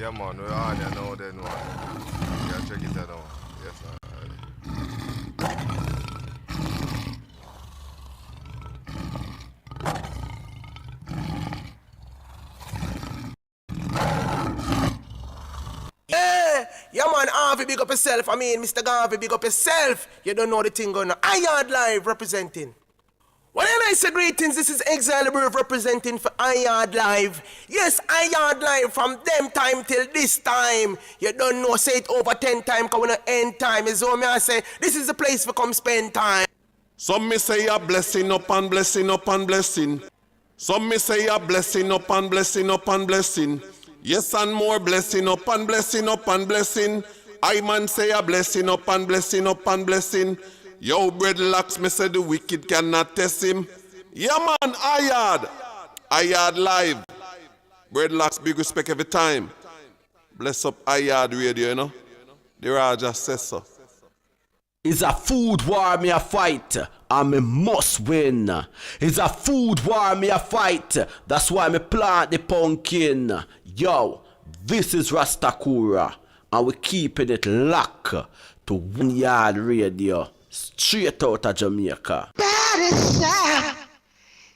Yeah, man, we're on here now, then one. Yeah, check it out now. Yes, sir. Yeah, man, Harvey, big up yourself. I mean, Mr. Garvey, big up yourself. You don't know the thing going on. Yaad Live representing. Well, I say greetings. This is Exile Brave representing for Yaad Live. Yes, Yaad Live from them time till this time. You don't know, say it over 10 times, because when end time is all me I say, this is the place for come spend time. Some may say a blessing up and blessing up and blessing. Some may say a blessing up and blessing up and blessing. Yes, and more blessing up and blessing up and blessing. I man say a blessing up and blessing up and blessing. Yo, breadlocks, me say the wicked cannot test him. Yeah, man, Yaad Live. Breadlocks, big respect every time. Bless up Yaad Radio, you know. The Raja says so. It's a food war me a fight, and me must win. It's a food war me a fight, that's why me plant the pumpkin. Yo, this is Rastakura, and we keeping it locked to Yaad Radio, straight out of Jamaica. Barista,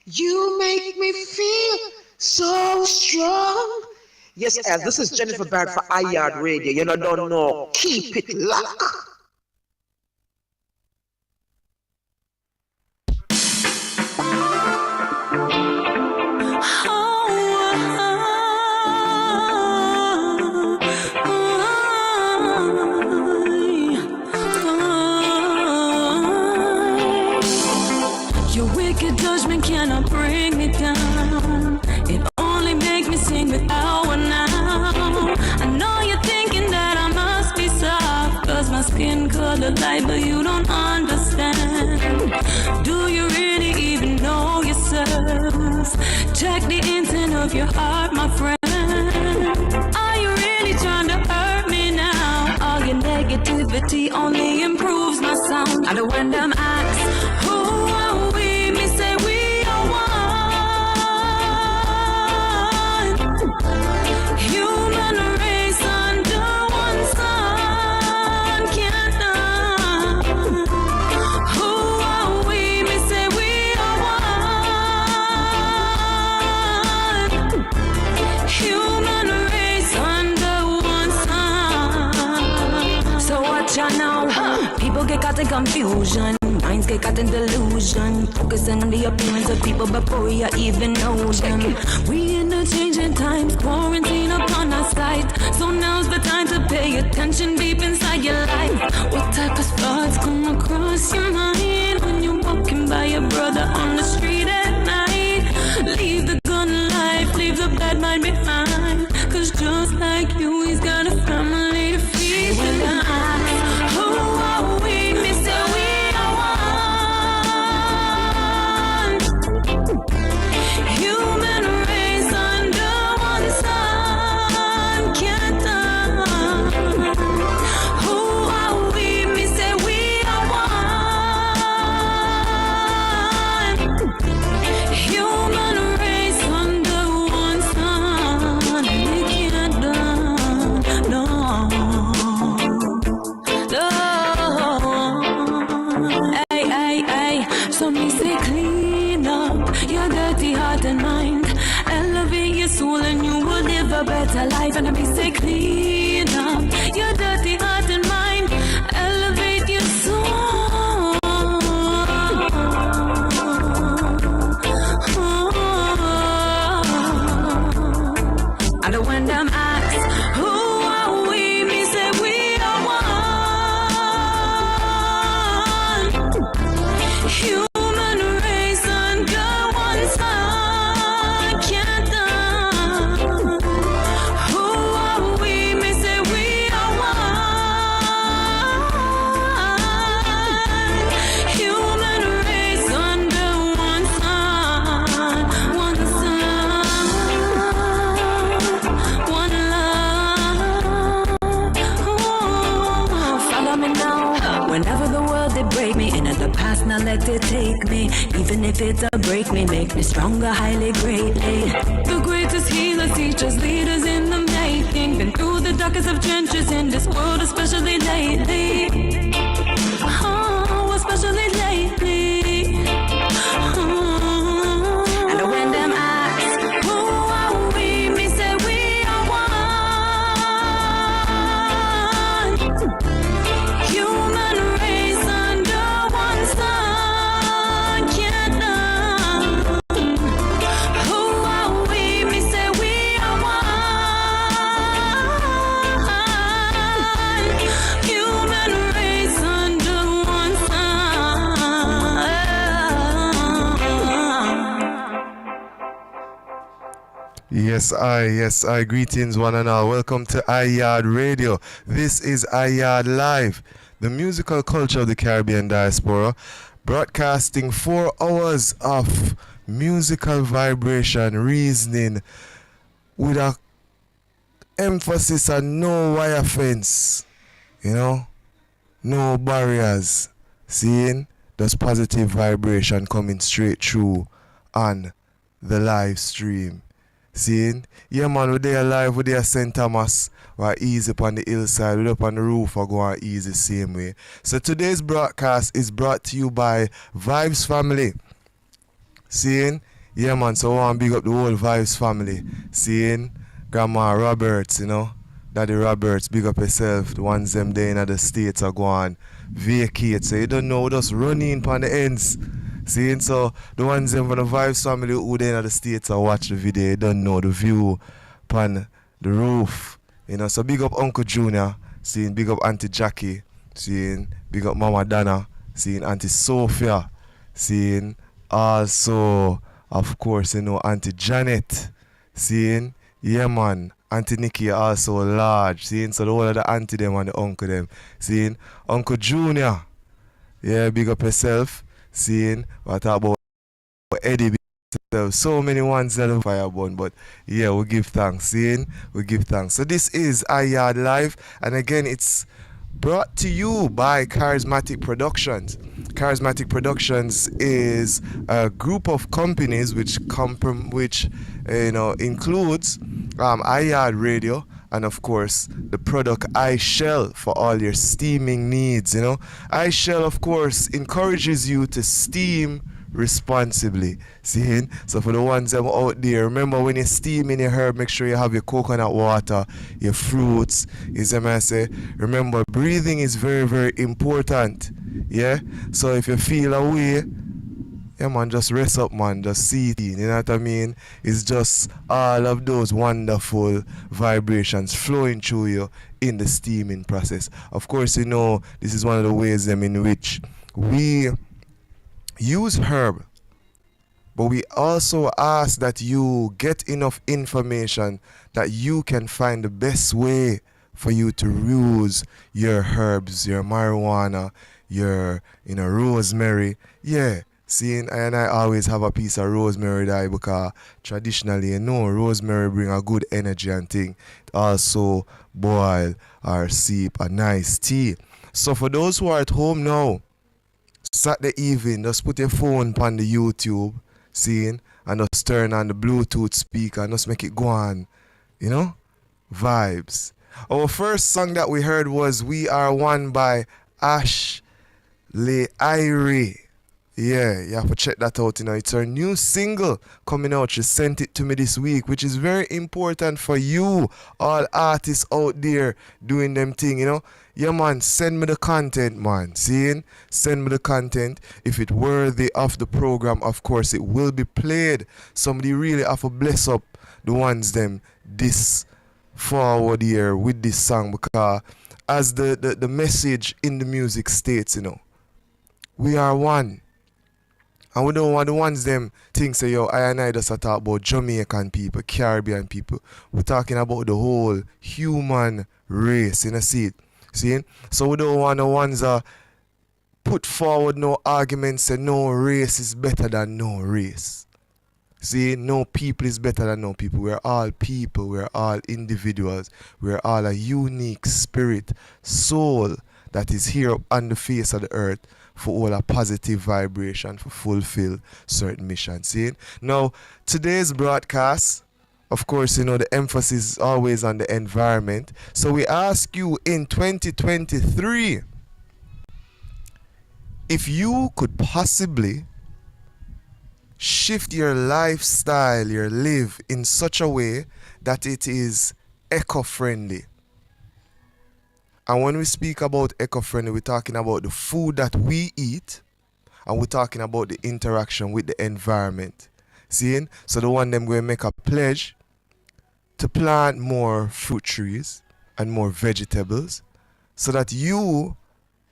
you make me feel so strong. Yes, this is Jennifer Barrett for Yaad Radio. You know, don't know, keep it locked. Cannot bring me down. It only makes me sing without one now. I know you're thinking that I must be soft, cause my skin color light, but you don't understand. Do you really even know yourself? Check the intent of your heart, my friend. Are you really trying to hurt me now? All your negativity only improves my sound. I don't want them acts. Who are we? Me say we. Get caught in confusion, minds get caught in delusion, focusing on the appearance of people before you even know them. We in the changing times, quarantine upon our sight, so now's the time to pay attention deep inside your life. What type of thoughts come across your mind when you're walking by your brother on the street at night? Leave the gun life, leave the bad mind behind, cause just like you, he's got a family to feed. With an eye, who are we? Better life, and I be say clean up your dirty heart and mind, elevate your soul. I don't want them acts. Who are we? Me say we are one. Human race under one sun. Can't now let it take me, even if it'll break me, make me stronger, highly greatly. The greatest healers, teachers, leaders in the making, been through darkest of trenches in this world, especially lately. Oh, especially lately. And when them ask, who are we? Me say we are one. Human race under one sun. Can't know. Who are we? Me say we are one. Human race under one sun. Yes, I. Greetings, one and all. Welcome to Yaad Radio. This is Yaad Live, the musical culture of the Caribbean Diaspora, broadcasting 4 hours of musical vibration, reasoning, with a emphasis on no wire fence, no barriers. Seeing? There's positive vibration coming straight through on the live stream. Seeing? Yeah, man, we're there live, we're there St. Thomas. We're easy up on the hillside, we're up on the roof, we're going easy same way. So today's broadcast is brought to you by Vibes Family. Seeing? Yeah, man, so I want to big up the whole Vibes family. Seeing? Grandma Roberts, Daddy Roberts, big up yourself. The ones them there in the States are going vacate. So you don't know, just running on the ends. Seeing? So the ones them from the Vibes family who there in the States are watch the video, you don't know the view upon the roof. So big up Uncle Junior, seeing, big up Auntie Jackie, seeing, big up Mama Dana, seeing Auntie Sophia, seeing also, of course, Auntie Janet, seeing, yeah man, Auntie Nikki also large, seeing, so the whole of the auntie them and the uncle them, seeing, Uncle Junior, yeah, big up yourself, seeing, what about Eddie, so many ones that are fireborn, but yeah, we give thanks, seeing, we give thanks. So this is Yaad Live, and again, it's brought to you by KarisMa'atic Productions. KarisMa'atic Productions is a group of companies which includes Yaad Radio, and of course the product iShell for all your steaming needs. iShell, of course, encourages you to steam responsibly. Seeing? So for the ones that are out there, remember when you're steaming your herb, make sure you have your coconut water, your fruits. Remember, breathing is very, very important. Yeah? So if you feel away, yeah man, just rest up man, just see it, you know what I mean? It's just all of those wonderful vibrations flowing through you in the steaming process. Of course, this is one of the ways in which we use herb, but we also ask that you get enough information that you can find the best way for you to use your herbs, your marijuana, your rosemary. Yeah, seeing, and I always have a piece of rosemary there because traditionally, rosemary bring a good energy and thing. It also boil or sip a nice tea. So for those who are at home now, Saturday evening, just put your phone on the YouTube, seeing, and just turn on the Bluetooth speaker and just make it go on, vibes. Our first song that we heard was We Are One by Ashley Irie. Yeah, you have to check that out. It's her new single coming out. She sent it to me this week, which is very important for you, all artists out there doing them thing, Yeah, man, send me the content, man. Seeing? Send me the content. If it's worthy of the program, of course, it will be played. Somebody really have to bless up the ones them this forward here with this song, because as the message in the music states, we are one. And we don't want the ones them think say, I and I just talk about Jamaican people, Caribbean people. We're talking about the whole human race, see it? See? So we don't want the ones that put forward no arguments, say no race is better than no race. See, no people is better than no people. We're all people, we're all individuals, we're all a unique spirit, soul that is here on the face of the earth for all a positive vibration, for fulfill certain mission. See? Now, today's broadcast, of course, the emphasis is always on the environment. So we ask you in 2023 if you could possibly shift your lifestyle, your live in such a way that it is eco-friendly. And when we speak about eco-friendly, we're talking about the food that we eat, and we're talking about the interaction with the environment. Seeing? So the one them going to make a pledge to plant more fruit trees and more vegetables so that you,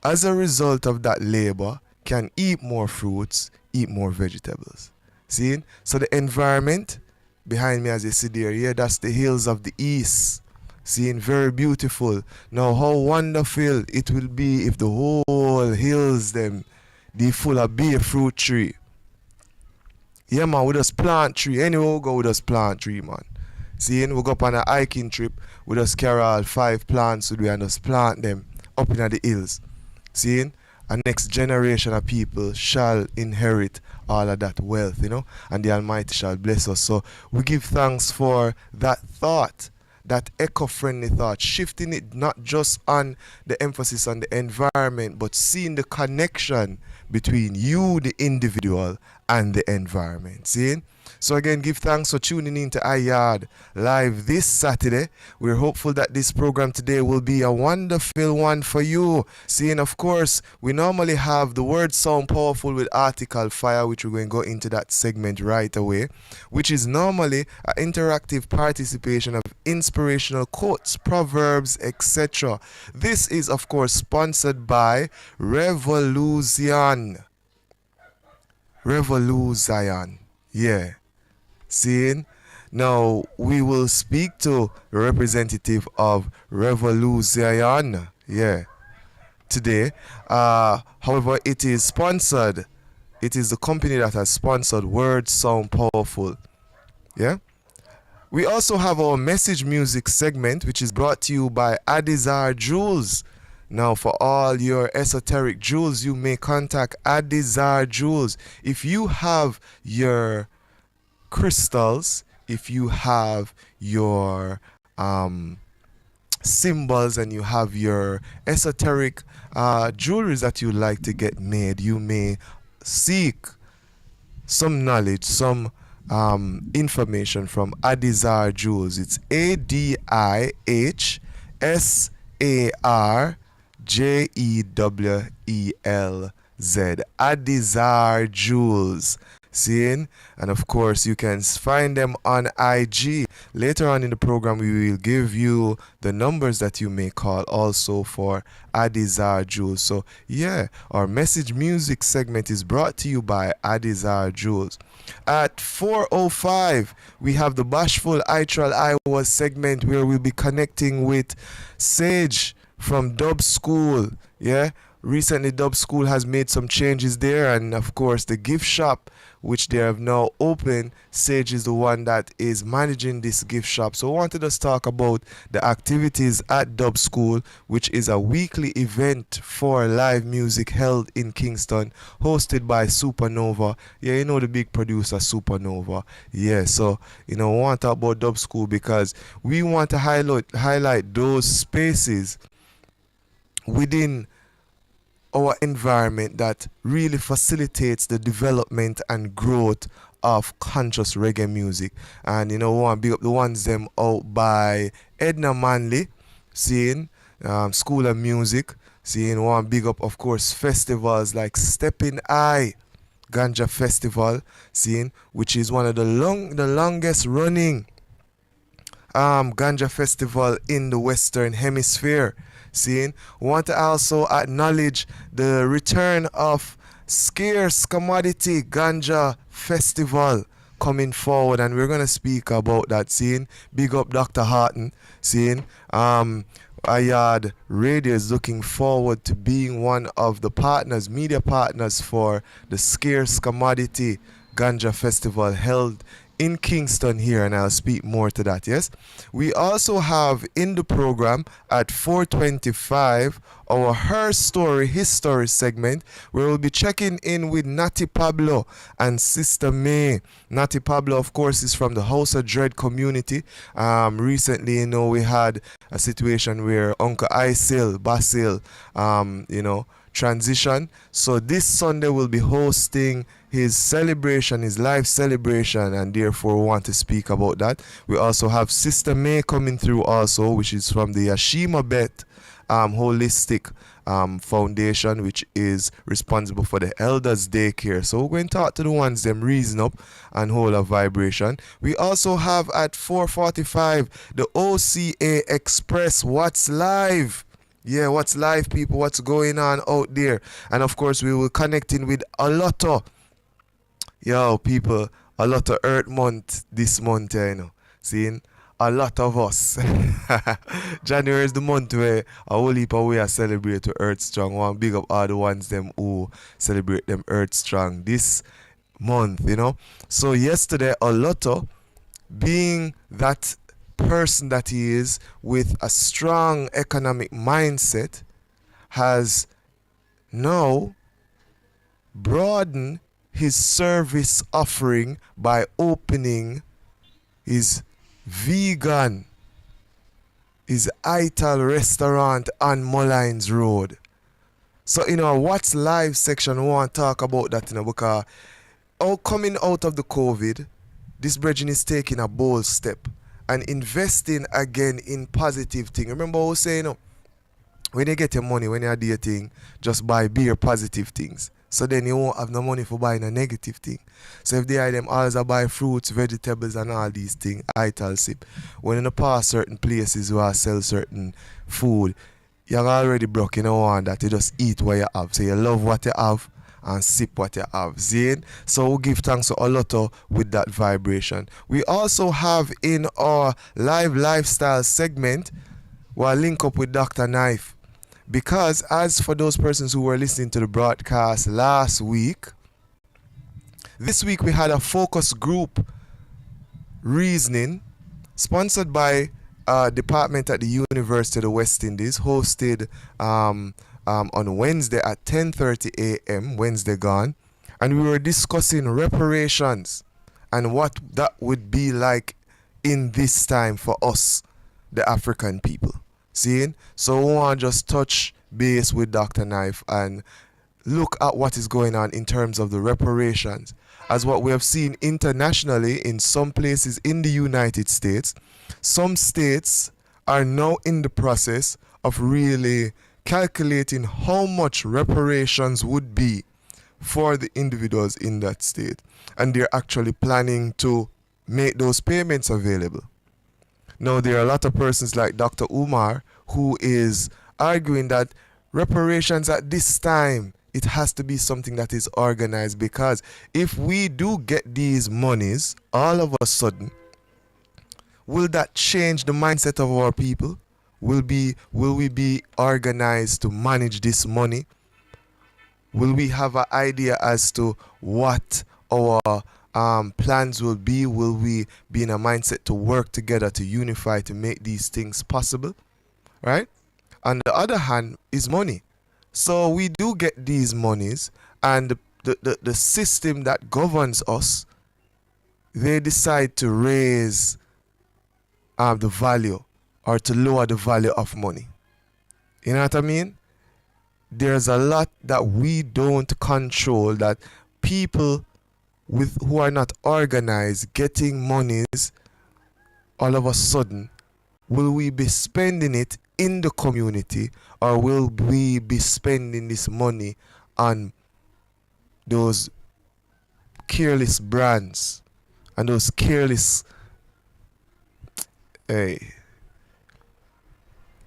as a result of that labor, can eat more fruits, eat more vegetables. Seeing? So the environment behind me as you see there, yeah, that's the hills of the east. Seeing? Very beautiful. Now how wonderful it will be if the whole hills them they full of beer fruit tree. Yeah man, we just plant tree. Anywhere we go, we just plant tree, man. Seeing? We go up on a hiking trip, we just carry all 5 plants with we and just plant them up in the hills. Seeing? A next generation of people shall inherit all of that wealth, and the Almighty shall bless us. So we give thanks for that thought, that eco-friendly thought, shifting it not just on the emphasis on the environment, but seeing the connection between you, the individual, and the environment. Seeing? So again, give thanks for tuning in to Yaad live this Saturday. We're hopeful that this program today will be a wonderful one for you. Seeing, of course, we normally have the word sound powerful with article fire, which we're going to go into that segment right away, which is normally an interactive participation of inspirational quotes, proverbs, etc. This is, of course, sponsored by Revolution. Yeah. Seeing? Now, we will speak to the representative of Revolution, today. However, it is sponsored. It is the company that has sponsored Words Sound Powerful. Yeah? We also have our message music segment, which is brought to you by Adizar Jewels. Now, for all your esoteric jewels, you may contact Adizar Jewels. If you have your crystals, if you have your symbols and you have your esoteric jewelry that you like to get made, you may seek some knowledge, some information from Adizar Jewels. It's ADIHSARJEWELZ. Adizar Jewels. Seeing? And of course, you can find them on IG. Later on in the program, we will give you the numbers that you may call also for Adizar Jewels. So, yeah, our message music segment is brought to you by Adizar Jewels. At 4:05, we have the Bashful Itral Iowa segment where we'll be connecting with Sage from Dub School. Yeah, recently Dub School has made some changes there, and of course the gift shop which they have now opened, Sage is the one that is managing this gift shop. So I wanted us to talk about the activities at Dub School, which is a weekly event for live music held in Kingston, hosted by Supernova. Yeah, you know the big producer Supernova. Yeah, so we want to talk about Dub School because we want to highlight those spaces within our environment that really facilitates the development and growth of conscious reggae music. And we want to big up the ones them out by Edna Manley, seeing School of Music, seeing want to big up of course festivals like Stepping Eye Ganja Festival, seeing which is one of the longest running Ganja Festival in the Western Hemisphere. Seeing, want to also acknowledge the return of Scarce Commodity Ganja Festival coming forward, and we're going to speak about that. Seeing, big up Dr. Harton. Seeing, Yaad Radio is looking forward to being one of the partners, media partners for the Scarce Commodity Ganja Festival held in Kingston here, and I'll speak more to that, yes? We also have in the program at 4:25 our Her Story, His Story segment, where we'll be checking in with Natty Pablo and Sister May. Natty Pablo, of course, is from the House of Dread community. Recently, we had a situation where Uncle Basil, transition. So this Sunday we'll be hosting his celebration, his live celebration, and therefore we want to speak about that. We also have Sister May coming through also, which is from the Ashima Bet Holistic Foundation, which is responsible for the Elders Daycare. So we're going to talk to the ones them reason up and hold a vibration. We also have at 4:45 the OCA Express What's Live. Yeah, what's live, people? What's going on out there? And of course, we will connect in with a lot of Earth Month this month, Seeing a lot of us. January is the month where a whole heap of we are celebrate to Earth Strong. One big up all the ones them who celebrate them Earth Strong this month, So yesterday, a lot of being that person that he is with a strong economic mindset has now broadened his service offering by opening his vegan, his Ital restaurant on Mullines Road. So in our What's Live section, we want to talk about that, because coming out of the COVID, this brethren is taking a bold step and investing again in positive things. Remember what I was saying, when you get your money, when you're dating, just buy beer positive things. So then you won't have no money for buying a negative thing. So if they are them always buy fruits, vegetables and all these things, Ital sip. When you pass certain places where sell certain food, you're already broke, want that. You just eat what you have. So you love what you have and sip what you have. Zane. So we'll give thanks to a lot with that vibration. We also have in our live lifestyle segment, we'll link up with Dr. Knife. Because as for those persons who were listening to the broadcast last week, this week we had a focus group reasoning sponsored by a department at the University of the West Indies, hosted on Wednesday at 10:30 a.m., Wednesday gone, and we were discussing reparations and what that would be like in this time for us, the African people. Seeing? So we want to just touch base with Dr. Knife and look at what is going on in terms of the reparations. As what we have seen internationally in some places in the United States, some states are now in the process of really calculating how much reparations would be for the individuals in that state. And they're actually planning to make those payments available. Now, there are a lot of persons like Dr. Umar who is arguing that reparations at this time, it has to be something that is organized, because if we do get these monies all of a sudden, will that change the mindset of our people? Will we be organized to manage this money? Will we have an idea as to what our plans will be? Will we be in a mindset to work together, to unify, to make these things possible? Right? On the other hand is money. So we do get these monies, and the system that governs us, they decide to raise the value or to lower the value of money. You know what I mean? There's a lot that we don't control, that people who are not organized getting monies all of a sudden. Will we be spending it in the community, or will we be spending this money on those careless brands and those careless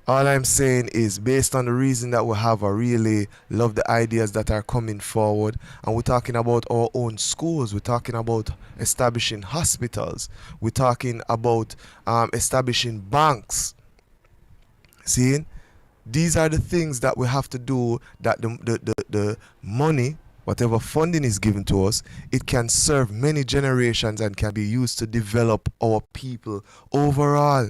all I'm saying is, based on the reason that we have, I really love the ideas that are coming forward. And we're talking about our own schools. We're talking about establishing hospitals. We're talking about establishing banks. See? These are the things that we have to do, that the money whatever funding is given to us, it can serve many generations and can be used to develop our people overall.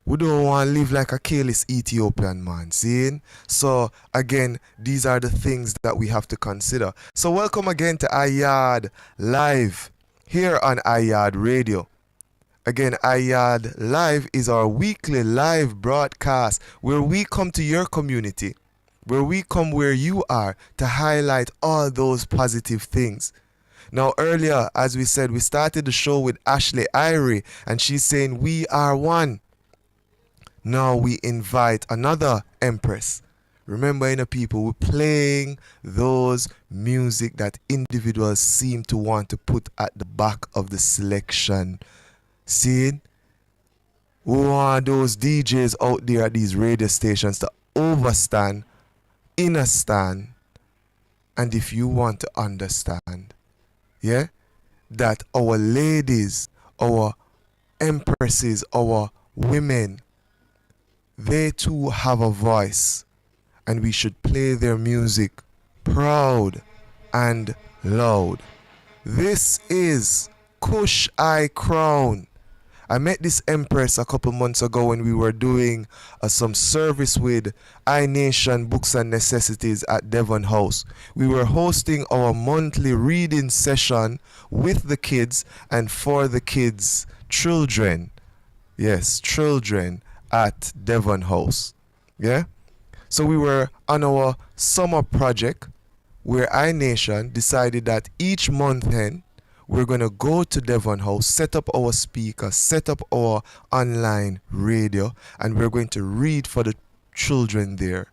We don't want to live like a careless Ethiopian man, seeing? So again, these are the things that we have to consider. So welcome again to Yaad Live here on Yaad Radio. Again, Yaad Live is our weekly live broadcast where we come to your community, where we come where you are to highlight all those positive things. Now earlier, as we said, we started the show with Ashley Irie and she's saying we are one. Now we invite another empress. Remember, people, we're playing those music that individuals seem to want to put at the back of the selection. See? We want those DJs out there at these radio stations to overstand, understand, and if you want to understand, yeah, that our ladies, our empresses, our women, they too have a voice, and we should play their music proud and loud. This is Kush I Crown. I met this empress a couple months ago when we were doing some service with iNation Books and Necessities at Devon House. We were hosting our monthly reading session with the kids and for the kids' children. Yes, children at Devon House. Yeah? So we were on our summer project where iNation decided that each month end we're going to go to Devon House, set up our speaker, set up our online radio, and we're going to read for the children there.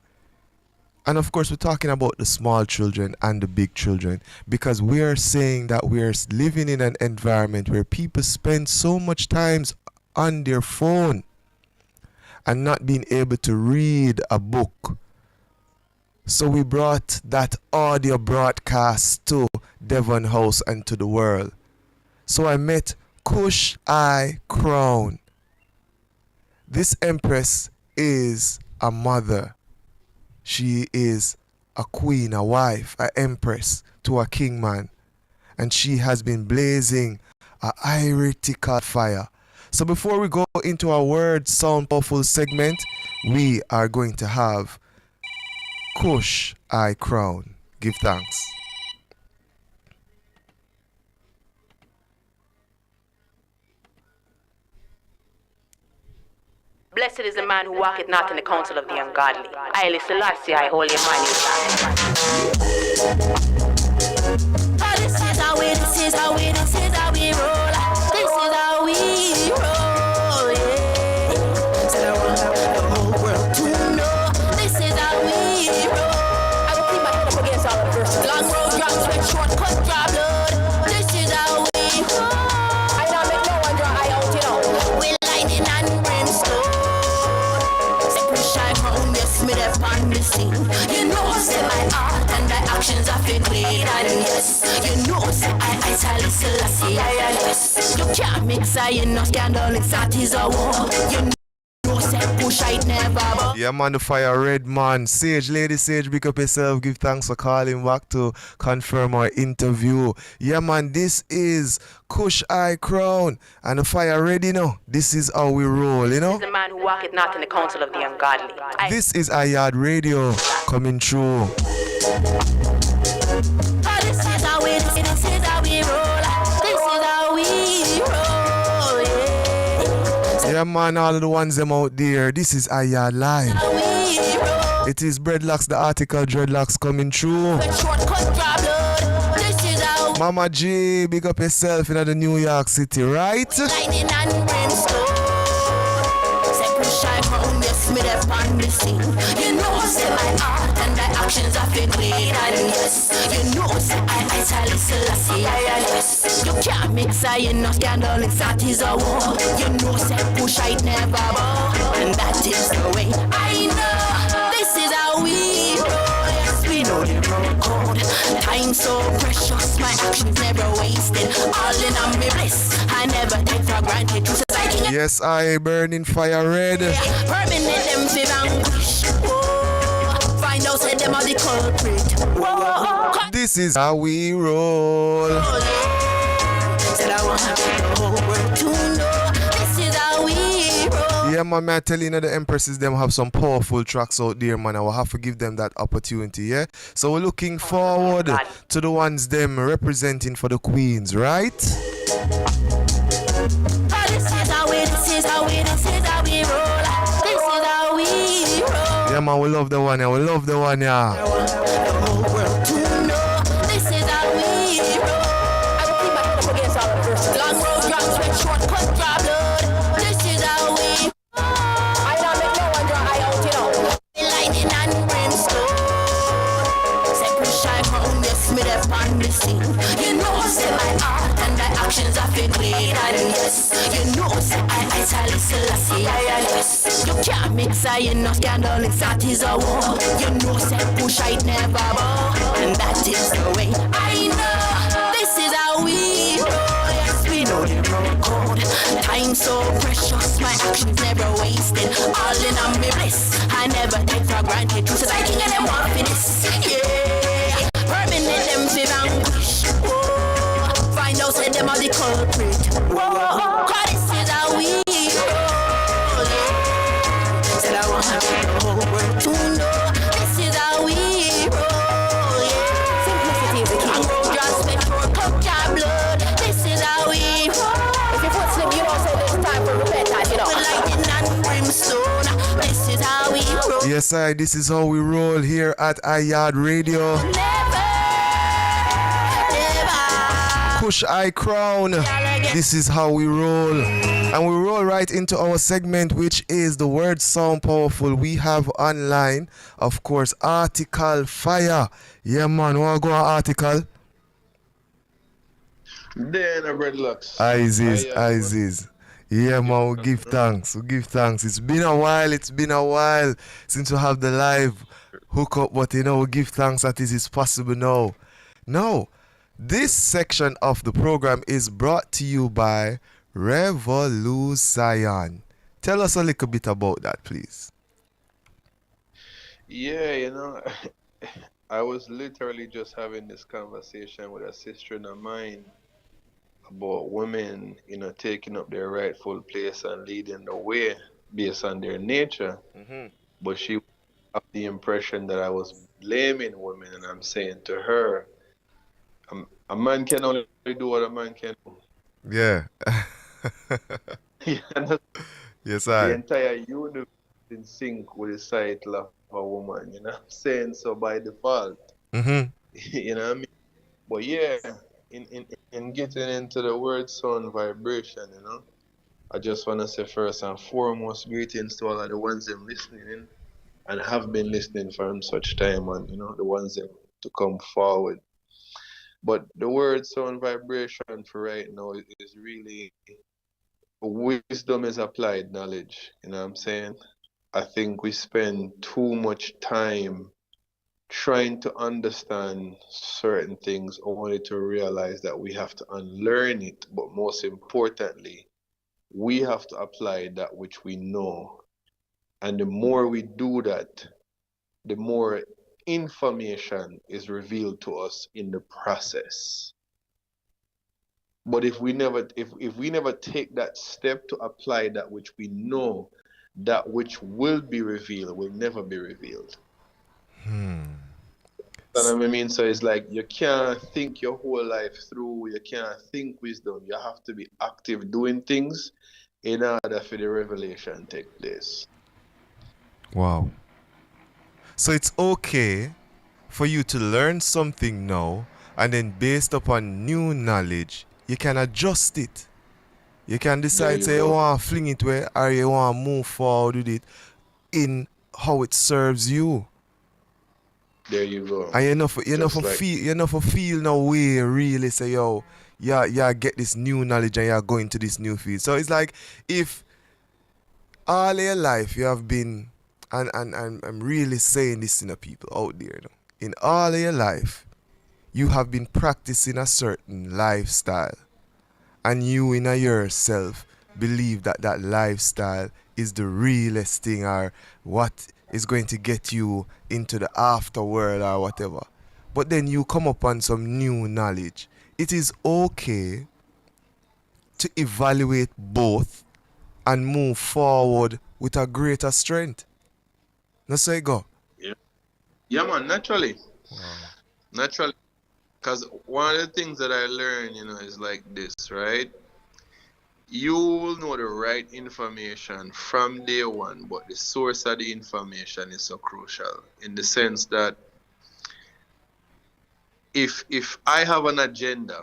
And of course, we're talking about the small children and the big children because we are saying that we're living in an environment where people spend so much time on their phone and not being able to read a book. So we brought that audio broadcast to Devon House and to the world. So I met Kush I Crown. This empress is a mother. She is a queen, a wife, an empress to a king man. And she has been blazing a heretical fire. So before we go into our word sound powerful segment, we are going to have Kush I Crown. Give thanks. Blessed is the man who walketh not in the counsel of the ungodly. I, Selassie, I hold your This is how we, this is how we, this is how we roll. This is how we roll, yeah. Said I want the whole world to know. This is how we roll. I will keep my head up against all the verses. Long road, drop sweat, shortcut, drop blood. This is how we roll. I don't make no one draw eye out, you know. We lightning and brimstone. Shine my own, yes, me there on the scene. You know, say my art and my actions have been clean. And yes, you know, say I tell you, Selassie, yes. You can't mix, you know, scandal, it's that is a war. You know, say push, I never. Yeah, man, the fire red man. Sage, Lady Sage, big up yourself. Give thanks for calling back to confirm our interview. Yeah, man, this is Kush I Crown. And the fire ready now. This is how we roll, you know. This is the man who walketh not in the counsel of the ungodly. This is Yaad Radio coming through. This is how we, this is how we roll. This is how we roll, yeah. Yeah, man, all of the ones them out there. This is Yaad Live. It is Breadlocks, the article Dreadlocks coming through. Mama G, big up yourself in the New York City, right? Lightning and brimstone. Shine my own, yes, me there on the scene. You know, say my art and my actions have been clean. And yes, you know, say I tell you, Selassie, yes. You can't mix, you know, scandal, it's that is a war. You know, say push, I never bow. And that is the way I know. This is how we roll. Yes, we know the road code. Time so precious, my actions never wasted. All in on me bliss, I never take for granted. Yes, I burning fire red. Permanent them fi vanquish. Find out say them are the culprit. This is how we roll. Said I want the whole world to know this is how we roll. Yeah, man, I tell you, the Empresses, them have some powerful tracks out there, man. I will have to give them that opportunity, yeah? So we're looking forward to the ones them representing for the Queens, right? Yeah, man, we love the one, yeah. We love the one, yeah. I want the whole world to know this is how we roll. I will keep my head up against all the verses. Long road, drop sweat, short cut, draw blood. This is how we roll. I don't make no one draw eye out, you know. Lightning and brimstone. Say push I crown, yes, me there on the scene. You know, say my art and my actions have been clean. And yes, you know, say I tell Selassie, yes. You can't mix I in no scandal, it's that is a war. You know, say push I never bow. And that is the way I know. This is how we roll. Yes, we know the road code. Time so precious, my actions never wasted. All in on me bliss, I never take for granted. Truth is I king and them want for this. Yeah, permanent them fi vanquish. Whoa, find out say them are the culprit. Whoa, cause this is how we roll. Yeah, said I want the whole world to know this is how we roll. Yeah, simplicity is the key. I'm road just make sure cut your blood. This is how we roll. If your foot slip, you know say this time for repentance, you know. With lightning and brimstone, this is how we roll. Yes, I. This is how we roll here at Yaad Radio. Push I crown. This is how we roll. And we roll right into our segment, which is the word sound powerful. We have online, of course, Article Fire. Yeah, man. Want to go on Article? Then a bread locks. Isis. Yeah, man, we give thanks. It's been a while since we have the live hookup, but we give thanks that it is possible now. Now, this section of the program is brought to you by Revolution. Tell us a little bit about that, please. Yeah, I was literally just having this conversation with a sister of mine about women, taking up their rightful place and leading the way based on their nature. Mm-hmm. But she got the impression that I was blaming women, and I'm saying to her, a man can only do what a man can do. Yeah. Yes, I. The entire universe is in sync with the cycle of a woman, I'm saying? So by default, Mm-hmm. you know what I mean? But yeah, in getting into the word sound vibration, I just want to say first and foremost, greetings to all of the ones that are listening and have been listening from such time, and the ones that to come forward. But the word sound vibration for right now is really, wisdom is applied knowledge, you know what I'm saying? I think we spend too much time trying to understand certain things only to realize that we have to unlearn it. But most importantly, we have to apply that which we know. And the more we do that, the more information is revealed to us in the process. But if we never take that step to apply that which we know, that which will be revealed will never be revealed. You know what I mean? So it's like you can't think your whole life through, you can't think wisdom. You have to be active doing things in order for the revelation to take place. Wow. So it's okay for you to learn something now, and then based upon new knowledge, you can adjust it. You can decide, say, you want to fling it where, or you want to move forward with it in how it serves you. There you go. And you know for feel no way really say, yo, yeah, get this new knowledge and you're going to this new field. So it's like if all your life you have been, and I'm really saying this to the people out there, in all of your life, you have been practicing a certain lifestyle, and you in yourself believe that that lifestyle is the realest thing or what is going to get you into the afterworld or whatever. but then you come upon some new knowledge. It is okay to evaluate both and move forward with a greater strength. That's how it go. Yeah, man, naturally. Naturally. Because one of the things that I learned, is like this, right? You will know the right information from day one, but the source of the information is so crucial in the sense that if I have an agenda,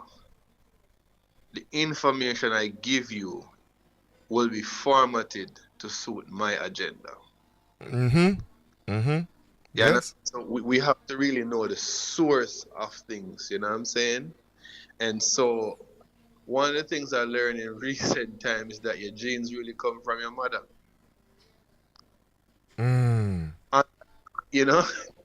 the information I give you will be formatted to suit my agenda. Yeah, Yes. so we have to really know the source of things, you know what I'm saying? And so one of the things I learned in recent times is that your genes really come from your mother. And,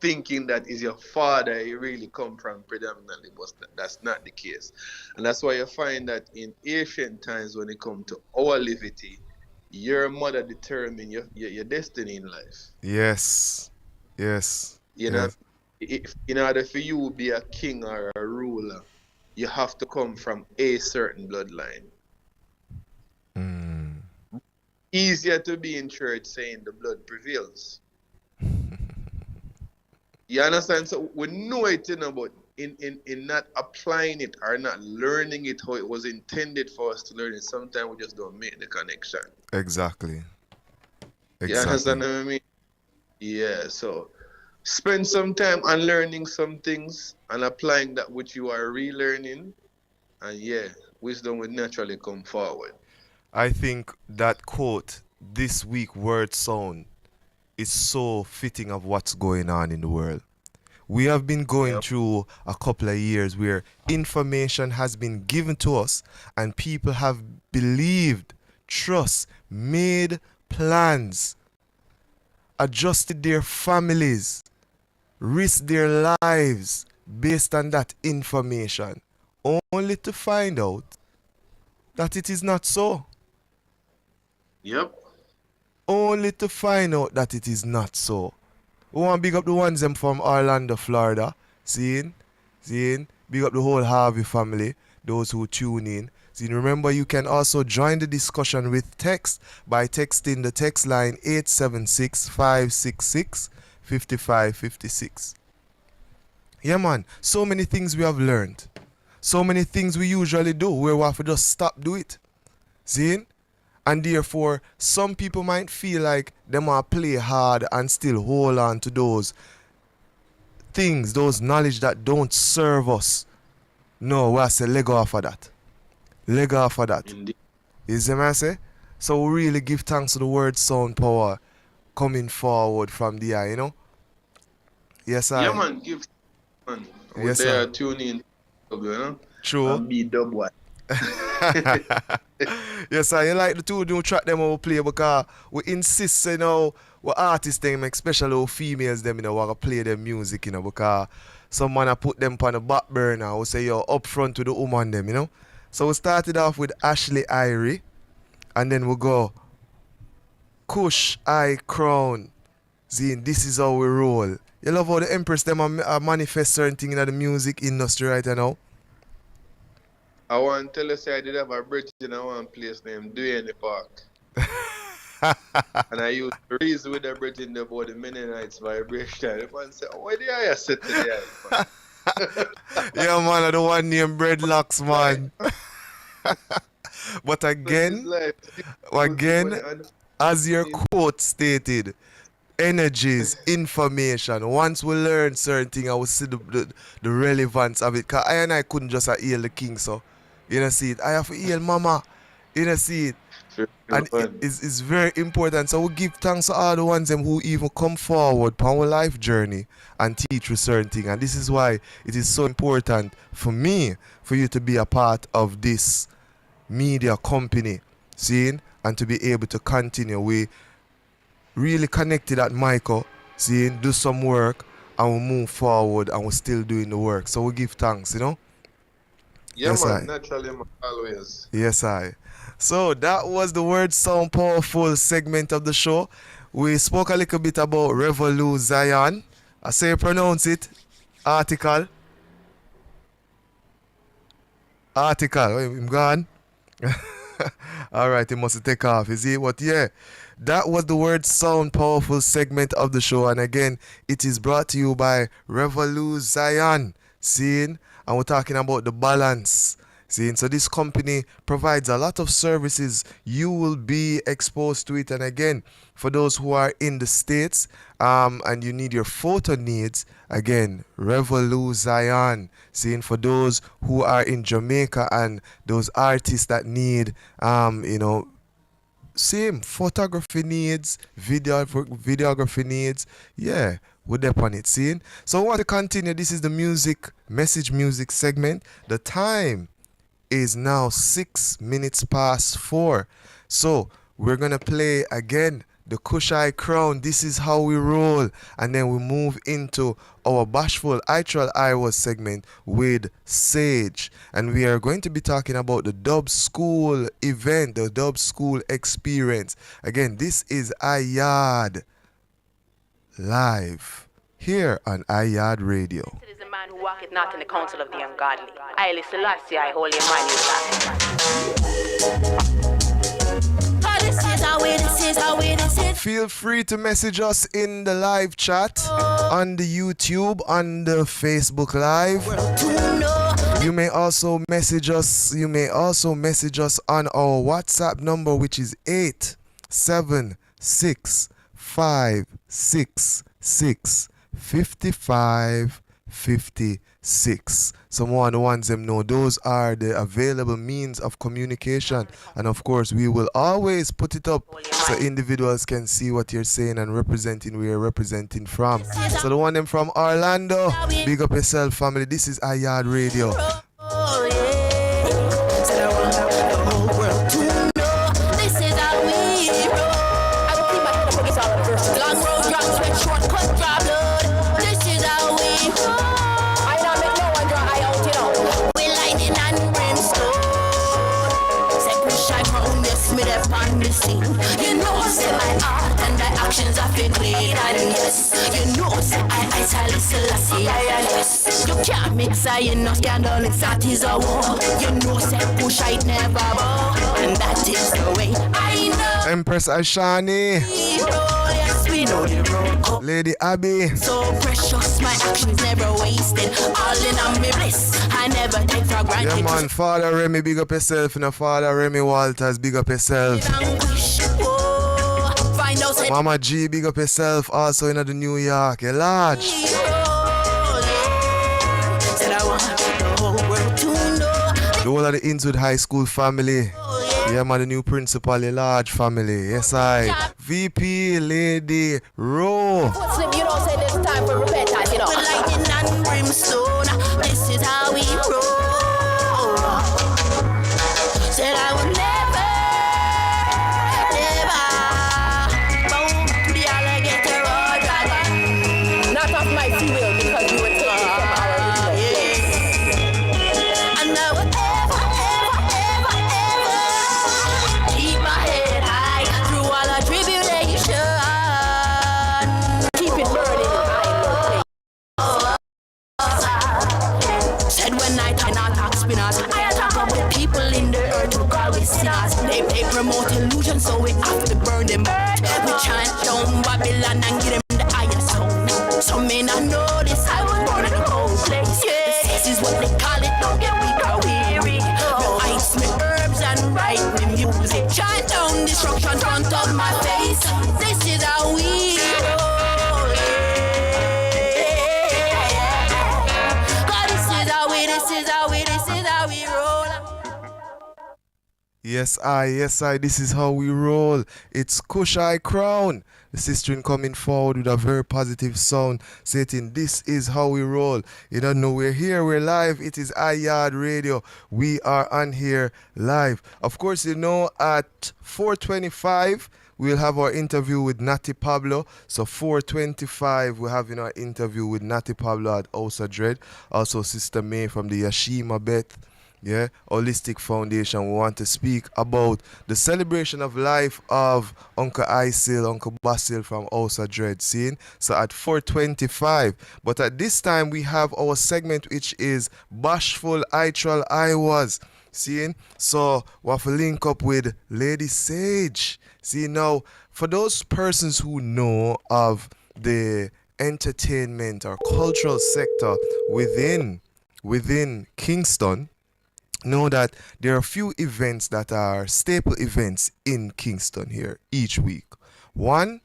thinking that is your father, you really come from predominantly, but that's not the case. And that's why you find that in ancient times when it comes to our livity, your mother determined your destiny in life. Yes. You know, if in order for you to be a king or a ruler, you have to come from a certain bloodline. Easier to be in church saying the blood prevails. You understand? So we know it, but in not applying it or not learning it how it was intended for us to learn it, sometimes we just don't make the connection. Exactly. You understand what I mean? Yeah, so spend some time on learning some things and applying that which you are relearning, and wisdom will naturally come forward. I think that quote, this week word sound, is so fitting of what's going on in the world. We have been going through a couple of years where information has been given to us and people have believed, trust, made plans, adjusted their families, risked their lives based on that information, only to find out that it is not so. Yep. Only to find out that it is not so. We want to big up the ones them from Orlando, Florida. Seeing? Big up the whole Harvey family, those who tune in. Remember, you can also join the discussion with text by texting the text line 876-566-5556. Yeah, man. So many things we have learned. So many things we usually do where we have to just stop do it. Seeing? And therefore, some people might feel like they might play hard and still hold on to those things, those knowledge that don't serve us. No, we have to leg off of that. Leg off of that. Indeed. You see what I say? So we really give thanks to the word sound power coming forward from the eye, Yes, I. Yeah, man, give man. Yes, they sir. are tuning in, True. And be dub one. Yes, sir. You like the two new track them we play because we insist, we artists them, especially we females them, want to play their music, because some man a put them on the back burner. We say, up front to the woman them, So we started off with Ashley Irie, and then we go Kush I Crown. This is how we roll. You love how the Empress them manifest certain thing in the music industry right now? I want to tell you, say I did have a bridge in one place named Duane Park. And I used to reason with the bridge in the about the Mennonites vibration. The man said, where the hell you sit today? Yeah, man, I don't want name Breadlocks, man. But again, as your quote stated, energies, information. Once we learn certain things, I will see the relevance of it. Because I couldn't just heal the king, so see it. I have to heal mama. See it. And it's very important. So we give thanks to all the ones them who even come forward on our life journey and teach you certain things. And this is why it is so important for me, for you to be a part of this media company, and to be able to continue. We really connected at Michael, do some work, and we move forward, and we're still doing the work. So we give thanks, Yeah, yes, man, naturally, man, always. Yes, I. So that was the Word Sound Powerful segment of the show. We spoke a little bit about Revolu Zion. I say pronounce it. Article. Article. Oh, him gone? All right, he must take off. You see what? Yeah, that was the word sound powerful segment of the show. And again, it is brought to you by Revolu Zion. Seeing? And we're talking about the balance. Seeing? So this company provides a lot of services. You will be exposed to it. And again, for those who are in the States and you need your photo needs, again, Revolu Zion. Seeing? For those who are in Jamaica and those artists that need, same photography needs, videography needs. Yeah, we're there on it. Seeing? So I want to continue. This is the message music segment. The time is now 6 minutes past 4. So we're gonna play again the Kushai Crown. This is how we roll, and then we move into our bashful Itral Iowa segment with Sage, and we are going to be talking about the Dub School event, the Dub School experience. Again, this is Yaad live here on Yaad Radio. It is a man who walketh not in the counsel of the ungodly. I, Selassie, I holy man. Feel free to message us in the live chat, on the YouTube, on the Facebook Live. You may also message us. You may also message us on our WhatsApp number, which is 876-566-5556. Someone wants them know those are the available means of communication, and of course we will always put it up so individuals can see what you're saying and representing where you're representing from. So the one them from Orlando, big up yourself, family. This is Yaad Radio. You know, say my art and the actions are fit clean, and yes, you know, say I tell Selassie, yes. You can't mix you know, scandal, it's that is a war. You know, say push I never bow, and that is the way I know. Empress Ashani, yes, we know the road. Lady Abby, so precious, my actions never wasted. All in on me bliss, I never take for granted. Yeah man, Father Remy, big up yourself. Father Remy Walters, big up yourself. Mama G, big up yourself. Also in the New York, you're large. The whole of the Innswood High School family. Yeah man, the new principal, a large family. Yes I. VP, Lady Ro. You know, say this time for repentance, you know. With lightning and brimstone, this is how we roll. Said I will never bow to the alligator or dragon. Not of my free will, because we were taken from our original place. And I will ever keep my head high through all the tribulation. Keep it burning, said when I talk spinners, I attack up with people in the earth who call we sinners. They promote illusion, so we have to burn them out. We chant down Babylon and give them the highest sound. Some may not know this, I was born in a cold place. This is what they call it, don't get weak or weary. No ice, me herbs and write me music. Chant down destruction front of my face. This is how we roll. God, this is how we roll. Yes I, this is how we roll. It's Kushai Crown. The sister coming forward with a very positive sound, saying this is how we roll. You don't know, we're here, we're live. It is Yaad Radio. We are on here live. Of course, you know, at 4:25 we'll have our interview with Natty Pablo. So 4:25 we're having our interview with Natty Pablo at Osa Dread. Also Sister May from the Yashima Beth. yeah, Holistic Foundation. We want to speak about the celebration of life of Uncle Isil, Uncle Basil from House of Dread, seeing? So at 4:25. But at this time, we have our segment, which is Bashful Itral I Was, seeing? So we have to link up with Lady Sage. See, now, for those persons who know of the entertainment or cultural sector within Kingston, know that there are a few events that are staple events in Kingston here each week. One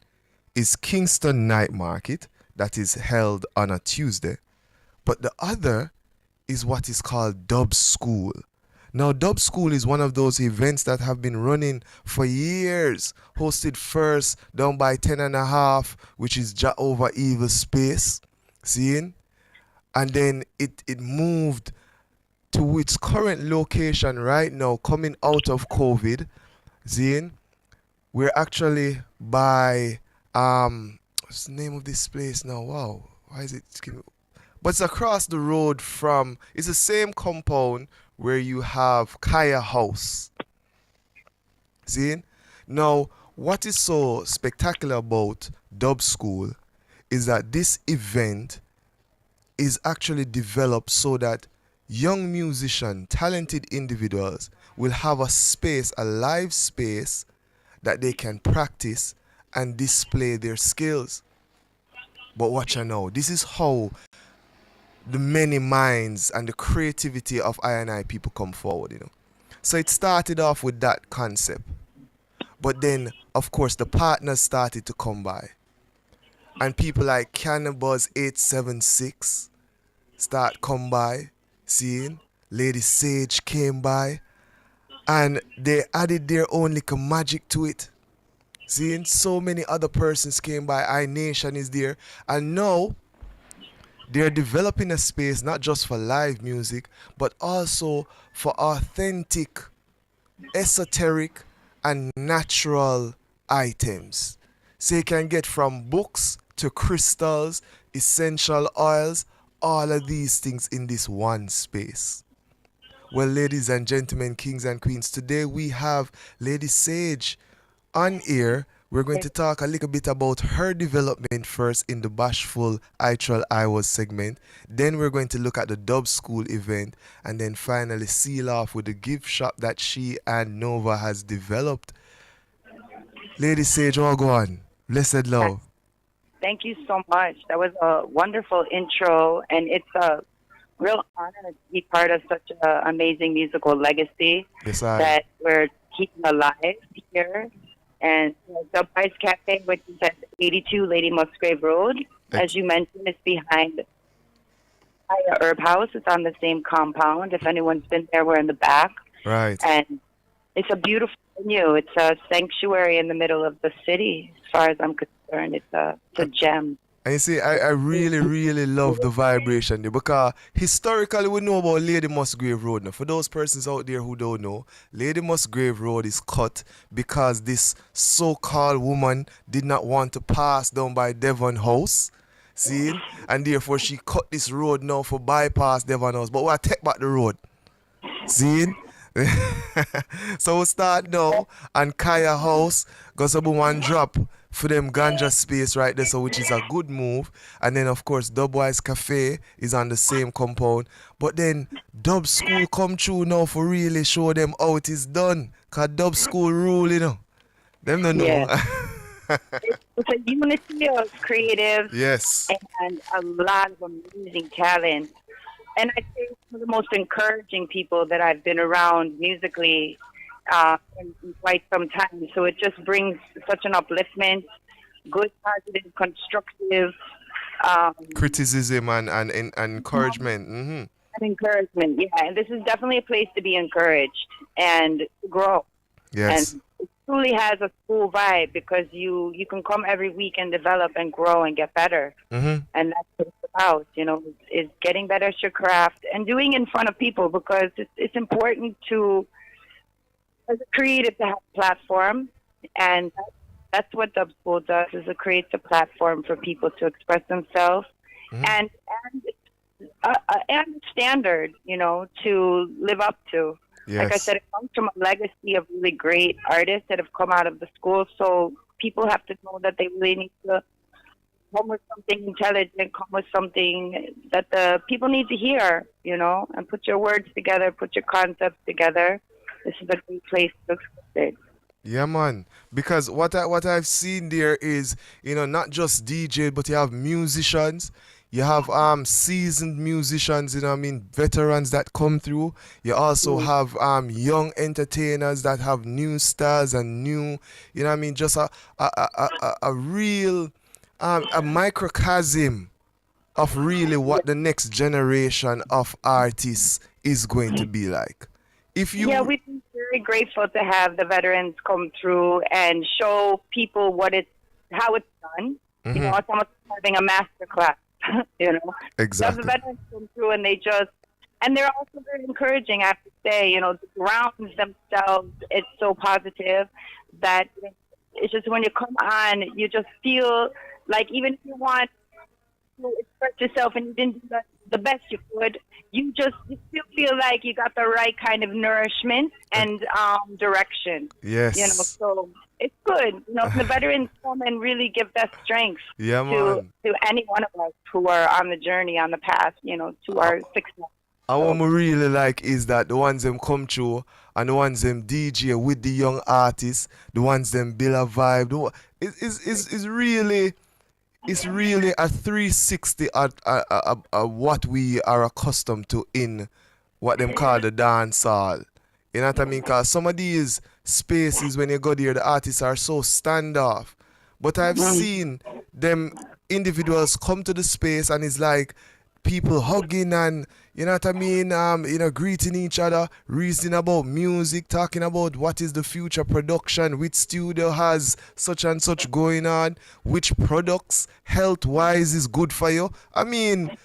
is Kingston Night Market that is held on a Tuesday, but the other is what is called Dub School. Now, Dub School is one of those events that have been running for years, hosted first down by 10 and a half, which is Jah Over Evil Space, seeing? And then it moved to its current location right now, coming out of COVID, seeing? We're actually by, what's the name of this place now? Wow, why is it? But it's across the road from, it's the same compound where you have Kaya House. See? Now, what is so spectacular about Dub School is that this event is actually developed so that young musicians, talented individuals will have a space, a live space that they can practice and display their skills. But watch out now, this is how the many minds and the creativity of I&I people come forward, you know. So it started off with that concept. But then, of course, the partners started to come by. And people like Cannabuzz 876 start come by, seeing? Lady Sage came by. And they added their own little magic to it. Seeing? So many other persons came by. iNation is there. And now, they're developing a space not just for live music, but also for authentic, esoteric, and natural items. So you can get from books to crystals, essential oils, all of these things in this one space. Well, ladies and gentlemen, kings and queens, today we have Lady Sage on air. We're going to talk a little bit about her development first in the Bashful Itral I Was segment. Then we're going to look at the Dub School event and then finally seal off with the gift shop that she and Nova has developed. Lady Sage, all go on. Blessed love. Thank you so much. That was a wonderful intro, and it's a real honor to be part of such an amazing musical legacy that we're keeping alive here. And the Vice Cafe, which is at 82 Lady Musgrave Road, as you mentioned, is behind Kaya Herb House. It's on the same compound. If anyone's been there, we're in the back. Right. And it's a beautiful venue. It's a sanctuary in the middle of the city, as far as I'm concerned. It's a gem. And you see, I really, really love the vibration there because historically we know about Lady Musgrave Road. Now, for those persons out there who don't know, Lady Musgrave Road is cut because this so-called woman did not want to pass down by Devon House. See? And therefore she cut this road now for bypass Devon House. But we'll take back the road. See? So we'll start now on Kaya House. Got some one drop for them ganja space right there, so which is a good move. And then of course Dubwise Cafe is on the same compound. But then Dub School come through now for really show them how it is done. Cause Dub School rule, you know. Them don't know. Yeah. It's a unity of creatives, yes, and a lot of amazing talent. And I think one of the most encouraging people that I've been around musically in quite some time. So it just brings such an upliftment, good, positive, constructive criticism and encouragement. Mm-hmm. And encouragement, yeah. And this is definitely a place to be encouraged and to grow. Yes. And it truly has a school vibe because you can come every week and develop and grow and get better. Mm-hmm. And that's what it's about, you know, is getting better at your craft and doing it in front of people because it's important to, as a creative, to have a platform. And that's what Dub School does, is it creates a platform for people to express themselves. Mm-hmm. And a standard, to live up to. Yes. Like I said, it comes from a legacy of really great artists that have come out of the school. So people have to know that they really need to come with something intelligent, come with something that the people need to hear, and put your words together, put your concepts together. This is a great place to express it. Yeah, man. Because what I've seen there is, not just DJ, but you have musicians. You have seasoned musicians, veterans that come through. You also have young entertainers that have new stars and new, just a real a microcosm of really what the next generation of artists is going to be like. Yeah, we've been very grateful to have the veterans come through and show people how it's done. Mm-hmm. It's almost having a master class. Exactly. The veterans come through and they're also very encouraging, I have to say. The grounds themselves, it's so positive that it's just when you come on, you just feel like even if you want to express yourself and you didn't do the best you could, you still feel like you got the right kind of nourishment and direction. Yes. So it's good. The veterans come and really give that strength to any one of us who are on the journey, on the path, to our success. And what I really like is that the ones them come through and the ones them DJ with the young artists, the ones them build a vibe. It's really a 360 at what we are accustomed to in what them call the dance hall. You know what I mean? Because some of these spaces, when you go there, the artists are so standoff. But I've seen them individuals come to the space and it's like people hugging and, you know what I mean, greeting each other, reasoning about music, talking about what is the future production, which studio has such and such going on, which products health-wise is good for you. I mean...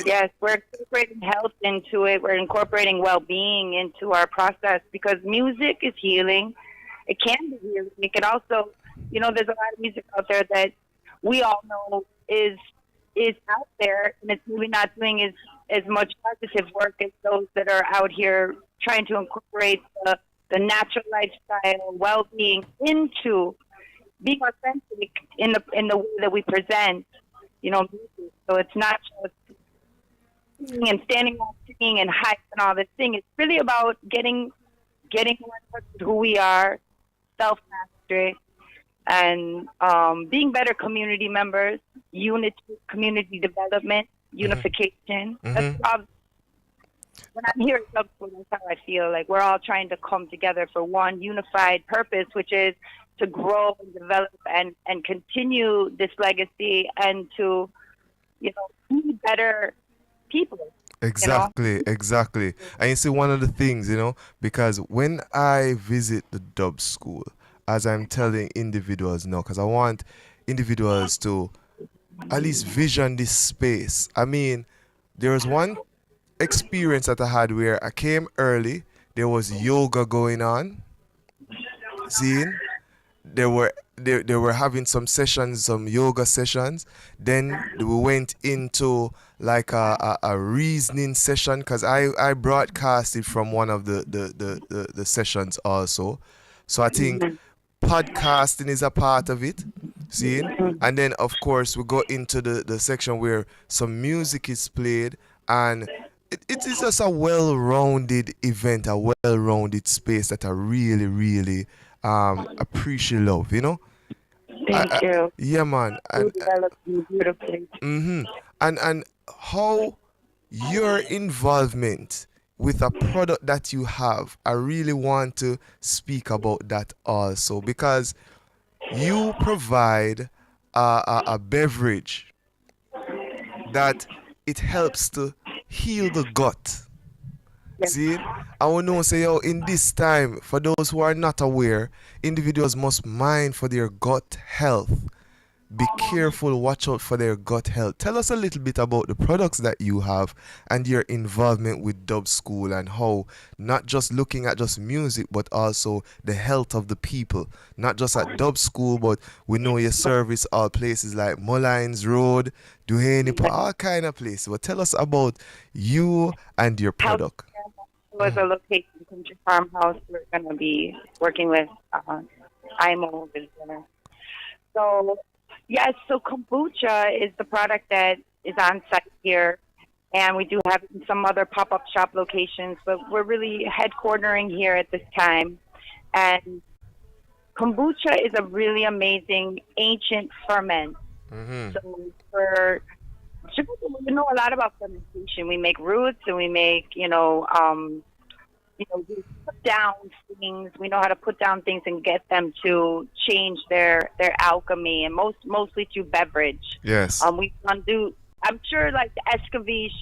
Yes, we're incorporating health into it. We're incorporating well-being into our process because music is healing. It can be healing. It can also, there's a lot of music out there that we all know is out there, and it's really not doing as much positive work as those that are out here trying to incorporate the natural lifestyle, well-being into being authentic in the way that we present, music. So it's not just singing and standing on singing and hype and all this thing. It's really about getting more in touch with who we are, self-mastery, and being better community members, unity, community development, unification. That's when I'm here at Dub School, that's how I feel. Like we're all trying to come together for one unified purpose, which is to grow and develop and continue this legacy and to, be better people. Exactly. And you see, one of the things, because when I visit the Dub School, as I'm telling individuals now, because I want individuals to at least vision this space. I mean, there was one experience that I had where I came early, there was yoga going on. Seeing? They were having some sessions, some yoga sessions. Then we went into like a reasoning session because I broadcasted from one of the sessions also. So I think podcasting is a part of it. See? And then of course we go into the section where some music is played, and it is just a well-rounded event, a well-rounded space that I really, really appreciate love, Thank you. Yeah, man. You developed me beautifully. And how your involvement with a product that you have, I really want to speak about that also, because you provide a beverage that it helps to heal the gut. Yes. See, I want to say, in this time, for those who are not aware, individuals must mind for their gut health. be careful, watch out for their gut health. Tell us a little bit about the products that you have and your involvement with Dub School, and how not just looking at just music but also the health of the people. Not just at Dub School, but we know you service all places like Mullines Road, Duhaney, all kind of places. But tell us about you and your product. Was a location, Country Farmhouse. We're going to be working with IMO over there. So, yes, so kombucha is the product that is on site here, and we do have some other pop-up shop locations, but we're really headquartering here at this time. And kombucha is a really amazing ancient ferment. So for we know a lot about fermentation. We make roots, and we make, we put down things. We know how to put down things and get them to change their alchemy, and mostly through beverage. Yes. We can do. I'm sure, like the Escovitch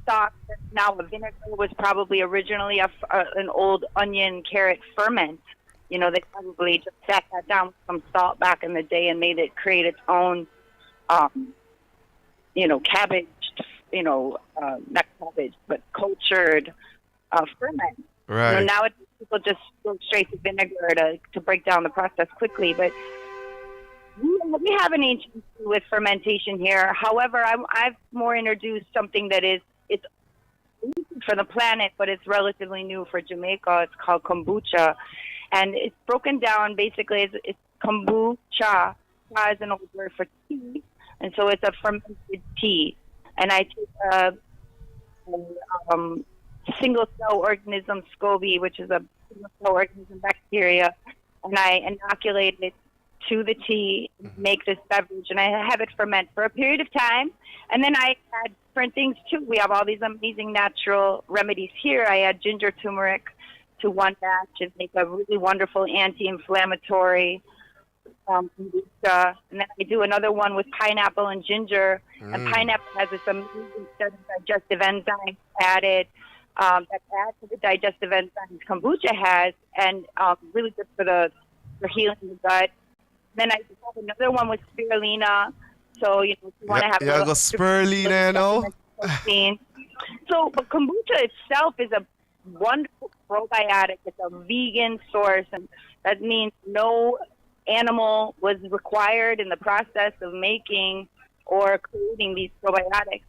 stock, now a vinegar, was probably originally an old onion carrot ferment. They probably just sat that down with some salt back in the day and made it create its own. Cabbage, not cabbage, but cultured ferment. Right. Nowadays, people just go straight to vinegar to break down the process quickly. But we have an ancient history with fermentation here. However, I've more introduced something that it's for the planet, but it's relatively new for Jamaica. It's called kombucha. And it's broken down basically it's kombucha. Cha is an old word for tea. And so it's a fermented tea. And I take a single-cell organism SCOBY, which is a single-cell organism bacteria, and I inoculate it to the tea, make this beverage, and I have it ferment for a period of time. And then I add different things, too. We have all these amazing natural remedies here. I add ginger turmeric to one batch and make a really wonderful anti-inflammatory kombucha, and then I do another one with pineapple and ginger. And pineapple has this amazing set of digestive enzymes added that add to the digestive enzymes kombucha has, and really good for healing the gut. Then I have another one with spirulina. So if you want to have a little spirulina, So, but kombucha itself is a wonderful probiotic. It's a vegan source, and that means no animal was required in the process of making or creating these probiotics.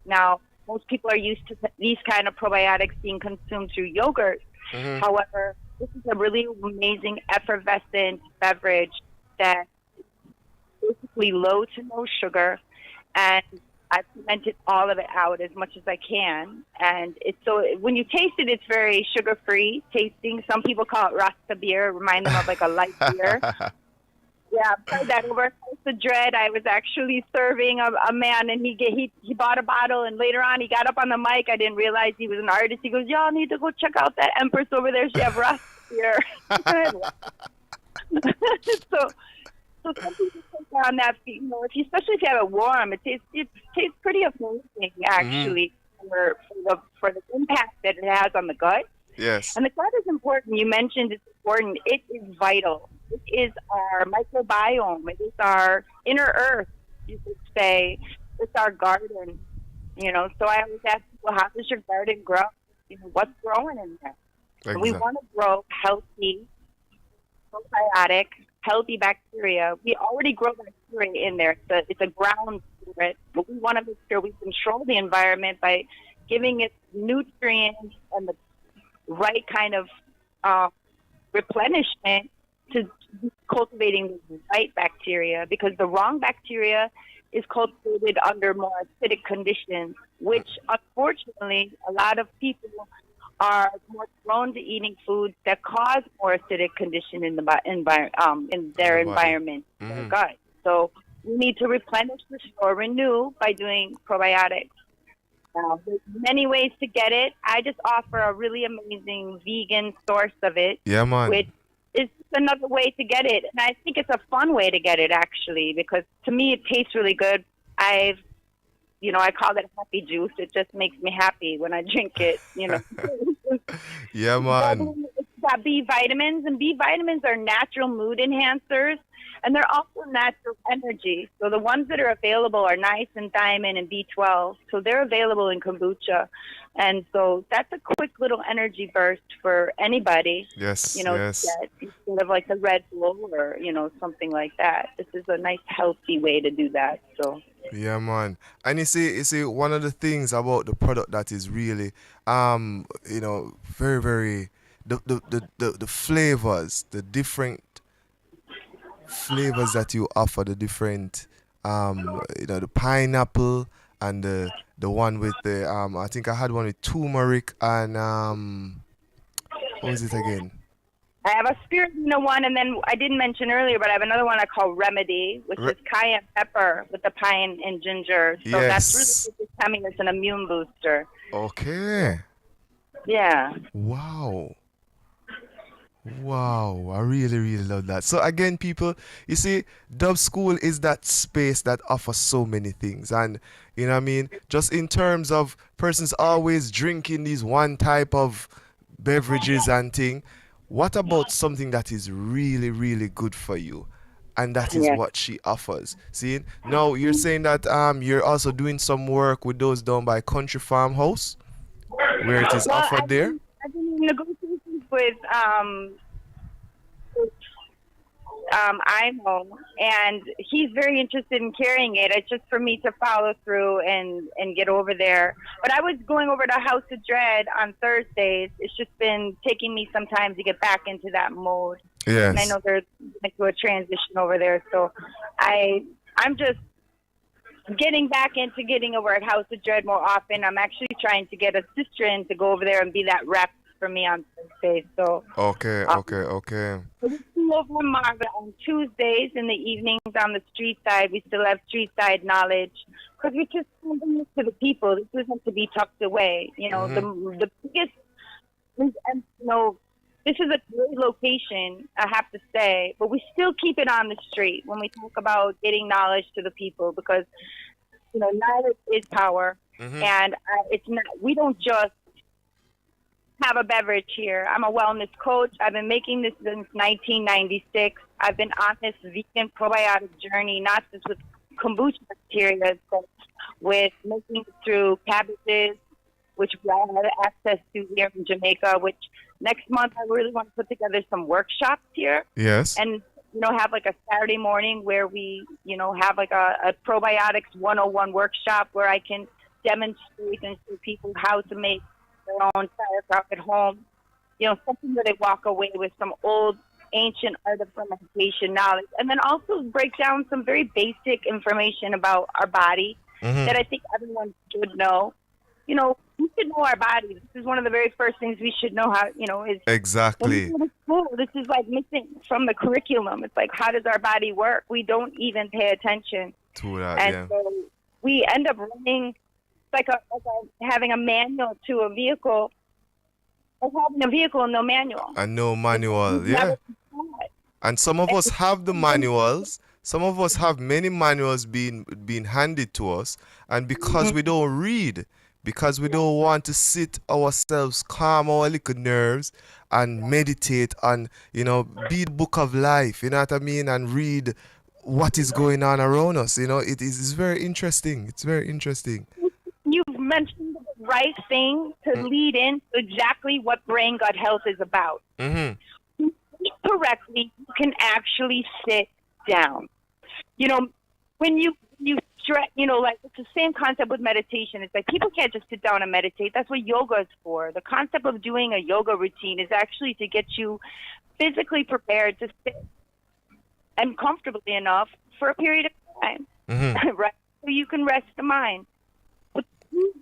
Now, most people are used to these kind of probiotics being consumed through yogurt. However, this is a really amazing effervescent beverage that is basically low to no sugar, and I fermented all of it out as much as I can. And when you taste it, it's very sugar-free tasting. Some people call it Rasta beer, remind them of like a light beer. Yeah, I've tried that over the Dread. I was actually serving a man, and he bought a bottle, and later on he got up on the mic. I didn't realize he was an artist. He goes, "Y'all need to go check out that Empress over there. She have Rasta beer." So some people take on that, especially if you have it warm, it tastes pretty amazing actually for the impact that it has on the gut. Yes. And the gut is important. You mentioned it's important. It is vital. It is our microbiome. It is our inner earth, you could say. It's our garden. So I always ask people, how does your garden grow? What's growing in there? Exactly. We want to grow healthy, probiotic, healthy bacteria. We already grow bacteria in there. It's a ground for it, but we want to make sure we control the environment by giving it nutrients and the right kind of replenishment to cultivating the right bacteria, because the wrong bacteria is cultivated under more acidic conditions, which unfortunately a lot of people are more prone to eating foods that cause more acidic condition in their environment, their gut. So we need to replenish, restore, renew by doing probiotics. There's many ways to get it. I just offer a really amazing vegan source of it. Yeah, man. Which is another way to get it. And I think it's a fun way to get it, actually, because to me it tastes really good. I call it happy juice. It just makes me happy when I drink it, Yeah, man. It's got B vitamins, and B vitamins are natural mood enhancers. And they're also natural energy. So the ones that are available are niacin, thiamine, and B12. So they're available in kombucha. And so that's a quick little energy burst for anybody. Yes, you know, yes. instead of like the Red Bull or, you know, something like that. This is a nice, healthy way to do that. So. Yeah, man. And you see, one of the things about the product that is really, you know, very, very, the flavors, the different flavors that you offer, the different, you know, the pineapple and the one with the, I think I had one with turmeric and, what was it again? I have a spirulina one, and then I didn't mention earlier, but I have another one I call Remedy, which is cayenne pepper with the pine and ginger. So that's really good for me. It's an immune booster. Okay. Yeah. Wow. Wow, I really, really love that. So again, people, you see, Dub School is that space that offers so many things. And, you know what I mean? Just in terms of persons always drinking these one type of beverages and thing, what about something that is really, really good for you? And that is what she offers. See, now you're saying that you're also doing some work with those down by Country Farmhouse, where it is offered there. I've been in negotiations with IMO, and he's very interested in carrying it. It's just for me to follow through and get over there. But I was going over to House of Dread on Thursdays. It's just been taking me some time to get back into that mode. Yes. And I know they're going through a transition over there, so I'm just getting back into getting over at House of Dread more often. I'm actually trying to get a sister in to go over there and be that rep for me on Thursday. So okay. we still over in Margaret on Tuesdays in the evenings on the street side. We still have street side knowledge because we just bring this to the people. This isn't to be tucked away. You know, the biggest, and you know, this is a great location, I have to say, but we still keep it on the street when we talk about getting knowledge to the people because, you know, knowledge is power, and it's not. We don't just have a beverage here. I'm a wellness coach. I've been making this since 1996. I've been on this vegan probiotic journey, not just with kombucha bacteria, but with making it through cabbages, which we all have access to here in Jamaica, which next month I really want to put together some workshops here. Yes. And, you know, have like a Saturday morning where we, you know, have like a probiotics 101 workshop where I can demonstrate and show people how to make their own sauerkraut at home. You know, something where they walk away with some old ancient art of fermentation knowledge. And then also break down some very basic information about our body that I think everyone should know. You know, we should know our body. This is one of the very first things we should know how, you know, is exactly. When we go to school, this is like missing from the curriculum. It's like, how does our body work? We don't even pay attention to that. And so we end up running like having a manual to a vehicle, or having a vehicle and no manual. And no manual, yeah. And some of us have the manuals. Some of us have many manuals being handed to us, and because we don't read, because we don't want to sit ourselves, calm our little nerves and meditate and, you know, be the book of life, you know what I mean, and read what is going on around us. You know, it's very interesting. It's very interesting. You've mentioned the right thing to lead in exactly what brain gut health is about. Correctly, you can actually sit down. You know, when you stretch, you know, like it's the same concept with meditation. It's like people can't just sit down and meditate. That's what yoga is for. The concept of doing a yoga routine is actually to get you physically prepared to sit and comfortably enough for a period of time, right? So you can rest the mind. But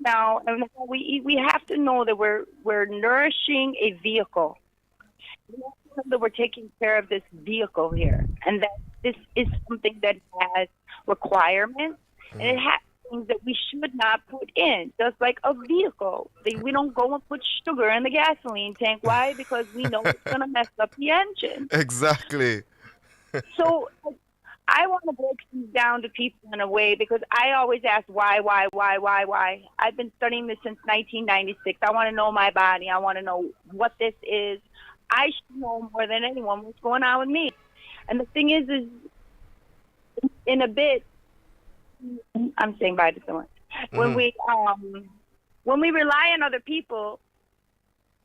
now, we have to know that we're nourishing a vehicle. We have to know that we're taking care of this vehicle here, and that this is something that has requirements, and it has things that we should not put in, just like a vehicle. We don't go and put sugar in the gasoline tank. Why? Because we know it's going to mess up the engine. Exactly. So I want to break things down to people in a way, because I always ask why. I've been studying this since 1996. I want to know my body. I want to know what this is. I should know more than anyone what's going on with me. And the thing is in a bit, I'm saying bye to someone. When we rely on other people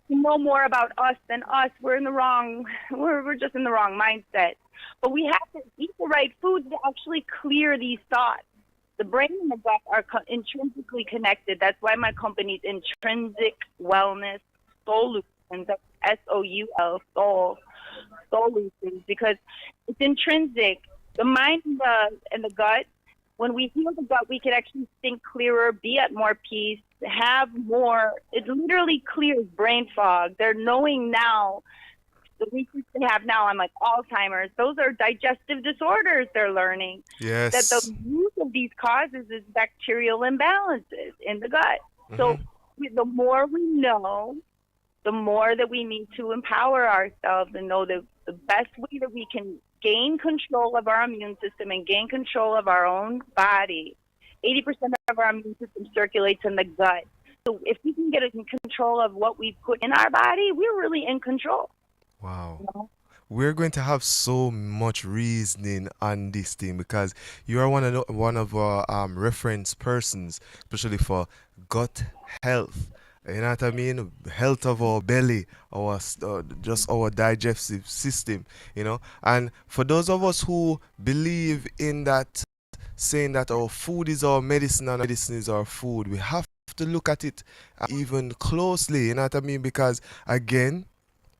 to know more about us than us, we're in the wrong. We're just in the wrong mindset. But we have to eat the right food to actually clear these thoughts. The brain and the gut are intrinsically connected. That's why my company's Intrinsic Wellness Solutions. That's SOUL, solutions, because it's intrinsic. The mind and the gut. When we heal the gut, we can actually think clearer, be at more peace, have more. It literally clears brain fog. They're knowing now, the research they have now on like Alzheimer's, those are digestive disorders they're learning. Yes. That the root of these causes is bacterial imbalances in the gut. So the more we know, the more that we need to empower ourselves and know the best way that we can gain control of our immune system and gain control of our own body. 80% of our immune system circulates in the gut. So if we can get in control of what we put in our body, we're really in control. Wow. You know? We're going to have so much reasoning on this thing because you are one of our reference persons, especially for gut health. You know what I mean? Health of our belly, our just our digestive system, you know. And for those of us who believe in that, saying that our food is our medicine and medicine is our food, we have to look at it even closely, you know what I mean? Because again,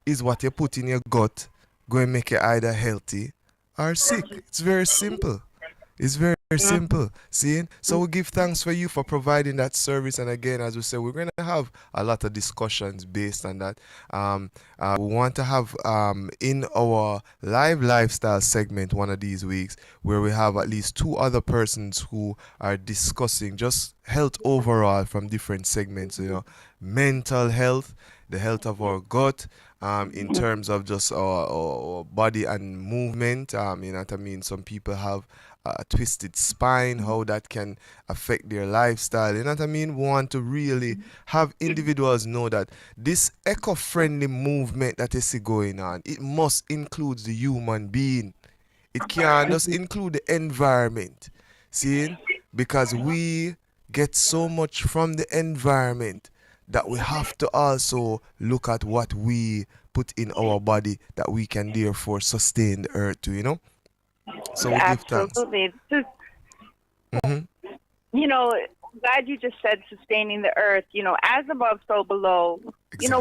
is what you put in your gut going to make you either healthy or sick. It's very simple. It's very simple. See? So we give thanks for you for providing that service. And again, as we said, we're going to have a lot of discussions based on that. We want to have in our live lifestyle segment one of these weeks where we have at least 2 other persons who are discussing just health overall from different segments, you know, mental health, the health of our gut, in terms of just our body and movement. You know what I mean? Some people have a twisted spine, how that can affect their lifestyle. You know what I mean? We want to really have individuals know that this eco-friendly movement that you see going on, it must include the human being. It can't just include the environment. See? Because we get so much from the environment that we have to also look at what we put in our body that we can therefore sustain the earth to, you know? So we give thanks. Absolutely. You know, I'm glad you just said sustaining the earth, you know, as above, so below. Exactly. You know,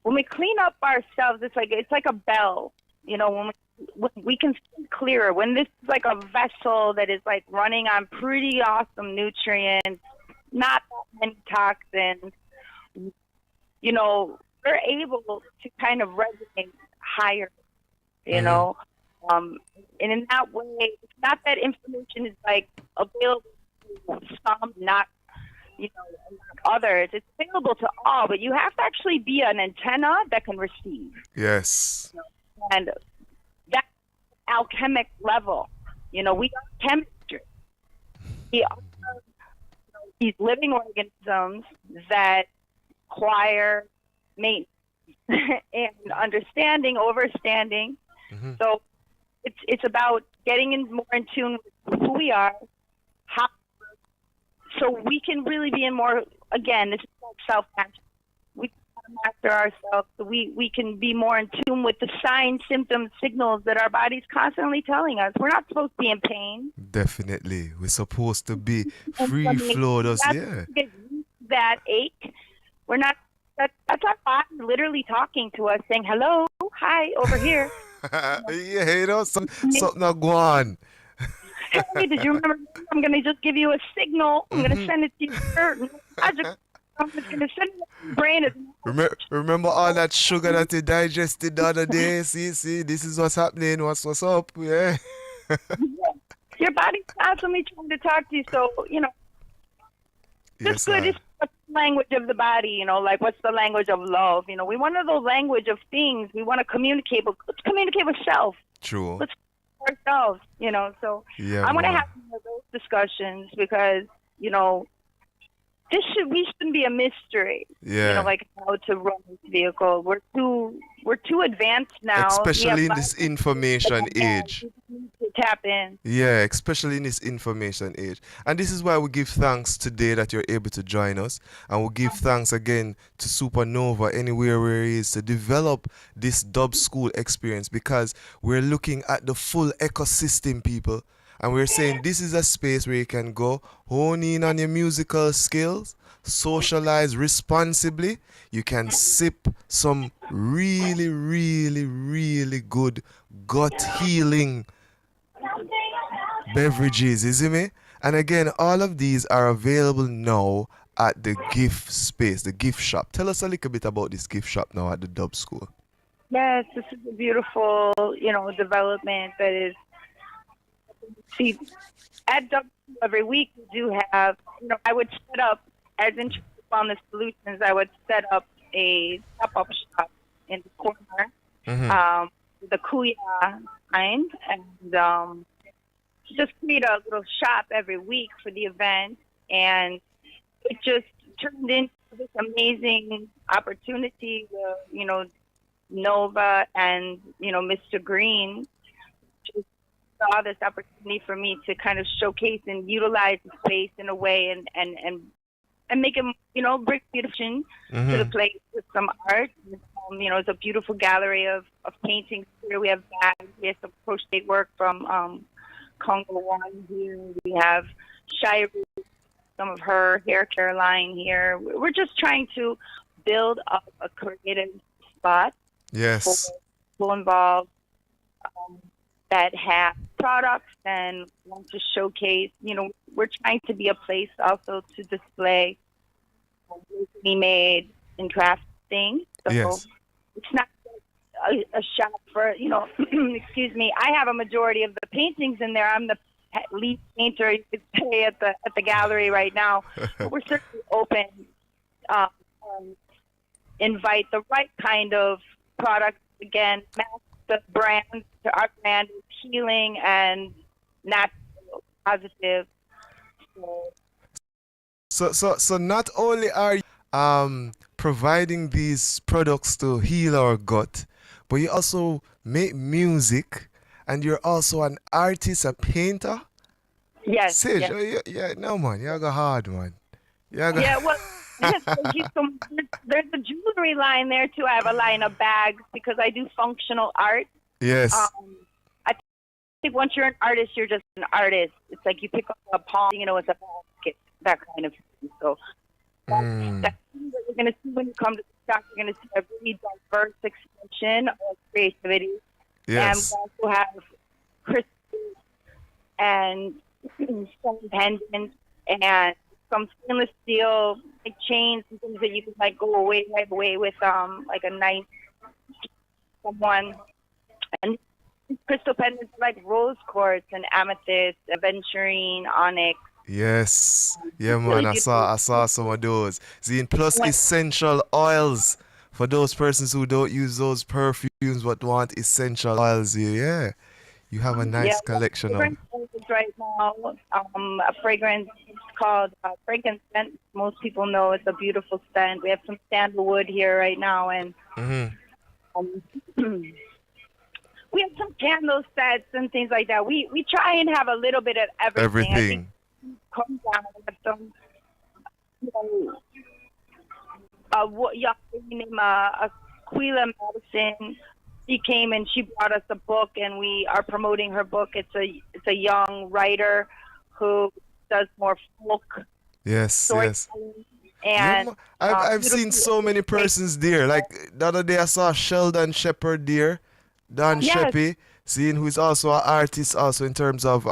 when we clean up ourselves, it's like a bell. You know, when we can see clearer, when this is like a vessel that is like running on pretty awesome nutrients, not that many toxins, you know, we're able to kind of resonate higher, you know. And in that way, it's not that information is like available to some, not, you know, not others. It's available to all, but you have to actually be an antenna that can receive. Yes. You know? And that alchemic level, you know, we are chemistry. We are, you know, these living organisms that require maintenance and understanding, overstanding. So it's about getting more in tune with who we are, how, so we can really be in more, again, this is like self-mastery. We can master ourselves so we can be more in tune with the signs, symptoms, signals that our body's constantly telling us. We're not supposed to be in pain. Definitely. We're supposed to be free flowed. Yeah. That ache. We're not, that's our body literally talking to us saying, hello, hi, over here. Yeah, you know, something not go on. Hey, did you remember? I'm going to just give you a signal. I'm going to send it to you. I'm just going to send it to your brain. Remember all that sugar that you digested the other day? See, this is what's happening. What's up? Yeah. Your body's constantly trying to talk to you. So, you know, it's good. It's the language of the body, you know, like what's the language of love? You know, we want to know the language of things. We want to communicate, but let's communicate with self. True. Let's ourselves, you know. So yeah, I want to have those discussions because, you know, we shouldn't be a mystery. Yeah. You know, like how to run this vehicle. We're too advanced now. Especially in this information age. To tap in. Yeah, especially in this information age. And this is why we give thanks today that you're able to join us. And we give thanks again to Supernova anywhere where he is to develop this dub school experience, because we're looking at the full ecosystem, people. And we're saying this is a space where you can go hone in on your musical skills, socialize responsibly. You can sip some really, really, really good gut healing beverages, you see me? And again, all of these are available now at the gift space, the gift shop. Tell us a little bit about this gift shop now at the Dub School. Yes, this is a beautiful, development that is. See, at Dub School every week we do have, I would set up, as in Wellness Solutions, I would set up a pop-up shop in the corner, the Kuya kind, and just create a little shop every week for the event, and it just turned into this amazing opportunity where, Nova and, Mr. Green just saw this opportunity for me to kind of showcase and utilize the space in a way and make him, bring beautification to the place with some art. It's a beautiful gallery of paintings here. We have bags, we have some crochet work from Congo One here. We have Shire, some of her hair care line here. We're just trying to build up a creative spot. Yes. For people involved that have products and want to showcase. We're trying to be a place also to display locally made and craft things. So yes. It's not a shop for, excuse me. I have a majority of the paintings in there. I'm the lead painter, you could say, at the gallery right now. But we're certainly open, invite the right kind of products. Again, match the brand to our brand is healing and natural, positive. So not only are you providing these products to heal our gut, but you also make music, and you're also an artist, a painter. Yes. Sage, yes. No man, you go hard, man. Yeah, well, thank you so much. There's a jewelry line there too. I have a line of bags because I do functional art. Yes. I think once you're an artist, you're just an artist. It's like you pick up a palm, it's a basket, that kind of thing. So that's what you're going to see when you come to the shop. You're going to see a really diverse expression of creativity. Yes. And we also have crystals and some pendants and some stainless steel like chains and things that you can go away right away with like a nice someone. And crystal pendants like rose quartz and amethyst, aventurine, onyx. Yes. Yeah, man. I saw some of those. See, plus essential oils for those persons who don't use those perfumes but want essential oils. Yeah. You have a nice collection of. Right now, a fragrance called frankincense. Most people know it's a beautiful scent. We have some sandalwood here right now, and we have some candle sets and things like that. We try and have a little bit of everything. I think come down with some, young lady named Aquila Madison. She came and she brought us a book, and we are promoting her book. It's a young writer who does more folk. Yes. And I've seen so many persons there. Like the other day, I saw Sheldon Shepherd there, Don Sheppy, seeing who is also an artist, also in terms of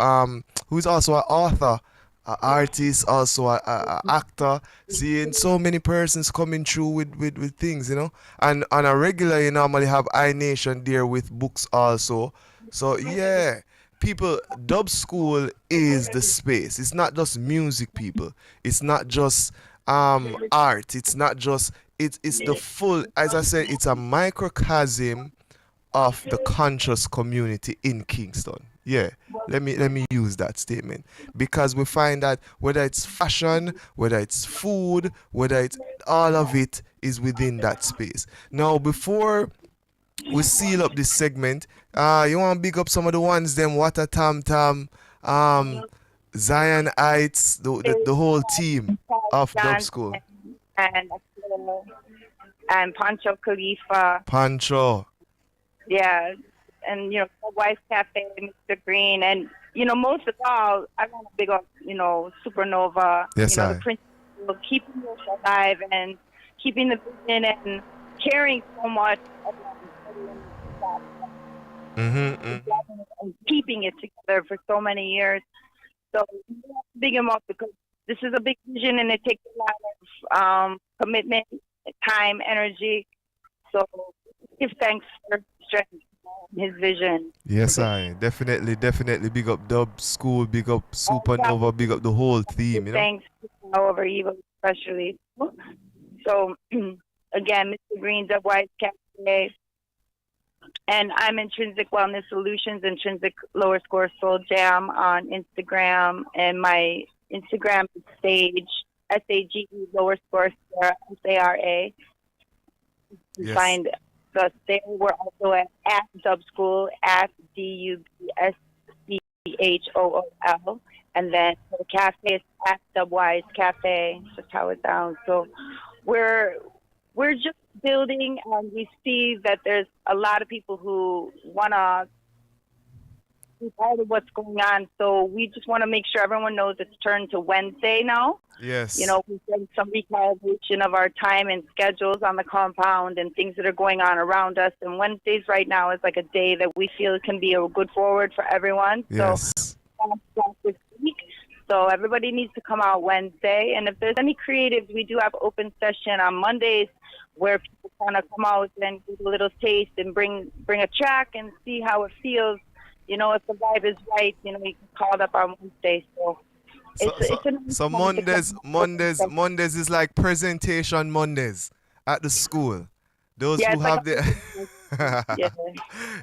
who is also an author, an artist, also an actor. Seeing so many persons coming through with things, And on a regular, you normally have iNation there with books also. So yeah. People, Dub School is the space. It's not just music, people. It's not just art. It's not just, it's the full, as I said, it's a microcosm of the conscious community in Kingston. Yeah, let me use that statement, because we find that whether it's fashion, whether it's food, whether it's all of it is within that space. Now, before we seal up this segment, you want to big up some of the ones them Water Tam Tam, Zion Heights, the whole team of Dub School. And and Pancho Khalifa. Pancho. Yeah, and my wife's cafe, Mr. Green, and most of all, I want to big up Supernova. Yes, the principle, keeping us alive and keeping the vision and caring so much about and keeping it together for so many years. So we have to big him up because this is a big vision and it takes a lot of commitment, time, energy. So give thanks for strength his vision. Yes, I definitely big up Dub School, big up Supernova, big up the whole team. Thanks, however evil, especially. So again, Mr. Green's at White Cafe, and I'm Intrinsic Wellness Solutions, Intrinsic Lower Score Soul Jam on Instagram, and my Instagram is Sage SAGE Lower Score Sarah SARA. Yes. Find us there. We're also at Dub School at DUBSCHOOL, and then the cafe is at Dubwise Cafe. Just how it sounds. So we're just building, and we see that there's a lot of people who want to be part of what's going on. So we just want to make sure everyone knows it's turned to Wednesday now. Yes. We've done some recalibration of our time and schedules on the compound and things that are going on around us. And Wednesdays right now is like a day that we feel can be a good forward for everyone. Yes. So this week. So everybody needs to come out Wednesday. And if there's any creatives, we do have open session on Mondays where people kind of come out and give a little taste and bring a track and see how it feels. If the vibe is right, you can call it up on Wednesday. So Mondays is like presentation Mondays at the school. Those who have the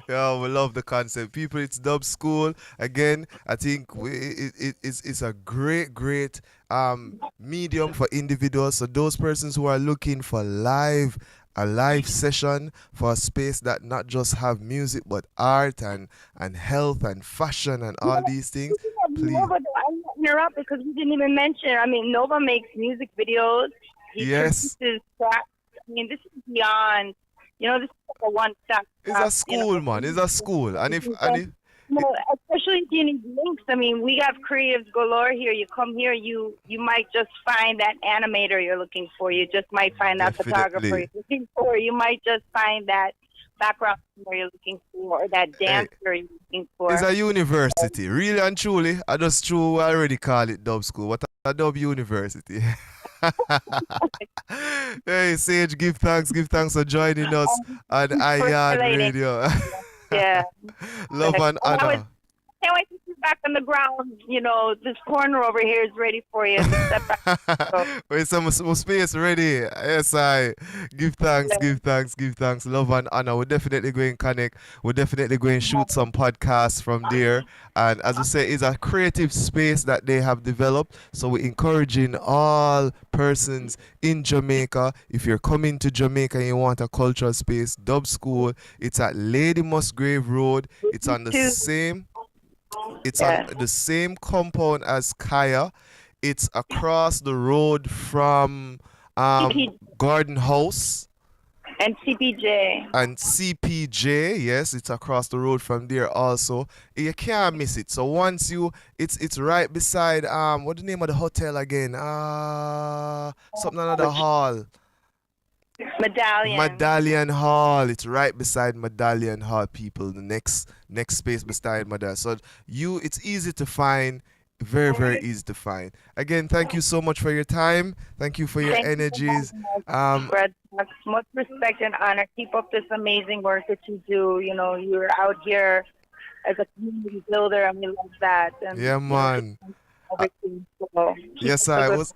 yeah, we love the concept. People, it's Dub School. Again, I think it's a great medium for individuals. So those persons who are looking for a live session, for a space that not just have music but art and health and fashion and all these things. Please. Nova, I'm interrupt because we didn't even mention. Nova makes music videos. He produces tracks. This is beyond. This is like a one-stop. It's a school, man. It's a school, and if especially if you need links. We have creatives galore here. You come here, you might just find that animator you're looking for. You just might find that photographer you're looking for. You might just find that background singer you're looking for, or that dancer you're looking for. It's a university, really and truly. I already call it Dub School. What a Dub University. Hey, Sage, give thanks for joining us on Yaad Radio. Yeah. Love and honor. Can't wait to see you back on the ground. This corner over here is ready for you. Wait, some space ready. Yes, I give thanks. Love and honor. We're definitely going to connect. We're definitely going to shoot some podcasts from there. And as I say, it's a creative space that they have developed. So we're encouraging all persons in Jamaica. If you're coming to Jamaica and you want a cultural space, Dub School, it's at Lady Musgrave Road. It's on the same. It's on the same compound as Kaya. It's across the road from Garden House. And CPJ. And CPJ, yes, it's across the road from there also. You can't miss it. So once it's right beside, what's the name of the hotel again? Something another hall. Medallion Hall. It's right beside Medallion Hall, people. The next space beside Medallion. So it's easy to find. Very, very easy to find. Again, thank you so much for your time. Thank you for your energies. Much respect and honor. Keep up this amazing work that you do. You're out here as a community builder, and we love that. And, yeah, man. So Yes, I was.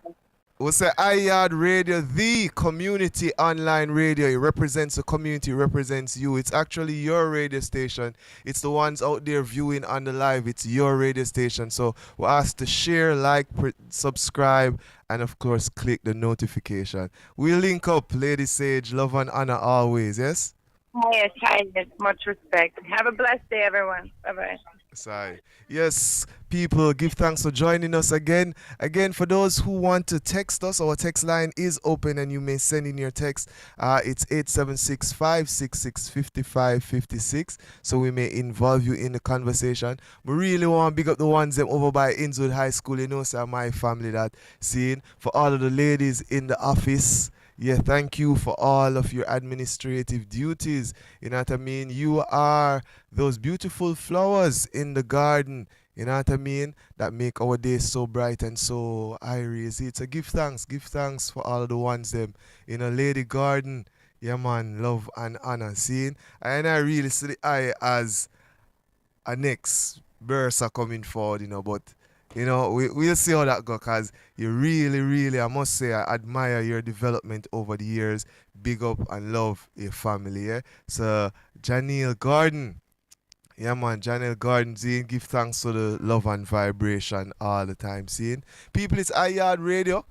We say Yaad Radio, the community online radio. It represents the community, it represents you. It's actually your radio station. It's the ones out there viewing on the live. It's your radio station. So we ask to share, like, subscribe, and of course click the notification. We link up, Lady Sage. Love and honor always, yes? Yes, much respect. Have a blessed day, everyone. Bye-bye. Sorry. Yes, people, give thanks for joining us again. Again, for those who want to text us, our text line is open and you may send in your text. It's 876-566-5556, so we may involve you in the conversation. We really want to big up the ones them over by Innswood High School. You know, sir, my family that seeing. For all of the ladies in the office, yeah, thank you for all of your administrative duties. You know what I mean? You are those beautiful flowers in the garden, you know what I mean, that make our day so bright and so airy. So give thanks for all of the ones them in a lady garden. Yeah, man, love and honor. Seeing? And I really see the eye as a next burst are coming forward, you know, but you know, we'll see how that goes, because you really, I must say, I admire your development over the years. Big up and love your family, yeah? So, Janelle Gordon. Yeah, man, Janelle Gordon, seeing, give thanks for the love and vibration all the time, seeing. People, it's Yaad Radio.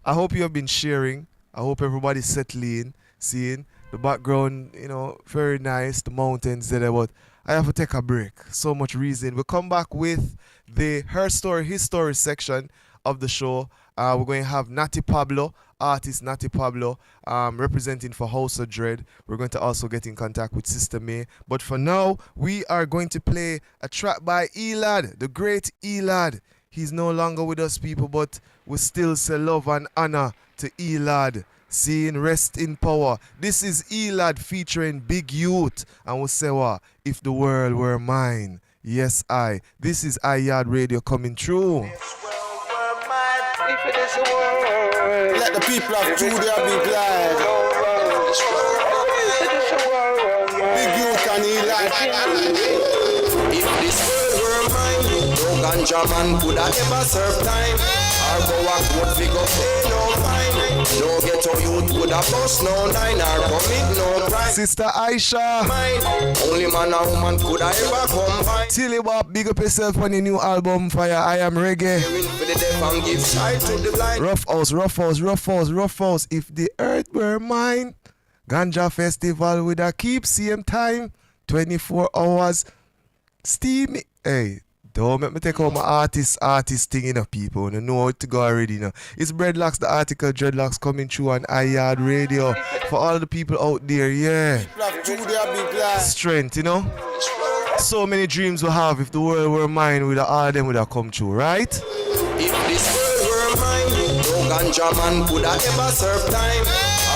I hope you have been sharing. I hope everybody's settling, seeing. The background, you know, very nice, the mountains there, but I have to take a break. So much reason. We'll come back with the Her Story, His Story section of the show. We're going to have Natty Pablo, artist Natty Pablo, representing for House of Dread. We're going to also get in contact with Sister May. But for now, we are going to play a track by Elad, the great Elad. He's no longer with us, people, but we still say love and honor to Elad. Seeing rest in power. This is Elad featuring Big Youth. And we say what? If the world were mine. Yes, I. This is Yaad Radio coming through. Let the people of Judea be glad. Big Youth and Elad. If this world were mine, no ganja man could have ever served time. Or go a court figure pay no fine. No ghetto youth would have bust no nine or commit no crime. Sister Aisha. Mine. Only man and woman could have ever combine. Tilly Bop, big up yourself on the new album Fire I Am Reggae. For the deaf and give sight to the blind. Rough house. If the earth were mine. Ganja Festival with a keep same time. 24 hours. Steamy. Hey. Don't make me take out my artist thing, you know, people. You know how to go already, you know. It's Breadlocks, the article Dreadlocks coming through on Yaad Radio. For all the people out there, yeah. Strength, you know. So many dreams we have. If the world were mine, all of them would have come true, right? If this world were mine, no ganja man could have ever served time.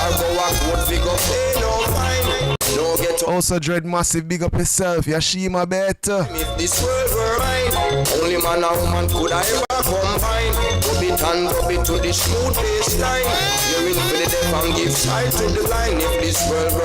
Or go a court figure pay no fine. No get also Dread Massive, big up yourself, Yashima better. If this world were mine, only man and woman could have ever combine. Rub it and rub it to the smooth baseline. You're in for the deaf and give sight to the blind. If this world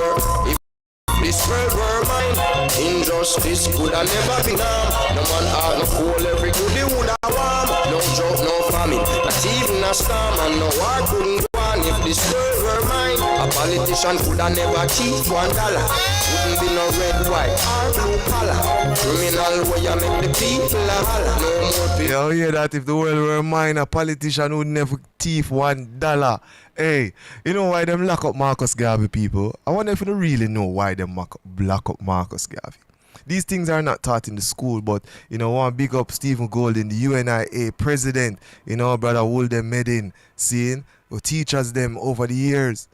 were mine, injustice could have never been harm. No man out no cold, every goodie would have warm. No drought, no famine, not even a storm. And no war couldn't go on if this world were mine. A politician could have never keep $1. Wouldn't be no red, white, or blue collar. Criminal way you make the people holler. No more people. You hear that? If the world were mine, a politician would never thief $1. Hey, you know why them lock up Marcus Garvey, people? I wonder if you don't really know why them lock up Marcus Garvey. These things are not taught in the school, but, you know, want to big up Stephen Golden, the UNIA president, you know, brother Wolden Medin, seeing, who teaches them over the years.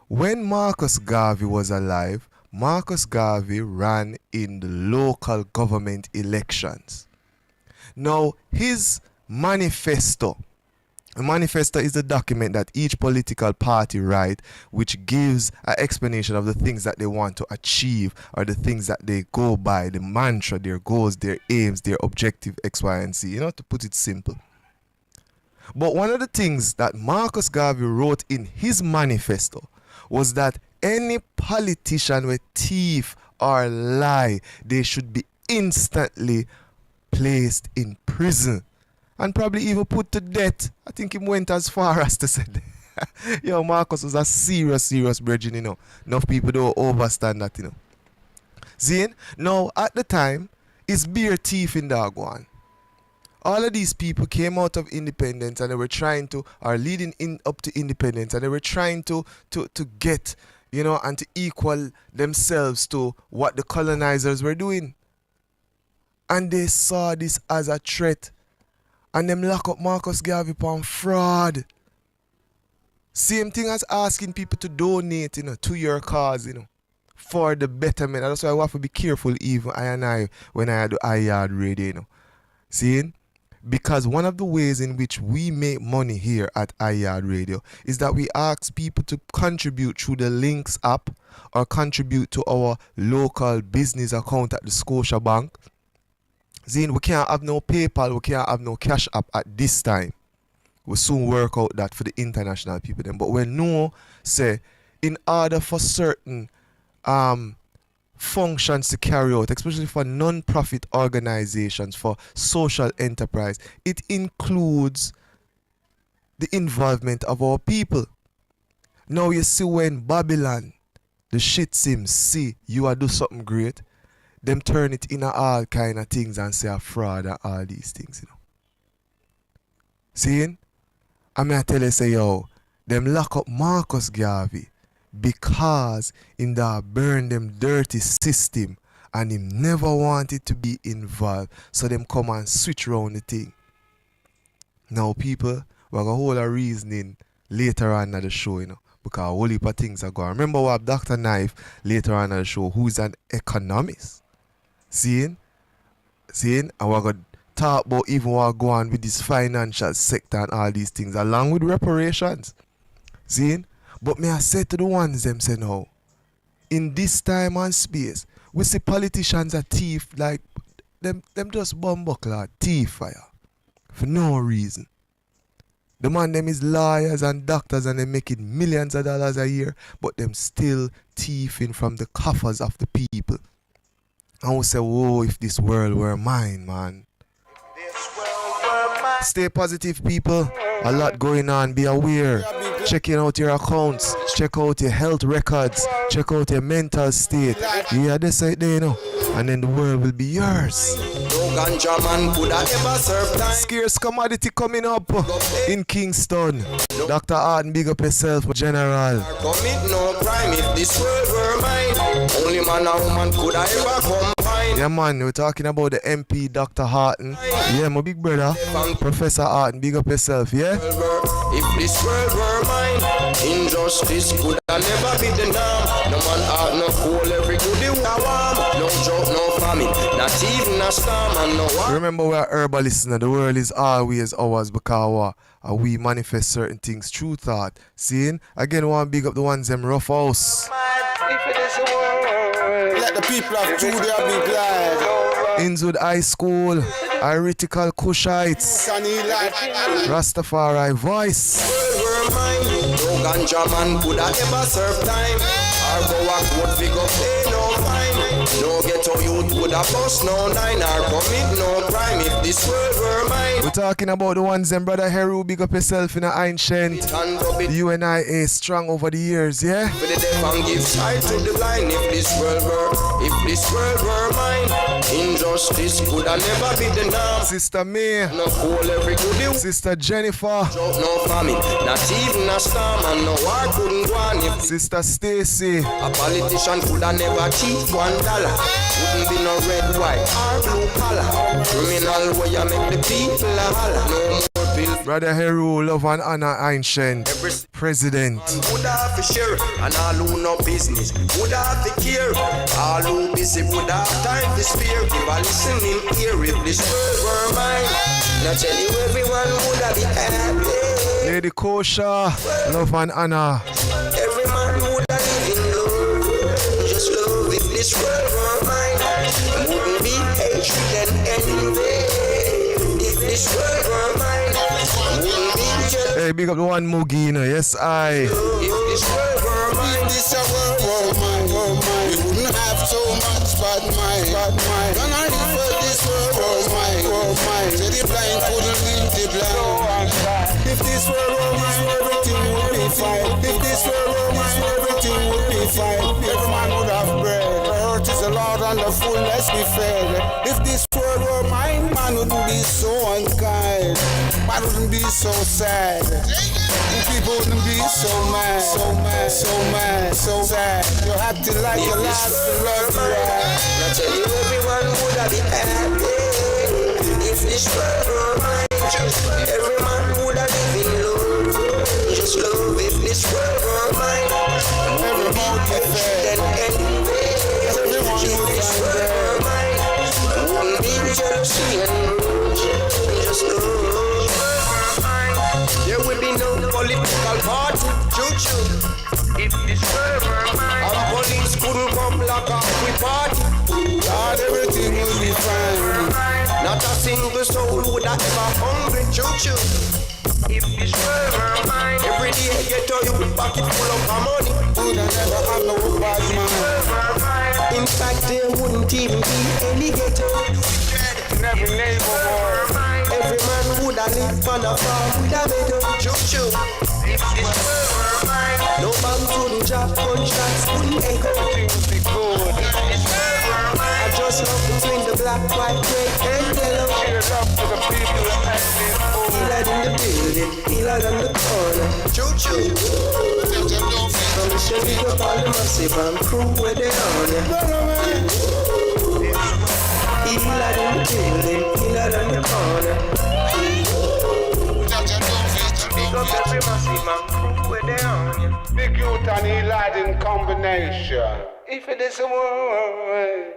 When Marcus Garvey was alive, Marcus Garvey ran in the local government elections. Now, his manifesto, a manifesto is a document that each political party write, which gives an explanation of the things that they want to achieve or the things that they go by, the mantra, their goals, their aims, their objective, X, Y, and Z, you know, to put it simple. But one of the things that Marcus Garvey wrote in his manifesto was that any politician with thief or lie, they should be instantly placed in prison. and probably even put to death. I think he went as far as to say yo, Marcus was a serious brethren, you know. Enough people don't understand that, you know. See? Now, at the time, it's beer thief in Dagwan. All of these people came out of independence and they were trying to, or leading in up to independence, and they were trying to get, you know, and to equal themselves to what the colonizers were doing. And they saw this as a threat. And them lock up Marcus Garvey on fraud. Same thing as asking people to donate, you know, to your cause, you know, for the betterment. And that's why I have to be careful even I when I do Yaad radio, you know. See? Because one of the ways in which we make money here at Yaad Radio is that we ask people to contribute through the Links app or contribute to our local business account at the Scotia Bank. See, we can't have no PayPal, we can't have no Cash App at this time. We'll soon work out that for the international people then. But we know, say, in order for certain functions to carry out, especially for non-profit organizations, for social enterprise, it includes the involvement of our people. Now you see when Babylon, the shit sims, see you are do something great, them turn it into all kind of things and say a fraud and all these things, you know. Seeing? I mean, I tell you, say, yo, them lock up Marcus Garvey because him da burn them dirty system and him never wanted to be involved. So them come and switch around the thing. Now, people, we're going to hold a reasoning later on at the show, you know, because a whole heap of things are going. Remember we have Dr. Knife later on at the show, who's an economist. Seeing? And we're going to talk about even what go on with this financial sector and all these things, along with reparations. Seeing? But may I say to the ones them say now, in this time and space, we see politicians are thief, like them just bumbuckler, thief fire. For no reason. The man them is lawyers and doctors and they making millions of dollars a year, but them still thieving from the coffers of the people. And we say, whoa, if this world were mine, man. Stay positive, people. A lot going on. Be aware. Checking out your accounts. Check out your health records. Check out your mental state. Yeah, they say they know. And then the world will be yours. Scarce commodity coming up in Kingston. Dr. Arden, big up yourself, General. Commit no crime if this world were mine. Only man and woman could I ever combine. Yeah, man, we're talking about the MP, Dr. Harton. Yeah, my big brother, Professor Harton, big up yourself, yeah? If this world were mine, injustice could never be the norm. No man out, no cool, every goodie warm. No joke, no famine, not even a storm and no war. Remember, we're herbal listener. The world is always ours because we manifest certain things through thought. Seeing? Again, one big up the ones them rough house. Let the people of Judea be glad. Inwood High School, Heretical Kushites, Rastafari Voice. No ganja man could ever serve time. Or go a court figure pay no fine. No ghetto youth would have bust no nine. Or commit no crime if this world were mine. We're talking about the ones them, brother Heru, big up yourself in the ancient. UNIA strong over the years, yeah? For the deaf and give sight to the blind. If this world were mine, injustice could never be the norm. Sister May, no cool every goodie. Sister Jennifer, no famine, not even a storm, and no war couldn't go on. If Sister Stacy, a politician could never cheat $1. Wouldn't be no red, white, or blue collar. Criminal way you make the people holler. No more bill. Brother Heru, love and honor ancient president. Would have to share, and all who no business would have to care. All who busy would have time to spare. Give a listening ear if this world were mine. Now tell you everyone would have been happy. Lady Kosha, love and honor. Every man would have lived in love. Just love if this world were mine. Wouldn't be hatred and envy. If this world were mine. Wouldn't be jealousy. Hey, big up the one Moogie, you know. Yes, I. If this world were mine, this a world mine. We wouldn't have so much bad mind. Gonna live for this world mine. Say the blind couldn't leave the blind. If this world were mine, everything would be fine. If this world were mine, everything would be fine. Every man would have bread. The earth is the Lord and the fullness be fed. If this world were mine, man wouldn't be so unkind. Man wouldn't be so sad. And people wouldn't be so mad, so sad. You're acting like your last love right. I tell you, everyone would have been happy. If this world were mine, every man would have lived in love. Just love if this world were mine. Every mouth be fed. Everyone if this world were mine. Wouldn't be jealousy and just love. There will be no political party, choo-choo. If this world were mine, and police couldn't come lock up with party. God, everything will be fine. Not a single soul would have ever hungry, choo-choo. If this world were mine, every day you get to you with pocket full of money. Would I never have no bad man. In fact, there wouldn't even be any ghetto. Every neighborhood, every man would have lived on a farm with a meadow. Choo-choo. If this world were mine, no bombs wouldn't drop, gunshots wouldn't echo. Things would be good. If this world were mine, I just love between the black, white, red, and yellow. Cheers up to the people and Yaad in the building, Yaad on the corner. Choo-choo. From Chevy up all the massive and crew where they on ya. Yaad in the building, Yaad on the corner. Big up every massive and crew where they on ya. Big youth and Yaad in combination. If it is a word.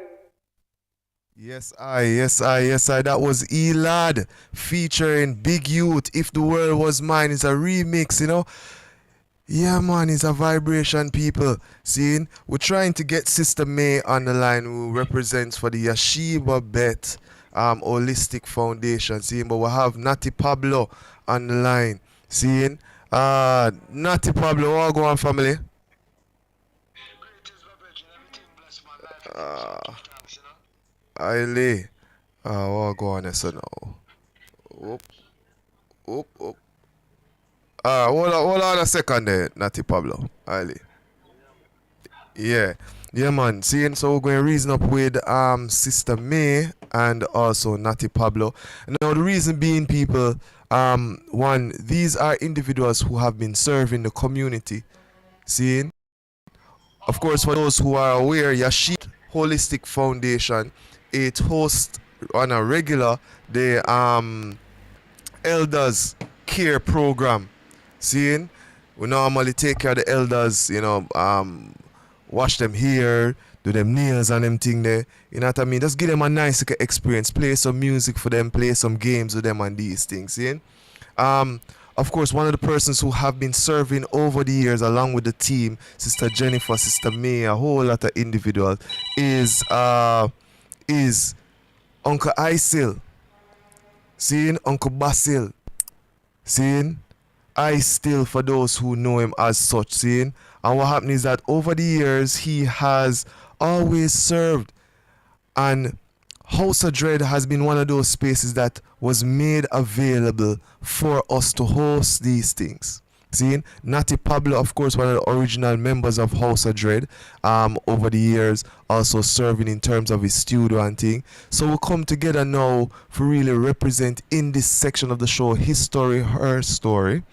Yes, I. That was Yaad featuring Big Youth. If the World Was Mine. It's a remix, you know. Yeah, man, it's a vibration, people. Seeing, we're trying to get Sister May on the line, who represents for the Yeshiva Bet Holistic Foundation. Seeing, but we have Natty Pablo on the line. Seeing, Natty Pablo, what go on, family? Aile. What go on so now? Oop. Hold on a second there, Natty Pablo. Aile. Yeah, man. Seeing, so we're going to reason up with Sister May and also Natty Pablo. Now the reason being, people, one, these are individuals who have been serving the community. Seeing, of course, for those who are aware, Yeshiva Holistic Foundation, it hosts on a regular the elders care program. Seeing, we normally take care of the elders, you know, wash them hair, do them nails and them thing there. You know what I mean? Just give them a nice experience, play some music for them, play some games with them and these things. Seeing, of course, one of the persons who have been serving over the years along with the team, Sister Jennifer, Sister May, a whole lot of individuals, is Uncle Isil. Seeing, Uncle Basil. Seeing, I still for those who know him as such. Seeing, and what happened is that over the years he has always served, and House of Dread has been one of those spaces that was made available for us to host these things. Seeing, Natty Pablo, of course, one of the original members of House of Dread, over the years, also serving in terms of his studio and thing. So we come together now to really represent in this section of the show his story, her story,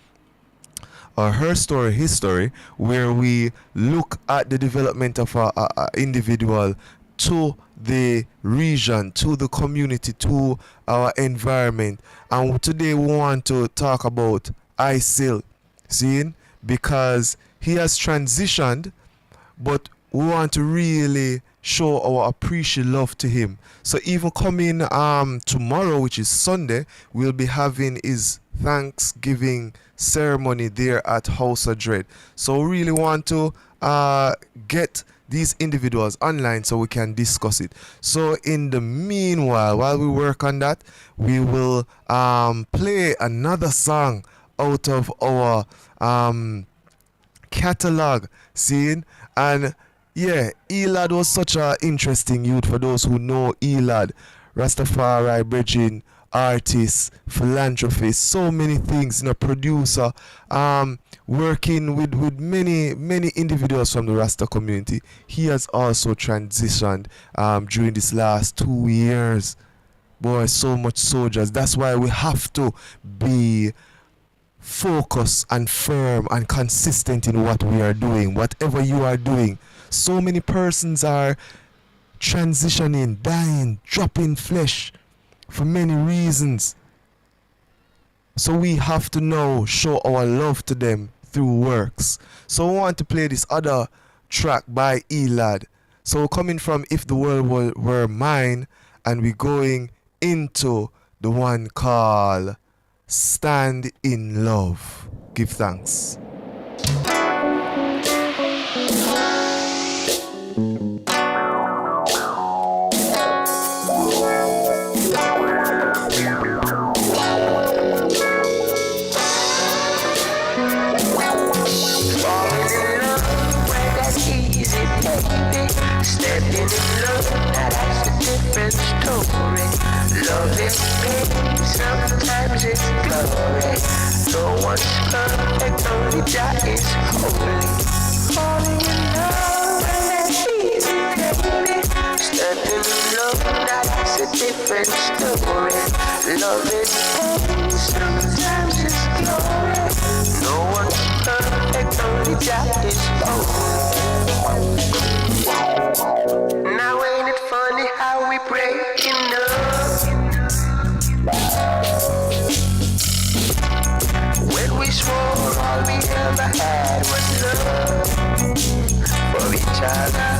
or her story, his story, where we look at the development of an individual to the region, to the community, to our environment. And today we want to talk about Isil. Seeing, because he has transitioned, but we want to really show our appreciative love to him. So even coming tomorrow, which is Sunday, we'll be having his Thanksgiving ceremony there at House of Dread. So we really want to get these individuals online so we can discuss it. So in the meanwhile, while we work on that, we will play another song out of our catalog, seeing. And yeah, Elad was such an interesting youth. For those who know Elad, Rastafari, bridging artist, philanthropist, so many things, producer, working with many individuals from the Rasta community. He has also transitioned during this last 2 years. Boy, so much soldiers. That's why we have to be focused and firm and consistent in what we are doing, whatever you are doing. So many persons are transitioning, dying, dropping flesh for many reasons. So we have to now show our love to them through works. So I want to play this other track by Elad. So coming from If the World Were Mine, and we're going into the one called Stand in Love. Give thanks. Standing in love, now that's a different story. Love is pain, sometimes it's glory. No one's perfect, only Jah is holy. Falling in love, and that's easy, baby. Standing in love, now that's a different story. Love is pain, sometimes it's glory. No one's perfect, only Jah is holy. Now ain't it funny how we breaking up? When we swore all we ever had was love for each other.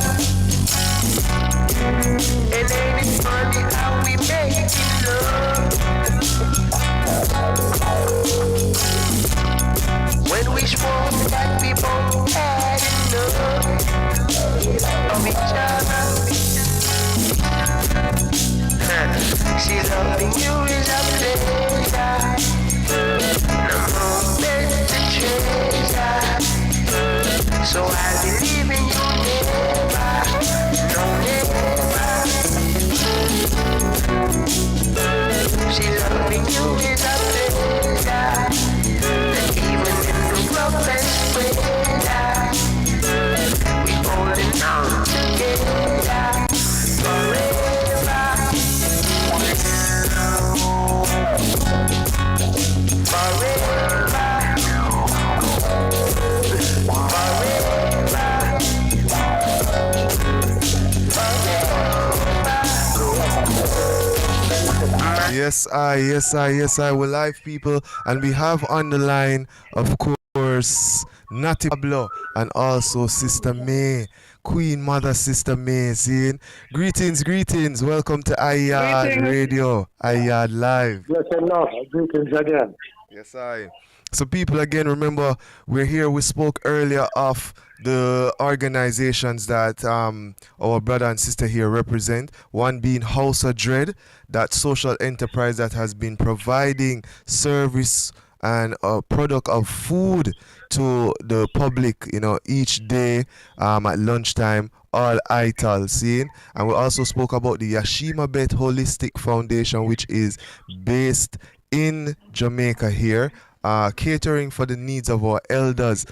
And ain't it funny how we making love? When we swore that we both had enough of each other. See, loving you is a pleasure, no moment to treasure. So I'll be leaving you never, no never. See, loving you is a pleasure, and even in the roughest weather, we holding on together forever. Yes, I. We're live, people, and we have on the line, of course, Natty Pablo and also Sister May, Queen Mother Sister May. Seeing greetings. Welcome to Yaad Radio, Yaad Live. Yes, enough. Greetings again. Yes, I. So, people, again, remember, we're here. We spoke earlier of the organizations that our brother and sister here represent. One being House of Dread, that social enterprise that has been providing service and a product of food to the public, each day at lunchtime, all ital, seeing. And we also spoke about the Yashima Bet Holistic Foundation, which is based in Jamaica here, catering for the needs of our elders,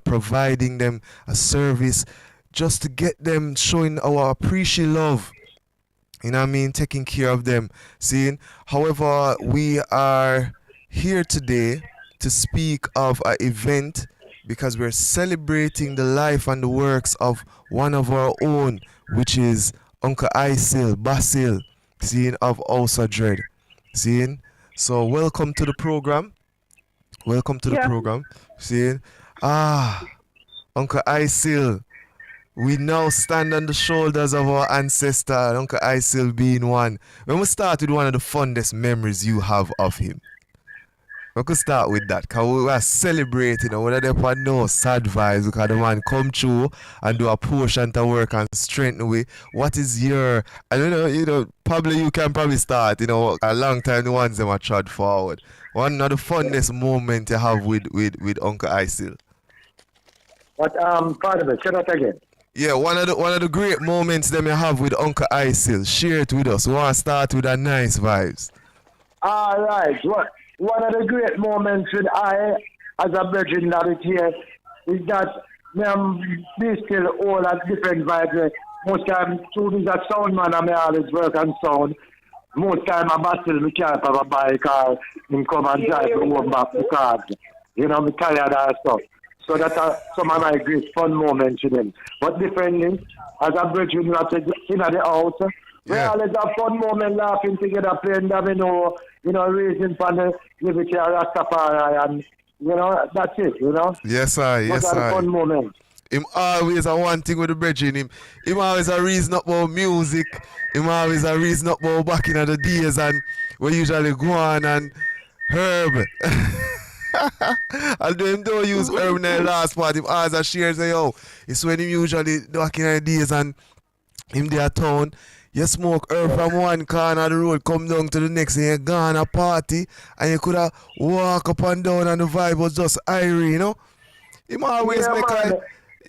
providing them a service just to get them showing our appreciate love, taking care of them, seeing. However, we are here today to speak of an event because we're celebrating the life and the works of one of our own, which is Uncle Basil, seeing, of House of Dread, seeing. So welcome to the program. The program. Seeing, Uncle Isil, we now stand on the shoulders of our ancestor, Uncle Isil being one. When we start with one of the fondest memories you have of him. We could start with that because we are celebrating, whether they put no sad vibes because the man come through and do a portion to work and strengthen we. What is your, I don't know, probably you can probably start, a long time the ones them are trod forward. One of the funnest moment you have with Uncle Isil. But pardon me, say that again. Yeah, one of the great moments them you have with Uncle Isil. Share it with us. We want to start with a nice vibes. All right. One of the great moments with I, as a virgin that is here, is that be still all at different vibes. Most time, two is a sound man and I always work on sound. Most time I battle, me can't have a bike or him come and drive me home back to cars. Me tired and stuff. So that's some of my great fun moments with him. But differently, as a virgin that is in the house, we always have fun moments laughing together, playing domino, raising from the liberty of Rastafari, and, that's it, Yes, sir, yes, sir. Fun moment. Him always a one thing with the brethren. Him always a reason up about music. Him always a reason up about back in the days, and we usually go on and Herb. Although him don't use Herb in the last part, him always a share say, it's when him usually back in the days and him there town. You smoke herb from one corner of the road, come down to the next, and you gone a party, and you could have walk up and down, and the vibe was just irie, Him always make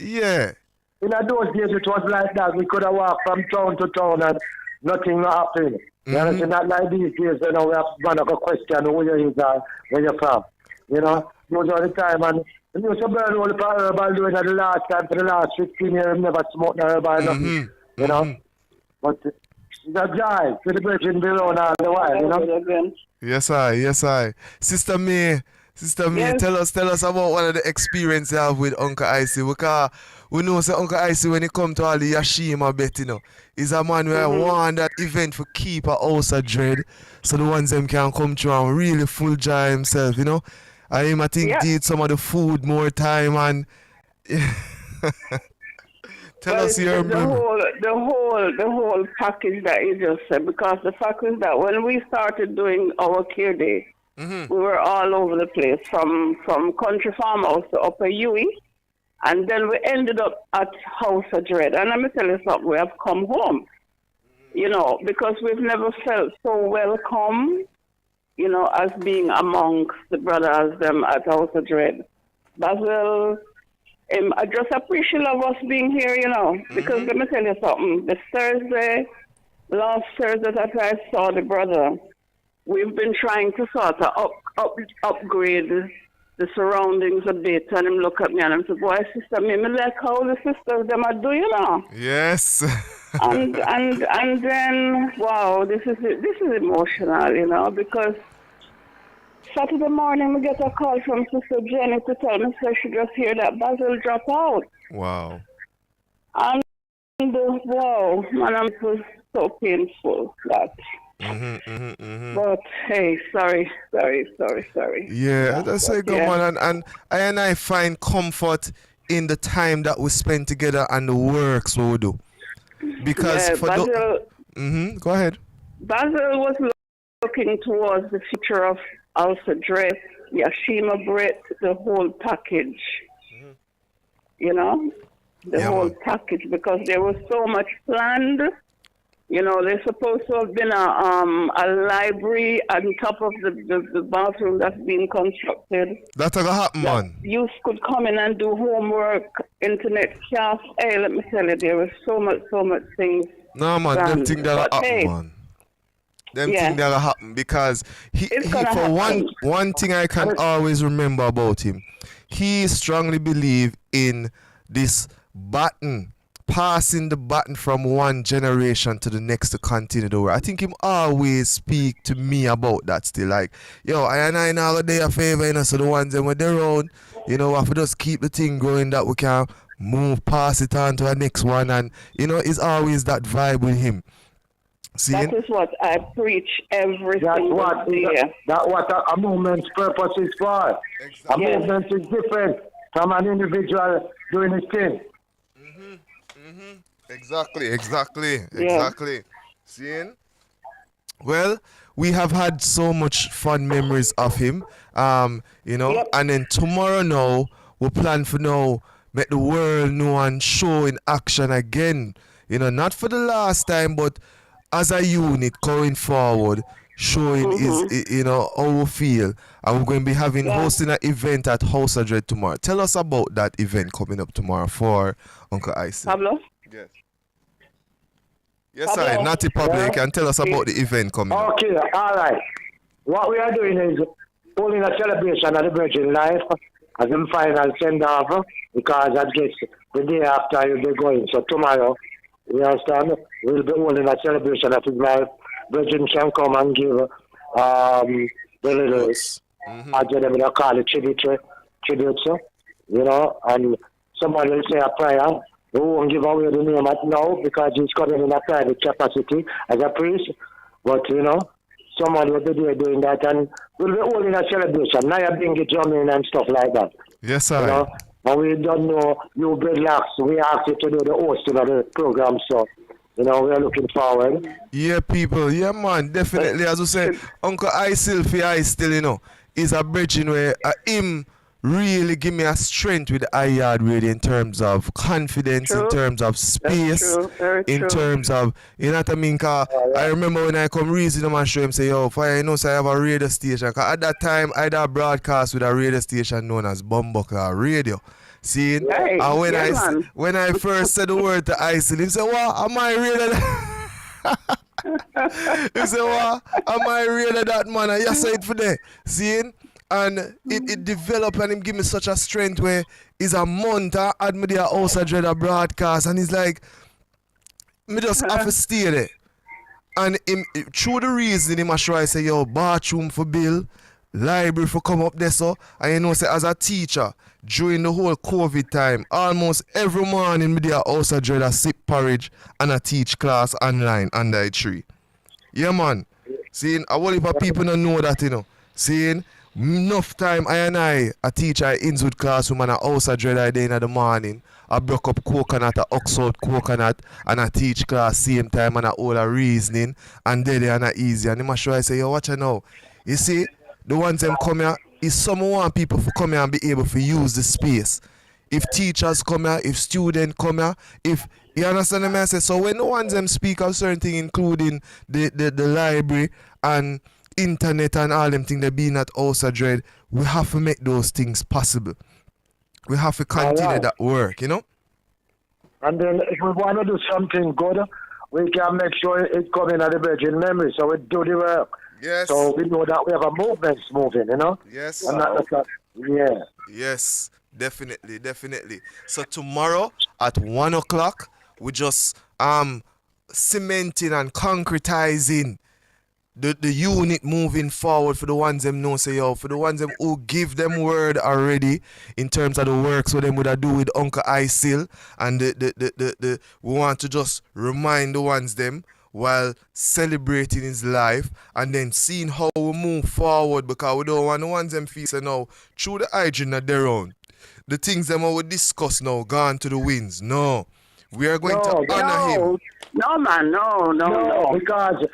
In those days, it was like that. We could have walked from town to town, and nothing happened. You understand? Not like these days, we have one of a question who you is and where you're from. Those are the time, and you used to burn all the herbal doing the last time for the last 15 years, never smoked no herbal, nothing. But that jive, with the virgin be around all the while, Yes, I. Sister May, tell us about one of the experiences you have with Uncle Icy. Because we know say Uncle Icy when he come to all the Yashima bet, is a man where want that event for keep a house of dread. So the ones them can come through and really full joy himself, I think did some of the food more time and tell us your the whole package that you just said, because the fact is that when we started doing our care day, we were all over the place, from country farmhouse to Upper Huey, and then we ended up at House of Dread. And let me tell you something, we have come home, because we've never felt so welcome, as being amongst the brothers them at House of Dread. Basil, I just appreciate of us being here, because let me tell you something. Last Thursday that I saw the brother, we've been trying to sort of upgrade the surroundings a bit, and him look at me and him say, boy, sister, me like how the sisters them are doing, Yes. and then, wow, this is emotional, because Saturday morning, we get a call from Sister Jenny to tell me so she just hear that Basil drop out. Wow. And wow, man, it was so painful that. But hey, sorry. Yeah, that's a good one, and I find comfort in the time that we spend together and the works we do. Because for Basil, go ahead. Basil was looking towards the future of also dress, Yashima Brett, the whole package. The whole package, because there was so much planned. There's supposed to have been a library on top of the bathroom that's being constructed. That's gonna happen, man. Youth could come in and do homework, internet class. Hey, let me tell you, there was so much things. No, man, them things that'll happen, man. Them things that'll happen, because he for one thing I can always remember about him, he strongly believed in this passing the baton from one generation to the next to continue the work. I think him always speak to me about that still. Like, I now go do a favor, so the ones that were there around, we have to just keep the thing going that we can pass it on to the next one. And, it's always that vibe with him. See? That is what I preach every single day. That's what a movement's purpose is for. Exactly. A movement is different from an individual doing his thing. Exactly. Seeing? Well, we have had so much fun memories of him. You know, and then tomorrow now we plan for now make the world know and show in action again. You know, not for the last time, but as a unit going forward, showing you know, how we feel. And we're going to be hosting an event at House of Dread tomorrow. Tell us about that event coming up tomorrow for Uncle Icy. Pablo? Yes. Yes, sir. Natty Pablo, you can tell us about the event coming up. Okay, all right. What we are doing is holding a celebration of the Virgin Life as a final send-off, because I guess the day after you'll be going. So tomorrow, you understand, we'll be holding a celebration of his life. Virgin can come and give the little, I don't know what I call it, tribute, you know, and somebody will say a prayer. We won't give away the name at now because he's coming in a private capacity as a priest. But, you know, someone will be there doing that, and we'll be holding a celebration. Now you bring the drumming and stuff like that. Yes, sir. You know? And we don't know you dreadlocks. We asked you to do the hosting of the program, so, you know, we're looking forward. Yeah, people. Yeah, man. Definitely. As we say, Uncle Isil for I still, you know, is a bridging where him really give me a strength with Yaad really in terms of confidence, in terms of space, in terms of, you know what I mean? Cause I remember when I come reason him and show him, say, yo, for you know, so I have a radio station. Cause at that time, I had a broadcast with a radio station known as Bumbuckler Radio. See? Hey, and when I first said the word to Isil, he said, what? Am I really? He said, what? Am I really that man? I just said it for that. See? And it developed and him give me such a strength where it's a month I had me there also dread a broadcast and he's like, me just have to stay there. And him, through the reason him sure I say, yo, bathroom for bill, library for come up there so. And you know say as a teacher, during the whole COVID time, almost every morning me there also dread a sip porridge and a teach class online under a tree. Yeah man. Seeing a whole heap of people don't know that, you know. Seeing enough time I teach I Inwood classroom and I also dread I day in the morning. I broke up coconut, a Oxford coconut, and I teach class same time and I hold a reasoning and then they are easy. And I'm sure I say, yo, watch it now. You see, the ones them come here, is someone want people to come here and be able to use the space. If teachers come here, if students come here, if you understand what I say, so when the ones them speak of certain things, including the library and internet and all them things that being at House of Dread, we have to make those things possible. We have to continue that work, you know? And then if we want to do something good, we can make sure it comes in at the Virgin memory, so we do the work. Yes. So we know that we have a movement moving, you know? Yes. And yeah. Yes, definitely. So tomorrow at 1 o'clock, we just cementing and concretizing the unit moving forward for the ones them know say yo, for the ones them who give them word already in terms of the works what them would have do with Uncle Isil, and the we want to just remind the ones them while celebrating his life and then seeing how we move forward, because we don't want the ones them feel say now through the hygiene of their own. The things them we discuss now gone to the winds. No. We are going to honor him. No man, no. Because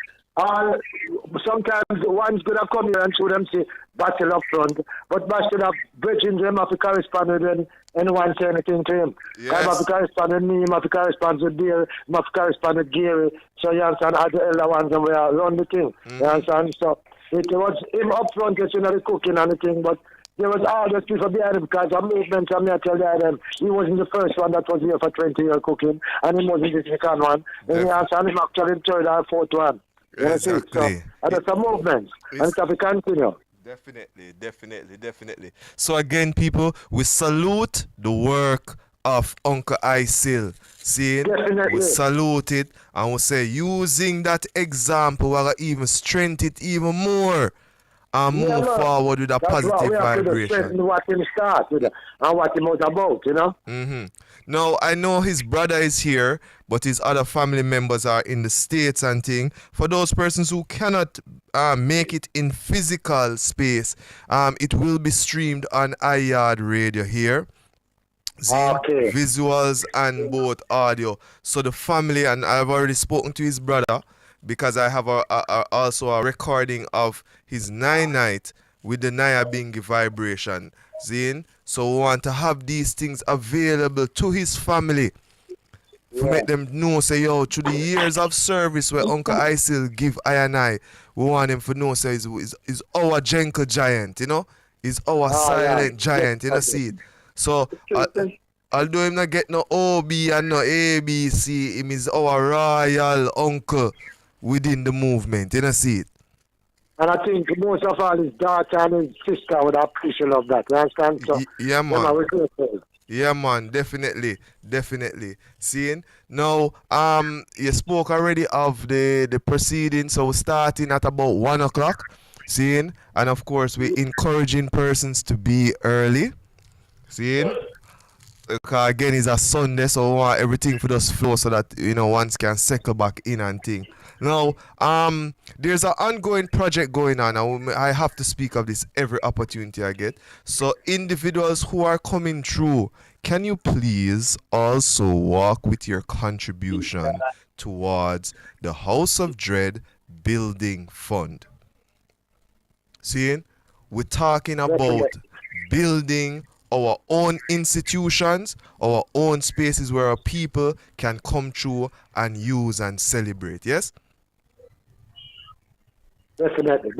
sometimes the ones could have come here and show them say battle up front, but battle up bridging them have to correspond with anyone say anything to him. Yes. I have to correspond with me, I have to correspond with Dear, I have to correspond with Gary. So you understand, all the elder ones and we are run the thing. You understand? So it was him up front, you know, the cooking and the thing, but there was all those people behind him because of movement. I mean, I tell them, he wasn't the first one that was here for 20 years cooking, and he wasn't the second one. And he understand, him actually third or fourth one. Exactly. So, and it's a movement, and it have to continue. Definitely. So again, people, we salute the work of Uncle Isil. See, we salute it, and we say using that example, we'll even strengthen it even more and move forward with a positive vibration. What him start with and what he was about, you know. Now, I know his brother is here, but his other family members are in the States and thing. For those persons who cannot make it in physical space, it will be streamed on Yaad Radio here. Visuals and both audio. So the family, and I've already spoken to his brother, because I have also a recording of his 9 night with the Nyabingi vibration. Seeing? So we want to have these things available to his family. To make them know, say, yo, through the years of service where Uncle Isil give I and I, we want them to know, say, is our gentle giant, you know? Is our silent giant, you know, see it? So, although him not get no OB and no ABC, him is our royal uncle within the movement, you know, see it? And I think most of all his daughter and his sister would appreciate of that, you understand? So, yeah, man. Yeah, man, definitely. Seeing? Now, you spoke already of the proceedings, so we're starting at about 1 o'clock. Seeing? And of course, we're encouraging persons to be early. Seeing? Because again, it's a Sunday, so we want everything for us flow so that, you know, ones can cycle back in and thing. Now, there's an ongoing project going on, and I have to speak of this every opportunity I get. So, individuals who are coming through, can you please also walk with your contribution towards the House of Dread Building Fund? Seeing? We're talking about building our own institutions, our own spaces where our people can come through and use and celebrate, yes? Definitely,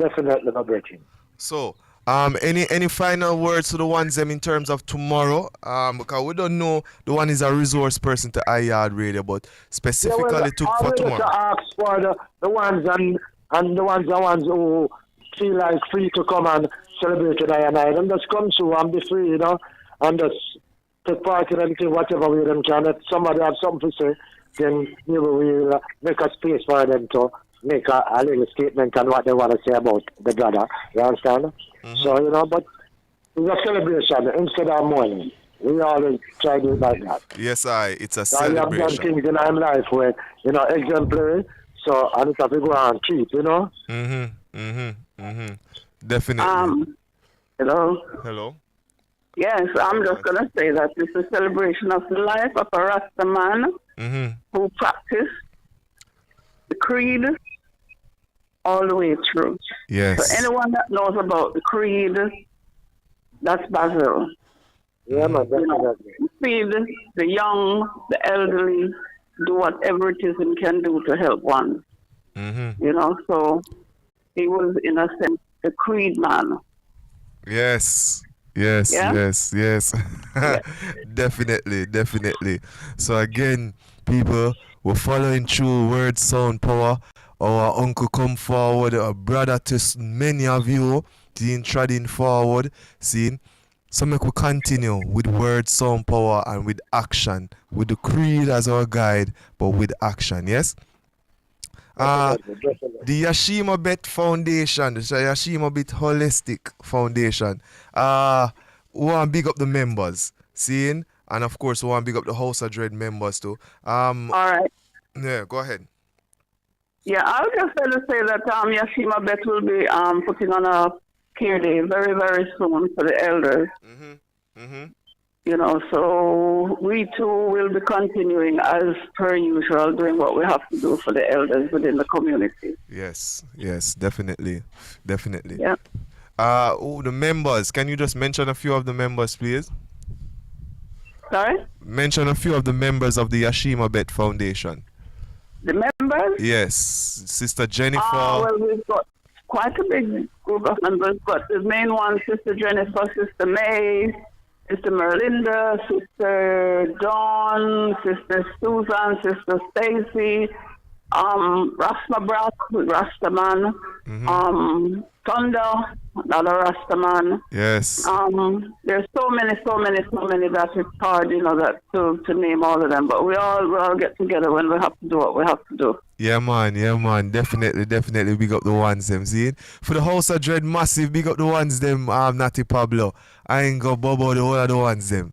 my brethren. So, any final words to the ones them in terms of tomorrow? Because we don't know the one is a resource person to Yaad Radio, but specifically for tomorrow. To ask for the ones and the ones who feel like free to come and celebrate with I and just come through and be free, you know, and just take part in anything, whatever way them can. If somebody have something to say, then we will make a space for them to make a little statement on what they want to say about the brother. You understand? Mm-hmm. So, you know, but it's a celebration instead of mourning. We always try to do it like that. Yes, it's a celebration. I have done things in my life where, you know, exemplary, so I need to go and keep, you know? Definitely. Hello? Yes, I'm just going to say that it's a celebration of the life of a Rasta man who practiced the creed all the way through. Yes. So anyone that knows about the creed, that's Basil. Yeah, man, feed the young, the elderly, do whatever it is he can do to help one. You know, so he was, in a sense, the creed man. Yes. Definitely. So again, people, we're following through word, sound, power. Our uncle come forward, a brother to many of you, treading forward, seeing. So make we continue with word, sound, power, and with action, with the creed as our guide, but with action, yes? The Yashima Bet Foundation, the Yashima Bet Holistic Foundation, we want to big up the members, seeing? And of course, we want to big up the House of Dread members too. All right. Yeah, go ahead. Yeah, I was just going to say that Yashima Bet will be putting on a care day very, very soon for the elders. You know, so we too will be continuing as per usual, doing what we have to do for the elders within the community. Yes, definitely. Yeah. The members, can you just mention a few of the members, please? Sorry? Mention a few of the members of the Yashima Bet Foundation. The members? Yes, Sister Jennifer. Well, we've got quite a big group of members, but the main one, Sister Jennifer, Sister May, Sister Merlinda, Sister Dawn, Sister Susan, Sister Stacy, Rasta Brock, Rastaman, Thunder, another Rastaman. Yes. There's so many that it's hard, you know, that to name all of them. But we all get together when we have to do what we have to do. Yeah, man. Definitely big up the ones them, see? For the House of Dread massive, big up the ones them, Natty Pablo. I ain't go bobo the whole of the ones them.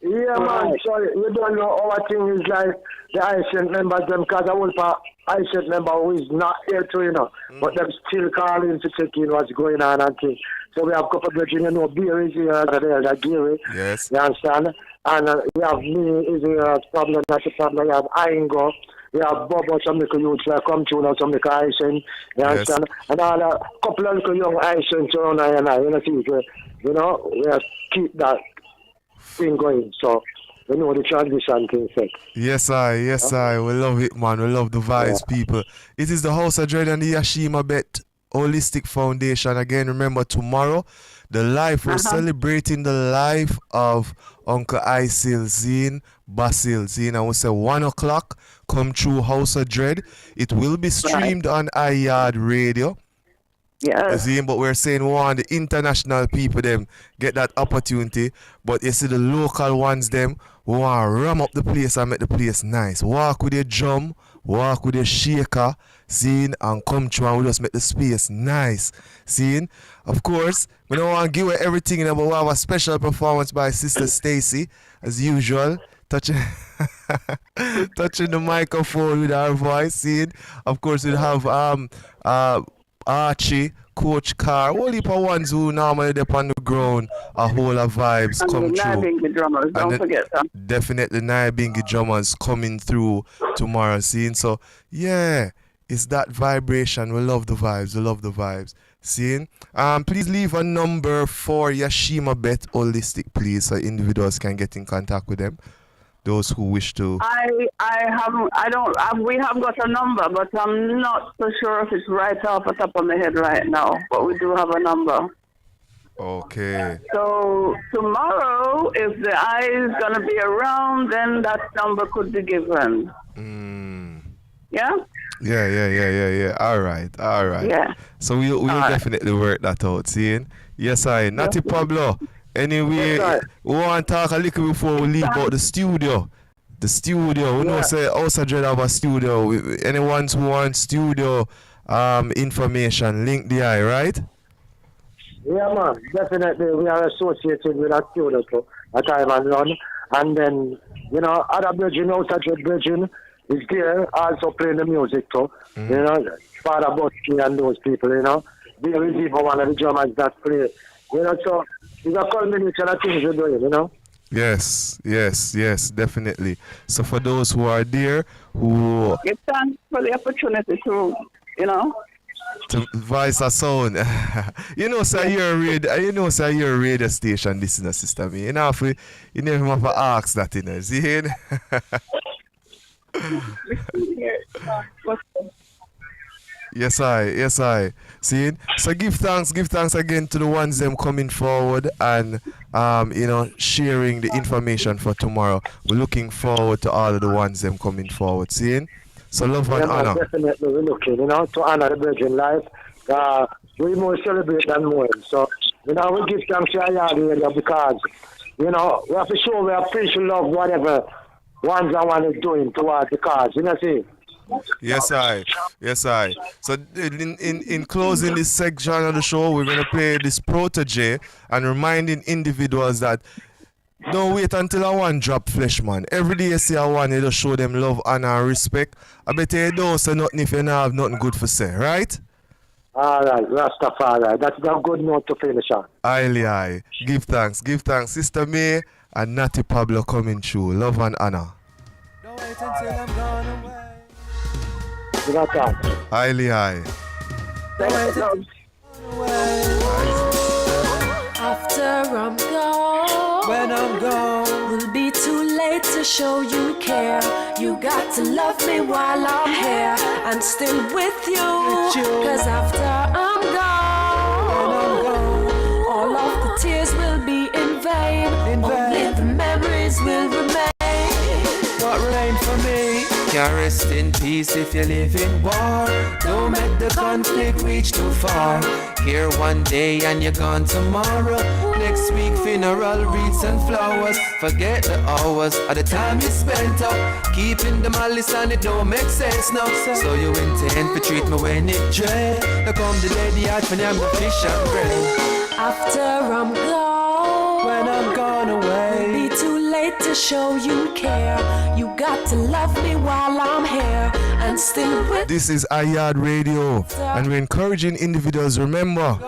Yeah, man, sorry, we don't know our thing is like the ISET members them, because I was a ISET member who is not here too, you know, but them still calling to check in what's going on and things. So we have a couple of bridges, you know, Beer is here, that Gary. Yes. You understand? And we have me is here, problem, not a problem. We have Aingo, we have Bobo, some little youths that come to now, some little Haitian, you understand? And all a couple of little young Haitians around here and I, you know, we have to keep that thing going. So, you know the transition thing set. Yes, I. We love it, man. We love the vibes, people. It is the House of Dread and the KarisMa'atic Holistic Foundation. Again, remember tomorrow, the life, we're celebrating the life of Uncle Isil Zine, Basil Zine, and we say 1 o'clock, come through House of Dread. It will be streamed on Yaad Radio. Yeah. But we're saying we want the international people them get that opportunity. But you see the local ones them, we want to ram up the place and make the place nice. Walk with your drum, walk with your shaker, seeing, and come through and we just make the space nice. Seeing, of course, we don't want to give away everything, but we have a special performance by Sister Stacy, as usual, touching the microphone with her voice. Seeing, of course, we have Archie, Coach Carr, all heap of ones who normally dip on the ground, a whole of vibes and come the through. Bingy drummers, don't forget them. Definitely Bingy drummers coming through tomorrow, seeing. So yeah, it's that vibration. We love the vibes, seeing. Please leave a number for KarisMa'atic Holistic, please, so individuals can get in contact with them. Those who wish to. We have got a number, but I'm not so sure if it's right off the top of my head right now. But we do have a number. Okay. So tomorrow, if the eye is gonna be around, then that number could be given. Yeah. Yeah. All right. Yeah. So we'll definitely work that out. Seeing. Yes, Natty Pablo. Anyway, we want to talk a little before we leave about the studio. We know say also dread have a studio. Anyone who wants studio information, link the eye, right? Yeah, man, definitely. We are associated with that studio too, at time and run. And then, you know, other Virgin, also Virgin is there also playing the music too. You know, Father Bosky and those people, you know. There is even one of the drummers that play. You know, so it's a combination of things we're doing, you know. Yes, definitely. So for those who are there, who give thanks for the opportunity to, you know, to voice a sound. You know, sir, you're a radio station listener, sister. Me, you know, if you never have to ask that, you know. See? Yes, I. See, so give thanks again to the ones them coming forward and you know, sharing the information for tomorrow. We're looking forward to all of the ones them coming forward. Seeing, so love and honor. Definitely, we're looking, you know, to honor the Virgin life. We more celebrate than more. So, you know, we give thanks to Yaad area because, you know, we have to show we appreciate love whatever ones I want is doing towards the cause. You know, see. Yes, I. So in closing this section of the show, we're gonna play this protege and reminding individuals that don't wait until I want drop flesh, man. Every day you see I want you to show them love, honor, and respect. I bet you don't say nothing if you don't have nothing good for say, right? Alright, Rastafari. That's a good note to finish on. Aye. Give thanks. Sister May and Natty Pablo coming through. Love and honor. Don't wait until I'm gone away. Highly high. After I'm gone, when I'm gone, will be too late to show you care. You got to love me while I'm here and still with you. Cause after I'm gone, all of the tears will be in vain. Only the memories will remain. What remain for me? Can't rest in peace if you live in war. Don't make the conflict reach too far. Here one day and you're gone tomorrow. Next week funeral wreaths and flowers. Forget the hours of the time you spent up keeping the malice and it don't make sense now. So you intend to treat me when it dread. Now come the lady out when I'm the fish and bread. After I'm gone, when I'm gone away, will be too late to show you care. You got to love me while I'm here and still with. This is Yaad Radio, and we're encouraging individuals. Remember,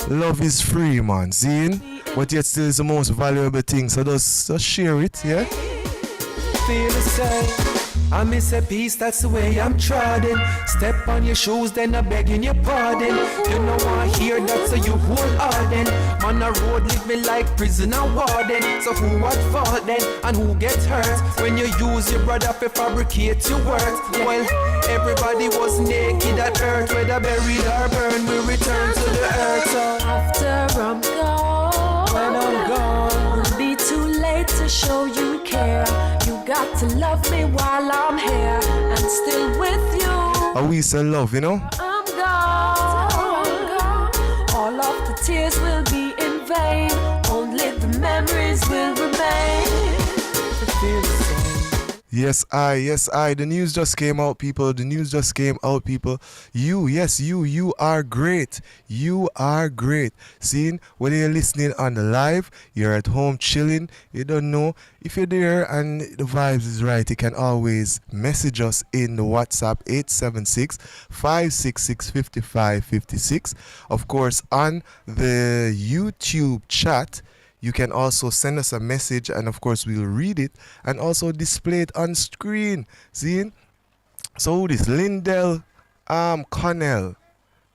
love is free, man. Seeing, but yet still is the most valuable thing. So just share it, yeah. Feel the same. I miss a piece, that's the way I'm trotting. Step on your shoes, then I'm begging your pardon. You know I hear that, so you hold harden. On the road, live me like prisoner warden. So who at fault then, and who gets hurt? When you use your brother to fabricate your worth. Well, everybody was naked at earth. Whether buried or burned, we return to the earth. So After I'm gone, when I'm gone, it'll be too late to show you care. You got to love me while I'm here and still with you. And we say love, you know? I'm gone. All of the tears will be in vain. Only the memories will remain. Yes, I. The news just came out, people. The news just came out, people. You are great. You are great. Seeing whether you're listening on the live, you're at home chilling, you don't know. If you're there and the vibes is right, you can always message us in the WhatsApp 876-566-5556. Of course, on the YouTube chat, you can also send us a message, and of course we'll read it and also display it on screen. See? So who this? Lindell Connell.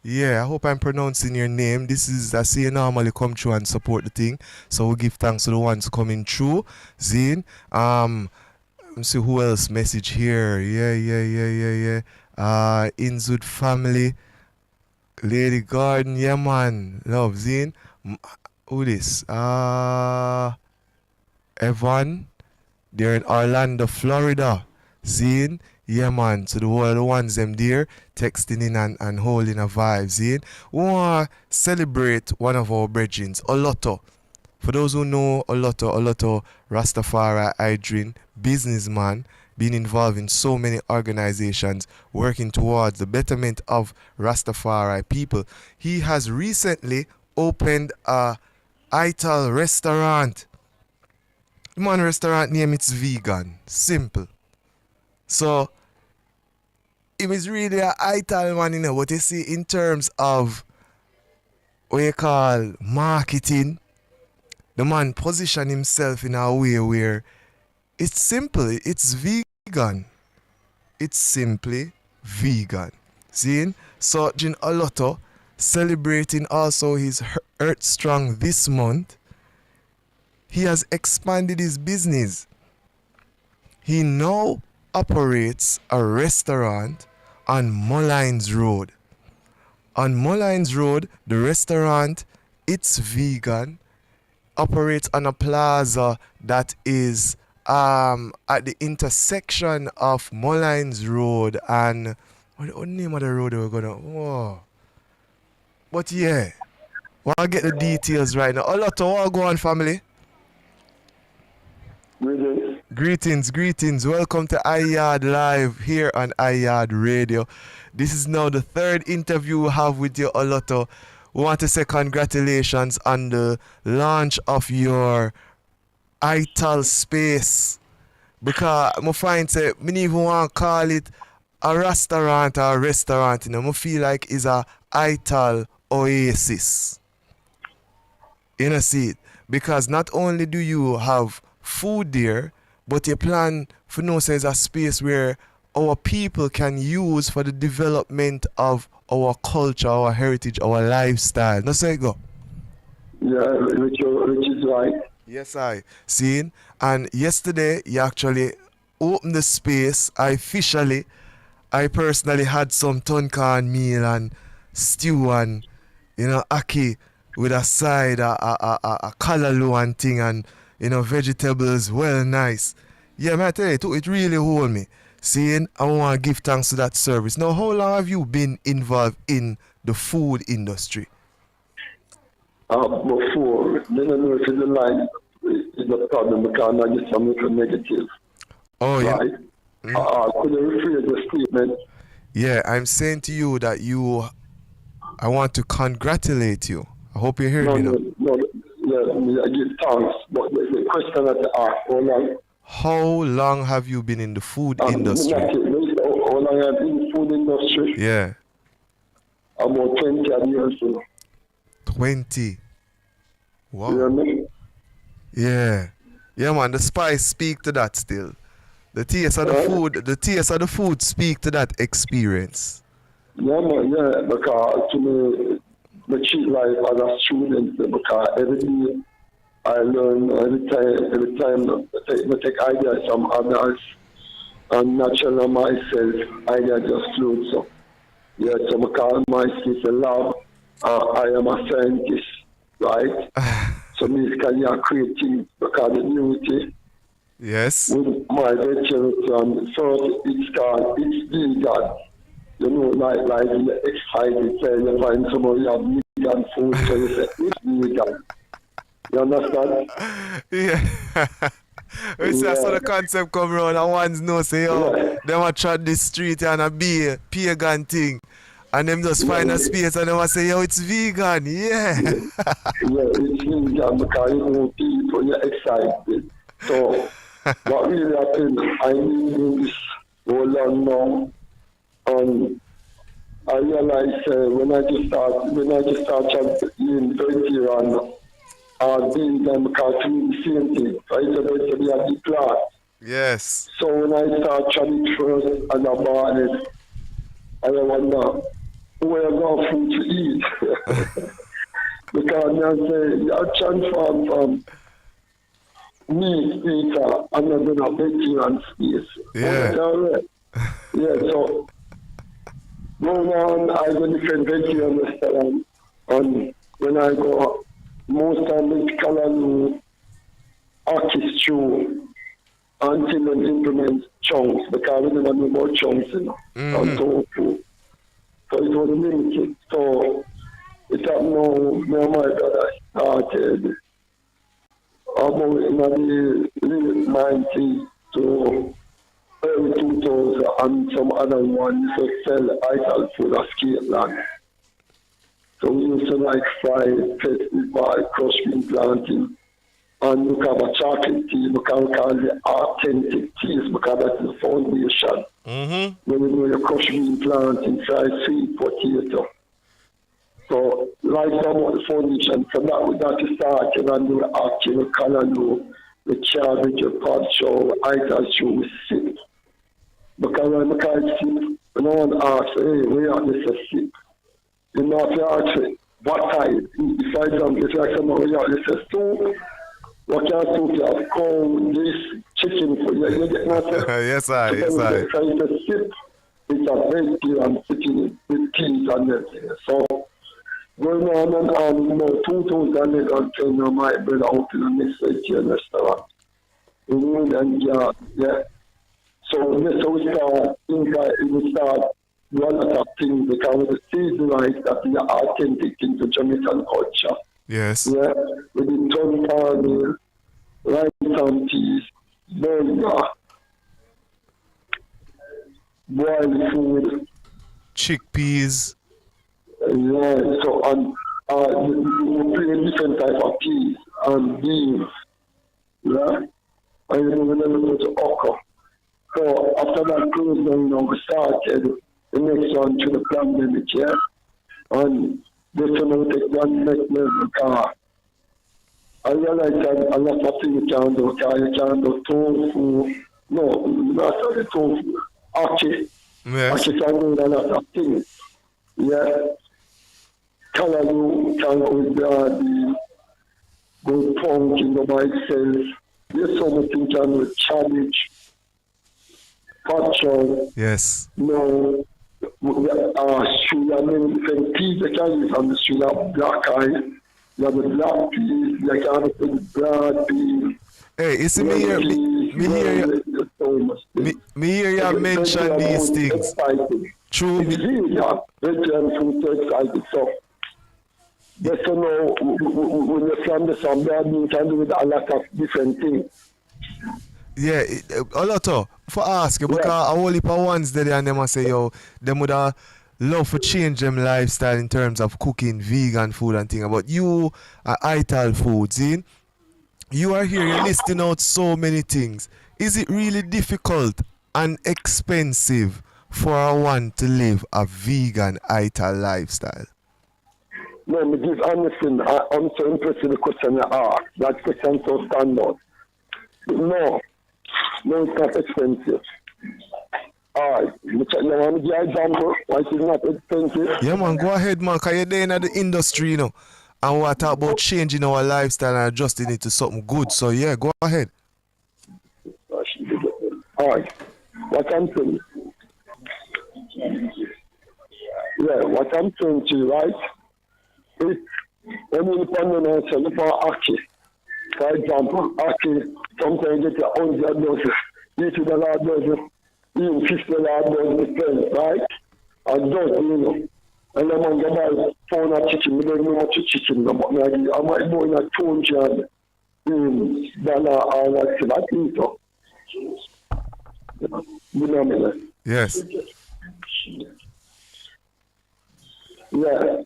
Yeah, I hope I'm pronouncing your name. This is, I see you normally come through and support the thing. So we give thanks to the ones coming through. Zine. Let's see who else message here. Yeah. Inzud family. Lady Garden, yeah man. Love, Zine. Who this? Evan. They're in Orlando, Florida. Zine. Yeah, man. So the whole the ones them there texting in and holding a vibe. Zine. We want to celebrate one of our brethren, Oloto. For those who know Oloto Rastafari Idrin, businessman, been involved in so many organizations working towards the betterment of Rastafari people. He has recently opened a Ital restaurant. The man restaurant name it's vegan. Simple. So it is really a Ital man, you know, what you see in terms of what you call marketing. The man position himself in a way where it's simple, it's vegan. It's simply vegan. See? So Jin Oloto celebrating also his Earth Strong this month. He has expanded his business. He now operates a restaurant on Mullines Road. On Mullines Road, the restaurant, it's vegan, operates on a plaza that is at the intersection of Mullines Road and what the name of the road we're gonna? Whoa. But yeah, I'll get the details right now. Oloto, what go on, family? Greetings. Welcome to Yaad Live here on Yaad Radio. This is now the third interview we have with you, Oloto. We want to say congratulations on the launch of your Ital space. Because I find that I don't even want to call it a restaurant or a restaurant. You know, I feel like it's a Ital oasis. You know, see it? Because not only do you have food there, but you plan for no say a space where our people can use for the development of our culture, our heritage, our lifestyle. No say go. Yeah, which is right. Yes, I seen. And yesterday you actually opened the space. I personally had some tonkan meal and stew and ackee with a side, a callaloo and thing, and vegetables, well nice. Yeah, man, I tell you, it really hold me. Seeing, I want to give thanks to that service. Now, how long have you been involved in the food industry? Before, then I know if the line is the problem because I get some negative. Oh, yeah. Right? Could you rephrase the statement? Yeah, I'm saying to you that I want to congratulate you. I hope you hear me now. I give thanks, but the question that I ask, how long have you been in the food industry? How long have been in the food industry? Yeah. About 20 years. 20. Wow. You know what I mean? Yeah. Yeah, man, the spice speak to that still. The taste of the food speak to that experience. Yeah, man, yeah, because to me, the treat life as a student, because every day I learn, every time I take ideas from others and naturally myself, ideas just float. So, yeah, so I call myself a lab, I am a scientist, right? So basically I'm creating because the beauty. Yes. With my vegetables, first it's vegan. You know, like the excited say you find somebody have vegan food, so you say it's vegan. You understand? Yeah. We see so the concept come around and ones know say, them a trot this street and a be a pagan thing. And them just find a space and them a say, yo, it's vegan, yeah. It's vegan because you know people, you're excited. So what really happened, I knew this hold on now, and I realized when I just started being vegetarian vegan because to me the same thing, right? So there's a big plant. Yes. So when I start trying it first as a morning, I wonder where I got food to eat. Because I say you transform from meat eater and not in a vegetarian space. Yeah. Yeah, so going on, I go different vegetarian restaurants, and when I go, most time it's color orchestra until they implement chunks, because we never know about chunks, you know, and tofu. So it was limited. So it happened now, me and my brother started about in the late 90s to early 2000 and some other ones to sell ital food at Scotland. So we used to like fry, festival, crush bean planting, and we have a chocolate tea, we can call it authentic teas because that's the foundation. When we do your crush bean planting, fry sweet potato. So like about the foundation, from that we got to start and do the actual color, the cabbage, the pot show, ital show, we sip. Because when we can't sip, no one asks, hey, where are this a sip? You know, if you ask what type, if I don't, if you ask someone, where are this a soup? What kind of soup you have? Corn, this, chicken, you get nothing? Yes, I. Try to sip, it's a veggie and sitting with teas and everything. So, going on and on, you know, 2010, my brother out in the next vegetarian restaurant. And yeah. So we start one of the things because the season rice that is authentic into Jamaican culture. Yes. Yeah. We did ton farming, rice and peas, burger, boiled food, chickpeas. Yeah, so we play different type of peas and beans. Yeah. And we never go to okra. So after that closed down, we started the next one to the pandemic, yeah? And this one will take one next level car. I realized that a lot of things you can do, you can do tofu, no, not the tofu, ackee. Yes. Ackee can do a lot of things, yeah? Callaloo can go with the good pumpkin by itself. There's so much things can do with cabbage. Patron. Yes. No, street, I mean, different peas you can use on the street. You have black eye, you have the black peas, you can have the broad peas. Hey, you see me here, me hear you mention these things. True. It's vegan, vegetarian food so excited. So, yes or no, when you're from the Zambia, you can do with a lot of different things. Yeah, a lot of, for ask you, because a whole heap of ones there and them a say, yo, them would have love to change them lifestyle in terms of cooking vegan food and thing. But you are ital foods, see? You are here, you're listing out so many things. Is it really difficult and expensive for one to live a vegan ital lifestyle? No, me give honestly, I'm so impressed with the question you asked. That question so standard. No. No, it's not expensive. Alright, you want to give an example why it is not expensive? Yeah, man, go ahead, man, because you're there in the industry, you know. And we're talking about changing our lifestyle and adjusting it to something good. So, yeah, go ahead. Alright, what I'm saying. Yeah, what I'm saying to you, right? If when you look on the answer, look for Aki. For example, Aki, sometimes you get a 100 dozen, $80 dozen, even $50 dozen depends, right? A dozen, you know. And I'm going to buy 400 chicken, I don't know much chicken, but I might go in a $200 or like that, you know. Yes. Yeah.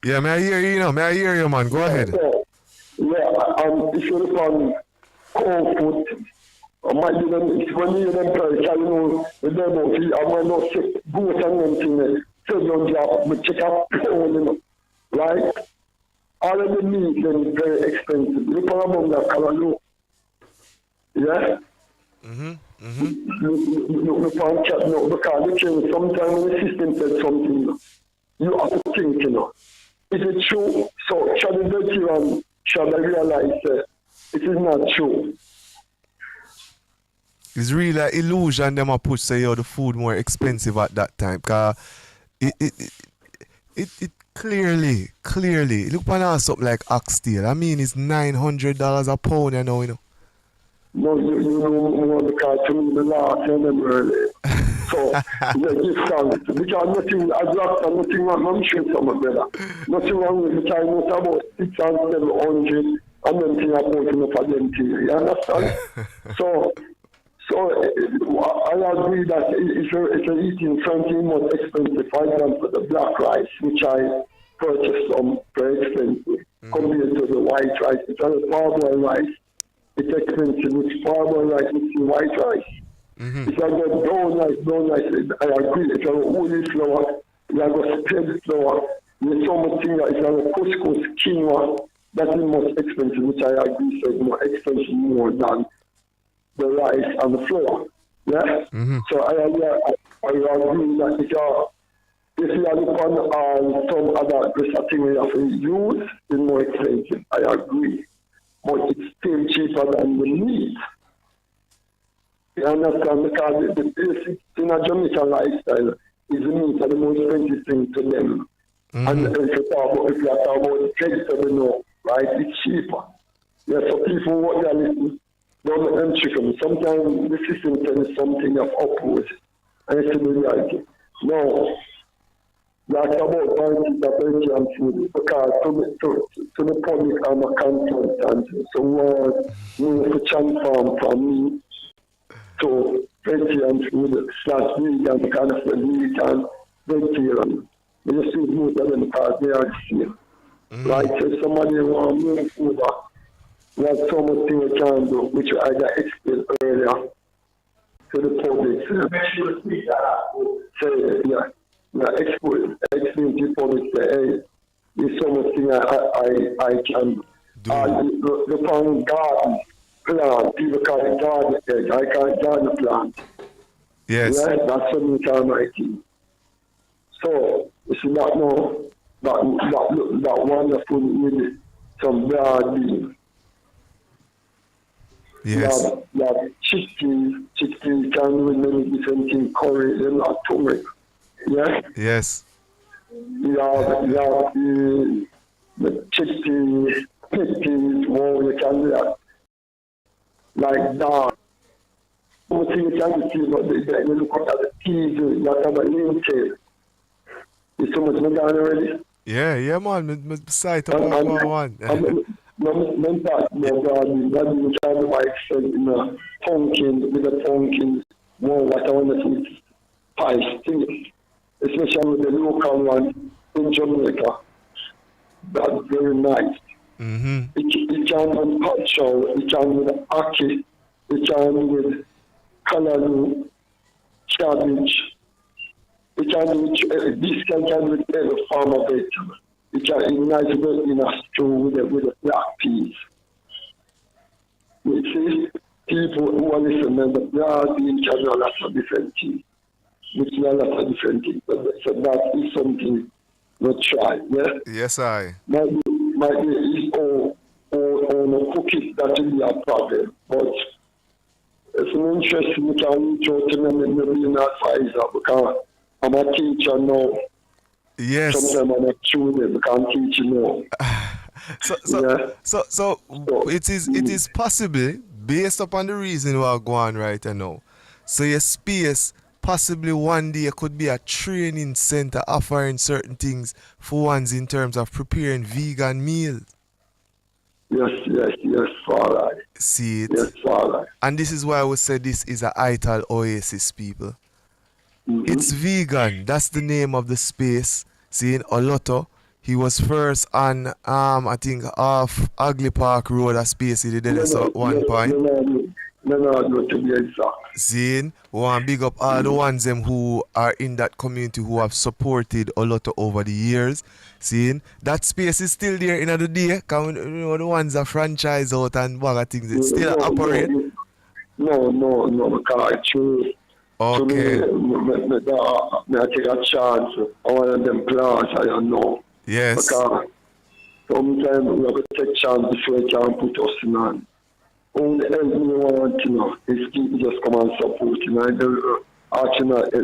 Yeah, may I hear you, May I hear you, man? Go ahead. If you look on cold food, I might be them, it's when you them price, I know, the demo, I might not say, goat and them thing, so don't drop, but check out, you know, right? All of the meat then is very expensive. Look around that color, yeah? Look on chat, no, because the thing, sometimes when the system says something, you have to think, you know. Is it true? So, shall the dirty one, shall I realize it is not true? It's really an illusion them a push say the food more expensive at that time. Cause it clearly, look upon something like oxtail. I mean it's $900 a pound, you know. No, you know because to me the last time early. So yeah, give thanks. Because nothing I dropped and nothing wrong, I'm sure some better. Nothing wrong with the time was about 600, 700 and then thing about enough for them thing. You understand? So I agree that if you're eating something more expensive, for example, the black rice, which I purchased some very expensive, compared to the white rice. It's a parboiled rice. It's expensive. It's parboiled rice, it's white rice. If I got brown rice, I agree. If I got holy flour, if I got spread flour, there's so much thing that if I got couscous, quinoa, that's the most expensive, which I agree is more expensive more than the rice and the flour. Yeah? So I agree that if you look on some other thing we have to use, it's more expensive. I agree. But it's still cheaper than the meat. You understand? Because the basic in a Jamaican lifestyle is the meat are the most expensive thing to them. And if you talk about vegetable, no, right? It's cheaper. Yeah, so people what they are listening. Don't let them chicken. Sometimes the system tells something of opposite. And it's the reality. No. That's about buying the and food. Because to the public, I'm a consultant. So we have to transform from me to vegetarian food / vegan, kind of vegan, vegetarian. We just see most of them because they are the same. Right? So if somebody wants more food, there's so much things we can do, which I got explained earlier to the public. Explain to the public that hey, there's so much things I can do. The plant garden plant, people call it garden egg. I call it garden plant. Yes. Yeah, that's something kind of thing. So, you see that wonderful with some broad beans. Yes. That chickpeas can do many different things, curry, and turmeric. Yeah? Yes. You have the chickpeas, peas, you can do that. Like that. One thing you can see, but you look at the peas, that have a name tail. Is so much more done already? Yeah, man. My site up one. When that you try to buy pumpkin with a pumpkin, what I want to see spice things, especially with the local one in Jamaica. That's very nice. It can with patronize, it can with ackee, it can with callaloo, cabbage, it can with this can with every form of vegetable. It can ignite in a stew with the black peas. You see, people who are listening, they are being carried a lot of different things. Which are a lot of different things. So that is something we try, yeah? Yes, I. Might be his own cook it, that will be a problem. But it's an interesting, you can reach out to me, maybe an advisor, because I'm a teacher now. Yes. Sometimes I'm a student, I can't teach you now. So it is possible, based upon the reason we are going right now. So your space possibly one day could be a training center offering certain things for ones in terms of preparing vegan meals. Yes, Father. See it? Yes, Father. And this is why I would say this is a ital oasis, people. Mm-hmm. It's vegan. That's the name of the space. See, in Oloto, he was first on, I think, off Ugly Park Road, a space he did at one point. No, to be exact. See, we want to big up all the ones them who are in that community who have supported Oloto over the years. See, that space is still there in the day. Because the ones that franchise out and bag things, it's still operating. No, because it's okay. I take a chance on one of them plants, I don't know. Yes. Because sometimes we have to take chance before we can put us in on. Only help me want, is people just come and support,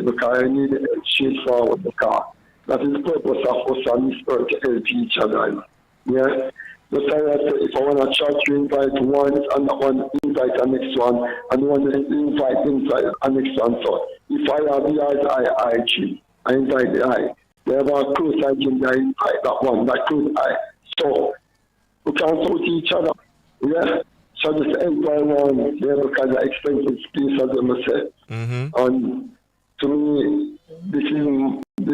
because I need it straightforward, because that is the purpose of us on this earth to help each other. Yeah? But if I want to chat, you invite one, and that one invite the next one, and one invite the next one. So if I have the eyes, I invite the eye. They have a close eye, I invite that one, that close eye. So we can support each other. Yeah? So just enjoy one, yeah, because I expensive space, as I must say. Mm-hmm. And to me, this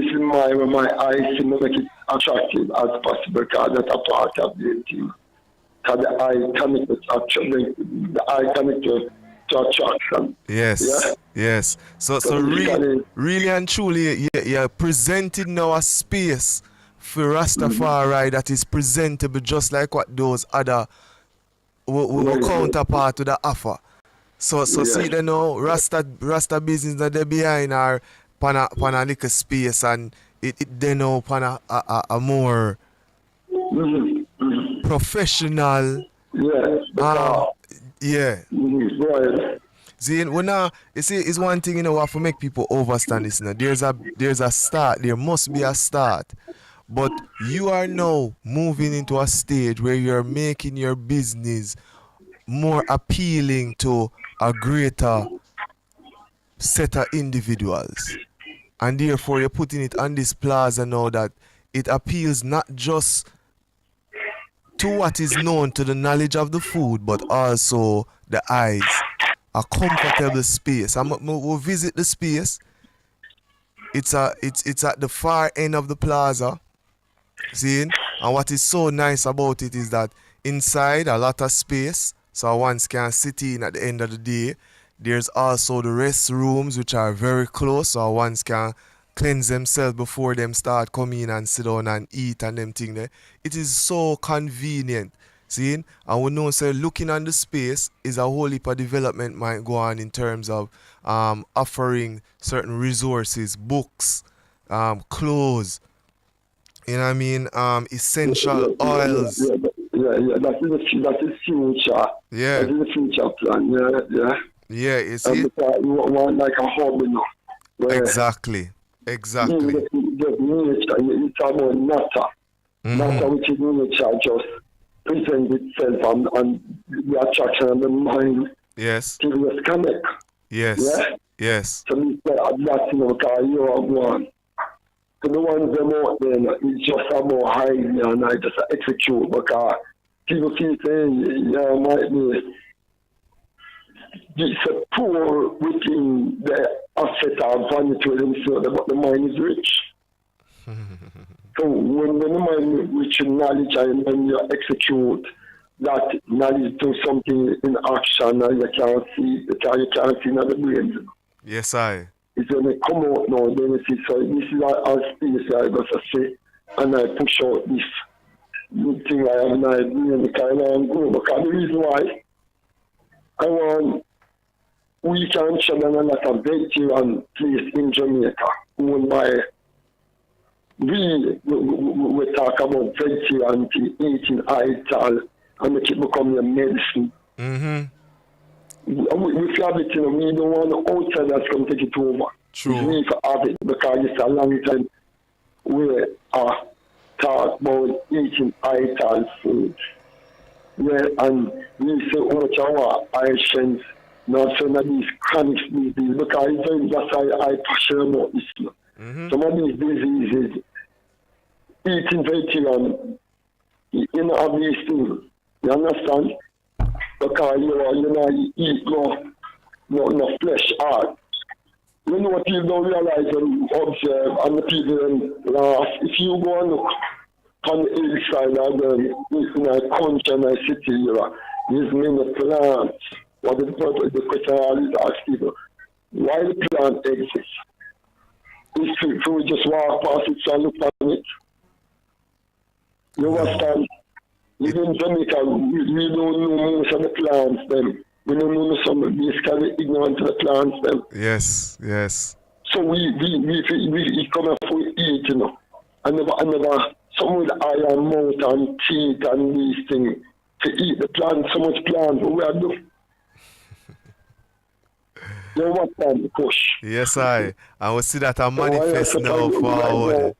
is my eyes to make it attractive as possible, because that's a part of the team. Because the eye connected to attraction. Yes. Yeah? Yes. So really and truly, you're presenting now a space for Rastafari that is presentable just like what those other counterpart to the offer. So see they know Rasta business that they behind are pan a little space, and it they know pan a more professional. Yeah. See, you see, it's one thing, we have to make people understand this. There's a start. There must be a start. But you are now moving into a stage where you're making your business more appealing to a greater set of individuals. And therefore, you're putting it on this plaza now that it appeals not just to what is known to the knowledge of the food, but also the eyes. A comfortable space. We'll visit the space. It's at the far end of the plaza. See? And what is so nice about it is that inside a lot of space, so one can sit in at the end of the day. There's also the restrooms, which are very close, so one can cleanse themselves before them start coming and sit down and eat and them thing there. It is so convenient. See? And we know, so looking on the space is a whole heap of development might go on in terms of offering certain resources, books, clothes, you know what I mean, essential oils. That is future. Yeah. That is the future plan, yeah. Yeah, you see? You want like a hub, Exactly. It's about matter. Matter which is nature just present itself and the attraction of the mind. Yes. To just connect. Yes. Yeah? Yes. So that's because you are one. So the ones them out there, it's just about hiding and I just execute because people feel saying, might be it's a poor within the asset of vanity themselves, but the mind is rich. So when the mind is rich in knowledge and when you execute that knowledge to something in action and you can't see in the brain. Yes, I. It's when they come out now, then you see, so this is our space I got to say, and I push out this thing I have in my brain, because I don't go, because the reason why I want we can show them a lot of vegetarian place in Jamaica owned by we talk about vegetarian eating ital and make it become a medicine. We have it, we don't want outsiders come take it over. True. We need to have it because it's a long time we are talk about eating ital food. Yeah, and we say how much our Haitians not saying that these chronic diseases because that's why I passionate about this. Some of these diseases, eating vegetarian, you know, have these things. You understand? Because you eat no flesh hard. You know what people don't realize and observe, and the people laugh. If you go and look on the hillside of the country and the city, there's many plants. What the purpose, the question I always ask people, why the plant exists? If we just walk past it and look on it, you understand? Even in Jamaica, we don't know most of the plants, them. We don't know some of these kind of ignorant to the plants, them. Yes, yes. So we come up for eat, you know. And never, some with iron mouth and teeth and these things, to eat the plant, so much plant, but we are doing. You understand, push. Yes, I will see that I manifest now forward.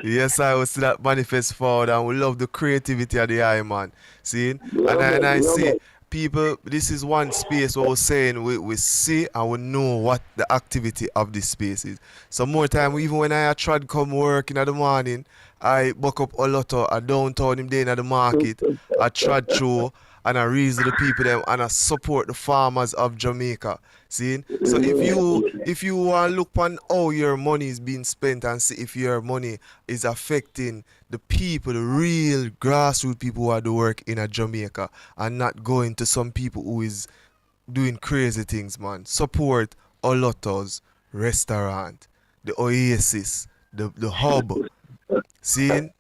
Yes, I will see that manifest forward, and we love the creativity of the eye, man. See? And I see people, this is one space where we're saying we see and we know what the activity of this space is. So more time, even when I tried come work in the morning, I buck up a lot of a downtown him there in the market. I tried through and I reason the people them and I support the farmers of Jamaica. See? So if you want to look on how your money is being spent and see if your money is affecting the people, the real grassroots people who are the work in a Jamaica and not going to some people who is doing crazy things, man. Support Oloto's restaurant, the Oasis, the hub. See?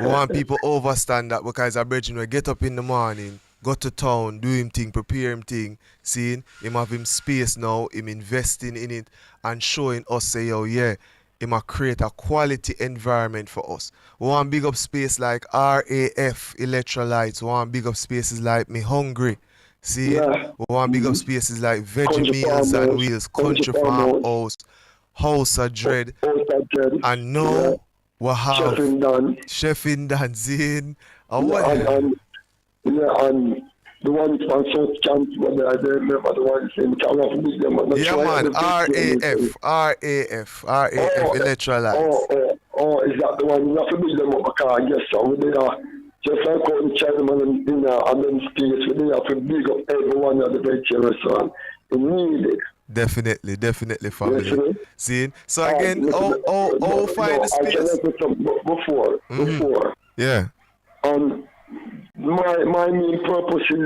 We want people overstand that because a brethren will get up in the morning, go to town, do him thing, prepare him thing, seeing him have him space now, him investing in it and showing us say, yo, yeah, him a create a quality environment for us. We want big up space like RAF electrolytes, we want big up spaces like Me Hungry. See, we want big up spaces like Veggie Meals and Wheels, Country Farm House, House of Dread, and now we have Chefing Dan, Zine, and what? And the ones on South Camp, I remember the ones in California. Yeah, man, RAF, electrolytes. Oh, is that the one? You have to build them up, because I guess so. They are just like going to China and then space, they have to big up everyone at the vegetarian restaurant. They need it. Definitely, family. See? So again, find the space. Before. Yeah. My main purpose is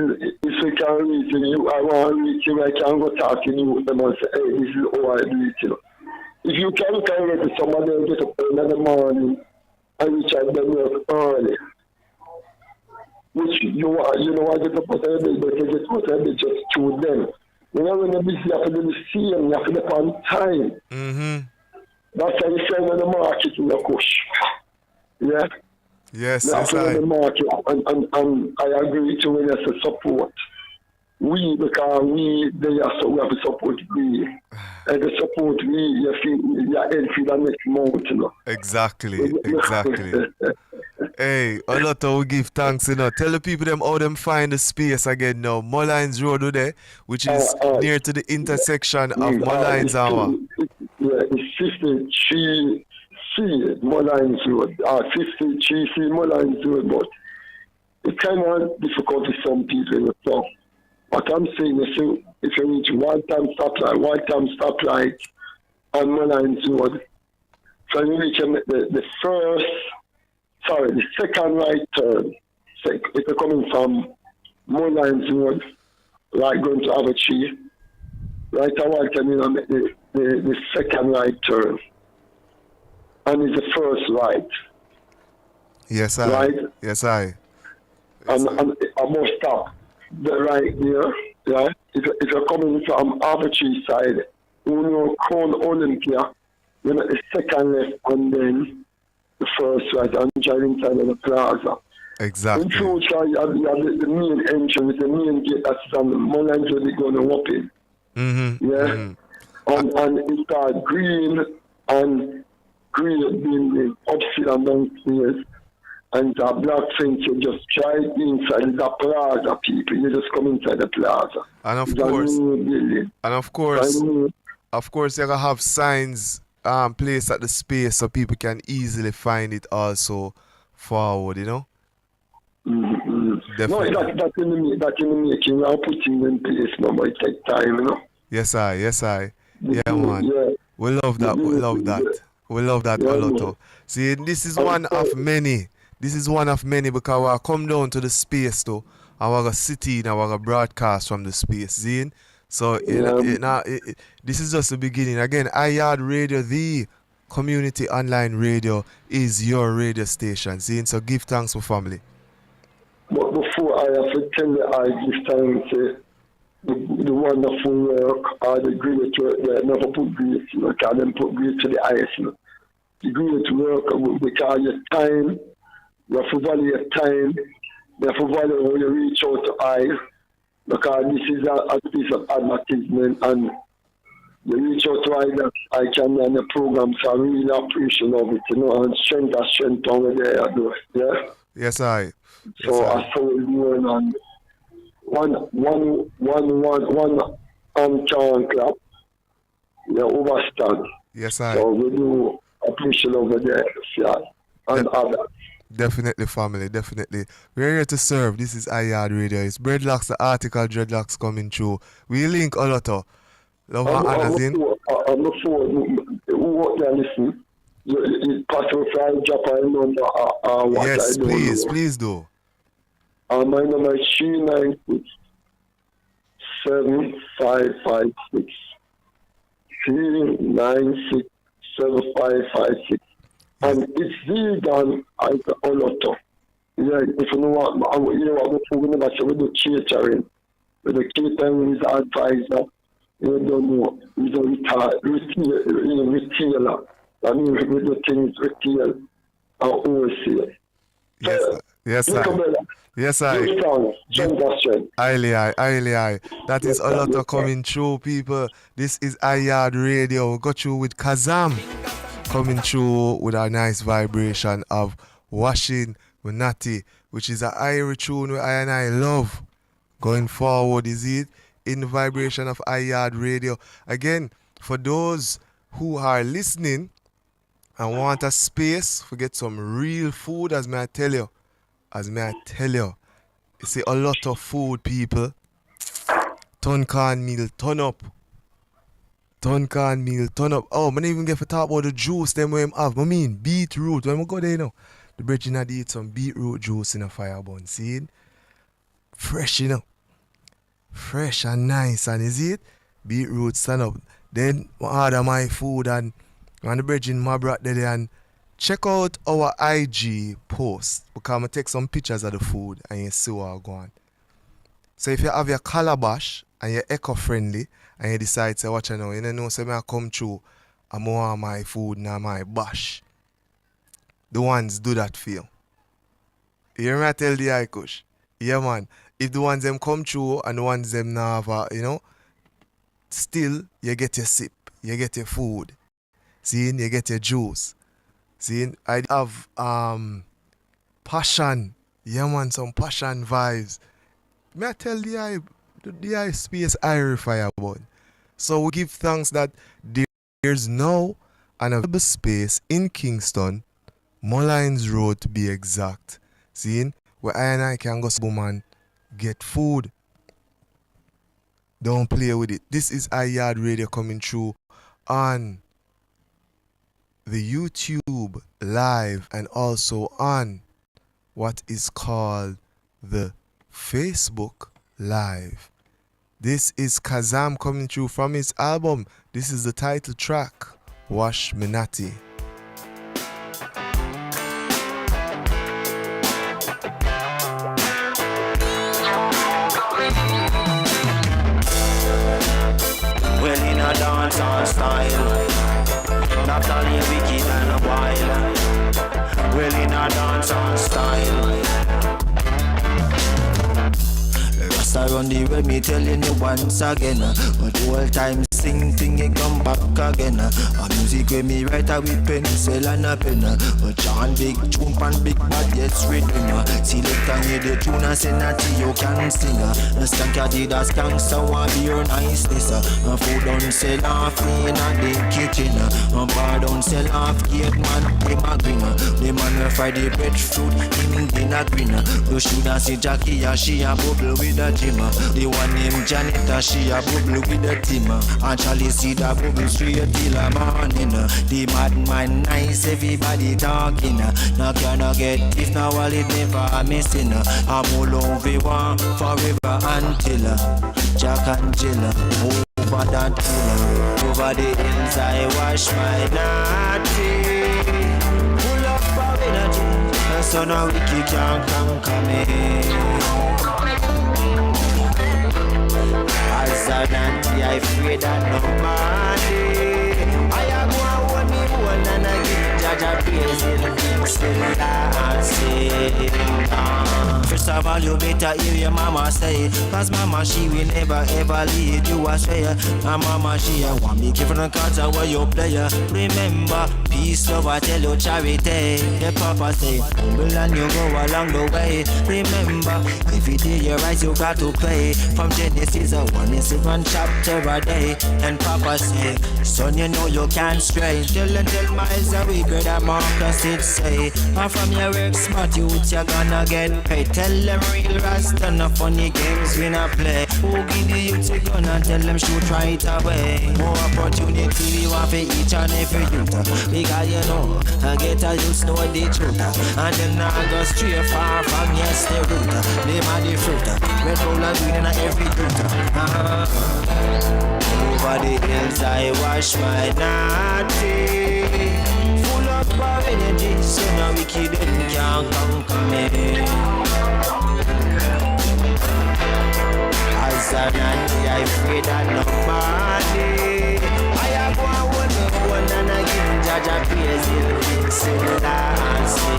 we can reach you. I want to reach you. I can go talk to you them and say, hey, this is how I do it. You know. If you can get to somebody and get up early in the morning and reach out them work early, which you know, I get up at early, but you get up early just to them. You know, when you're busy, you have to do the same, you have to be on time. That's how you sell in the market in the push. Yeah? Yes, the market, and I agree to when there's a support. Because they are so we have to support we. And the support we, you feel your head feel the next month, you know. Exactly. Hey, a lot of we give thanks, you know. Tell the people them how them find the space again now. Mullines Road there, which is near to the intersection of Mullines and it's 53 Mullines Road, 53C Mullines Road, but it's kind of difficult for some people, you know. What I'm saying is, if you reach one time stoplight on Mullines Road, so you reach the second right turn. If you're coming from Mullines Road, like going to Abachi, right away, you know, the second right turn. And it's the first right. Yes, I. Right? Yes, I. And I must stop. the right there, yeah. If you're coming from Arbitrary side, you know Crown Olympia, you know the second left and then the first right and drive inside of the plaza. Exactly. In future, you have the main entrance, the main gate that's on the Mullan's where they're going to open. Mm-hmm. Yeah. Mm-hmm. And it's got green and green building upstairs and downstairs. And the black fence, you just drive inside the plaza, people. You just come inside the plaza. And of it's course, a new building. And of course, you're gonna have signs placed at the space so people can easily find it also forward, you know? Mm-hmm. Definitely. No, that's in the making. We are putting in place now, but it takes time, you know? Yes, I. Yeah, man. Yeah. We love that. We love that a lot. Oh. See, this is one of many. This is one of many because we come down to the space though, and we're gonna sit in and we're gonna broadcast from the space. See? So this is just the beginning. Again, Yaad Radio, the community online radio, is your radio station. See? So give thanks for family. But before I have to tell you, I give thanks the wonderful work or the great work there. Never put great, you know, because them put great to the highest. You know. The great work because your time. You have to value your time. You have to value how you reach out to I. Because this is a piece of advertisement and you reach out to I that I can be on the program, so I really appreciate of it, you know, and strength over there, I do. Yeah? Yes, I. So I saw it going on. One can clap. You overstand. Yes, I. So we do appreciate over there, yeah, and others. Definitely, family, definitely. We're here to serve. This is Yaad Radio. It's Breadlocks, the article Dreadlocks coming through. We link a lot of love and honors in. I'm before who can listen. It's possible for I drop a number what yes, I don't please, know. Please do. My number is 396 7556. 396 7556. And it's vegan as a lot. Yeah, if you know what, before we never say we do catering. With the catering is advisor, you don't know, he's a retailer. I mean, we do things retail and wholesale. Yes, I. Aye. That is a lot of coming through, people. This is Yaad Radio. We got you with Kazam coming through with a nice vibration of Washing with Natty, which is an Irish tune where I and I love. Going forward, is it in the vibration of Yaad Radio. Again, for those who are listening and want a space to get some real food, as may I tell you, you see a lot of food, people. Ton corn meal, turn up. Oh, I even get to talk about the juice them where him have. I mean, beetroot. When we go there, you know, the brethren had eat some beetroot juice in a fire bun. See it? Fresh, you know. Fresh and nice, and is it? Beetroot stand up. Then I order my food and the brethren my brought there and check out our IG post because I'm going to take some pictures of the food and you see what I'm going. So if you have your calabash and you're eco-friendly and you decide to watch it now, you know, so I come through and want my food and my bash. The ones do that for you. You hear me tell the Ikush? Yeah, man. If the ones them come through and the ones them never, you know, still you get your sip, you get your food. See, you get your juice. See, I have passion. Yeah, man, some passion vibes. May I tell the eye space I fire about. So we give thanks that there's now an available space in Kingston, Mullines Road to be exact. See, where I and I can go and get food. Don't play with it. This is Yaad Radio coming through on the YouTube live and also on what is called the Facebook live. This is Kazam coming through from his album. This is the title track, Wash Me Natty. dance on style. Not only wicked and wild. Well in a dance on style. Rasta run the way, me telling you once again. But all time sing thing, it come back again. A music with me write with pencil and a pen. But John big tune pan big bad yes rhythm. Select and hear the tune and send that you can sing. Skank a did a skank so I be your niceness. Food don't sell off in the kitchen. Bar don't sell off gate man, him a grin. The man will fry the breadfruit, him in a grin. You shoulda see Jackie, she a bubble with a Jimmer. The one named Janita, she a bubble with the Timmer. Actually see the bubble straight till the morning. The madman nice, everybody talking. Now cannot get if now all it never missing. I'm all over one forever until Jack and Jill. Over that hill, over the hills I wash my natty. Full of energy, so now we can't conquer me. As an auntie, I fear that nobody. I am one me one and I give Jaja praise in the still dancing. First of all, you better hear your mama say, cause mama she will never ever lead you astray. And mama she want me give the cards where you play. Remember, peace, love, I tell you charity. The papa say, humble and you go along the way. Remember, every day you rise, you got to play. From Genesis, 1 is 1 chapter a day. And papa say, son, you know you can't stray. Tell miles away, brother Marcus did say. And from your work smart youth, you're gonna get paid. Tell them real rasta, no funny games we not play. Who give the youth, you gonna tell them shoot right away. More opportunity we want for each and every youth. Because you know, I get a youth know the truth. And them not go straight far from yes the root. Them are the fruit. Red, gold and green in every youth. Over the hills I wash my natty. Full of energy, so now we kid them can't conquer me. As an auntie, I fear that nobody. I have one and I give Jaja praise in the still dancing.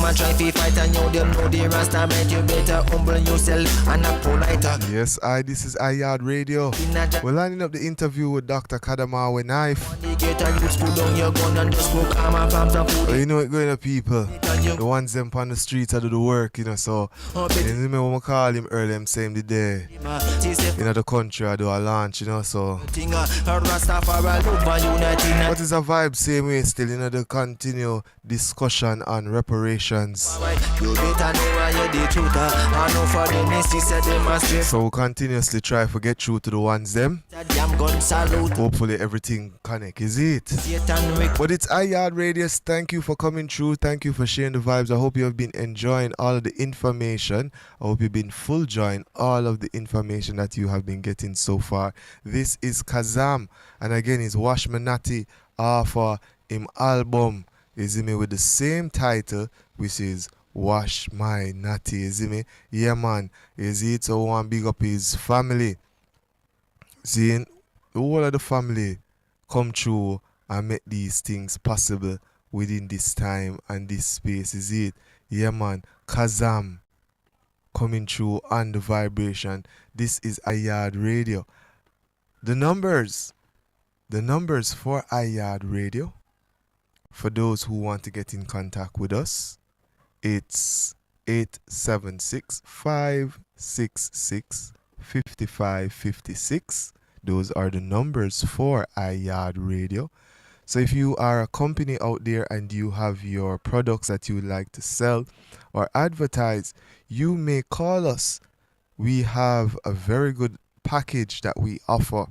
Man try to fight and you them know the rasta make you better humble yourself and not politer. Yes, this is Yaad Radio. We're lining up the interview with Dr. KarisMa'atic Knife. You know it going up people. The ones them on the streets that do the work, you know, so you remember when I call him early, I'm saying the day. You know the country I do a launch, you know, so what is a vibe same way still, you know, the continue discussion on reparations. So we continuously try to get through to the ones them. Hopefully everything connect, is it? But it's Yaad Radio. Thank you for coming through. Thank you for sharing the vibes. I hope you have been enjoying all of the information. I hope you've been full join all of the information that you have been getting so far. This is Kazam, and again it's Wash My Natty for him album, is me, with the same title, which is Wash My Natty, is me? Yeah man, is it? So one big up his family. Seeing the whole of the family come through and make these things possible within this time and this space, is it? Yeah man, Kazam coming through on the vibration. This is Yaad Radio. The numbers for Yaad Radio, for those who want to get in contact with us, it's 876-566-5556. Those are the numbers for Yaad Radio. So if you are a company out there and you have your products that you would like to sell or advertise, you may call us. We have a very good package that we offer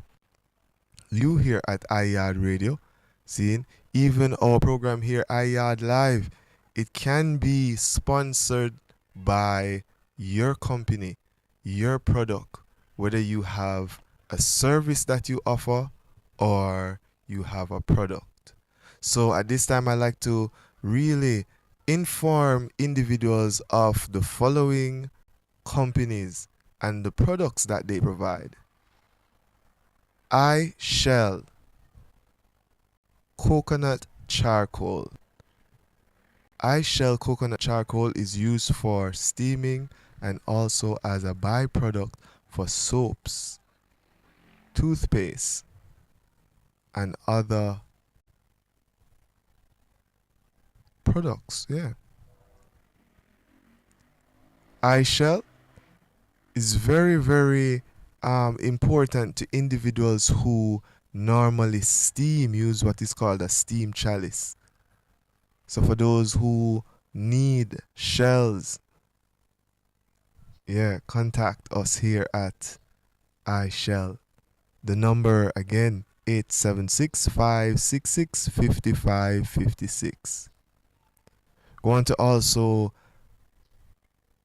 you here at Yaad Radio. Seeing even our program here, Yaad Live, it can be sponsored by your company, your product, whether you have a service that you offer or you have a product. So at this time, I like to really inform individuals of the following companies and the products that they provide. I Shell coconut charcoal. I Shell coconut charcoal is used for steaming and also as a byproduct for soaps, toothpaste, and other products. Yeah. I Shell is very, very important to individuals who normally steam, use what is called a steam chalice. So for those who need shells, yeah, contact us here at I Shell. The number again, 876-566-5556. Going to also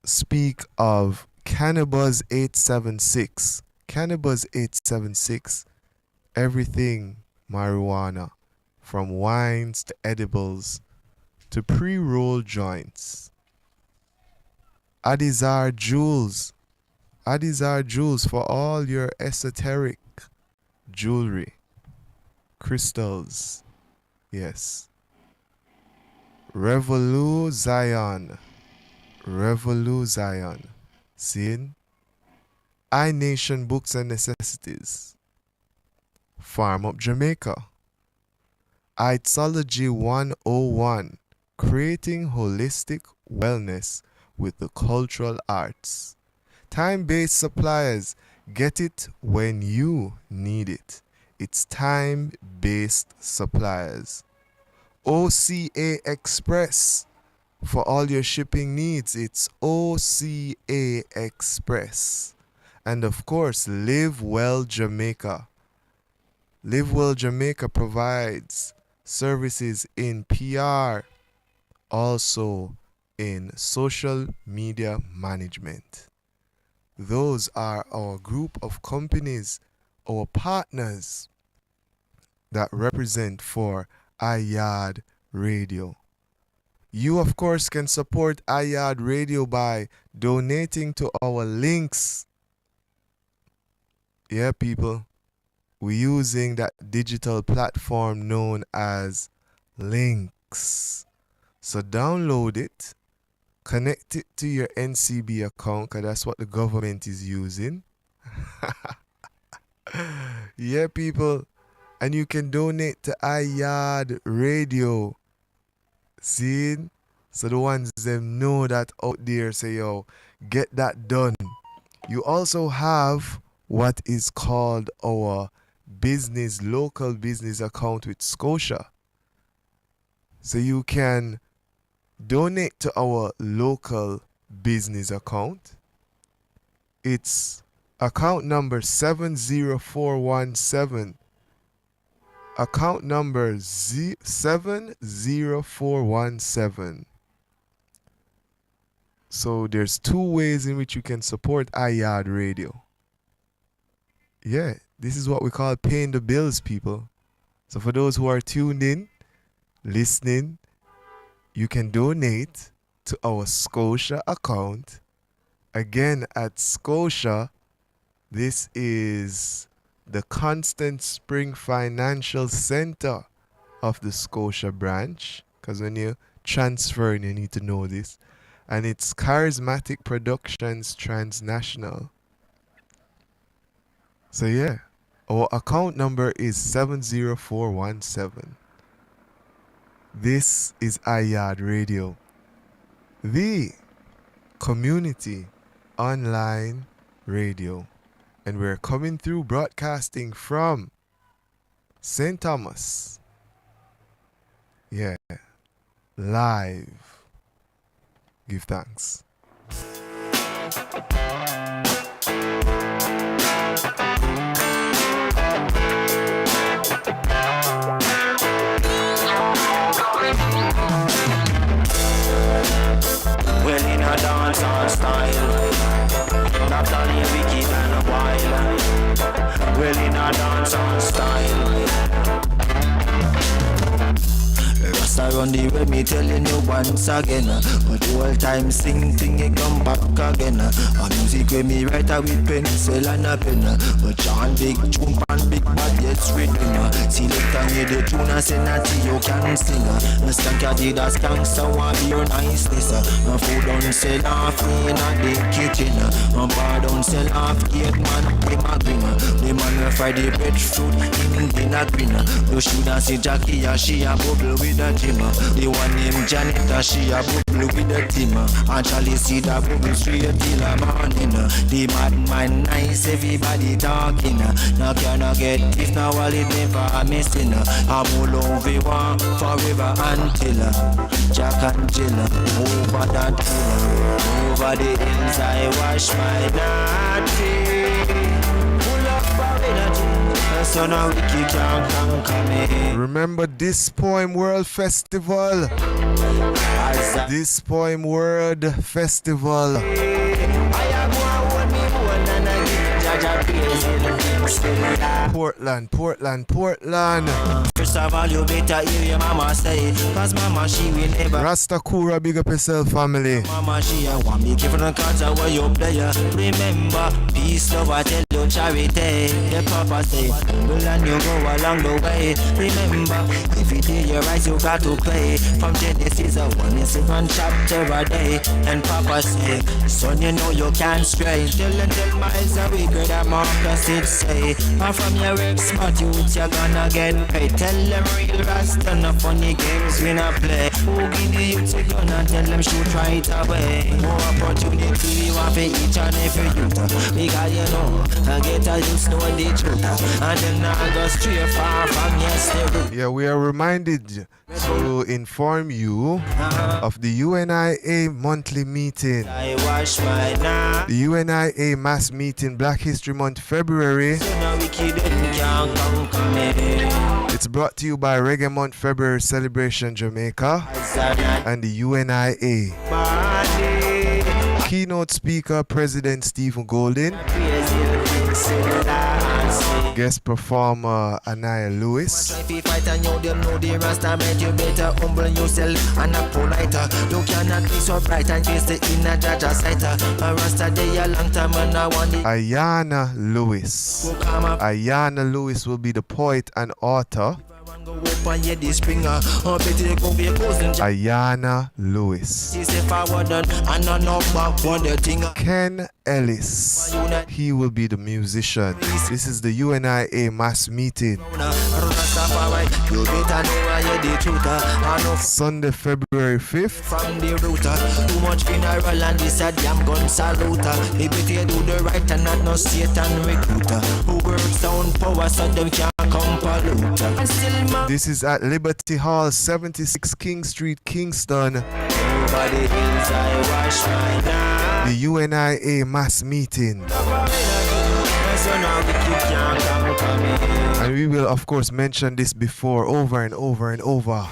speak of Cannabis 876. Cannabis 876, everything marijuana, from wines to edibles to pre-roll joints. Adizar Jewels. Adizar Jewels for all your esoteric jewelry, crystals. Yes. Revolu Zion. Revolu Zion. Seeing? iNation Books and Necessities. Farm Up Jamaica. Itology 101. Creating holistic wellness with the cultural arts. Time-based suppliers. Get it when you need it. It's time-based suppliers. OCA Express. For all your shipping needs, it's OCA Express. And of course, Live Well Jamaica. Live Well Jamaica provides services in PR, also in social media management. Those are our group of companies, our partners that represent for Yaad Radio. You, of course, can support Yaad Radio by donating to our links. Yeah, people. We're using that digital platform known as links. So download it, connect it to your NCB account, because that's what the government is using. Yeah, people. And you can donate to Yaad Radio. See? So the ones them know that out there say, yo, get that done. You also have what is called our local business account with Scotia. So you can donate to our local business account. It's account number 70417. Account number 70417. So there's two ways in which you can support Yaad Radio. Yeah, this is what we call paying the bills, people. So for those who are tuned in, listening, you can donate to our Scotia account. Again, at Scotia, this is the Constant Spring Financial Center of the Scotia branch. Because when you transfer, you need to know this. And it's KarisMa'atic ProductionZ Transnational. So yeah, our account number is 70417. This is Yaad Radio, the community online radio. And we're coming through broadcasting from St. Thomas. Yeah, live. Give thanks. Well, in a dance on style, not only wicked and wild. Well, in a dance on style, Just around the way, me telling you once again. But the whole time sing thing, it come back again. A music with me writer with pencil and a pen. But John big tune and big bad yes written. Select and hear the tune and say that you can sing. Mr. Caddy that skank so want be your niceness. My food don't sell off in the kitchen. My bar don't sell off cake man, they my green. The man will fry the breadfruit in the green. You should have see Jackie and she a bubble with the gym. The one named Janet she a bubble with the team. Actually see the bubble straight till the morning. The madman nice, everybody talking. Now cannot get if now all it never missing. I'm all over one forever until Jack and Jill over that hill. Over the hills I wash my naughty. Full of power energy, so now we can't conquer me. Remember this Poem World Festival. This Poem World Festival. Portland. First of all, you better hear your mama say, cause mama she will never. Rasta Kura, big up yourself, family. Mama she a want me give her the cards where you play. Remember, peace, love, I tell you charity. The papa say, well and you go along the way. Remember, every day you rise you got to play. From Genesis 1 chapter a day. And papa say, son you know you can't stray. Tell miles away, greater Marcus did say. And from your ex-smart youths you're gonna get paid. Tell them real Rasta, no funny games we not play. Who give the youths you gonna tell them shoot right away. More opportunity we want for each and every youth. Because you know, I get a youth know the truth. And them not go straight far from yesterday. Yeah, we are reminded to inform you of the UNIA monthly meeting. I wash my now. The UNIA mass meeting, Black History Month, February. It's brought to you by Reggae Month February Celebration Jamaica and the UNIA. Keynote speaker, President Stephen Golden. Guest performer, Anaya Lewis. You better humble yourself and a politer. You cannot be so bright and face the inner judge sight. A rasta day a long time and I want it. Ayana Lewis. Ayana Lewis will be the poet and author. Ayana Lewis. Ken Ellis, he will be the musician. This is the UNIA mass meeting. Sunday, February 5th. From the router, too much funeral and this a damn gun salute. If you do the right and not no Satan recruiter who works down power so them can't come pollute. This is at Liberty Hall, 76 King Street, Kingston. The UNIA mass meeting. And we will of course mention this before over and over and over.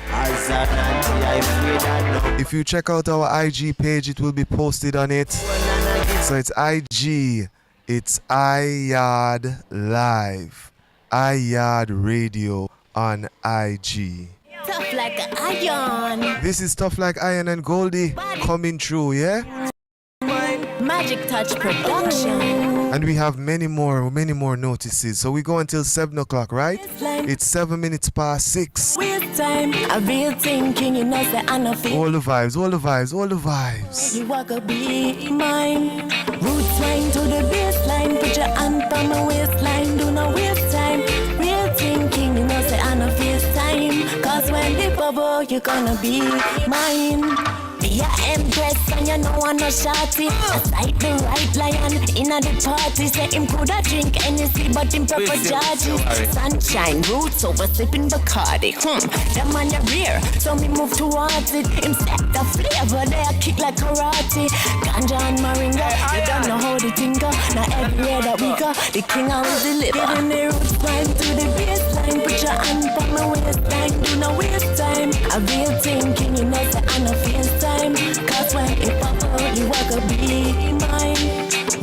If you check out our IG page, it will be posted on it. So it's IG, it's iYard Live, iYard Radio on IG. Tough like an iron. This is Tough Like Iron and Goldie coming through, yeah? Magic Touch Production. And we have many more notices. So we go until 7 o'clock, right? It's 7 minutes past 6. Weird time, a real thinking, you know, say I know feel. All the vibes, all the vibes, all the vibes. You walk a be mine. Roots line to the baseline. Put your hand on my waistline. Do not waste time. Real thinking, you know, say I know feel time. Cause when the bubble, you're gonna be mine. Be a empress and you know I'm no shorty. I sight the right lion in the party. Say him coulda drink anything but him proper charges. Sunshine, roots over sipping Bacardi. Them on your rear, so me move towards it. Him set the flavor, they a kick like karate. Ganja and Moringa, you don't know how the thing go. Now everywhere that we go, the king always deliver. Giving the roots climb to the baseline. Put your hand on my waistline, do not waste time. I real thinking, you know say I no feel time. Cause when it pop out, you walk a be mine.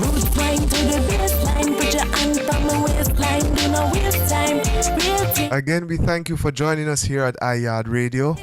Roots flying to the baseline. Put your hand on my waistline. Do not waste time. Real thing. Again, we thank you for joining us here at iYard Radio.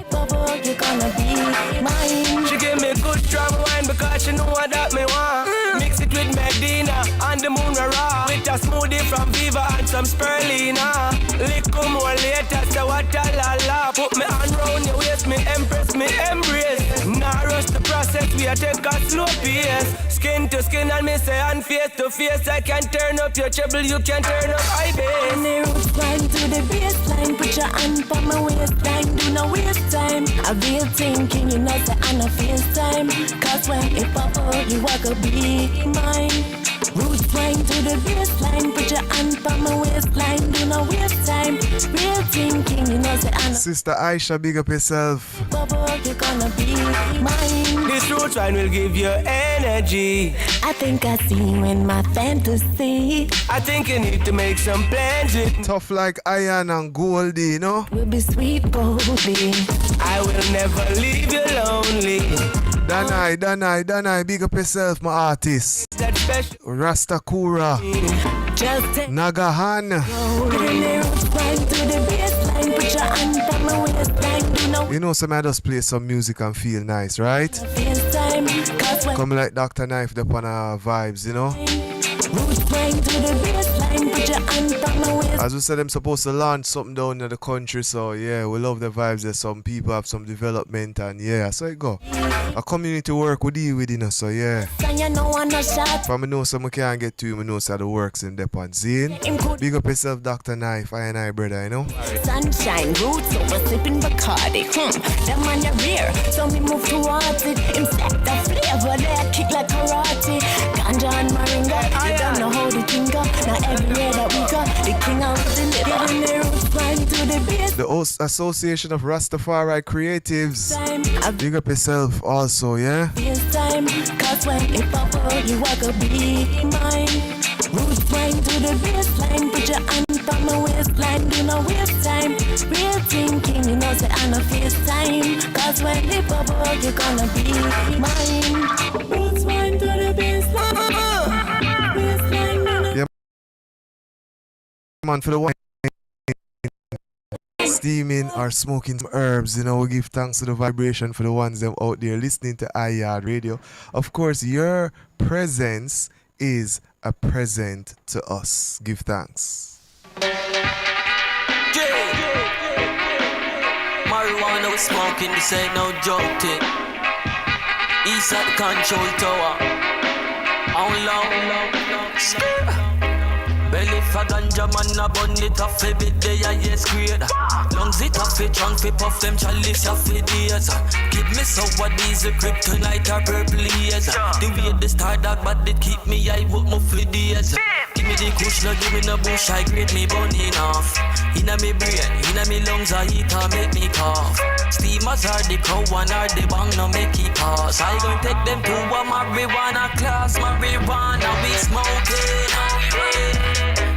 cause she know what that me want. Mix it with Medina and the moon raw. With a smoothie from Viva and some spirulina. Little more later, so what a la la. Put me hand round your waist, me empress, me embrace. Now rush the process, we a take a slow pace. Skin to skin and me say and face to face. I can turn up your treble, you can turn up high bass. When the roots climb to the baseline, put your hand on my waistline, do not waste time. I be thinking, you know, say I no FaceTime. Cause when it pop out, you walk a be mine. Roots climb to the baseline, put your hand on my waistline, do not waste time. Real thinking, you know, say I no. Sister Aisha, big up yourself. Pop out, you gonna be mine. This roots wine will give you energy. I think I see you in my fantasy. I think you need to make some plans with Tough like iron and Goldie, you know? We'll be sweet Goldie. I will never leave you lonely. Danai, big up yourself, my artist. That special Rastakura, Nagahan. You know, some I just play some music and feel nice, right? Come like Dr. Knife up on our vibes, you know? As we said, I'm supposed to launch something down in the country, so yeah, we love the vibes that some people have some development, and yeah, so it go. A community work we deal with, you know, so yeah. If I know someone can't get to you, I know so the works in Depan Zine. Big up yourself, Dr. Knife, I and I, brother, you know? Sunshine, roots over sipping Bacardi. Them on your rear, so me move towards it. Insect the flavor, they kick like karate. Ganja and Moringa, you don't know how the thing go. Now everywhere that we go, the king out the liver. Giving the roots climb to the base. The Association of Rastafari Creatives. Big up yourself also, yeah? Time, cause when it pop out, you walk a be mine. Roots climb to the baseline, put your hand on my waistline, do not waste time. Real thinking, you know, say I no FaceTime. Cause when it pop out, you're gonna be mine. Roots climb to the baseline. Yeah, man, for the one steaming or smoking some herbs, you know, we give thanks to the vibration for the ones them out there listening to Yaad Radio. Of course, your presence is a present to us. Give thanks. Marijuana we smoking, this ain't no joke thing. East at the control tower. How long? Belly for ganja man a bun it off every day I yes great. Lungs it off it trunk fi puff them chalice off the days. Give me so what these a kryptonite or purple years. The way the star dog but it keep me I work my for days. Give me the kush no give me no bush I grade me burning off. Inna me brain, inna me lungs I eat and make me cough. Steamers are the cow and are the bang no make it pass. I gon' take them to a marijuana class. Marijuana we smoking.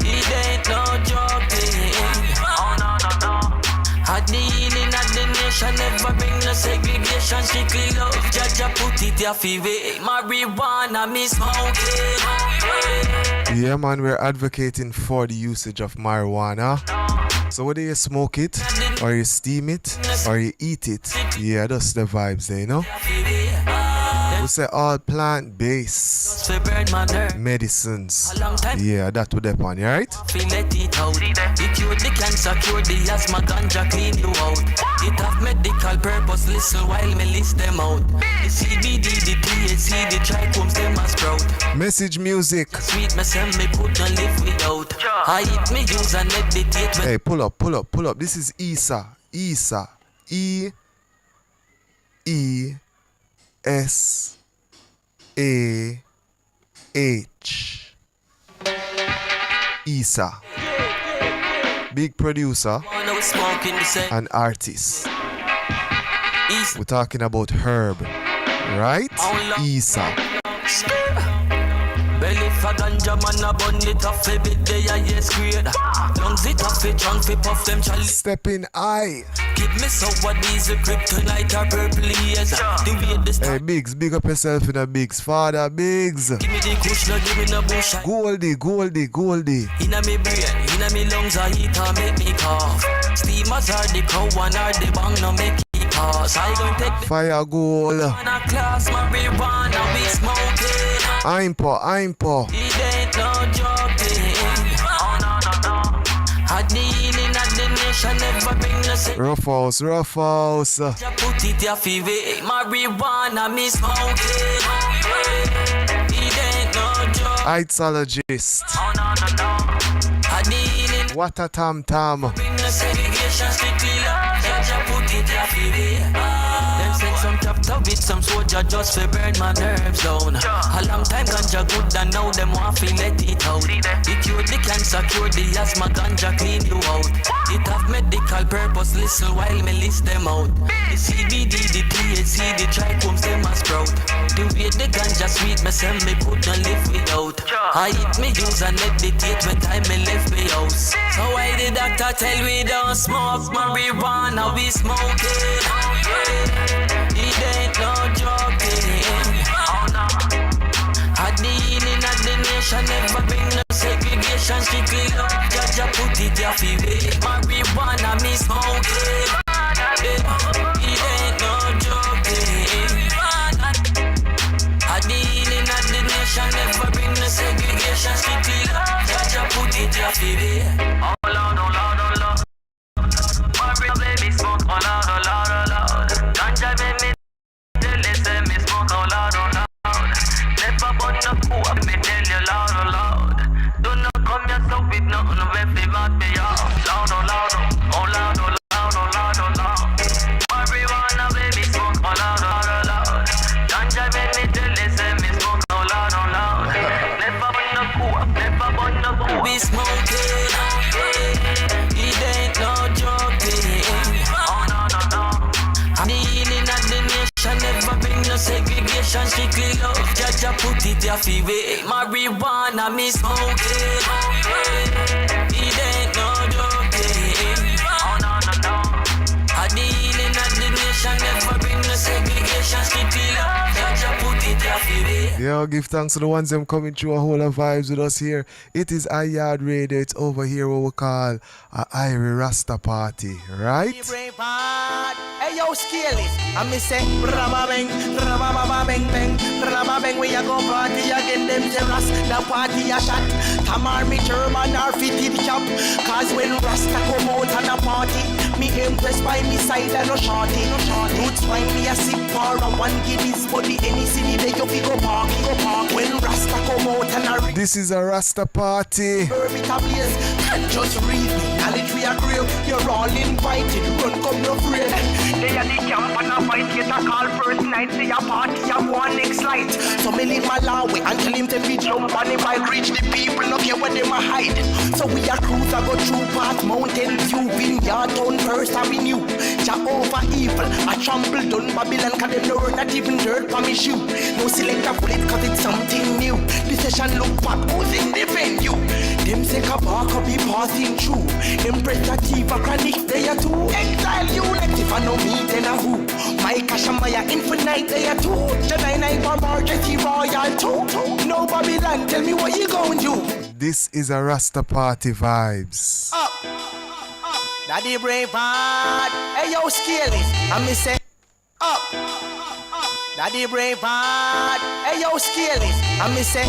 It ain't no joking. Oh no. Had the healing of the nation, never bring no segregation. Strictly love, Jaja put it your favorite. Marijuana me smoking. Yeah, man, we're advocating for the usage of marijuana. So whether you smoke it, or you steam it, or you eat it, yeah, that's the vibes there, you know? We say all plant-based medicines. Yeah, that would depend, you right? Let it out. It cure the cancer, cure the asthma, ganja clean you out. It have medical purpose, listen while me list them out. The CBD, the THC, the trichomes, them a sprout. Message music. Sweet myself, me could not live without. I eat me use and meditate. Hey, pull up. This is Isa. E-S-A-H. Isa. Big producer and artist. We're talking about herb, right? Isa. Belly for ganja man a bun it off every day I yes great. Lungs it off it trunk fi puff them chalice. Step in eye. Give me so what these a kryptonite or purple years. The way this. Hey Biggs, big up yourself in a Biggs. Father Biggs. Give me the kush, no give me no bush. Goldie. Inna me brain, inna me lungs I eat and make me cough. Steamers are the cow and are the bang no make it horse. I gon' take the Fire goal. class, marijuana, we smoking. I'm po. It ain't no joking. Oh no no no. Had the healing of the nation never bring us. Rough house. Just put it your favorite. Marijuana, me smoking. It ain't no joke. Itologist. Oh no no no. Had the healing. What a tam. Bring the segregation strictly love. Just put it your favorite. Them send some chapter with some soldier just to burn my nerves down. A long time ganja good and now them want to let it out. It cure the cancer, cure the asthma, ganja clean you out. It have medical purpose, listen while me list them out. The CBD, the THC, the trichomes, them a sprout. The way the ganja sweet, me say me couldn't live without. I eat me use and meditate when time me left me house. So why the doctor tell we don't smoke marijuana, we smoking. It ain't no joking. Oh no. Had the healing of the nation never bring no segregation. Strictly love, Jaja put it your favorite. Marijuana, me smoking. It ain't no joking. Had the healing of the nation never bring no segregation. Strictly love, Jaja put it your favorite. Oh Lord, oh Lord, oh Lord. Maria baby smoke, oh Lord, oh Lord, oh Lord. Ganja make me listen, me smoke, oh Lord, oh Lord. Never burn no cool, me tell you, Lord, oh Lord. Do not come yourself with nothing, no way fi back me up. Lord, oh Lord, oh Lord, oh Lord, oh Lord, oh Lord. Marijuana baby smoke, oh Lord, oh Lord. Ganja make me listen, me smoke, oh Lord, oh Lord. Never burn no cool, never burn no cool. We smoking, it ain't no joking. Oh no no no. The healing of the nation never bring no segregation. Strictly love, Jaja put it your favorite. Marijuana, me smoking. It ain't no joking. Oh no no no. The healing of the nation never bring no segregation. Strictly love, Jaja put it your favorite. Yo, give thanks to the ones them coming through a whole of vibes with us here. It is Yaad Radio. It's over here what we call a Irie Rasta party, right? Hey yo, scale it. I me say, rabba bang, we a go party again. Them terrace, the party a shot. Tamar me German or fitted cap. Cause when Rasta come out on a party, me impressed by me side and no shorty. Roots find me a sip for a one guineas, but the any city they you go park. When Rasta come out and a this is a Rasta party. And just read me, knowledge we agree. You're all invited, run come no afraid. They are the camp and a fight, get a call first night. Say a party, I want next light. So me leave my Malawi and tell him to be jump on the bike, reach the people, no care where them are hiding. So we a cruise, I go through past Mountain View, in Yaad First Avenue. Jehovah evil, I trample down Babylon, cause them no run not even dirt for me shoe. No select a bullet, cause it's something new. The session look back, who's in the venue? Them say Kabaka be passing through. Impress a Tiva chronic, they are two. Exile you, let if I know me, then a who. My Kashamaya infinite, they are two. Janai Bamar, Jetty Royal too. No Babylon, tell me what you gon' do. This is a Rasta party vibes. Up. Daddy brave heart. Hey yo, scale it. I me say up. Daddy brave heart. Hey yo, scale it. I me say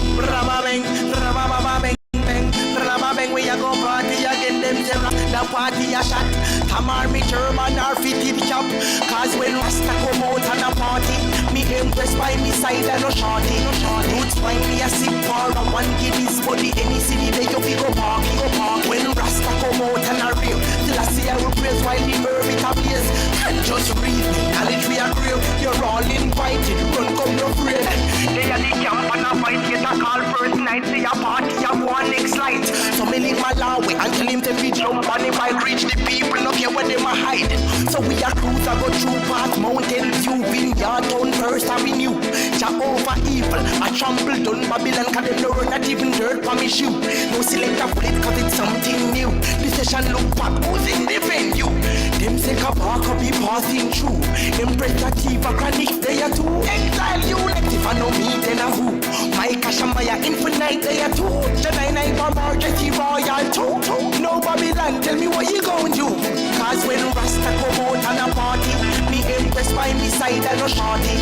rabba bang, we a go party again. Them terror, the party a shot. Tamar me German or fitted cap. Cause when Rasta come out on a party, me impressed by me side and no shorty. Roots find me a sip for a one guineas, but the any city they you go park. When Rasta come out and a real, till I see I will praise while the herb it a blaze. And just read me, knowledge we agree. You're all invited, run come no afraid. They are the camp and a fight, get a call first night. Say a party, I want next light. So me leave Malawi and tell him to be jump on the bike, reach the people, no care where them are hiding. So we a cruise, I go through past Mountain View, in Yaad First Avenue. Jehovah evil, I trample down Babylon, cause them no run not even dirt for me shoe. No select a bullet, cause it's something new. The session look back, who's in the venue? Them say Kabaka be passing through. Impress a Tiva chronic, they are two. Exile you, let if I know me, then a who. My Kashamaya infinite, they are two. Janai Bamar, Jetty Royal too. No Babylon, tell me what you gon' do. Cause when Rasta come out on a party, me Me impressed by me side and no shorty.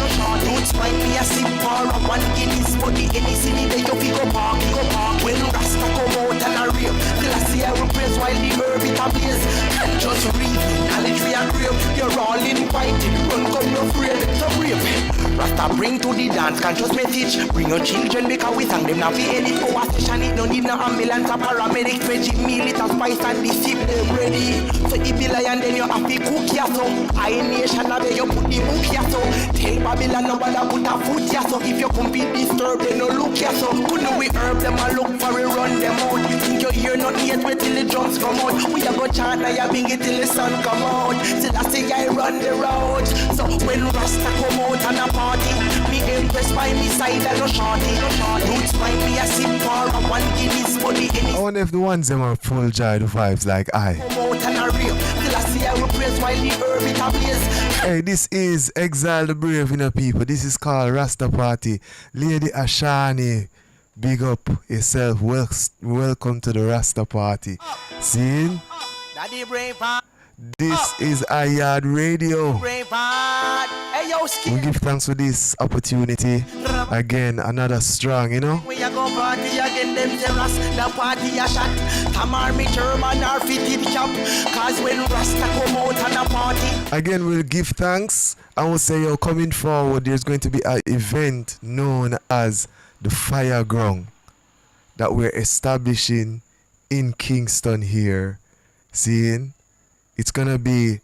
Roots find me a sip for a one Guinness. But the any city they you go park. When Rasta come out and a rave, classy I will praise while the herb it a blaze. Can't just read, knowledge we are grave. You're all invited, run come no afraid to brave. Rasta bring to the dance, conscious message. Bring your children because we thank them now we edit. Go a station, it no need no ambulance or paramedics. Veggie meal, it a spice and the sip them ready. So if you lie and then you have to cook ya so. I nation now where you put the book ya so. Tell Babylon nobody put a foot ya so. If you come be disturbed, then no look ya so. Couldn't we herb them and look for it, run them out. You think you hear nothing yet, wait till the drums come out. We a go chant now you bring it till the sun come out. Still I say I run the road. So when Rasta come out and a party, me impressed by me side and no shorty. Roots find me a sip for a one Guinness for the any. I wonder if the ones them are full joy the vibes like I. Come out and a real. Still I say I will praise while the herb it a blaze. Hey, this is Exile the Brave, people. This is called Rasta Party. Lady Ashani, big up yourself. Welcome to the Rasta Party. See? Daddy brain part. This is Yaad Radio. Brain part. Hey yo, We give thanks for this opportunity. Again, another strong, We a go party again, them terrace, the party a shot. Tamar me German or fitted cap. Cause when Rasta come out and a party. Again, we'll give thanks. I will say, coming forward, there's going to be an event known as the Fire Ground that we're establishing in Kingston here. Seeing? It's gonna be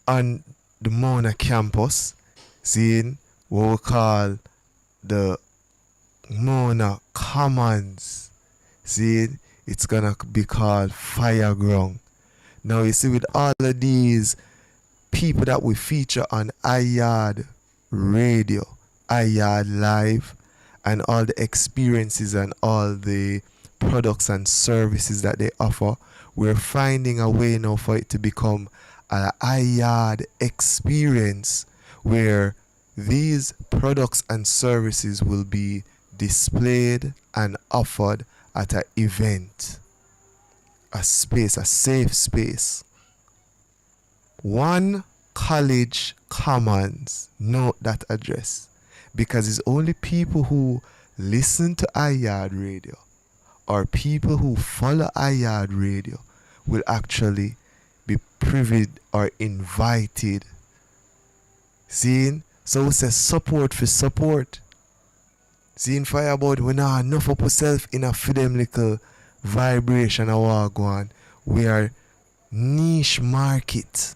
on the Mona campus. Seeing? What we call the Mona Commons. See, it's gonna be called Fire Ground. Now you see, with all of these people that we feature on Yaad Radio, Yaad Live, and all the experiences and all the products and services that they offer, we're finding a way now for it to become an Yaad experience where these products and services will be displayed and offered at an event, a space, a safe space. One College Commons, note that address, because it's only people who listen to Yaad Radio or people who follow Yaad Radio will actually be privy or invited. Seeing? So we say support for support. Seeing fire about we not enough of ourselves in a for them little vibration of what go on. We are niche market.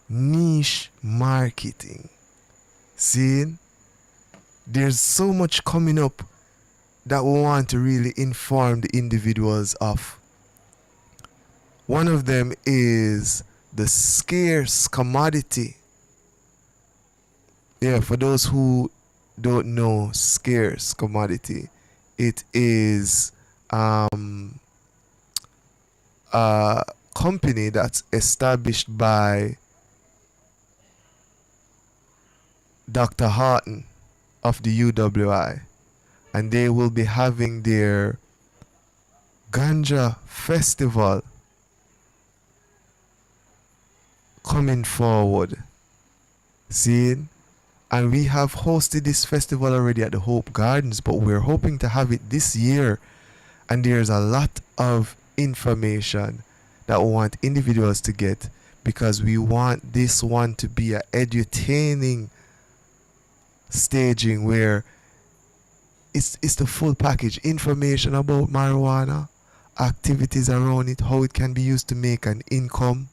Niche marketing. Seeing? There's so much coming up that we want to really inform the individuals of. One of them is the scarce commodity. Yeah, for those who don't know scarce commodity, it is a company that's established by Dr. Horton of the UWI, and they will be having their Ganja Festival coming forward. Seeing? And we have hosted this festival already at the Hope Gardens, but we're hoping to have it this year. And there's a lot of information that we want individuals to get, because we want this one to be an edutaining staging where it's the full package. Information about marijuana, activities around it, how it can be used to make an income,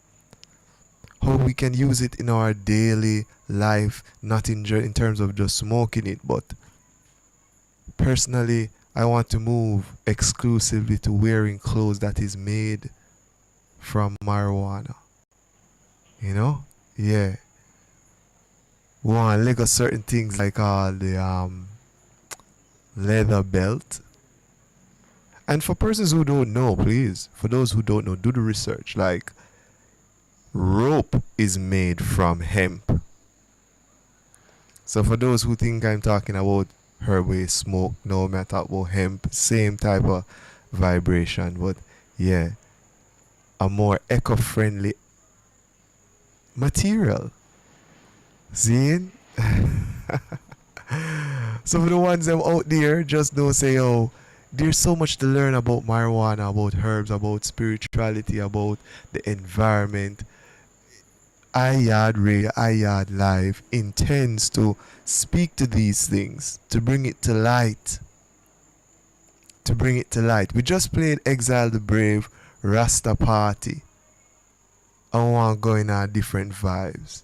how we can use it in our daily life, not in terms of just smoking it, but personally, I want to move exclusively to wearing clothes that is made from marijuana. Yeah. We want to leg certain things like all the leather belt. And for persons who don't know, please, for those who don't know, do the research. Like, rope is made from hemp. So for those who think I'm talking about herb smoke, no, I'm talking about hemp, same type of vibration, but yeah, a more eco-friendly material Seeing? So for the ones them out there, just don't say, oh, there's so much to learn about marijuana, about herbs, about spirituality, about the environment. Yaad Live intends to speak to these things, to bring it to light. To bring it to light. We just played Exile the Brave, Rasta Party. I want to go in our different vibes.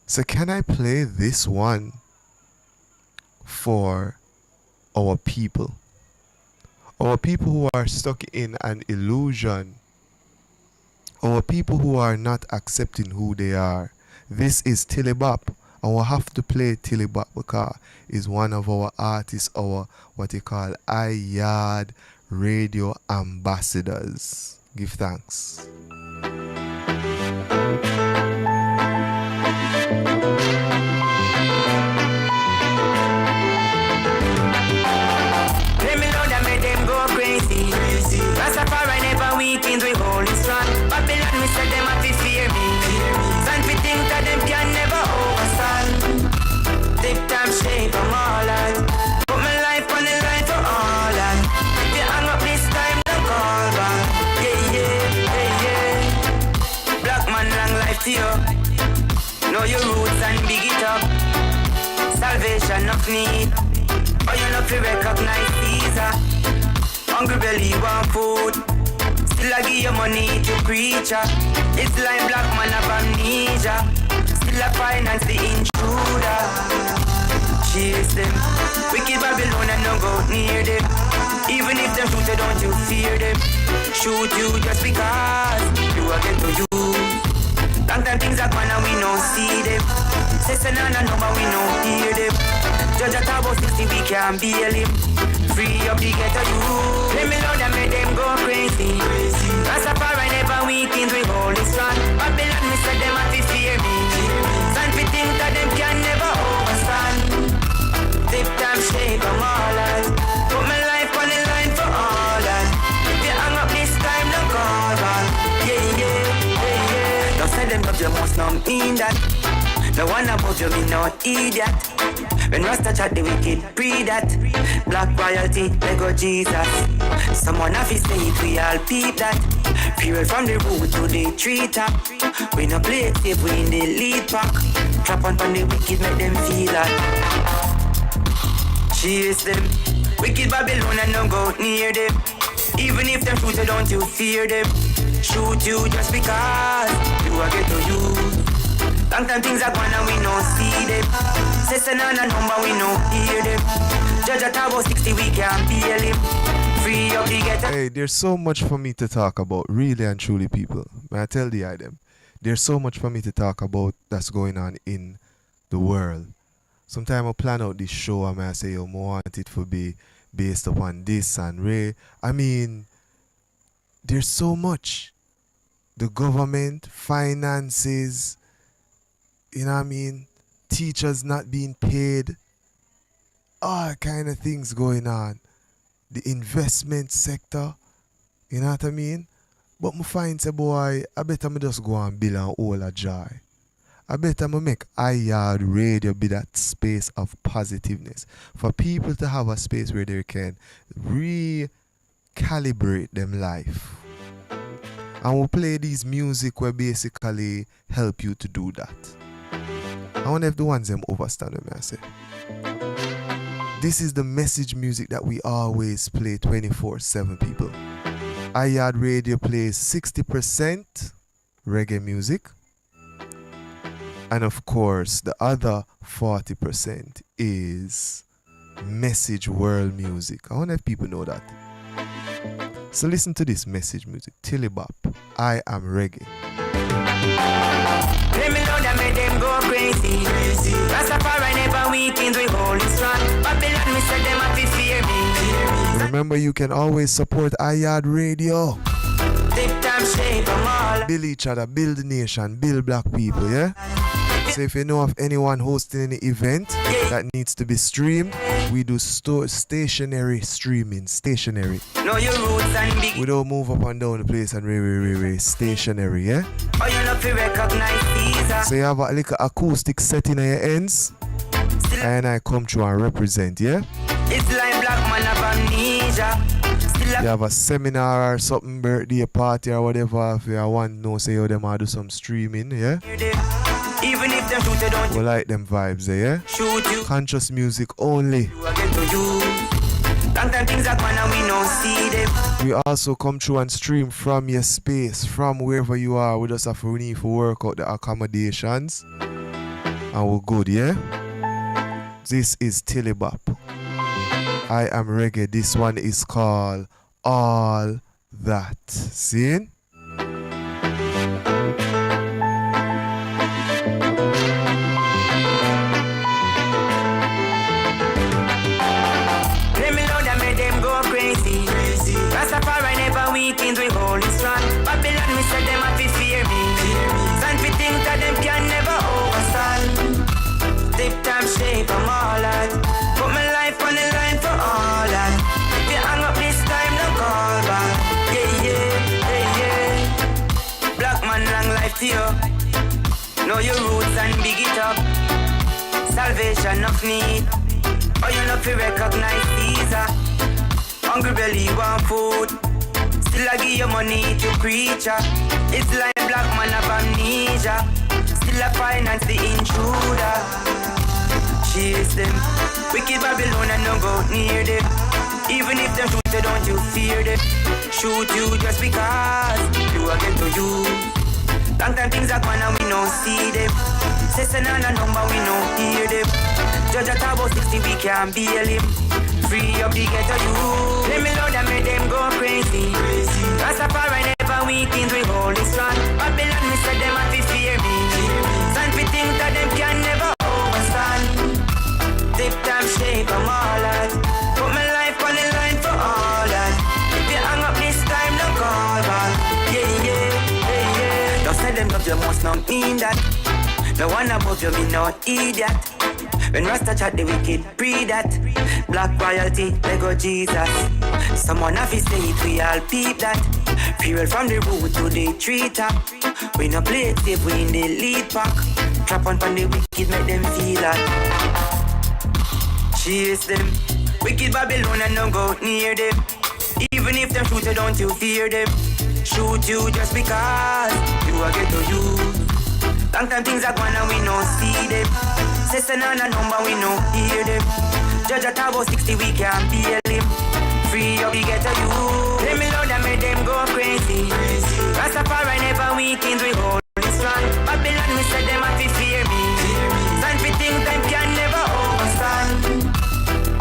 So can I play this one for our people? Our people who are stuck in an illusion. Our people who are not accepting who they are. This is Tilibop. And we'll have to play Tilibop because it's one of our artists, our what you call Yaad radio ambassadors. Give thanks. Rastafari never weakens, we hold it strong. Babylon, we said them have to fear me. Stand we think that them can never overstand. Take time, shape them all out. Put my life on the line for all that. If you hang up this time, don't call back. Yeah. Black man, long life to you. Know your roots and big it up. Salvation of need. Oh, you know to recognize Caesar. Hungry belly want food. Still I give you money to preach. It's like black man of amnesia. Still I finance the intruder. Chase them. Wicked Babylon and don't go near them. Even if them shoot you, don't you fear them. Shoot you just because you are get to you. Long time things are gone and we no see them. Say no but we no hear them. Judge at about 60 we can't bail him. Free up the ghetto youth. Let me know that make them go crazy. Rastafari never weakens, we hold it strong. Babylon, me said them have to fear me. Stand we think that them can never overstand. Take time, shape them all out. Put my life on the line for all that. If you hang up this time, don't call back. Yeah. Don't say them love you must not mean that. No one about you, me no idiot. When Rasta chat the wicked, pre that. Black royalty, Lego Jesus. Someone have to say it, we all peep that. Period from the root to the tree top. We no play it safe, we in the lead pack. Trap on the wicked, make them feel that. Chase them. Wicked Babylon and don't go near them. Even if them shoot you, don't you fear them. Shoot you just because you are get to use. Long time things are gone and we no see them. Say no number we no hear them. Judge at about 60 we can't bail him. Free up the ghetto. Hey, there's so much for me to talk about, really and truly, people. May I tell the item? There's so much for me to talk about that's going on in the world. Sometimes I plan out this show and I say, I want it to be based upon this and Ray. I mean, there's so much. The government, finances, you know what I mean? Teachers not being paid. All kind of things going on. The investment sector. You know what I mean? But I find say, boy, I better me just go and build an all a joy. I better me make Yaad radio be that space of positiveness. For people to have a space where they can recalibrate them life. And we'll play these music where basically help you to do that. I wonder if the ones them overstand what I say. This is the message music that we always play 24/7, people. Yaad radio plays 60% reggae music. And of course, the other 40% is message world music. I wonder if people know that. So listen to this message music. Tilibop, I am reggae. Let me know that make them go crazy. Rastafari never weakens, we hold it strong. Babylon, me said them have to fear me. Remember, you can always support Yaad radio. Take time, shape them all. Build each other, build the nation, build black people, yeah? So if you know of anyone hosting any event that needs to be streamed, we do stationary streaming. Stationary. Know your roots and big. We don't move up and down the place and stationary, yeah? Oh, you know fi recognize Caesar. So you have a little acoustic setting on your ends, and I come through and represent, yeah? It's like black man of amnesia. You have a seminar or something, birthday party or whatever. If you want to know, say how them do some streaming, yeah? Even if them shoot, they don't. We like them vibes, yeah? Shoot you. Conscious music only. We also come through and stream from your space, from wherever you are. We just have to need to work out the accommodations. And we're good, yeah? This is Tilibop. I am reggae. This one is called All That. See? Rastafari never weakened, we hold it strong. Babylon, we said them have to fear me. Stand we think that them can never overstand. Deep time shape, I'm all that. Put my life on the line for all that. If you hang up this time, no call back. Yeah. Black man, long life to you. Know your roots and big it up. Salvation of need. Oh, you know fi recognize Caesar. Hungry belly want food. Still I give you money to preacher. It's like black man of amnesia. Still I finance the intruder. Chase them. Wicked Babylon and don't go near them. Even if them shoot you, don't you fear them. Shoot you just because you are get to you. Long time things are gone and we no see them. Session on a number we no hear them. Judge at about 60 we can't bail him. Free up the ghetto youth. Let me know that make them go crazy. Rastafari never weakened, we hold it strong. Babylon, me said them have to fear me. Stand we think that them can never overstand. Deep time shape, I'm all that. Put my life on the line for all that. If you hang up this time, no call back. Yeah. Don't say them love you must not mean that. No one above you, me not idiot. When Rasta chat the wicked, pre that. Black royalty, they go Jesus. Someone have to say it, we all peep that. Fuel from the root to the tree top. We no play it safe, we in the lead pack. Trap on the wicked, make them feel that. Chase them. Wicked Babylon and don't go near them. Even if them shoot you, don't you fear them. Shoot you just because you are get to you. Long time things are gone and we no see them. Session on a number we no hear them. Judge at about 60 we can't bail him. Free up we get to you. Let me know that make them go crazy. Rastafari never weakened, we hold it strong. Babylon we said them have to fear me. Stand we think them can never overstand.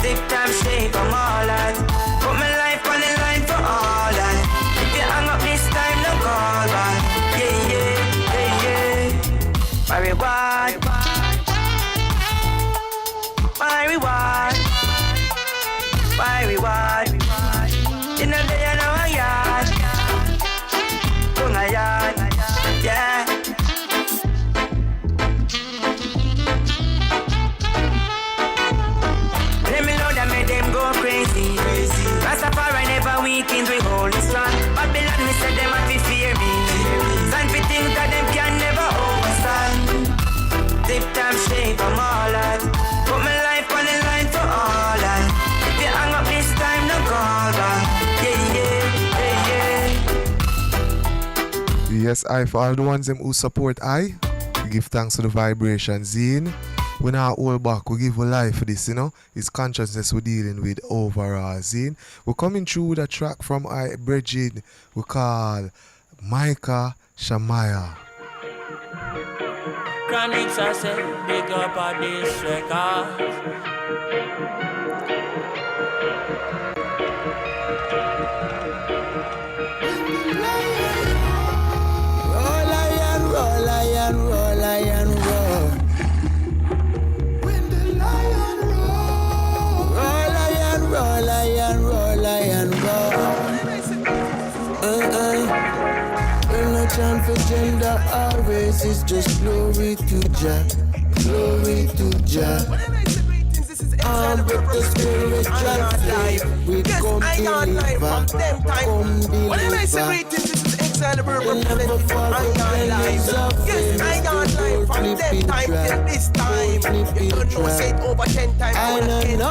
Deep time shape, I'm all that. Put my life on the line for all that. If you hang up this time, no call back. Yeah. My reward. In a day and a yard. From a yard. Yeah. Let me know that made them go crazy. Rastafari never weakened, we hold it strong. Babylon, we said them have to fear me. Stand we think that them can never overstand. Deep time shape, I'm all that. Put my life on the line for all that. If you hang up this time, no call back. Yeah. Yes, I for all the ones them who support I, we give thanks to the vibration zine. We not hold back, we give a life for this, you know. It's consciousness we're dealing with overall zine. We're coming through with a track from I Bridget we call Micah Shamaya. Chronics I say, big up on this record. Roll, roll. When the lion roar. Roll. No time for gender or race, it's just glory to Jah. Glory to Jah. I'm with the spiritual faith. We come deliver. Come deliver. Celebrate You never fall for pennies of fame. Yes, I got life from them time till this time. You don't know, say it over 10 times. I don't know the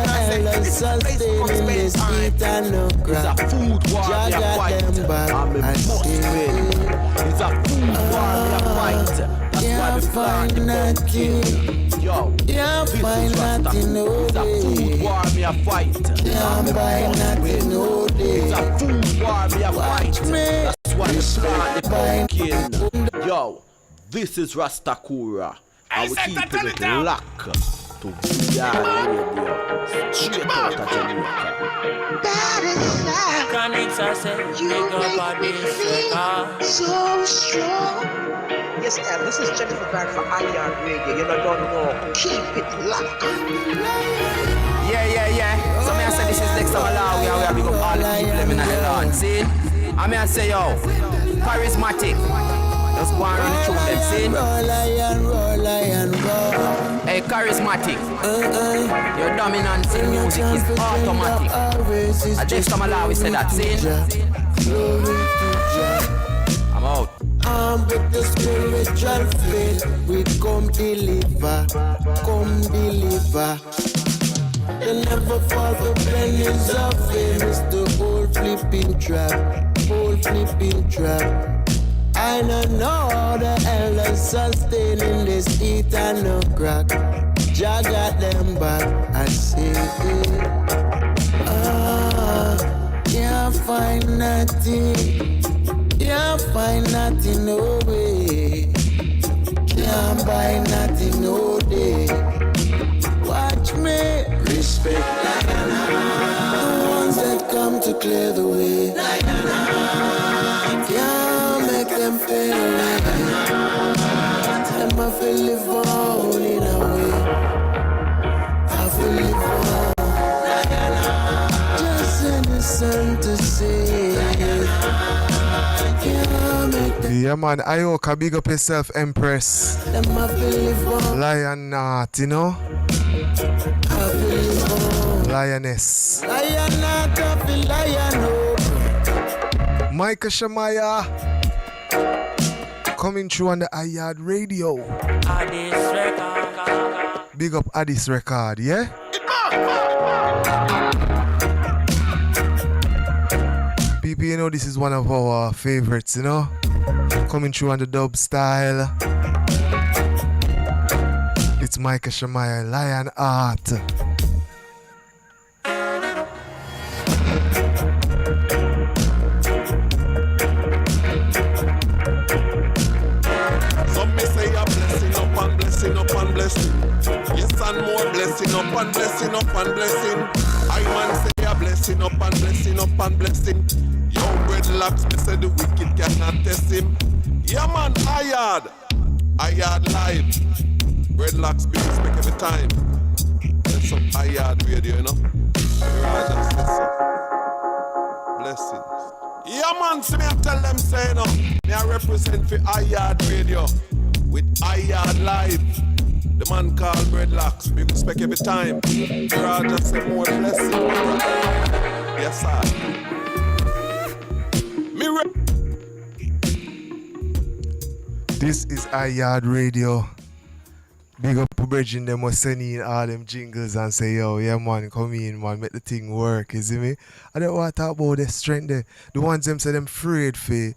hell is sustaining this heat and no crap. It's a food war, Jah me a got fight. them back. I'm a must win. It's a food war, me a fight. That's why we plant the pumpkin. Yo, Can't find nothing no it's a food war, me a fight. Can't buy nothing no day. It's a food war, me a fight. That's why we plant the pumpkin. Yo, this is Rastakura. And we keep it locked to Yaad Radio. Straight out of Jamaica. Chronics, I say, You make up make our me days feel so strong. Yes, this is Jennifer back for Yaad Radio. You don't know. Keep it locked. Yeah. So me I say this is next to Malawi and we have big up all the people in the land. See? I mean I say yo, KarisMa'atic. Just go on the tune them, see? Hey, KarisMa'atic. Your dominance in music is automatic. I just come along, we say that, see? I'm out. I'm with the spiritual faith. We come deliver. Come deliver. You never fall for pennies of fame. It's the whole flipping trap. Whole flipping trap. I don't know how the hell is sustaining this heat and no crack. Jah got them back, I say. Can't find nothing. Can't find nothing no way. Can't buy nothing no day. Watch me. Respect Diana. The ones that come to clear the way. Can't make them feel like them I feel live on in a way. I feel live on. Just innocent to say. Yeah, man, Ioka, big up yourself, Empress. Lion Nat, you know? Lioness. Lion Nat, lion Micah Shamaya coming through on the Yaad Radio. Big up Addis Record, yeah? People, you know, this is one of our favorites, you know? Coming through on the dub style. It's Micah Shamaya, Lion Art. Some may say a blessing up and blessing up and blessing. Yes, and more blessing up and blessing up and blessing. I man say a blessing up and blessing up and blessing. Yo, dreadlocks, me say the wicked cannot test him. Yeah, man, Yaad live. Dreadlocks, be respect every time. That's some Yaad radio, you know. Blessings. Yeah, man, see me I tell them say, no. Me I represent for Yaad radio with Yaad live. The man called Dreadlocks, be respect every time. God just say more blessings. Yes, sir. This is Yaad Radio. Big up to Bridging, them was sending all them jingles and say, yo, yeah man, come in man, make the thing work, you see me? I don't want to talk about the strength there. The ones them say them afraid for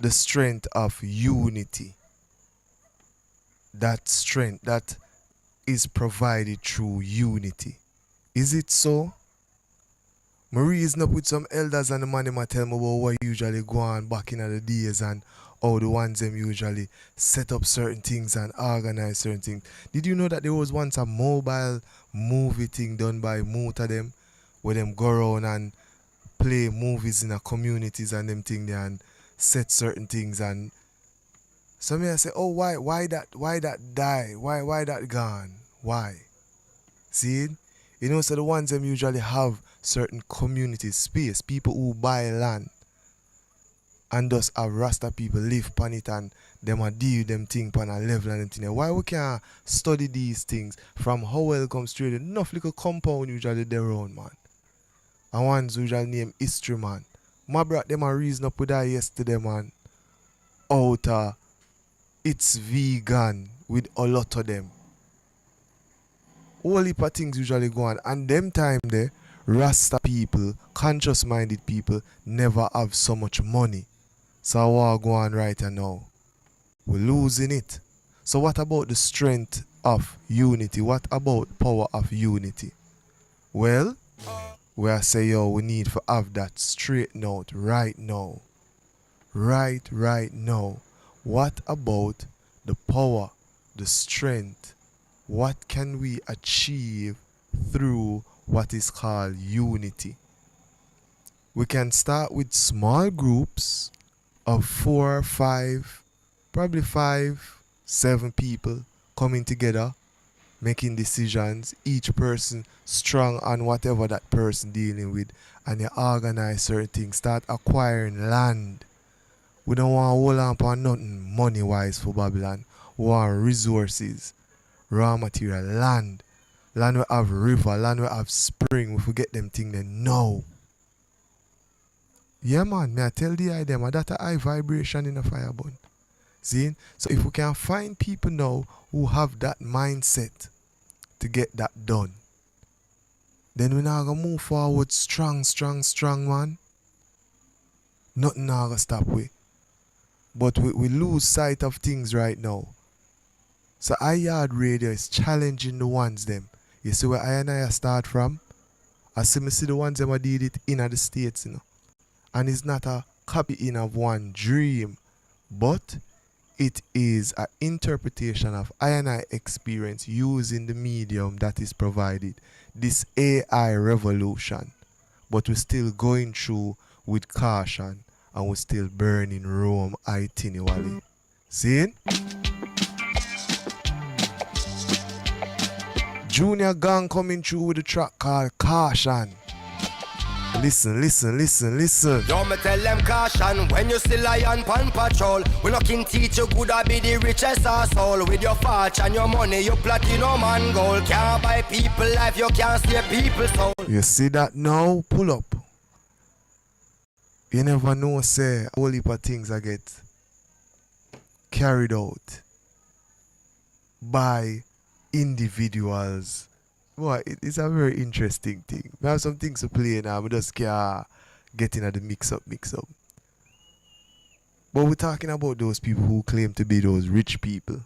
the strength of unity. That strength that is provided through unity. Is it so? I reason up with some elders and the man them tell me about what usually go on back in the days and how the ones them usually set up certain things and organize certain things. Did you know that there was once a mobile movie thing done by Muta them, where them go around and play movies in the communities and them thing there and set certain things, and some may say, oh why that die? Why that gone? Why? See it? You know, so the ones them usually have certain community space, people who buy land. and just have Rasta people live pan it and them a deal them thing pan a level and thing. Why we can't study these things from how well come straight? Enough little compound usually they around, man. And ones usually name history, man. My brought them a reason up with that yesterday, man. Outer it's vegan with a lot of them. All heap of things usually go on. And them time there, Rasta people, conscious minded people, never have so much money. So what go on right now? We're losing it. So what about the strength of unity? What about power of unity? Well, we say yo, we need to have that straightened out right now. Right now. What about the power, the strength? What can we achieve through what is called unity? We can start with small groups of 4, 5, probably 5, 7 people coming together, making decisions, each person strong on whatever that person dealing with, and you organize certain things, start acquiring land. We don't want to hold on for nothing money-wise for Babylon. We want resources, raw material, land. Land we have river, land we have spring. We forget them things then. No. Yeah, man, may I tell the idea, that a high vibration in a fire burn. See? So if we can find people now who have that mindset to get that done, then we're not going to move forward strong, man. Nothing not going to stop we. But we lose sight of things right now. So Yaad Radio is challenging the ones them. You see where I and I start from? I see the ones them I did it in the States, you know. And it's not a copy in of one dream, but it is an interpretation of I and I experience using the medium that is provided. This AI revolution. But we're still going through with caution and we're still burning Rome itinerary. See? Junior Gang coming through with a track called Caution. Listen. Yo, me tell them caution when you still lion pan patrol. We no can teach you good or be the richest asshole. With your fortune and your money, you platinum and gold. Can't buy people life, you can't steal people's soul. You see that now? Pull up. You never know, say, a whole heap of things I get carried out by individuals. Boy, it's a very interesting thing. We have some things to play now, we just can't get into the mix up. But we're talking about those people who claim to be those rich people.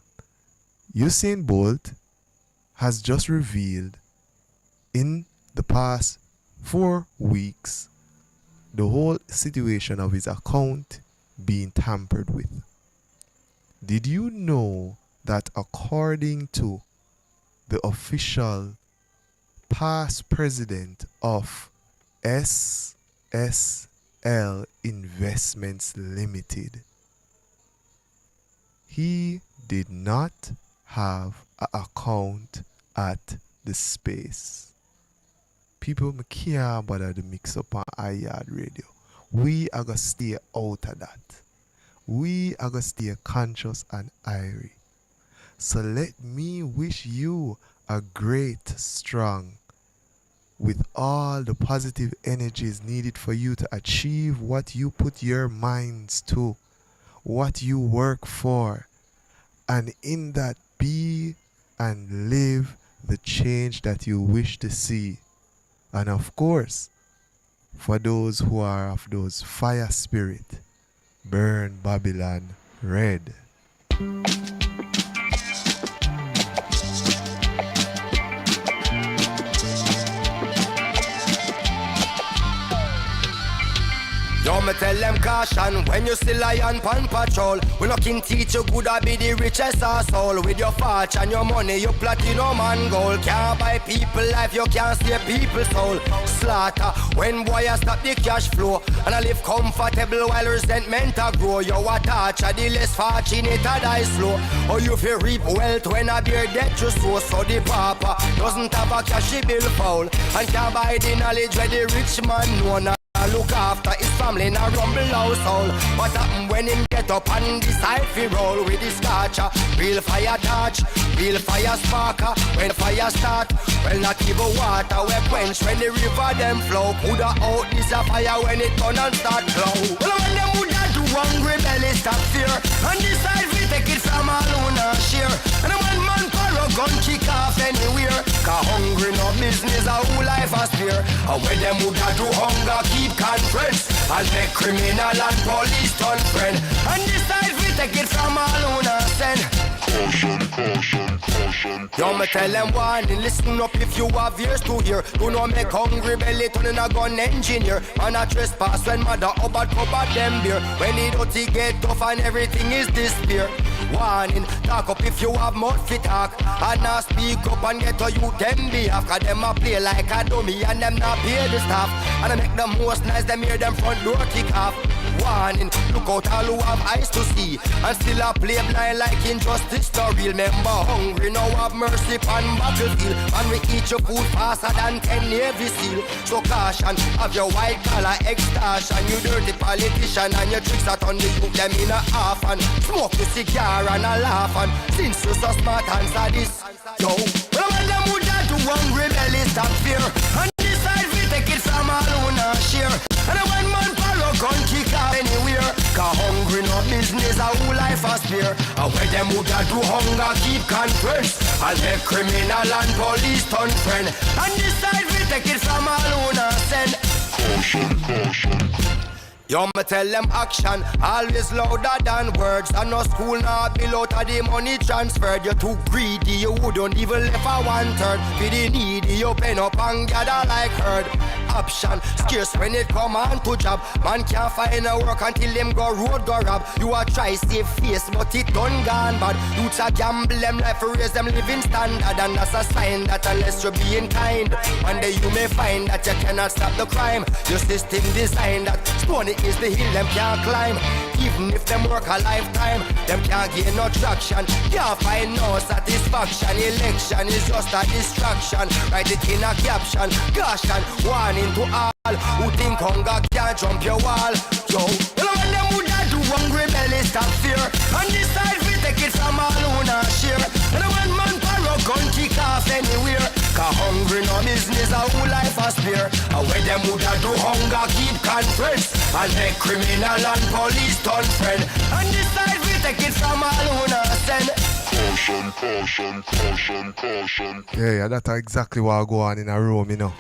Usain Bolt has just revealed in the past 4 weeks the whole situation of his account being tampered with. Did you know that according to the official past president of SSL Investments Limited, he did not have an account at the space? People can't bother to mix up on Yaad Radio. We are going to stay out of that. We are going to stay conscious and airy. So let me wish you a great, strong, with all the positive energies needed for you to achieve what you put your minds to, what you work for, and in that be and live the change that you wish to see. And of course, for those who are of those fire spirit, burn Babylon red. Yo, me tell them caution when you still lion pan patrol. We no can teach you good or be the richest asshole. With your fortune and your money, you platinum and gold. Can't buy people life, you can't steal people's soul. Slaughter when boy you stop the cash flow. And I live comfortable while resentment a grow. You a torture, the less fortunate a die slow. Or you feel reap wealth when a bear debt you sow. So the papa doesn't have a cash bill foul. And can't buy the knowledge where the rich man know. can't look after his family in a rumble household. What happen when him get up and decide fi roll with his scotcher? Real fire touch, real fire sparker. When fire start, well not even water we quench when the river them flow. Coulda out this a fire when it turn and start flow. Well when them woulda do hungry belly stop fear and decide fi take it from a luna share. And when man parrot gun kick off anywhere, 'cause hungry no business a whole life a spare. And when them woulda do hunger keep conference and make criminal and police turn friend and decide fi take it from a luna send. Caution, caution, caution. Yo, me tell them warning, listen up if you have ears to hear. Do not make hungry belly turn in a gun engineer. Man a trespass when mother about them beer. When the dirty get tough and everything is despair. Warning, talk up if you have mouth fit talk. And now speak up and get to you them behalf. 'Cause them a play like a dummy and them not pay the staff. And I make them most nice, them hear them front door kick off. Warning, look out all who have eyes to see and still a play blind like injustice to real. Remember hungry, now have mercy on battlefield. And we eat your food faster than 10 Navy SEAL. So caution, have your white collar extortion. You dirty politician and your tricks that on the youth them in a half. And smoke your cigar and a laugh. And since you so smart answer this, yo, well when them would do hungry belly stop fear and decide we take it from a luna share. And when man parrot gun kick off anywhere, 'cause hungry no business a whole life a spare. And when them woulda do hunger keep conference and make criminal and police turn friend and decide we take it from a luna send. Caution, caution. Yo, me tell them action, always louder than words. And no school not below to the money transferred. You're too greedy, you wouldn't even left a 1/3. For the needy, you pen up and gather like herd. Option, scarce when it come on to job. Man can't find a work until them go road go rob. You a try save face, but it done gone bad. Youths a gamble them life to raise them living standard. And that's a sign that unless you're being kind, one day you may find that you cannot stop the crime. Your system designed that stony is the hill them can't climb. Even if them work a lifetime, them can't gain no traction. Can't find no satisfaction. Election is just a distraction. Write it in a caption. Caution, warning to all who think hunger can't jump your wall. Yo, well when them woulda do hungry belly stop fear and decide we take it from a luna share. And when man parrot gun kick off anywhere, 'cause hungry no business a whole life a spare. And when them woulda do hunger keep conference and make criminal and police turn friend and decide we take it from a luna send. Caution, caution, caution, caution. Yeah, that's exactly what go on in a room, you know.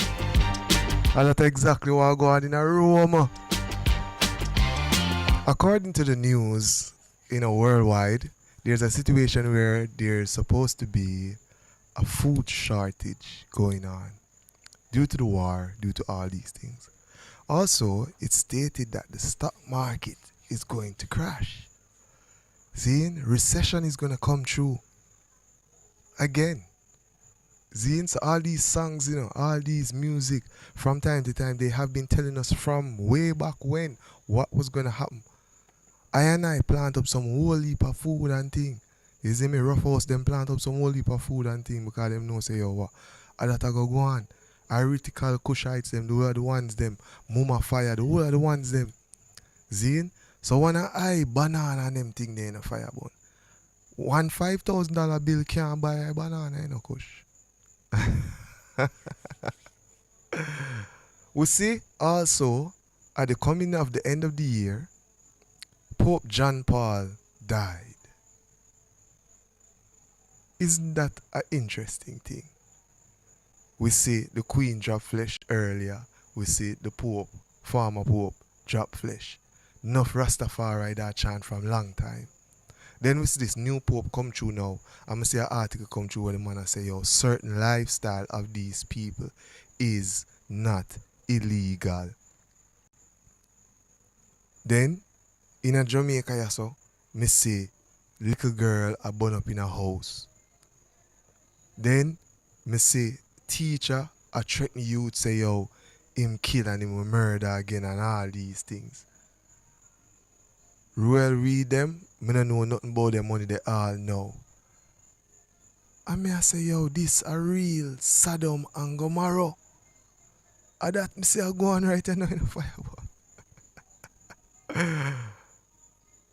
And that's exactly what go on in a room. According to the news, worldwide, there's a situation where there's supposed to be a food shortage going on due to the war, due to all these things. Also, it's stated that the stock market is going to crash. Seeing recession is going to come through again. Seeing so all these songs, all these music, from time to time, they have been telling us from way back when what was going to happen. I plant up some whole heap of food and thing. You see me, rough house, them plant up some whole heap of food and thing because them know say, yo, what? And that I go on. Heretical Kushites, them, the whole of the ones, them. Mumma Fire, the whole of the ones, them. Zine? So when I banana and them thing there in a fire bun. One $5,000 bill can't buy a banana in a kush. We see also at the coming of the end of the year, Pope John Paul died. Isn't that an interesting thing? We see the Queen drop flesh earlier. We see the Pope, former Pope, drop flesh. Enough Rastafari that chant from long time. Then we see this new Pope come through now. I'm going to see an article come through where the man say, yo, certain lifestyle of these people is not illegal. Then, in a Jamaica, me see little girl a burn up in a house. Then, me see teacher a threaten youth say, yo, him kill and him will murder again and all these things. Royal read them, me don't know nothing about their money, they all know. And me I say, yo, this a real Sodom and Gomorrah. that me say I go on right now in the fire.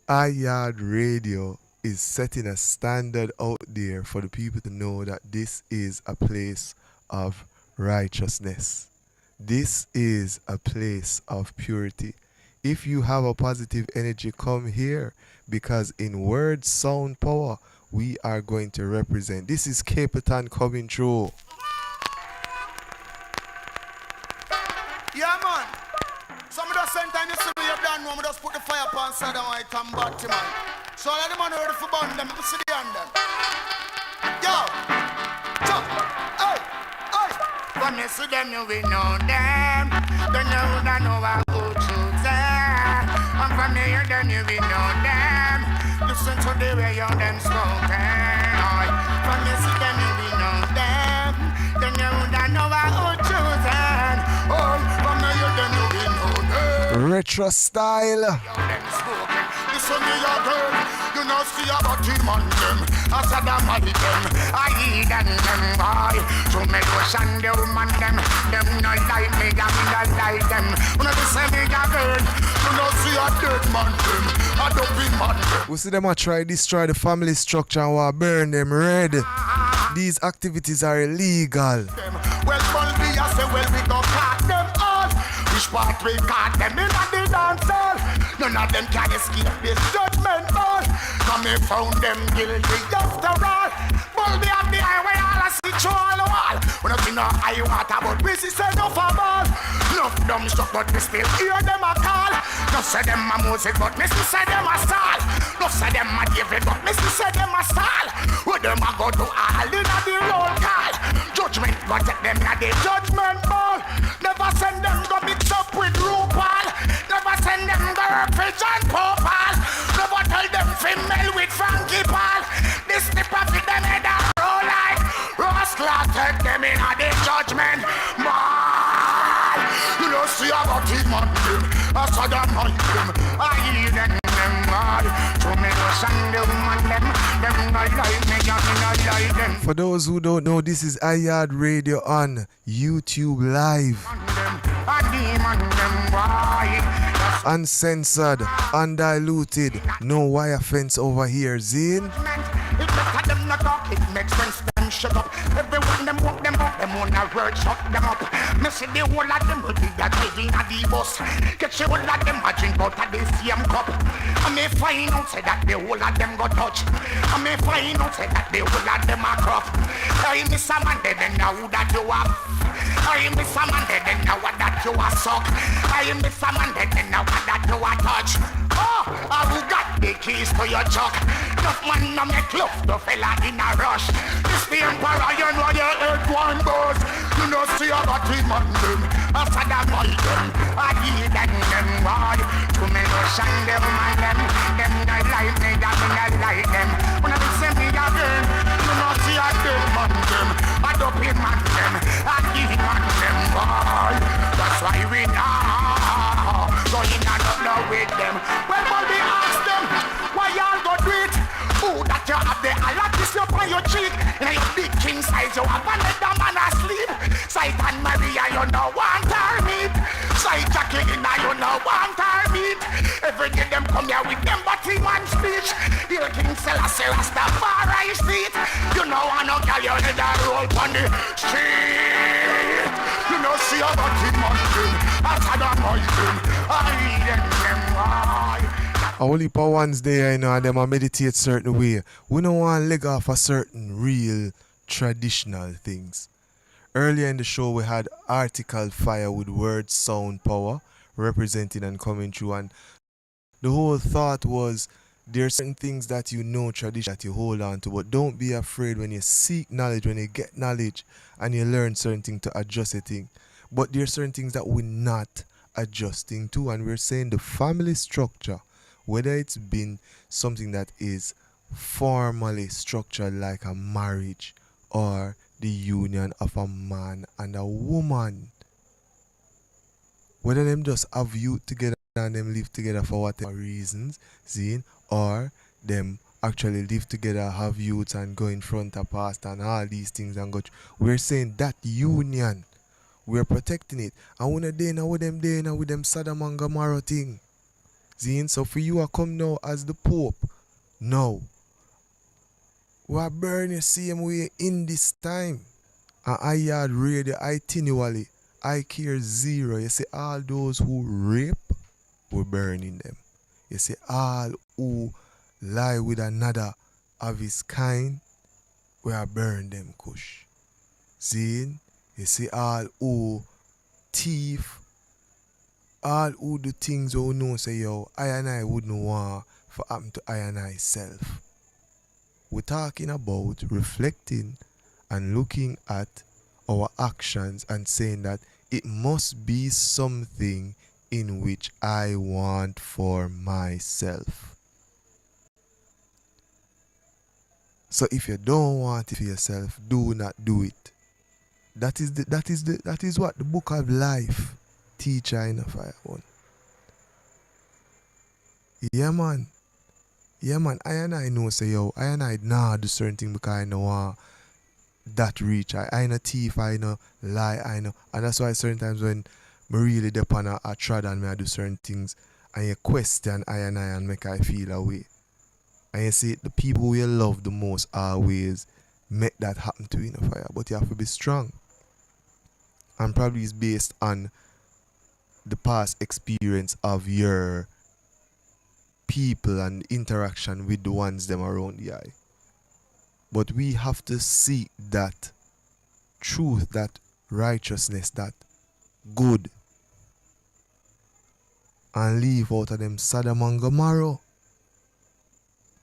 Yaad Radio is setting a standard out there for the people to know that this is a place of righteousness. This is a place of purity. If you have a positive energy, come here, because in word, sound, power, we are going to represent. This is K.P.T coming through. Yeah, man. Some of the same time you see me, you done know, me just put the fire upon Saddam White and Batty, man. So let the man ready for burn them, you see the hand them. Yo! Chop! Hey! Hey! When you see them, you will know them. Don't know who don't know how to choose them. And from here, then you will know them. Listen to the way you them spoken. From you see them, you will know them. Don't know who don't know how to choose them. Oh, from here, then you will know them. Retro style. Listen to your girl. You know, see about him on them. I said I'm at them. I eat and them, boy. To make ocean, the woman them. Them not like me, I'm not like them. When I say me, your girl. You know, see a dead man them. I don't be man them. We see them a try destroy the family structure and want burn them red. These activities are illegal. Well, Monday, I say, well, we go cut them off. Which part we cut them in the dance hall? None of them can escape this judgment hall. Come me found them guilty after all. Bulby up the highway, all I see through all the wall. When I see no high water, but we see say no for ball. Enough dumb stuff, but we still hear them a call. No say them a Moses, but me still say them a Saul. No say them a David, but me still say them a Saul. With them a go to all in the roll call. Judgment, but take them at the judgment ball. Never send them go mix up with RuPaul. Never send them go Rufus and Popal. Never tell them female with Frankie Paul. This the profit them head a roll like Rosclaw. Take them in at the judgment ball. You know see about him on them. I saw them on them. I hear them all. To me no send them on them. Them not like me, I'm not like them. For those who don't know, this is Yaad Radio on YouTube Live. Uncensored, undiluted, no wire fence over here, Zin. It makes sense, them shut up. Everyone them walk them up, them on a word, shut them up. Me see the whole of them will be a driving at the bus. Get you all of them a drink out of the same cup. I may find out say that the whole of them go touch. I may find out say that the whole of them a crop. I miss a man dead and now that you have. I miss a man dead and now that you are suck. I miss a man dead and now that you are touch. Oh, I who got the keys to your truck. Enough man no make love to fella in a rush. This the emperor, you know your earth one goes. You know see about him on them. After that boy them, I give them why. To me no shine them on them. Them not like me, that me not like them. When I be send me again, you know see a them on them. I don't pay man them, I give man them why. That's why we now going on up now with them. When we ask them, why y'all go do it? Who that you have there? I like this up on your cheek. And your big king size, you have and let the man asleep. Sight and Maria, you know want her meat. Sight Jacqueline, you know want her meat. Every day them come here with them body man speech. Dear King Selassie, Rastafari street. You know I know girl, you need a roll on the street. You know see about him on him. After the mountain, I read them why. A whole heap of ones there, you know, and them a meditate certain way. We don't want to leg off a certain real traditional things. Earlier in the show, we had Article Fire with word, sound, power, representing and coming through. And the whole thought was, there are certain things that you know, tradition that you hold on to, but don't be afraid when you seek knowledge, when you get knowledge, and you learn certain things to adjust a thing. But there are certain things that we're not adjusting to, and we're saying the family structure, whether it's been something that is formally structured like a marriage or the union of a man and a woman, whether them just have youth together and them live together for whatever reasons, seeing, or them actually live together, have youth and go in front of past and all these things and go. We're saying that union, We're protecting it. And we're not there with them Sodom and Gomorrah thing. See? So for you, I come now as the Pope. No. We are burning the same way in this time. And I had radio itinerary. I care zero. You see, all those who rape, we're burning them. You see, all who lie with another of his kind, we are burning them, kush. See? You see, all who thief, all who do things who know say, yo, I and I wouldn't want for happen to I and I self. We're talking about reflecting and looking at our actions and saying that it must be something in which I want for myself. So if you don't want it for yourself, do not do it. That is what the book of life teach in a fire one. Yeah man. Yeah man, I and I know say yo, I and I nah do certain thing because I know want that reach. I know thief, I know lie, I know. And that's why certain times when me really depend on a trad and me I do certain things and you question I and make I feel away. And you see the people we love the most always make that happen to you in a fire. But you have to be strong. And probably it's based on the past experience of your people and interaction with the ones them around the eye. But we have to seek that truth, that righteousness, that good, and leave out of them Sodom and Gomorrah.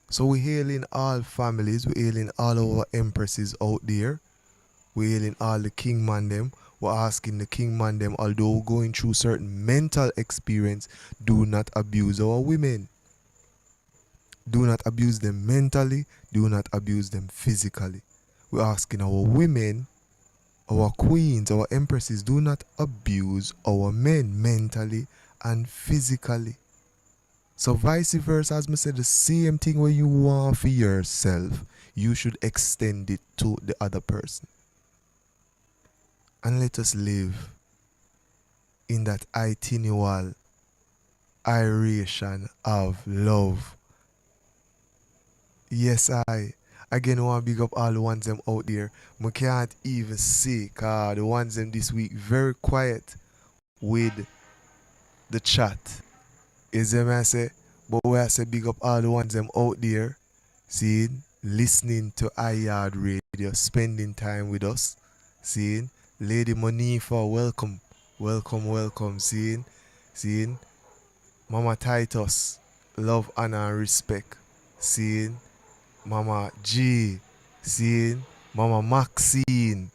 So we hailing all families, we hailing all our empresses out there, we hailing all the king man them, we're asking the king man them, although going through certain mental experience, do not abuse our women. Do not abuse them mentally, do not abuse them physically. We're asking our women, our queens, our empresses, do not abuse our men mentally and physically. So vice versa, as I said, the same thing where you want for yourself, you should extend it to the other person. And let us live in that itineral iration of love. Yes, I again want to big up all the ones them out there. I can't even see, cause the ones them this week very quiet with the chat. Is them I say, but where I say big up all the ones them out there, seeing, listening to Yaad Radio, spending time with us, seeing, Lady Monifa, welcome, seeing, Mama Titus, love, honor, and respect, seeing, Mama G, seeing, Mama Maxine,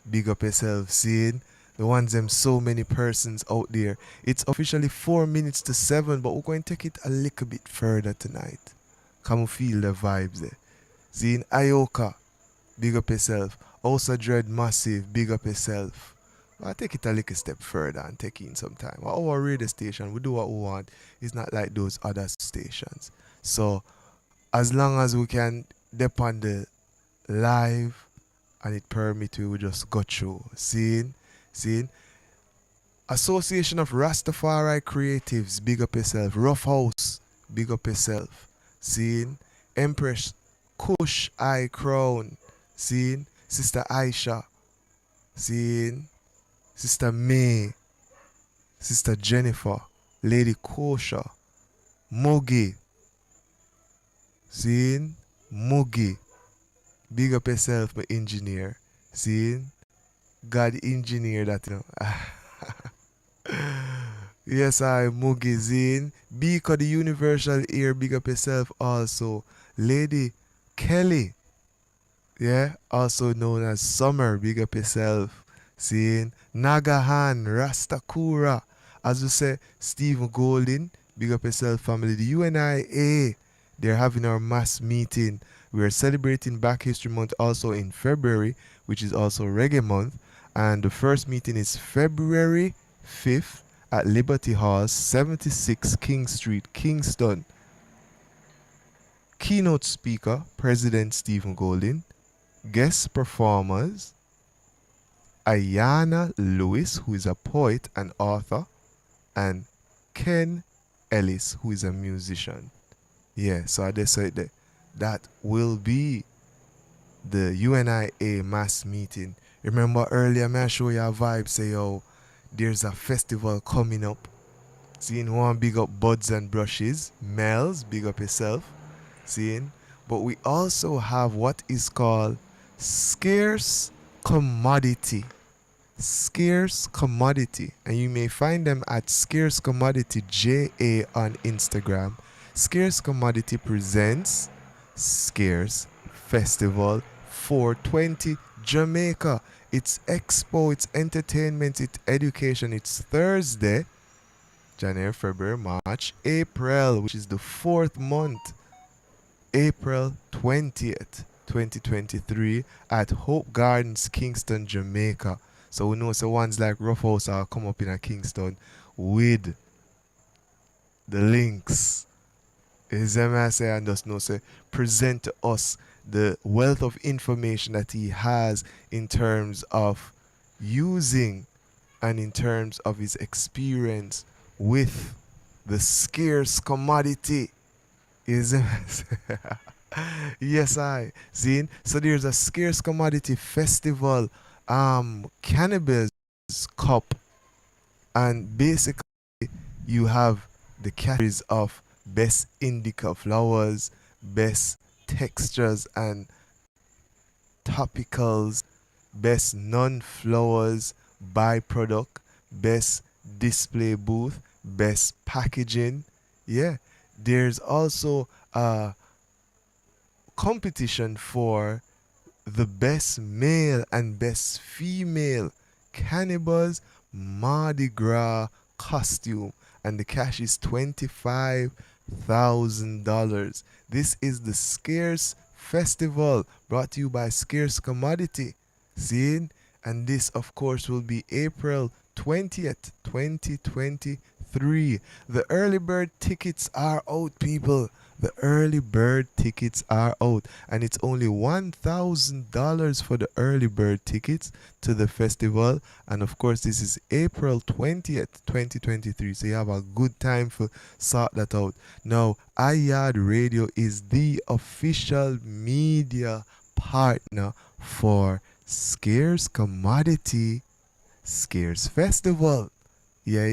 big up yourself, seeing, the ones them so many persons out there. It's officially 4 minutes to 7, but we're going to take it a little bit further tonight. Come feel the vibes there. Seeing Ioka, big up yourself. Also Dread Massive, big up yourself. I'll take it a little step further and take in some time. Our radio station, we do what we want. It's not like those other stations. So as long as we can depend the live and it permit we just go through. Seeing Association of Rastafari Creatives, big up yourself. Rough House, big up yourself. Seeing Empress Kush Eye Crown. Seeing Sister Aisha. Seeing Sister May. Sister Jennifer. Lady Kosha. Mogi. Seeing Mogi. Big up yourself, my engineer. Seeing God engineer that, you know. Yes, I Mugi Zine. Biko the Universal Ear, big up yourself also. Lady Kelly, yeah, also known as Summer, big up yourself. Seeing Nagahan, Rastakura, as we say, Stephen Golden, big up yourself, family. The UNIA, they're having our mass meeting. We are celebrating Black History Month also in February, which is also Reggae Month. And the first meeting is February 5th at Liberty Hall, 76 King Street, Kingston. Keynote speaker, President Stephen Golden. Guest performers, Ayana Lewis, who is a poet and author, and Ken Ellis, who is a musician. Yeah, so I decided that will be the UNIA mass meeting. Remember earlier, I show you a vibe, say, yo, there's a festival coming up. Seeing one big up Buds and Brushes. Mel's, big up yourself. Seeing? But we also have what is called scarce commodity. Scarce commodity. And you may find them at Scarce Commodity JA on Instagram. Scarce Commodity presents Scarce Festival 420 Jamaica. It's expo, it's entertainment, it's education. It's Thursday, January, February, March, April, which is the 4th month. April 20th, 2023 at Hope Gardens, Kingston, Jamaica. So we know so ones like Rough House are come up in a Kingston with the links. Is them I say and just know say present to us the wealth of information that he has in terms of using and in terms of his experience with the scarce commodity. Is yes, I seen. So there's a scarce commodity festival, cannabis cup, and basically you have the categories of best indica flowers, best textures and topicals, best non-flowers byproduct, best display booth, best packaging. Yeah. There's also a competition for the best male and best female cannibals Mardi Gras costume, and the cash is $25,000. This is the Scarce Festival brought to you by Scarce Commodity. See? And this, of course, will be April 20th, 2023. The early bird tickets are out, people. The early bird tickets are out. And it's only $1,000 for the early bird tickets to the festival. And of course, this is April 20th, 2023. So you have a good time for sort that out. Now, Yaad Radio is the official media partner for Scarce Commodity Scarce Festival. Yeah.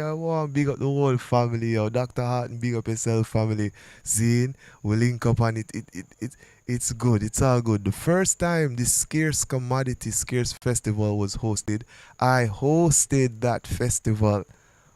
I want to big up the whole family, yo. Dr. Harton, big up yourself, family. Zine, we link up on it. It's good. It's all good. The first time this Scarce Commodity Scarce Festival was hosted, I hosted that festival.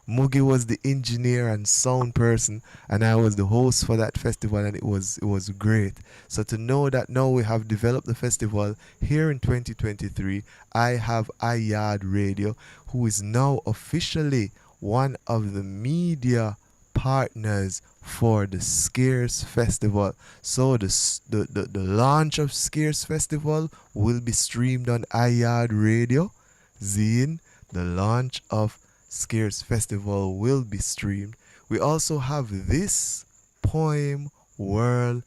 Mugi was the engineer and sound person, and I was the host for that festival, and it was great. So to know that now we have developed the festival here in 2023, I have Yaad Radio, who is now officially one of the media partners for the Scarce Festival. So the launch of Scarce Festival will be streamed on Yaad Radio. Zine, the launch of Scarce Festival will be streamed. We also have this Poem World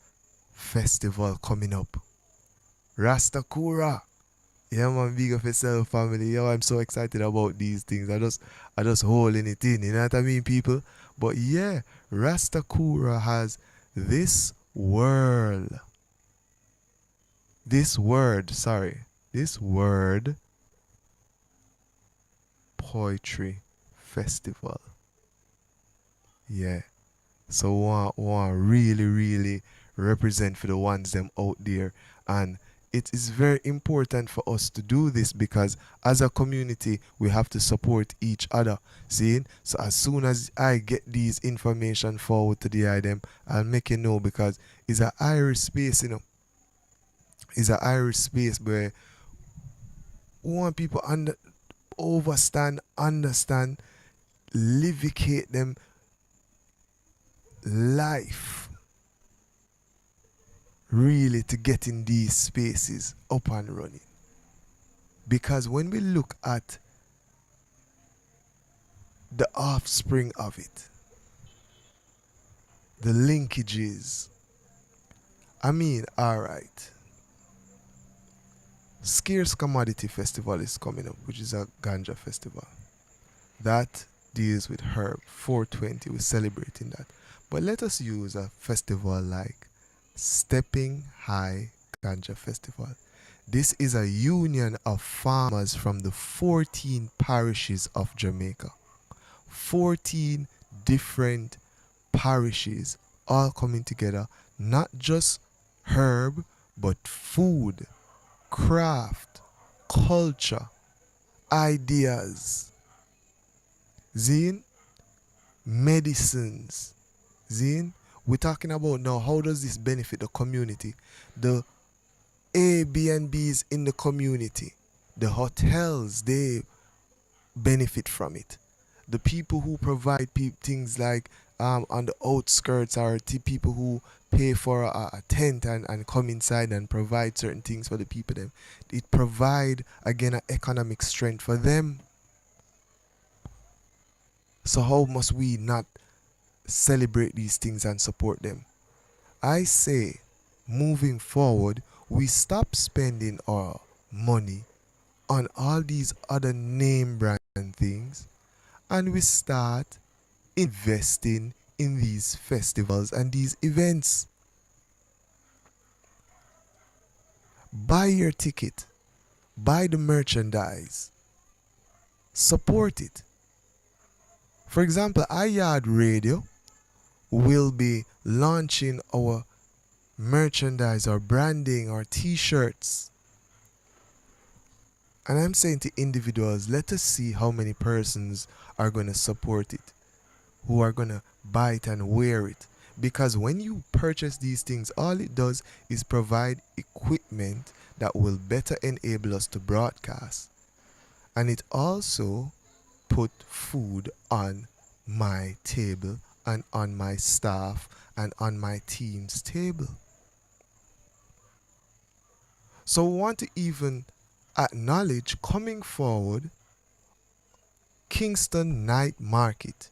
Festival coming up. Rastakura. Yeah, man, big up yourself, family. Yo, I'm so excited about these things. I just holding it in, you know what I mean, people? But yeah, Rastakura has this word poetry festival. Yeah. So want really represent for the ones them out there, and it is very important for us to do this because as a community we have to support each other. See? So as soon as I get these information forward to the item, I'll make you know, because it's an Irish space, you know. It's an Irish space where we want people understand, livicate them life really to get in these spaces up and running. Because when we look at the offspring of it, the linkages, I mean, all right, Scarce Commodity Festival is coming up, which is a ganja festival. That deals with herb. 420, we're celebrating that. But let us use a festival like Stepping High Ganja Festival. This is a union of farmers from the 14 parishes of Jamaica. 14 different parishes all coming together, not just herb, but food, craft, culture, ideas, zine, medicines. Zine, we're talking about now how does this benefit the community? The Airbnbs in the community, the hotels, they benefit from it. The people who provide things like on the outskirts are people who pay for a tent and come inside and provide certain things for the people. Them. It provide, again, an economic strength for them. So how must we not celebrate these things and support them? I say, moving forward, we stop spending our money on all these other name brand things and we start investing in these festivals and these events. Buy your ticket, buy the merchandise, support it. For example, Yaad Radio will be launching our merchandise, our branding, our t-shirts. And I'm saying to individuals, let us see how many persons are going to support it, who are going to buy it and wear it. Because when you purchase these things, all it does is provide equipment that will better enable us to broadcast. And it also put food on my table and on my staff and on my team's table. So we want to even acknowledge, coming forward, Kingston Night Market.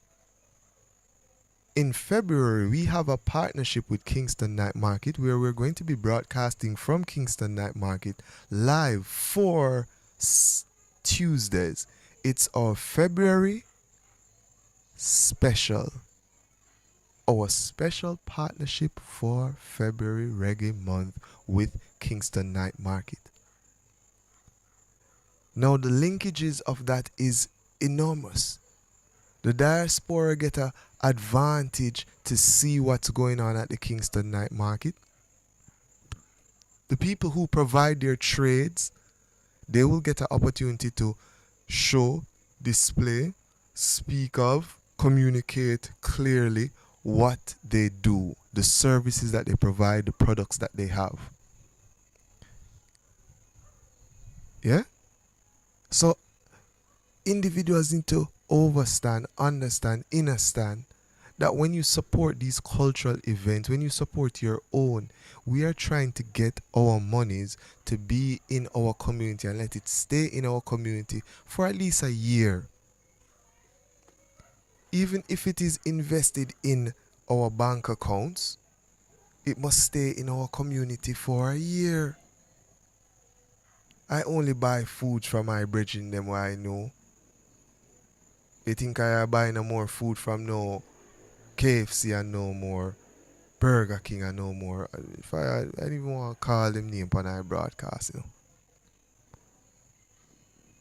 In February, we have a partnership with Kingston Night Market where we're going to be broadcasting from Kingston Night Market live for Tuesdays. It's our February special. Our special partnership for February Reggae Month with Kingston Night Market. Now the linkages of that is enormous. The diaspora get an advantage to see what's going on at the Kingston Night Market. The people who provide their trades, they will get an opportunity to show, display, speak of, communicate clearly what they do, the services that they provide, the products that they have. Yeah? So individuals need to understand, understand that when you support these cultural events, when you support your own, we are trying to get our monies to be in our community and let it stay in our community for at least a year. Even if it is invested in our bank accounts, it must stay in our community for a year. I only buy food from my brethren them where I know. You think I buy no more food from no KFC and no more Burger King and no more. If I don't even want to call them name on our broadcast, you know.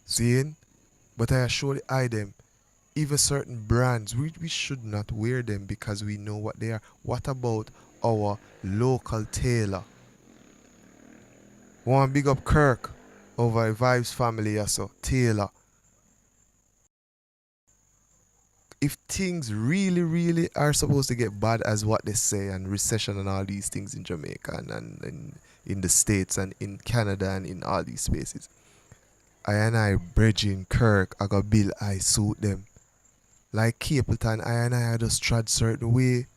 Seeing? But I assure them, even certain brands, we should not wear them because we know what they are. What about our local tailor? Want to big up Kirk over Vibes family also, Taylor. If things really are supposed to get bad as what they say, and recession and all these things in Jamaica and in the States and in Canada and in all these spaces, I bridging Kirk, I got Bill, I suit them. Like K.P.T, I just trod certain way.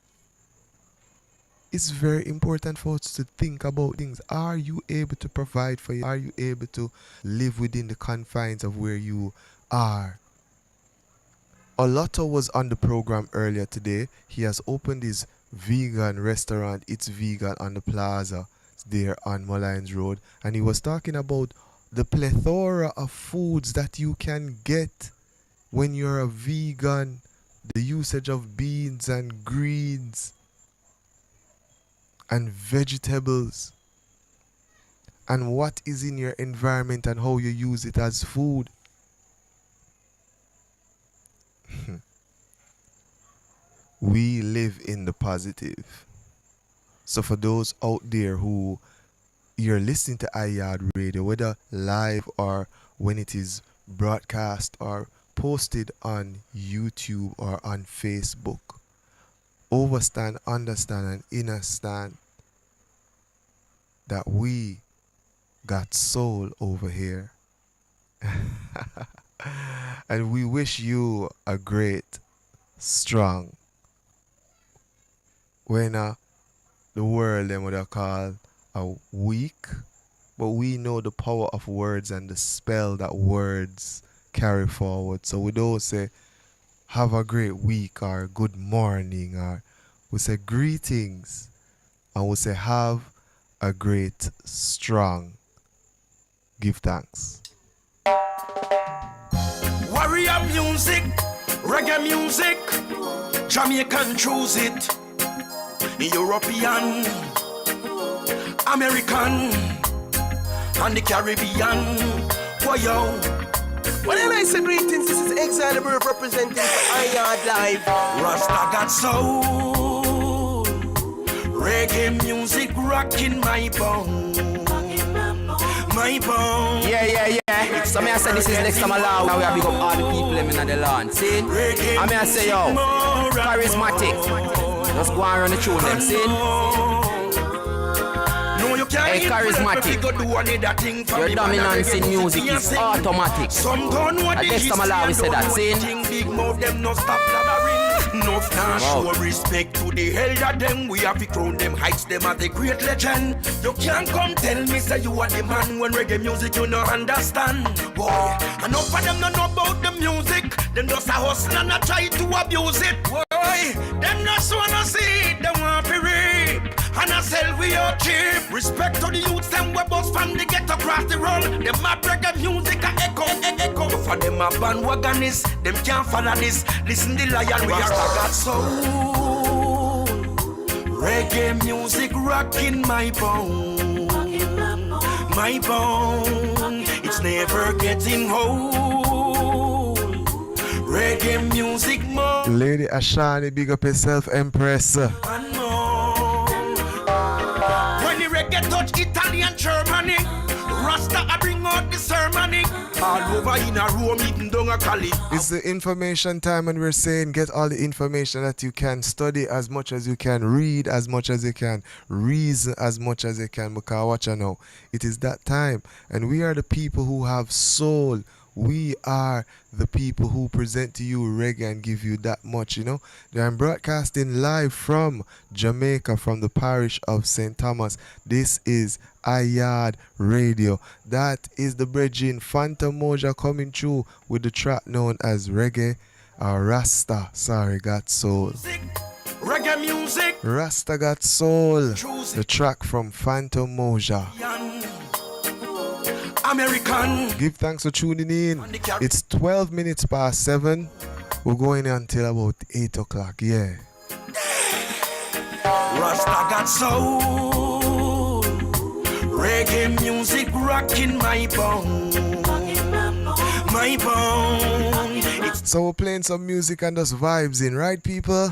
It's very important for us to think about things. Are you able to provide for you? Are you able to live within the confines of where you are? Olotto was on the program earlier today. He has opened his vegan restaurant, It's Vegan, on the plaza there on Mullines Road. And he was talking about the plethora of foods that you can get when you're a vegan, the usage of beans and greens and vegetables, and what is in your environment and how you use it as food. We live in the positive. So for those out there who you're listening to Yaad Radio, whether live or when it is broadcast or posted on YouTube or on Facebook, overstand, understand, and understand that we got soul over here. And we wish you a great, strong, when the world them would have called a week, but we know the power of words and the spell that words carry forward. So we don't say have a great week or good morning, or we say greetings, and we say have a great, strong, give thanks. Warrior music, reggae music, Jamaican choose it, European, American, and the Caribbean. Why yo? Well, I say greetings. This is Exile Bird representing Yaad Live. Rasta got soul, reggae music rocking my bone. My bone. Yeah. So me I say this is next time allowed. Now we have big up all the people in the land. See? I mean I say yo, KarisMa'atic. Just go and run the tune them, see? Hey, KarisMa'atic. Your dominance in music is automatic. At next time allowed we say that, see? Enough now show respect to the elder them. We have to crown them, heights them as a great legend. You can't come tell me say you are the man when reggae music you no understand. Boy, enough of them don't know about the music. Them just a hustle and a try to abuse it. Boy, them just wanna see it, them want to reap. And I sell we are cheap. Respect to the youths, them we bust from the ghetto across the road. Them a reggae music a echo. For them a bandwagonists, them can't follow this. Listen the lion, we are got soul. Reggae music rocking my bone. My bone, it's never getting old. Reggae music more. Lady Ashani, big up yourself, Empress. And more. When the reggae touch Italian, Germany, Rasta I bring out the ceremony. All over in a room, eating down a Cali. It's the information time, and we're saying get all the information that you can, study as much as you can, read as much as you can, reason as much as you can, because watch you know, it is that time, and we are the people who have soul. We are the people who present to you reggae and give you that much, you know. I'm broadcasting live from Jamaica, from the parish of St. Thomas. This is Yaad Radio. That is the bridging Phantom Moja coming through with the track known as Reggae Rasta. Sorry, got soul. Reggae music. Rasta got soul. The track from Phantom Moja. American. Give thanks for tuning in. It's 12 minutes past 7. We're going until about 8 o'clock. Yeah. Rasta got soul. Reggae music rocking my bone. My bone. So we're playing some music and just vibes in, right, people?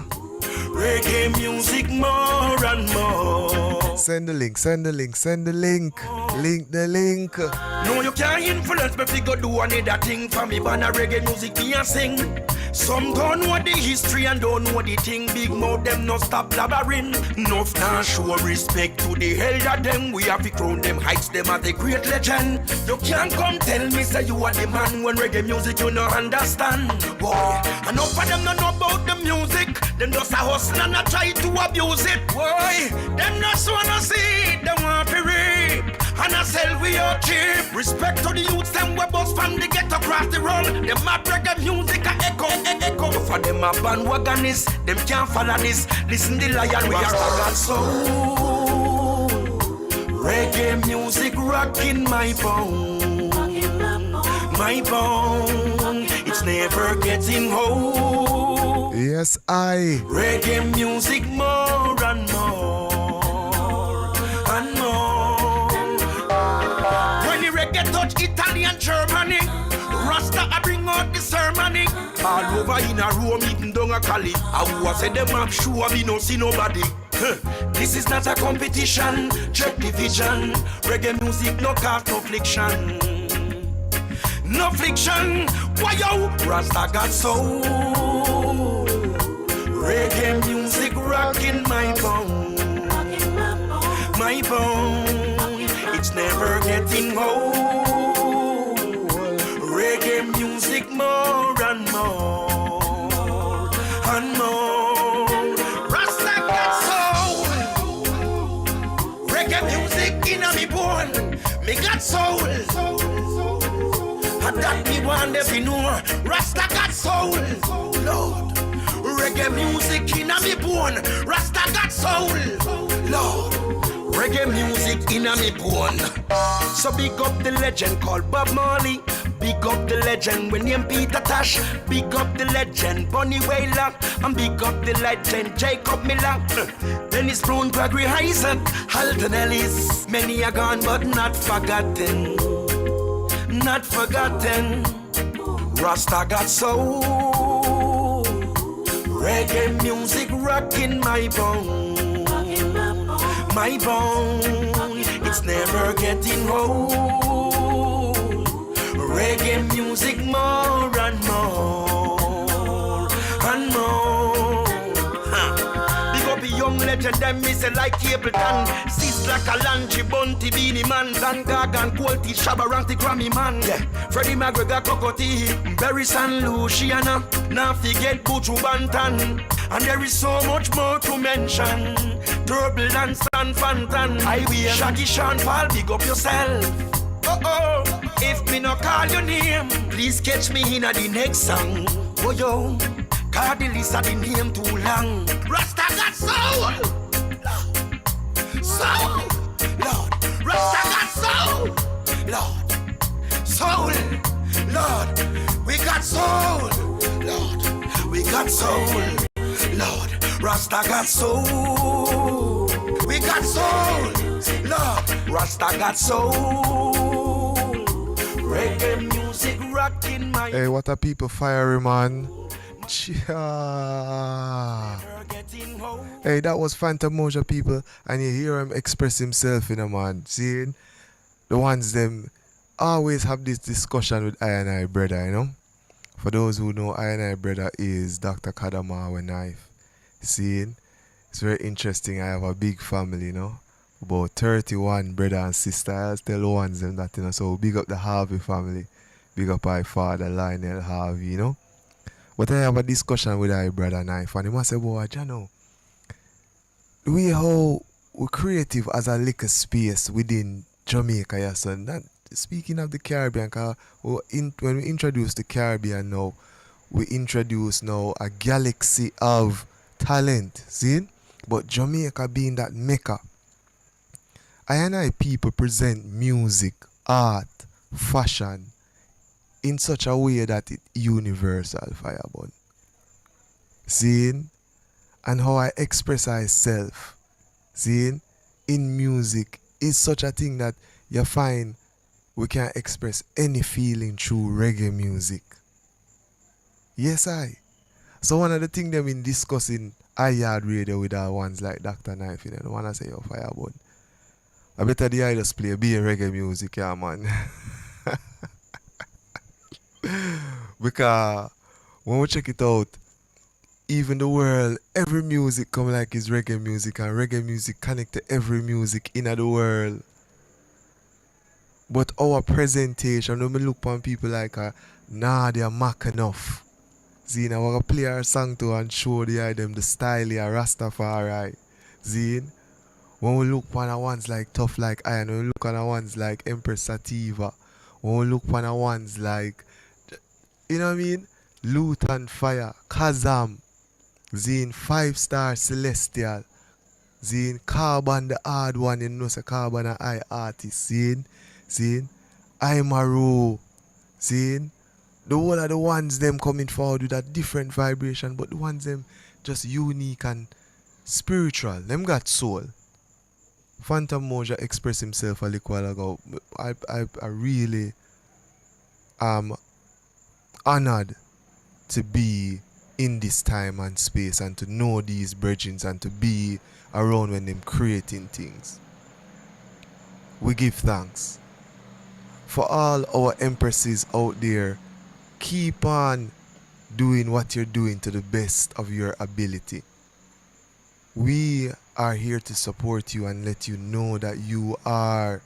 Reggae music more and more. Send the link, send the link, send the link. Link the link. No, you can't influence me if you go do another thing for me. But reggae music me a sing. Some don't know the history and don't know the thing. Big mouth them no stop blabbering. Enough now show respect to the elder them. We have to crown them, heights them as a great legend. You can't come tell me say you are the man when reggae music you no understand. Boy, enough of them don't know about the music. Them just a hustle and a try to abuse it. Boy, them just wanna see it, them want to reap. And I sell we are cheap. Respect to the youths, them we bust from the ghetto across the road. Them a reggae music a echo. For them a bandwagonists, them can't follow this. Listen the lion, we are got soul. Reggae music rocking my bone. my bone. It's never getting old. Yes, I. Reggae music more and more and more. When the reggae touch Italian, Germany, Rasta I bring out the ceremony. All over in a Rome, even down a Cali. I was say them up sure me no see nobody. This is not a competition, check division. Reggae music no cause no friction. No friction, why yo? Rasta got soul. Reggae music rocking my bone. My bone, it's never getting old. Reggae music more and more and more. Rasta got soul. Reggae music in a me bone. Me got soul. And that me want every know. Rasta got soul. Lord. Reggae music in a me bone. Rasta got soul. Lord. Reggae music in a me bone. So big up the legend called Bob Marley. Big up the legend when named Peter Tosh. Big up the legend Bunny Wailer. And big up the legend Jacob Miller. Dennis Brown, Gregory Isaac, Halton Ellis. Many are gone but not forgotten. Not forgotten. Rasta got soul. Reggae music rocking my bone. My bone, it's never getting old. Reggae music more and more and more. Big up a young legend, them me say like K.P.T. Sis like a Lanchi, Bunty, Beanie Man, Dan Gagan, Quality, Shabaranti, Grammy Man. Yeah. Freddie McGregor, Cocotee, Barry San Luciana. Now forget Buju Banton. And there is so much more to mention. Turbulence and Fantan. I will Shaggy Sean Paul, big up yourself. Oh, if me no call your name, please catch me in the next song. Oh yo, cause the list of the name too long. Rasta got soul. Soul, Lord. Rasta got soul. Lord. Soul, Lord. We got soul. Lord. We got soul. Lord. Rasta got soul. We got soul. Lord. Rasta got soul. Reggae music rocking my. Hey, what a people fiery, man. Chia. Hey, that was Phantom Moja, people, and you hear him express himself in a man. See, the ones them always have this discussion with I and I brother, you know. For those who know, I and I brother is Dr. Kadamawa Knife. See, it's very interesting. I have a big family, you know. About 31 brother and sister. I'll tell the ones them that, you know. So big up the Harvey family. Big up my father, Lionel Harvey, you know. But I have a discussion with my brother Knife, and he must say, boy, you know, we how we creative as a little space within Jamaica, yes, so not speaking of the Caribbean, cause when we introduce the Caribbean now, we introduce now a galaxy of talent, see? But Jamaica being that mecca, I and I people present music, art, fashion in such a way that it's universal, Fireborn. Seeing? And how I express myself, seeing? In music is such a thing that you find we can express any feeling through reggae music. Yes, I. So one of the things they've been discussing Yaad radio with our ones like Dr. Knife, you know, the one I say, yo, Fireborn. I better the I just play be a reggae music, yeah, man. Because when we check it out, even the world, every music come like it's reggae music, and reggae music connect to every music in the world. But our presentation, when we look on people like, nah, they're mac enough. See, now we're going to play our song to and show them the style here, Rastafari. See, when we look on the ones like Tough Like Iron, when we look on the ones like Empress Sativa, when we look on the ones like, you know what I mean? Luton Fire, Kazam, Zine 5-star Celestial, Zine Carbon the hard one, you know, say Carbon a high artist, Zine, Imaro, Seeing? The whole of the ones them coming forward with a different vibration, but the ones them just unique and spiritual. Them got soul. Phantom Moja expressed himself a little while ago. I really am honored to be in this time and space and to know these brethren and to be around when them creating things. We give thanks for all our empresses out there. Keep on doing what you're doing to the best of your ability. We are here to support you and let you know that you are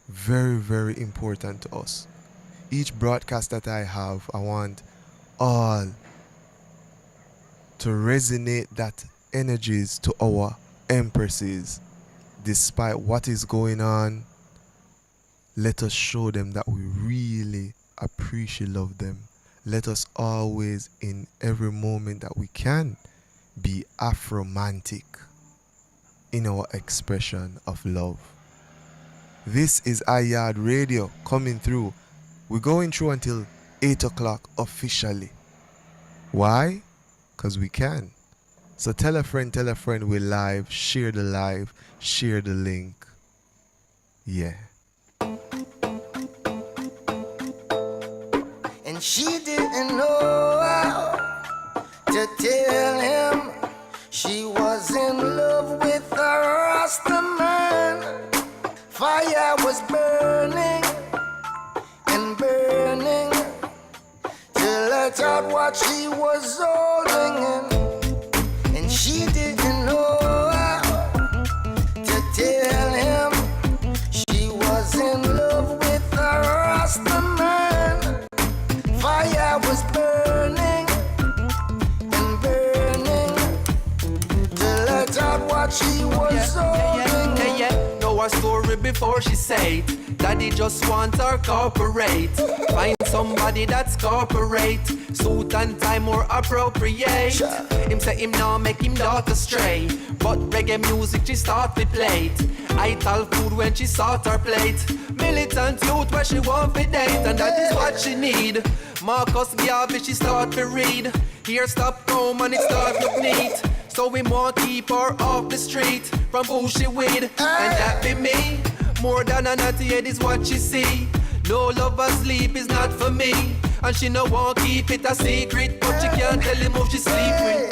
very, very important to us. Each broadcast that I have, I want all to resonate that energies to our empresses. Despite what is going on, let us show them that we really appreciate, love them. Let us always, in every moment that we can, be Afromantic in our expression of love. This is Yaad Radio coming through. We're going through until 8 o'clock officially. Why? Because we can. So tell a friend we're live, share the live, share the link. Yeah. And she didn't know how to tell him she was in love with a Rasta man. Fire was burning and burning to let out what she was holding in. And she didn't know how to tell him she was in love with a Rasta man. Fire was burning and burning to let out what she was holding in. Know her story before she say it. Daddy just want her corporate. Find somebody that's corporate. Suit and tie more appropriate. Him say him now make him daughter stray. But reggae music she start to play it. I tell food when she sort her plate. Militant youth where she want to date. And that is what she need. Marcus Garvey she start to read. Here stop home and it start look neat. So we want keep her off the street from who she with. And that be me. More than a naughty head is what she see. No love or sleep is not for me. And she no want keep it a secret. But she can't tell him who she sleep with.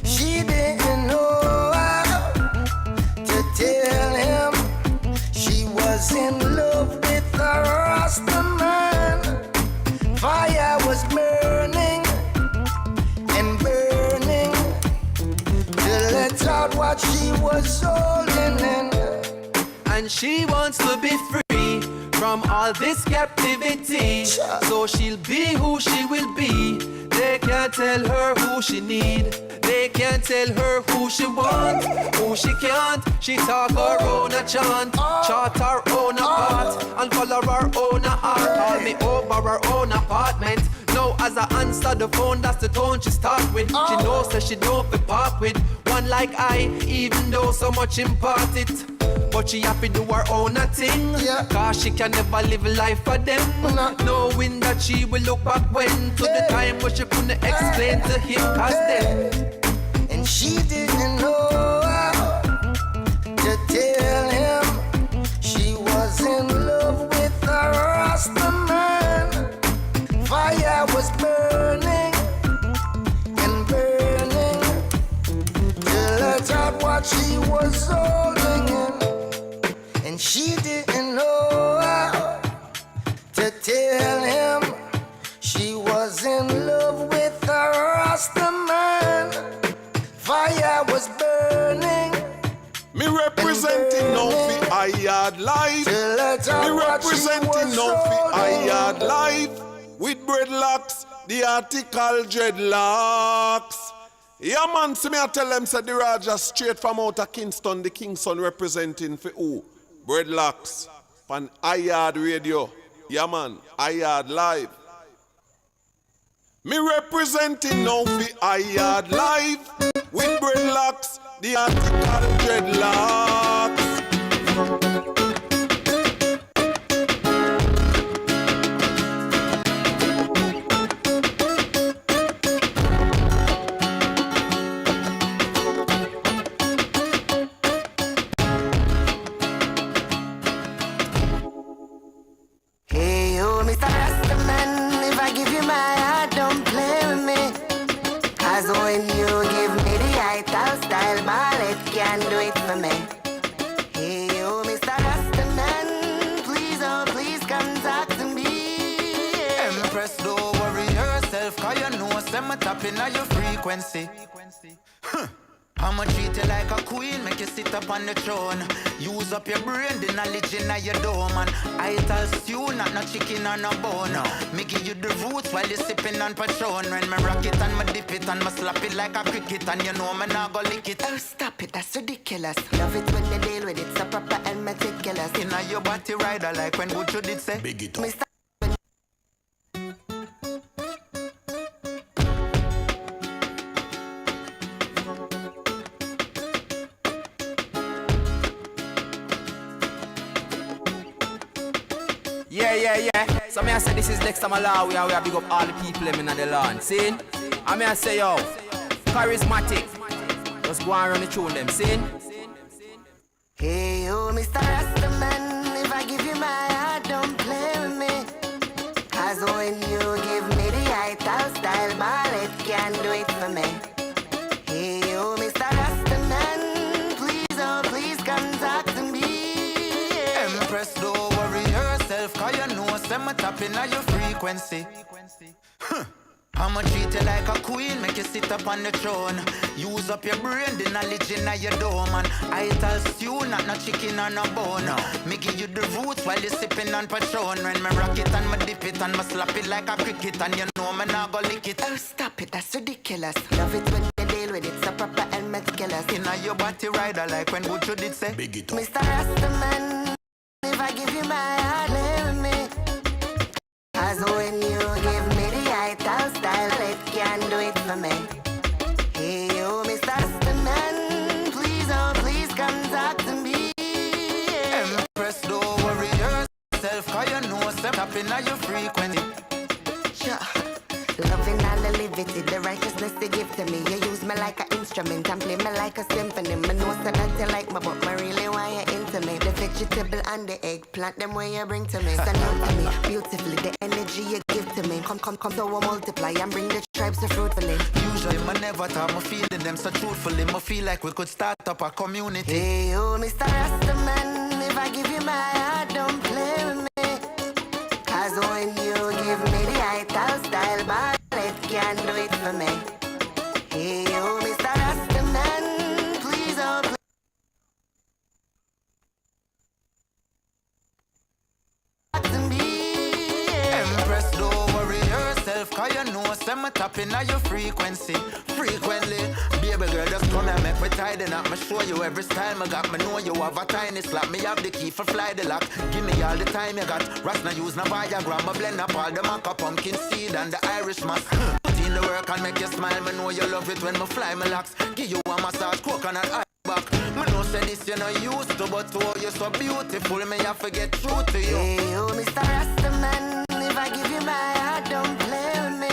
She didn't know how to tell him she was in love with a Rasta man. Fire was burning and burning to let out what she was holding in. And she wants to be free from all this captivity. So she'll be who she will be. They can't tell her who she need. They can't tell her who she want, who she can't. She talk her own a chant, chart her own a part, and follow her own a heart. Call me over her own apartment. Now as I answer the phone, that's the tone she start with. She knows that she don't be part with one like I, even though so much impart it. But she happy do her own a thing. Cause she can never live life for them. Knowing that she will look back when to the time when she couldn't explain to him cause then. And she didn't know how to tell him she was in love with a Rasta man. Fire was burning and burning to let out what she was holding in. And she didn't know how to tell him she was in love with a Rasta man. Fire was burning. Me representing now for Yaad Live. Me representing now for Yaad Live. With dreadlocks, the article dreadlocks. Yeah man, see me I tell them say the Raja straight from out of Kingston, the Kingston representing for who? Dreadlocks. On Yaad Radio. Yeah man, Yaad Live. Me representing now for Yaad Live. With dreadlocks, the article dreadlocks. say me tapping on your frequency. I'ma treat you like a queen, make you sit up on the throne. Use up your brain, the knowledge in your dome. And I tell stew, not no chicken or no bone. Me give you the roots while you sipping on Patron. When me rock it and me dip it and me slap it like a cricket. And you know me nah go lick it. Oh, stop it, that's ridiculous. Love it when you deal with it, so proper and meticulous. Inna your body rider like when Buju did say big it up. Yeah. So me I say this is next time Malawi and we have big up all the people them in the land. See? And me I say yo, KarisMa'atic. Just go and run the tune them, see? Hey yo, Mr. Rastaman, if I give you my heart, don't play with me. Cause when you give me the ital style ball, it can do it for me. Hey yo, Mr. Rastaman, please, oh please come talk to me. Empress, don't worry yourself, cause you know say me tapping on your frequency. I'ma treat you like a queen, make you sit up on the throne. Use up your brain, the knowledge in your dome. And I tell stew, not no chicken or no bone. Me give you the roots while you sipping on Patron. When me rock it and me dip it and me slap it like a cricket. And you know me nah go lick it. Oh, stop it, that's ridiculous. Love it when you deal with it, so proper and meticulous. Inna your body rider like when Buju did say big it up. Mr. Rastaman, if I give you my heart, live with me. Cause when you give me the ital style, it can do it for me. Hey yo, Mr. Rastaman, please, oh please come talk to me. Empress, don't worry yourself, cause you know say tapping on your frequency. Sure. Loving all the liberty, the righteousness they give to me. You use me like an instrument and play me like a symphony. Me know so that you like me, but me really want you into me. The vegetable and the eggplant, them where you bring to me. Stand out to me, beautifully, the energy you give to me. Come, so I multiply and bring the tribes so fruitfully. Usually me never thought me feeling them so truthfully. Me feel like we could start up a community. Hey, oh, Mr. Rastaman, if I give you my heart, don't play with me. Cause when you give me the ital style ball, it can do it for me. Hey, oh, Mr. Rastaman, please, oh, please. Empress, don't worry yourself, cause you know say me tapping on your frequency. Frequently, baby girl, just come and make me tidy up. Me show you every style me got. Me know you have a tiny slap. Me have the key for fly the lock. Give me all the time you got. Rasta use no Viagra. Me blend up all the maca, pumpkin seed and the Irish moss. Put in the work and make you smile. Me know you love it when me fly me locks. Give you a massage, coconut eye back. Me know say this you not used to, but oh, you're so beautiful. Me have to get true to you. Hey, oh, Mr. Rastaman, if I give you my heart, don't play with me.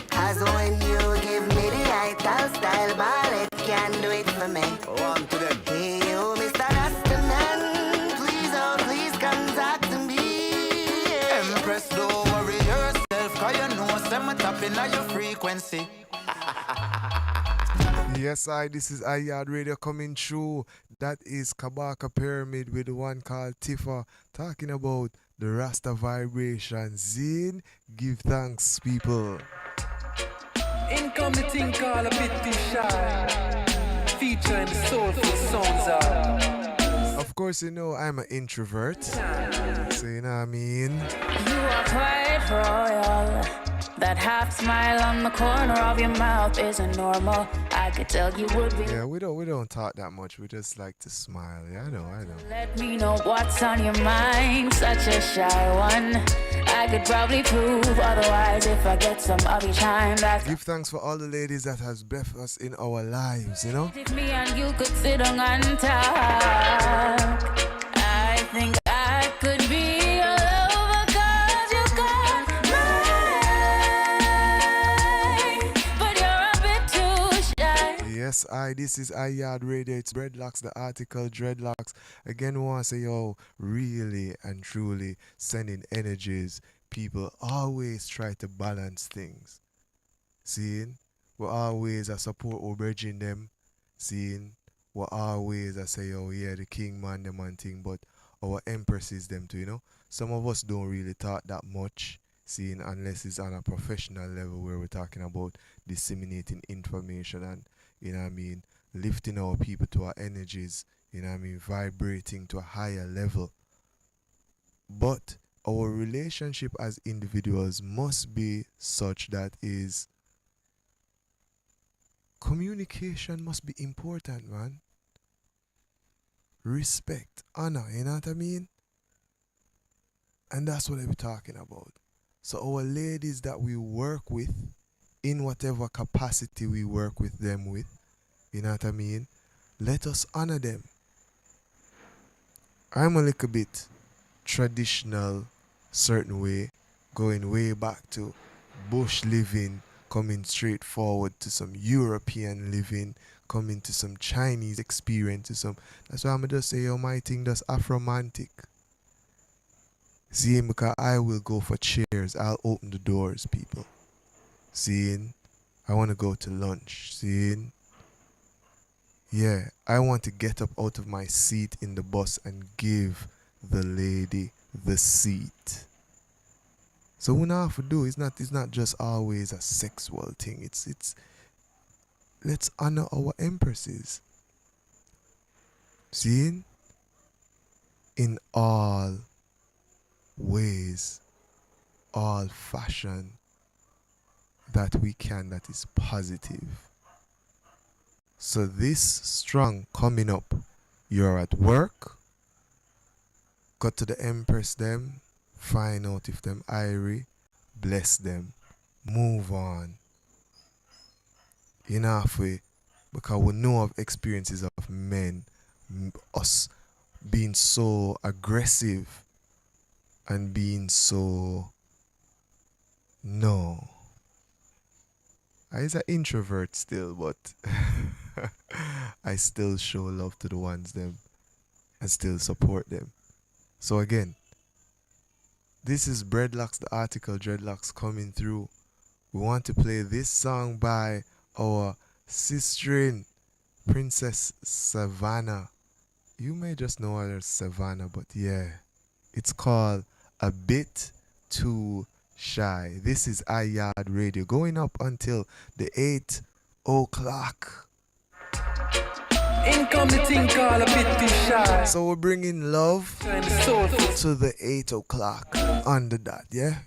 Cause when you give me the ital style ball, it can do it for me. On to them. Hey, oh, Mr. Rastaman, please, oh, please come talk to me. Empress, don't worry yourself, cause you know say me tapping on your frequency. Yes, this is Yaad Radio coming through. That is Kabaka Pyramid with the one called Tifa, talking about the Rasta vibration. Zine, give thanks, people. In come the thing called a bit too shy, featuring the soulful sounds of. Of course, you know I'm an introvert, so you know what I mean. You are quite royal. That half smile on the corner of your mouth isn't normal. I could tell you would be. Yeah, we don't talk that much. We just like to smile. Yeah, I know. Let me know what's on your mind. Such a shy one. I could probably prove otherwise if I get some of your time. Give thanks for all the ladies that has blessed us in our lives, you know. If me and you could sit on and talk, I think I could be all over 'cause you got mine, but you're a bit too shy. Yes, this is Yaad Radio. It's Dreadlocks, the article Dreadlocks. Again, we want to say, yo, really and truly sending energies. People always try to balance things. Seeing? We always support or bridging them. Seeing? We always say, oh yeah, the king man, the man thing, but our empresses them too, you know. Some of us don't really talk that much. seeing, unless it's on a professional level where we're talking about disseminating information and, you know what I mean, lifting our people to our energies, you know what I mean, vibrating to a higher level. But our relationship as individuals must be such that is communication must be important, man. Respect, honor, you know what I mean? And that's what I'm talking about. So our ladies that we work with, in whatever capacity we work with them with, you know what I mean? Let us honor them. I'm a little bit traditional, certain way, going way back to bush living, coming straight forward to some European living, coming to some Chinese experience, to some. That's why I'm just say, yo, my thing that's Afromantic. See, because I will go for chairs. I'll open the doors, people. Seeing, I want to go to lunch. Seeing, yeah, I want to get up out of my seat in the bus and give the lady the seat. So what I have to do, it's not just always a sexual thing. It's let's honor our empresses. Seeing, in all ways, all fashion that we can, that is positive. So this strong coming up, you're at work, go to the empress them, find out if them irie, bless them, move on. Enough way, because we know of experiences of men, us being so aggressive and being so, no. I'm an introvert still, but I still show love to the ones them and still support them. So again, this is Breadlocks, the article Dreadlocks coming through. We want to play this song by our sister Princess Savannah. You may just know her as Savannah, but yeah, it's called A Bit Too Shy. This is Yaad Radio, going up until the 8 o'clock. Income the thing called A Bit Too Shy. So we're bringing love to the 8 o'clock on the dot. Yeah.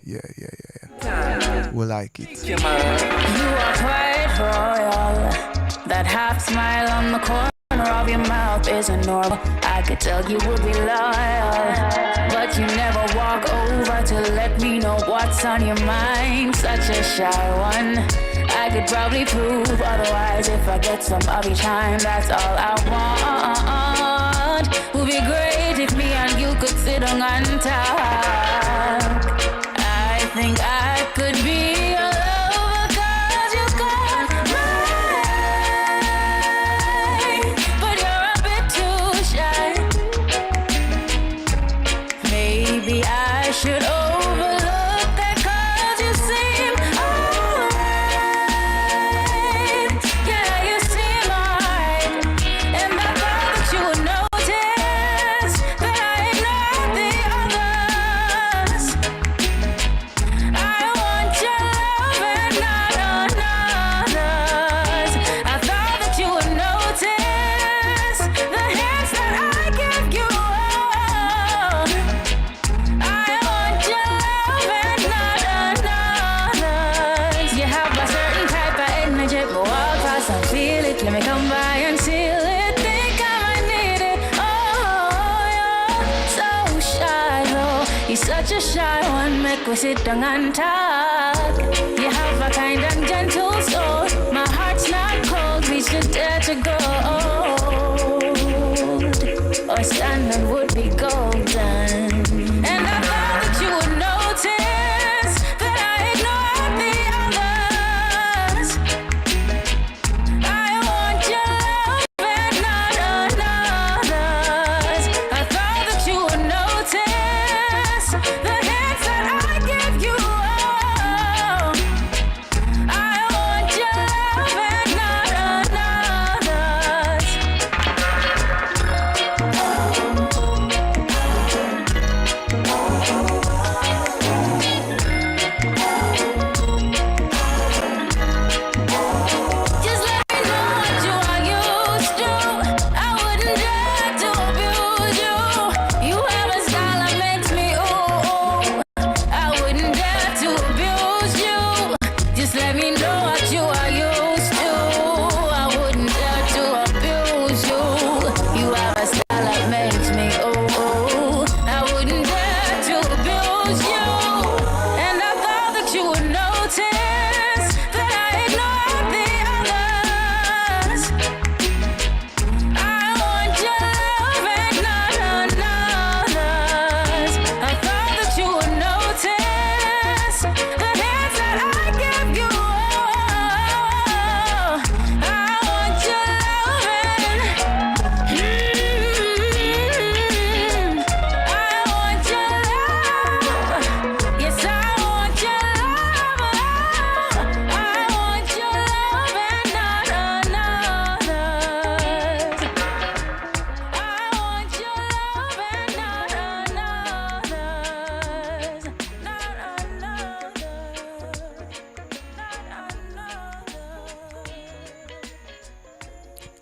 We like it. You are quite royal. That half smile on the corner of your mouth isn't normal. I could tell you would be loyal, but you never walk over to let me know what's on your mind. Such a shy one. I could probably prove otherwise if I get some of your time. That's all I want. Would be great if me and you could sit on and talk. I think I could be your lover 'cause you got mine, but you're a bit too shy. Maybe I should overlook that 'cause you seem alright. Yeah, you seem alright, and I thought that you would notice that I ignored the others. I want your love and not another's. I thought that you would notice the hints that I give you. I want your love and not another's. You have a certain type of energy, but walk fast and feel it. Let me come by and seal it. Think I might need it. Oh, you're so shy, though. You're such a shy one. Make we sit down and talk. You have a kind and gentle soul. My heart's not cold. We should dare to go. Our standard would be golden. And I thought that you would notice that I ignored the others. I want your love and not another's. I thought that you would notice the hints that I give you.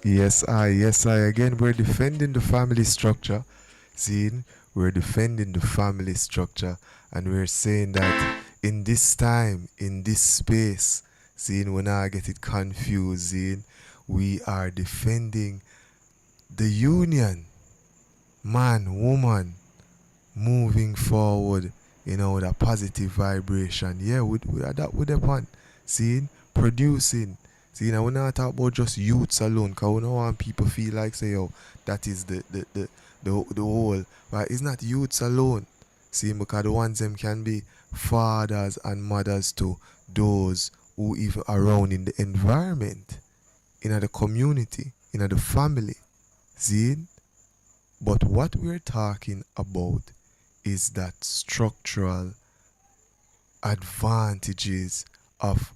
Yes, I. Again, we're defending the family structure. See, we're defending the family structure, and we're saying that in this time, in this space, seeing when I get it confused, seeing we are defending the union, man, woman, moving forward, with a positive vibration. Yeah, with that with the pan. Seeing, producing. See, now we're not talking about just youths alone, because we don't want people feel like, say, yo, that is the whole. Right? It's not youths alone. See, because the ones them can be fathers and mothers to those who even around in the environment, in the community, in the family. See? But what we're talking about is that structural advantages of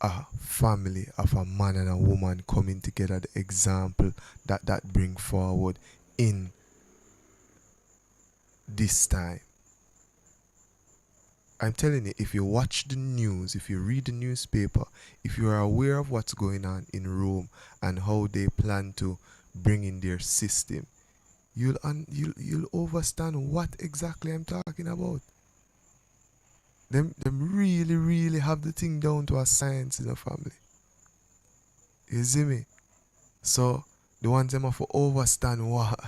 a family, of a man and a woman coming together, the example that bring forward in this time. I'm telling you, if you watch the news, if you read the newspaper, if you are aware of what's going on in Rome and how they plan to bring in their system, you'll understand what exactly I'm talking about. Them really have the thing down to a science in the family. You see me? So the ones them have to understand what.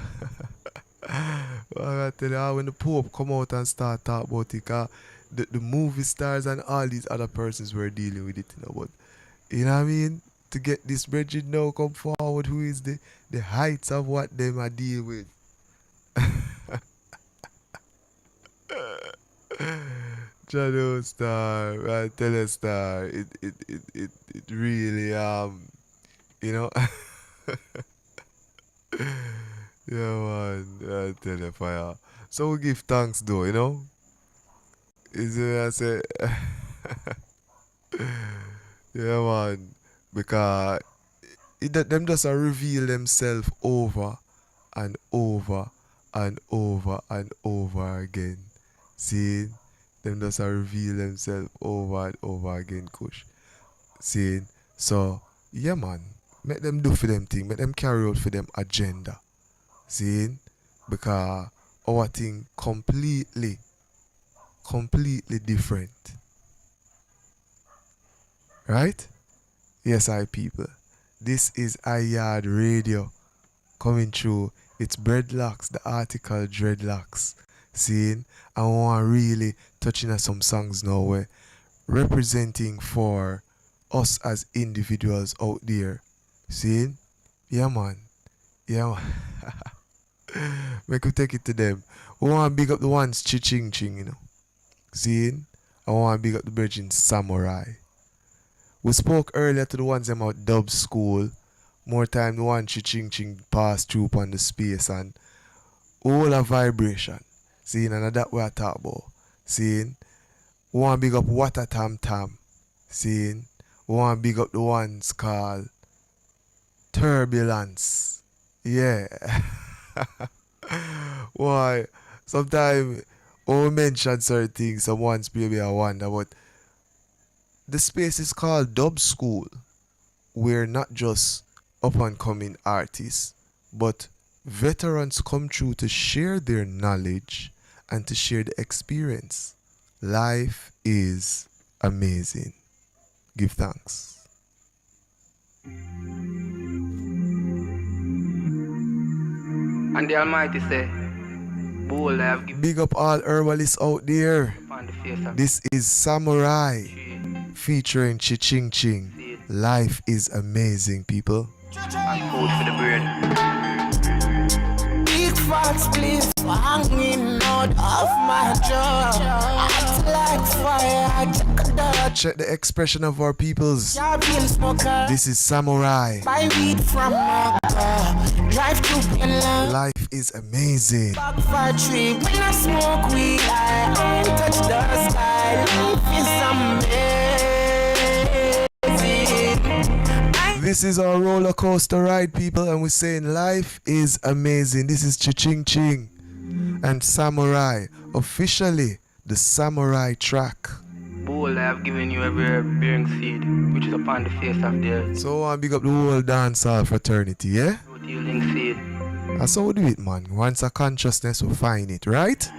Well, I tell you, when the Pope come out and start talk about it, the movie stars and all these other persons were dealing with it, but you know what I mean? To get this Bridget now come forward, who is the heights of what them are deal with. Shadow Star, right? Telestar, it really yeah, man, I tell you, fire. So we give thanks though, Is it I say yeah, man, because them just reveal themselves over and over and over and over again. See? Them just reveal themselves over and over again, Kush. See? So, yeah, man. Make them do for them thing. Make them carry out for them agenda. See? Because our thing completely different. Right? Yes, people. This is Yaad Radio coming through. It's Breadlocks, the article Dreadlocks. Seeing, I want really touching on some songs now where representing for us as individuals out there. Seeing? Yeah, man. Make we take it to them. We want to big up the ones Ching, Seeing? I want to big up the Virgin Samurai. We spoke earlier to the ones about dub school. More time the one Ching pass through upon the space and all a vibration. Seeing, and that we are talking about. Seeing, we want to big up Water Tam Tam. Seeing, we want to big up the ones called Turbulence. Yeah. Why? Sometimes when we mention certain things, someone's maybe I wonder, but the space is called Dub School. We're not just up and coming artists, but veterans come through to share their knowledge and to share the experience. Life is amazing. Give thanks. And the Almighty say, bold I have given. Big up all herbalists out there. The This is Samurai featuring Ching. Life is amazing, people. and food for the brain. Big fat spliff hanging out of my jaw. Hot like fire. Check the expression of our peoples. Caribbean smoker. This is Samurai. Buy weed from my car. Drive to Finland. Life is amazing. Backfire tree. When I smoke weed, I ain't touch the sky. Life is amazing. This is our roller coaster ride, people, and we're saying life is amazing. This is Ching and Samurai, officially the Samurai track. Behold, I have given you every herb bearing seed, which is upon the face of the earth. So I big up the whole dancehall fraternity, yeah? Fruit yielding seed. That's how we do it, man. Once a consciousness will find it, right?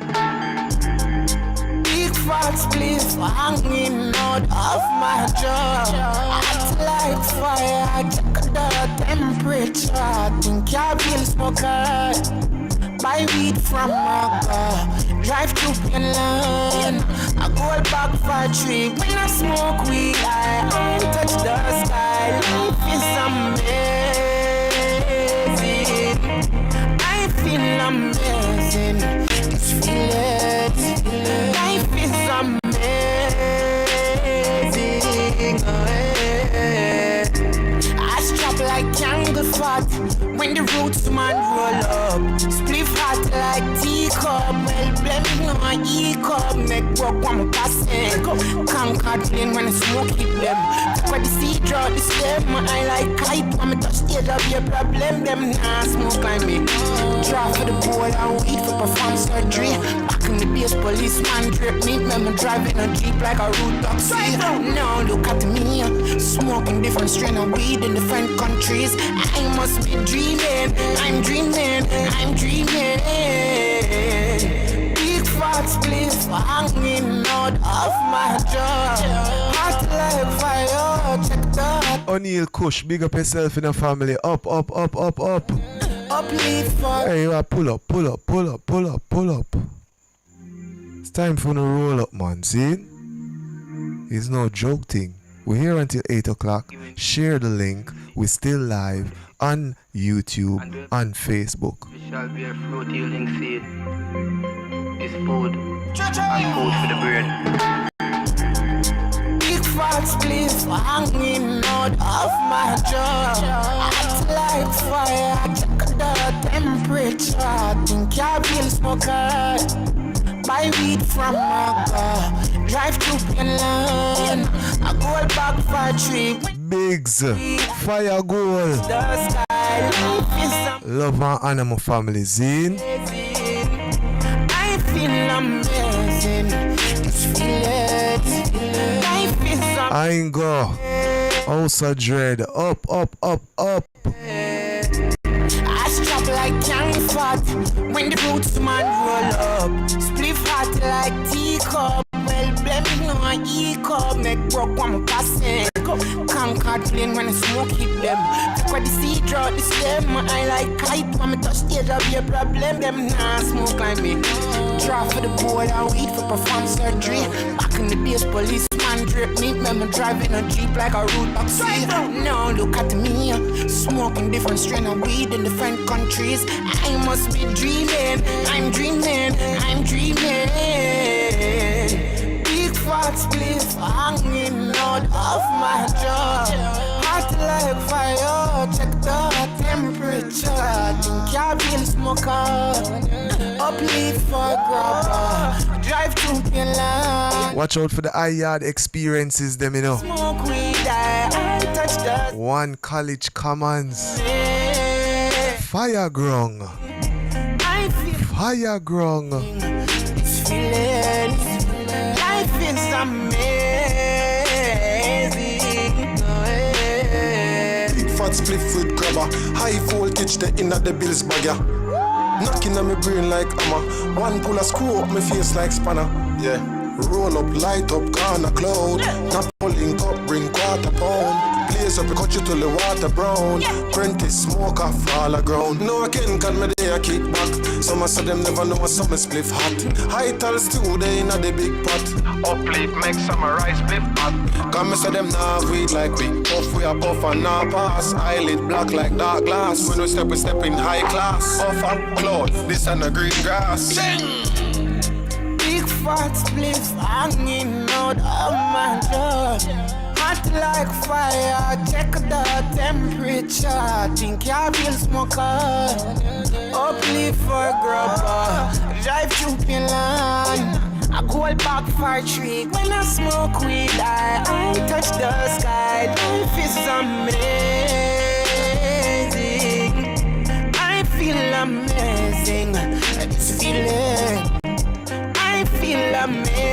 Big fat spliff hanging out of my jaw. Hot like fire, check the temperature. I think I feel smoker. Buy weed from Maka, drive to Pinland. I go back for a tree. When I smoke weed, I touch the sky. Life is amazing. I feel amazing. Just feel it. Life is amazing. I strap like Kangaroo fat when the roots man roll up. Spliff hot like teacup. Well, blame no e-cup. Make work one passing. Concord clean when the smoke hit them. When the seed draw the stem, I like kite. When me touch the edge of your problem, them nah smoke like me. Draw for the bowl and weed for perform surgery. Back in the base, policeman drip me. Remember driving a jeep like a root taxi. Now look at me, smoking different strain of weed in different countries. I must be dreaming. I'm dreaming. I'm dreaming. Big fat spliff hanging out of my jaw. Hot like fire. Check that. O'Neal Kush, big up yourself in the family. Up, up, up, up, up. Uplift for. Hey, you pull up, pull up, pull up, pull up, pull up. It's time for the roll up, man. See? It's no joke thing. We're here until 8 o'clock. Share the link. We're still live on YouTube and Facebook. It shall be a fruit yielding seed. It's food. And food for the brain. Big fat spliff hanging out of my jaw. Hot like fire. Check the temperature. I think I feel smoker. Buy weed from Maka, drive to Pinland. I go back for a trip. Biggs, Fire Goal, Love and Animal Family, Zine. I feel amazing. Just feel it. Life is amazing. I ain't go. House of Dread, up, up, up, up. I strap like young fat when the roots man roll up. Spliff hot like teacup. Well, blame no e-cup. Make broke one passing. Concord plane when the smoke hit them. When the seed draw the stem, I like kite. When me touch the edge of your problem, them nah smoke like me. Draw for the bowl and weed for perform surgery. Back in the days, policeman drip me. Remember driving a jeep like a root taxi. Now look at me, smoking different strain of weed in different countries. I must be dreaming. I'm dreaming. I'm dreaming. Big fat spliff hanging out of my jaw. Hot like fire. Check the temperature. Think I feel smoker. Uplift for grabber. Drive to Pinland. Watch out for the Yaad experiences, them, you know. Smoke weed, I touch the One College Commons. Fire Grung. Fire Grung. It's feeling. Life is amazing. Big fat split fruit grabber. High voltage, the inner the bills bagger. Knocking on my brain like hammer. One pull a screw up my face like spanner. Yeah. Roll up, light up, gone a cloud. Not pulling up, bring quarter pound. Blaze up, cut you till the water brown. Prentice smoke off all the ground. No, I can't cut me there, kick back. Some of them never know what summer spliff hot. High tals too, they in the big pot. Uplift, make some rice spliff hot. Come say them now weed like we. Puff, we are puff and now pass. Eyelid black like dark glass. When we step in high class. Off a cloud, this and the green grass. Sing! Big fat spliff hanging out of my jaw. Hot like fire, check the temperature. Think I feel smoker. Uplift for grabber. Drive to Pinland. I go back for a trick. When I smoke weed, I touch the sky. Life is amazing. I feel amazing. I just feel it. I feel amazing.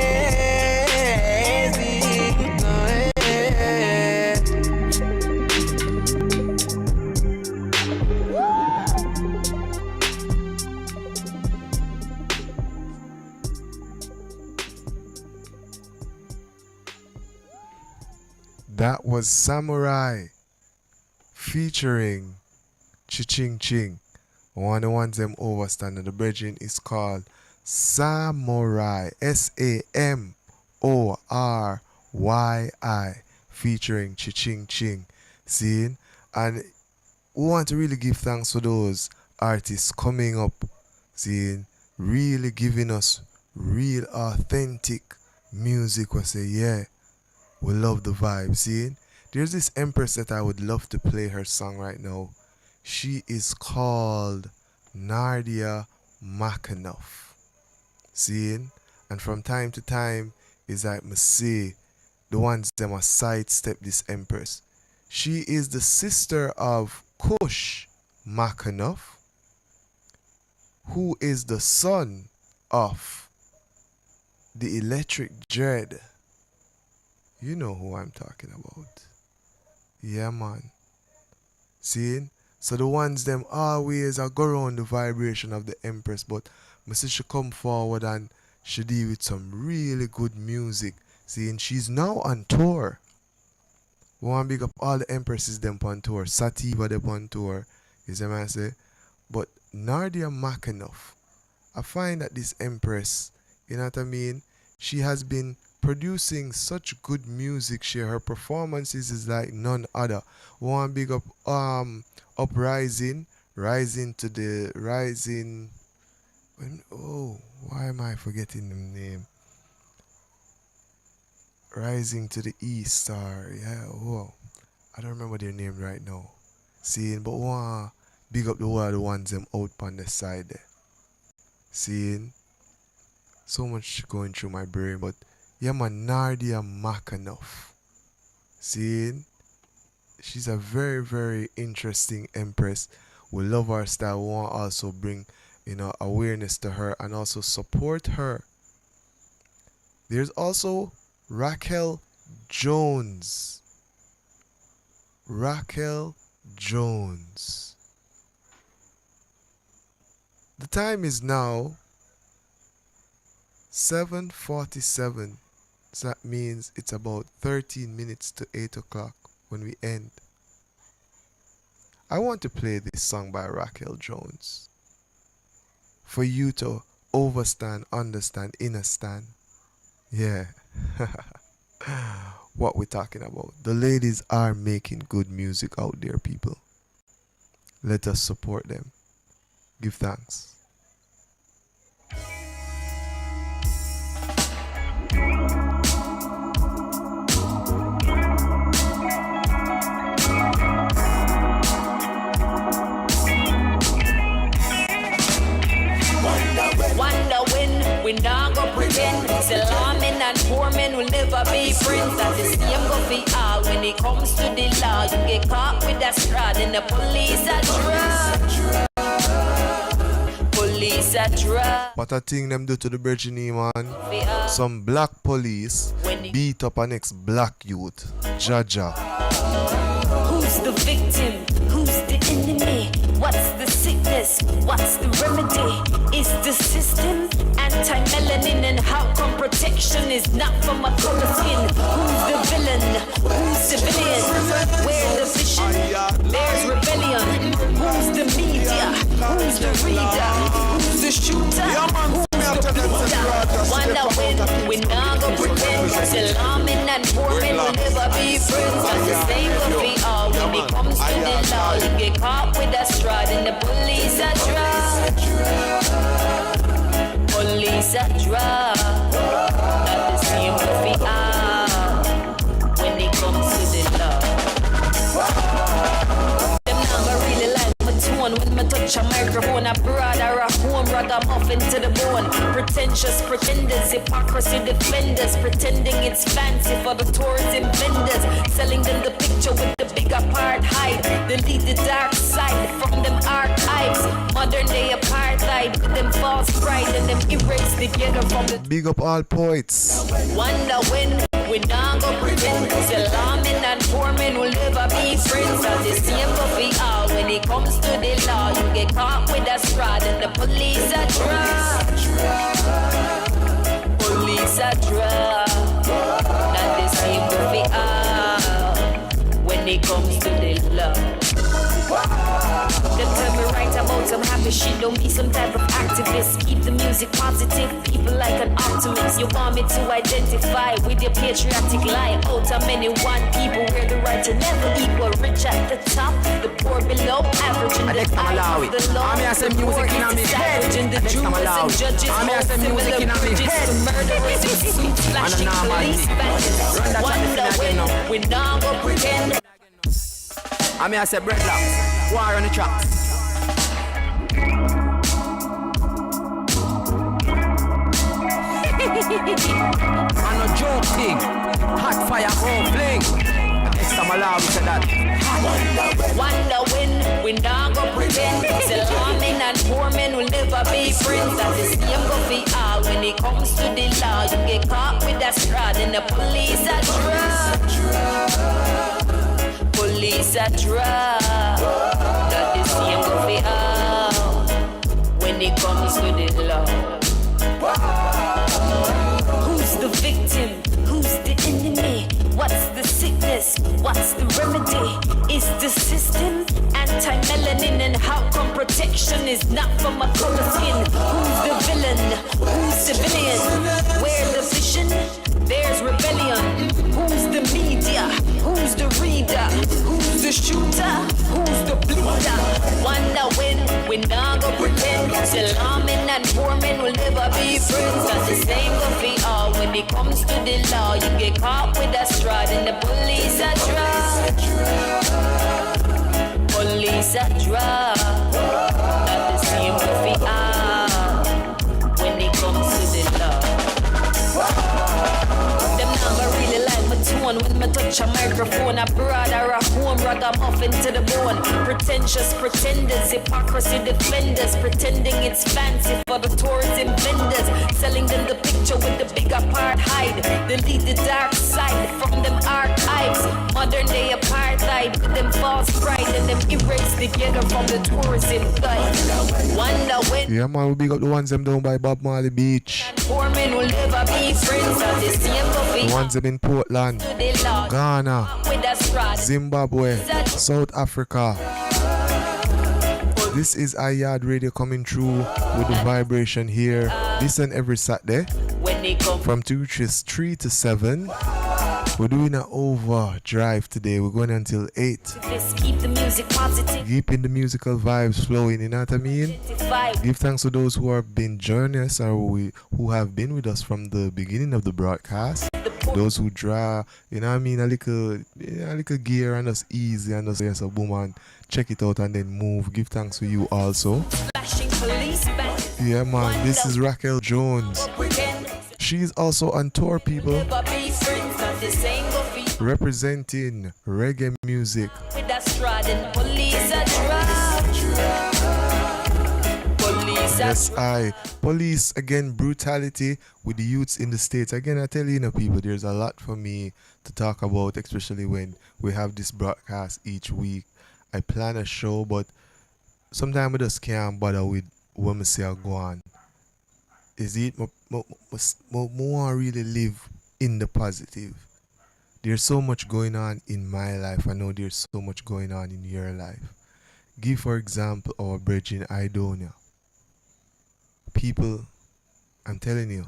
That was Samurai featuring Ching Ching. One of the ones them overstand. The bridging is called Samurai. Samorii featuring Ching Ching. See? And we want to really give thanks for those artists coming up. See? Really giving us real authentic music. We say, yeah, we love the vibe. See? There's this empress that I would love to play her song right now. She is called Nardia Makhanoff. See? And from time to time, it's like me see the ones that must sidestep this empress. She is the sister of Kush Makhanoff, who is the son of the Electric Dread. You know who I'm talking about. Yeah, man. See? So the ones them always are go around the vibration of the Empress, but my sister come forward and she deal with some really good music. See, and she's now on tour. We want to big up all the Empresses them on tour. Sativa them on tour. You see what I say? But Nardia Makhanoff, I find that this Empress, you know what I mean? She has been producing such good music. Her performances is like none other. We want to big up Uprising, Rising to the Rising. Oh, why am I forgetting the name? Rising to the East, or yeah, oh, I don't remember their name right now. Seeing, but want big up the one the ones them out on the side there. Seeing, so much going through my brain, but yeah, man, Nardia Makhanoff. Seeing, she's a very, very interesting empress. We love her style. We want to also bring, awareness to her and also support her. There's also Raquel Jones. Raquel Jones. The time is now 7:47. So that means it's about 13 minutes to 8 o'clock when we end. I want to play this song by Raquel Jones for you to understand, understand. Yeah. What we're talking about. The ladies are making good music out there, people. Let us support them. Give thanks. Wonder when we not go pretend. Say lawmen and poor men will never be friends. That the same go be all when it comes to the law. You get caught with a strad and the police are drug. Police are drug. What a thing them do to the Virginie, man. Some black police beat up an ex-black youth. Jaja. Who's the victim? Who's the enemy? What's the sickness? What's the remedy? Is the system anti-melanin? And how come protection is not from a color skin? Who's the villain? Who's civilian? Where's the vision? There's rebellion. Who's the media? Who's the reader? Who's the shooter? Who's the leader? Wonder when we not go pretend. Till lawmen and poor men will never be friends. But the same will be all when it comes to the law. You get caught with a stride and the police are drug. Police are drug. Not the same will be all when it comes to the law. Them never really like my tone when me touch a microphone. A brother, a home ragamuffin to the bone. Pretentious pretenders, hypocrisy defenders, pretending it's fancy for the tourism vendors, selling them the picture with the big apartheid. Delete the dark side from them archives. Modern day apartheid with them false pride and them erase the ghetto from the. Big up all poets. Wonder when we not go pretend. Say lawmen and poor men will never be friends. All the same will be all when it comes to the law. You get caught with a strad and the police are drug. Police are drug. Not the same will be all comes to the love. Them tell me right about some happy shit. Don't be some type of activist. Keep the music positive. People like an optimist. You want me to identify with your patriotic lie. Out of many one people where the right to never equal. Rich at the top, the poor below. Average in the eye of the law. The poor is savage in the jurors and judges. Hold similar bridges to murderers in suits. Flashing police badges. Wonder when we now go pretend. I mean, I said breadlocks, war on the tracks. I'm no joke thing, hot fire, home fling. Next time I'll allow me to that. Wonder when we now go pretend. Say lawmen and poor men will never be friends. That the same go be all when it comes to the law. You get caught with a strad and the police are drug. Police are drug. That the same go be all when it comes to the law. Who's the victim? Who's the enemy? What's the sickness? What's the remedy? Is the system anti-melanin? And how come protection is not for my color skin? Who's the villain? Who's civilian? Where the vision? There's rebellion. Who's the media? Who's the reader? Who's the shooter? Who's the bleeder? Wonder when we not go pretend. Say lawmen and poor men will never be friends. Cause the same go be all when it comes to the law. You get caught with a stride and the police are drug. Police are drug. Not the same go be all when it comes to the law. Them never really like my tone when me touch a microphone. A brother, a home, ragamuffin to the bone. Pretentious pretenders, hypocrisy defenders, pretending it's fancy for the tourism vendors. Selling them the picture with the big apartheid. Delete the dark side from them archives. Modern day apartheid with them false pride and them erase the ghetto from the tourism guide. Wonder when. Yeah, man, we big up the ones them down by Bob Marley Beach. Poor men will never be friends. The same the ones them in Portland, Ghana, Zimbabwe, South Africa. This is Yaad Radio coming through with the vibration here. Listen every Saturday from 3 to 7. We're doing an overdrive today. We're going until 8. Keep the music positive. Keeping the musical vibes flowing, you know what I mean? Give thanks to those who have been joining us or who have been with us from the beginning of the broadcast. Those who draw, you know what I mean, a little gear and us easy and us yes, a boom and check it out and then move. Give thanks to you also. Yeah, man, this is Raquel Jones. She's also on tour, people, representing reggae music. Yes, police again brutality with the youths in the States. Again, I tell you, people, there's a lot for me to talk about, especially when we have this broadcast each week. I plan a show, but sometimes I just can't bother with what I say I go on. Is it more really live in the positive? There's so much going on in my life. I know there's so much going on in your life. Give, for example, our bridge in Idonia. People, I'm telling you,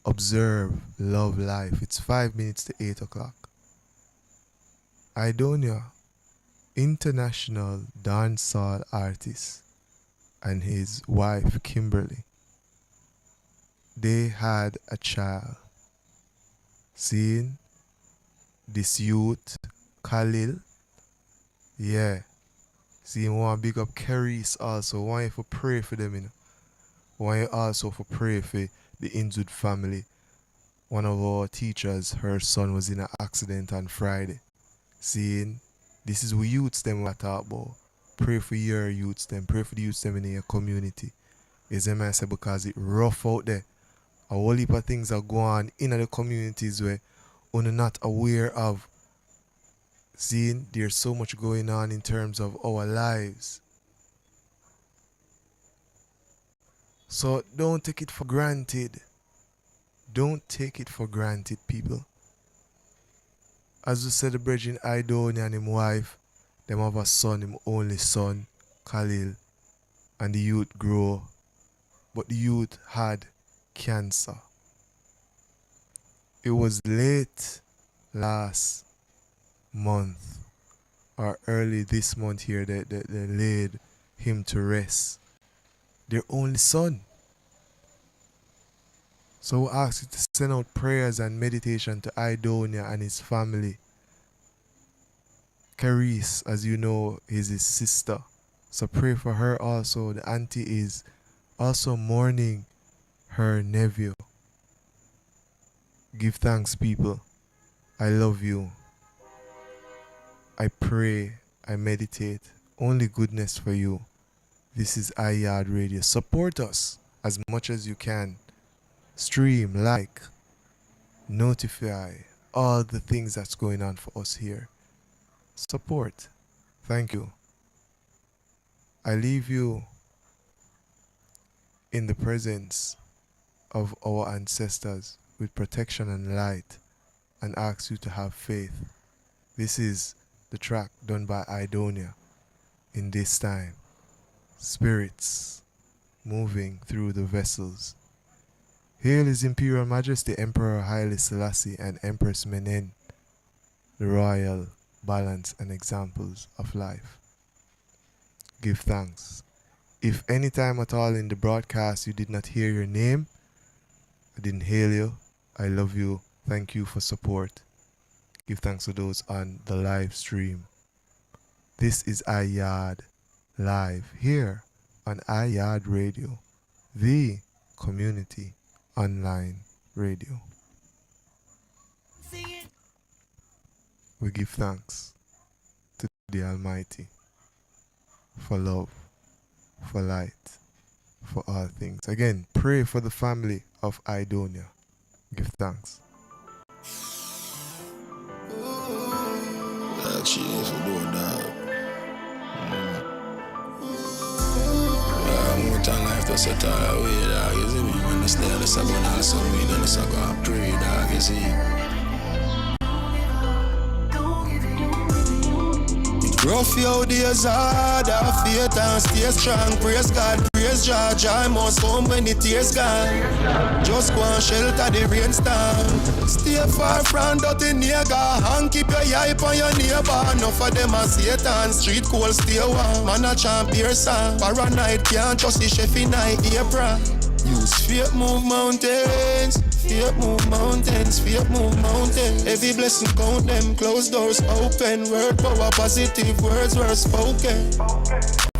observe, love life. It's 5 minutes to 8 o'clock. Idonia, international dancehall artist, and his wife, Kimberly. They had a child. Seeing this youth, Khalil. Yeah. See, want to big up Caris also. Want you to pray for them, you know. Want you also to pray for the injured family. One of our teachers, her son was in an accident on Friday. Seeing, this is what youths them we talk about. Pray for your youths them. Pray for the youths them in your community. Is them I say because it rough out there. A whole heap of things are going on in the communities where we're not aware of. Seeing, there's so much going on in terms of our lives. So don't take it for granted. Don't take it for granted, people. As we celebrate in Idonia and him wife, them have a son, him only son, Khalil, and the youth grow. But the youth had cancer. It was late last month or early this month here that they laid him to rest. Their only son. So we ask you to send out prayers and meditation to Idonia and his family. Caris, as you know, is his sister. So pray for her also. The auntie is also mourning her nephew. Give thanks, people. I love you. I pray, I meditate. Only goodness for you. This is Yaad Radio. Support us as much as you can. Stream, like, notify, all the things that's going on for us here. Support. Thank you. I leave you in the presence of our ancestors with protection and light and ask you to have faith. This is the track done by Idonia in this time. Spirits moving through the vessels. Hail His Imperial Majesty Emperor Haile Selassie and Empress Menen, the royal balance and examples of life. Give thanks. If any time at all in the broadcast you did not hear your name, I didn't hail you, I love you, thank you for support. Give thanks to those on the live stream. This is Yaad live here on Yaad Radio, the community online radio. We give thanks to the Almighty for love, for light, for all things. Again, pray for the family of Idonia. Give thanks. She needs to do that. I'm going life to set her away, dog. You see me? When the stairs, the second also me, then the second pray, dog. You see? Rough your days hard, have faith and stay strong. Praise God, praise Jah. I must come when the tears gone. Just go and shelter the rainstorm. Stay far from dirty nigga and keep your eye on your neighbor. Enough of them are Satan, street cold stay warm. Man a champion song, paranoid can't trust the chef in April. Use faith move mountains. Faith move mountains, faith move mountains. Every blessing count them, closed doors open. Word power, positive words were spoken.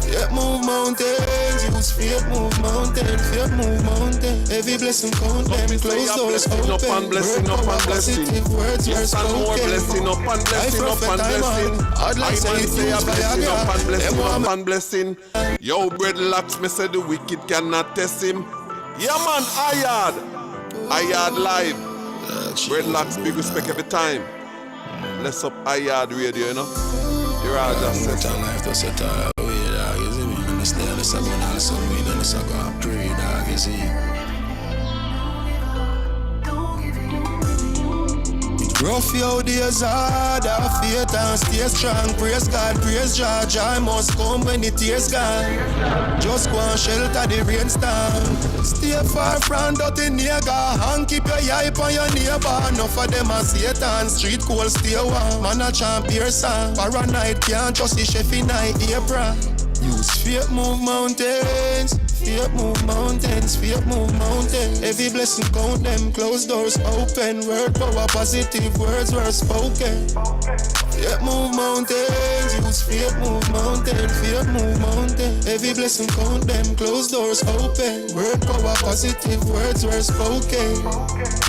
Faith move mountains, use faith move mountains, faith move mountains. Every blessing count them, closed doors open. Word power, positive words were spoken. Blessing up and blessing up and blessing. I'd like to say a blessing up and blessing up and blessing. Yo, breadlocks, me say the wicked cannot test him. Yeah man, Yaad live. Dreadlocks, big respect every time. Bless up Yaad Radio, you know. You're all just set. Life to set her away, dog. You see me? When the stairs, the second also me, then the second pray, dog. You see? Rough your days hard, have faith and stay strong. Praise God, praise Jah. I must come when the tears gone. Just go and shelter the rainstorm. Stay far from dirty nigga and keep your eye on your neighbor. Enough of them are Satan, street cold stay warm. Man a champion song, paranoid can't trust the chef in April. Use faith move mountains, faith move mountains, faith move mountains. Every blessing count them, closed doors open. Word power, positive words were spoken. Faith move mountains, use faith move mountains, faith move mountains. Every blessing count them, closed doors open. Word power, positive words were spoken.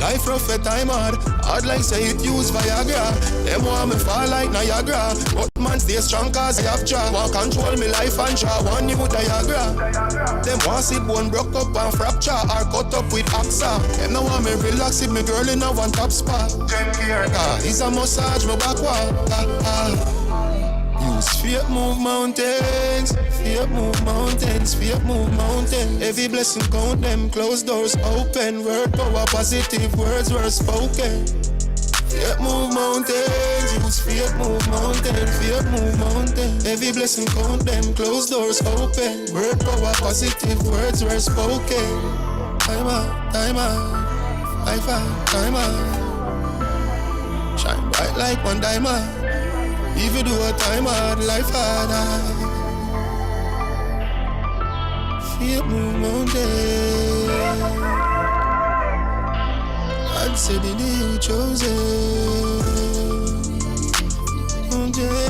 Life rough at time hard like say it use Viagra. Them want me fall like Niagara, but man stay strong cause I have jaw. Want control me life and draw one new diagram. Them want see bone broke up and fracture or cut up with axa. Them no want me relax if me girl in a one top spot. It's a massage my back wall. Use faith move mountains, faith move mountains, faith move mountains. Every blessing count them, closed doors open. Word power, positive words were spoken. Fear move mountains, use fear move mountains, fear move mountains. Every blessing count them, closed doors open. Word power, positive words were spoken. Time out, high five, time out. Shine bright like one diamond. If you do a time hard, life harder. Fear move mountains. I'd say the day you chose it. Mountains.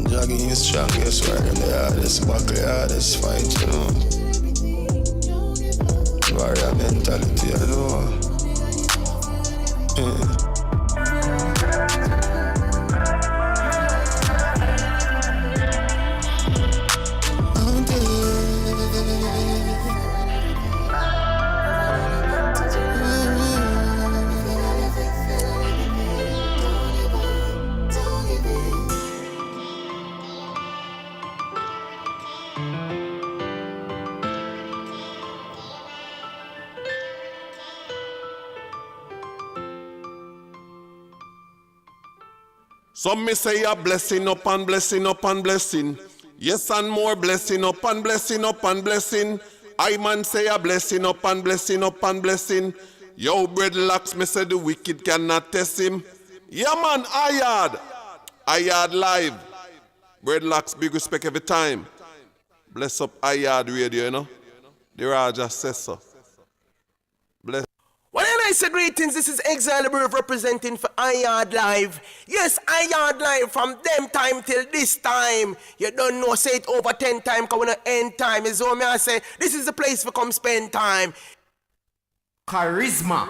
Jogging is strongest, right? And the hardest, buckle the hardest fight, you know. Warrior mentality, I know. Yeah. Some may say a blessing upon blessing upon blessing. Yes, and more blessing upon blessing upon blessing. I man say a blessing upon blessing upon blessing. Yo, breadlocks, me say the wicked cannot test him. Yeah, man, Yaad live. Breadlocks, big respect every time. Bless up Yaad radio, you know. The Raja says so. Bless. Well, I say greetings, this is Exile Birth representing for Yaad Live. Yes, Yaad Live from them time till this time. You don't know, say it over 10 times, because when end time is all me I say, this is the place for come spend time. Charisma.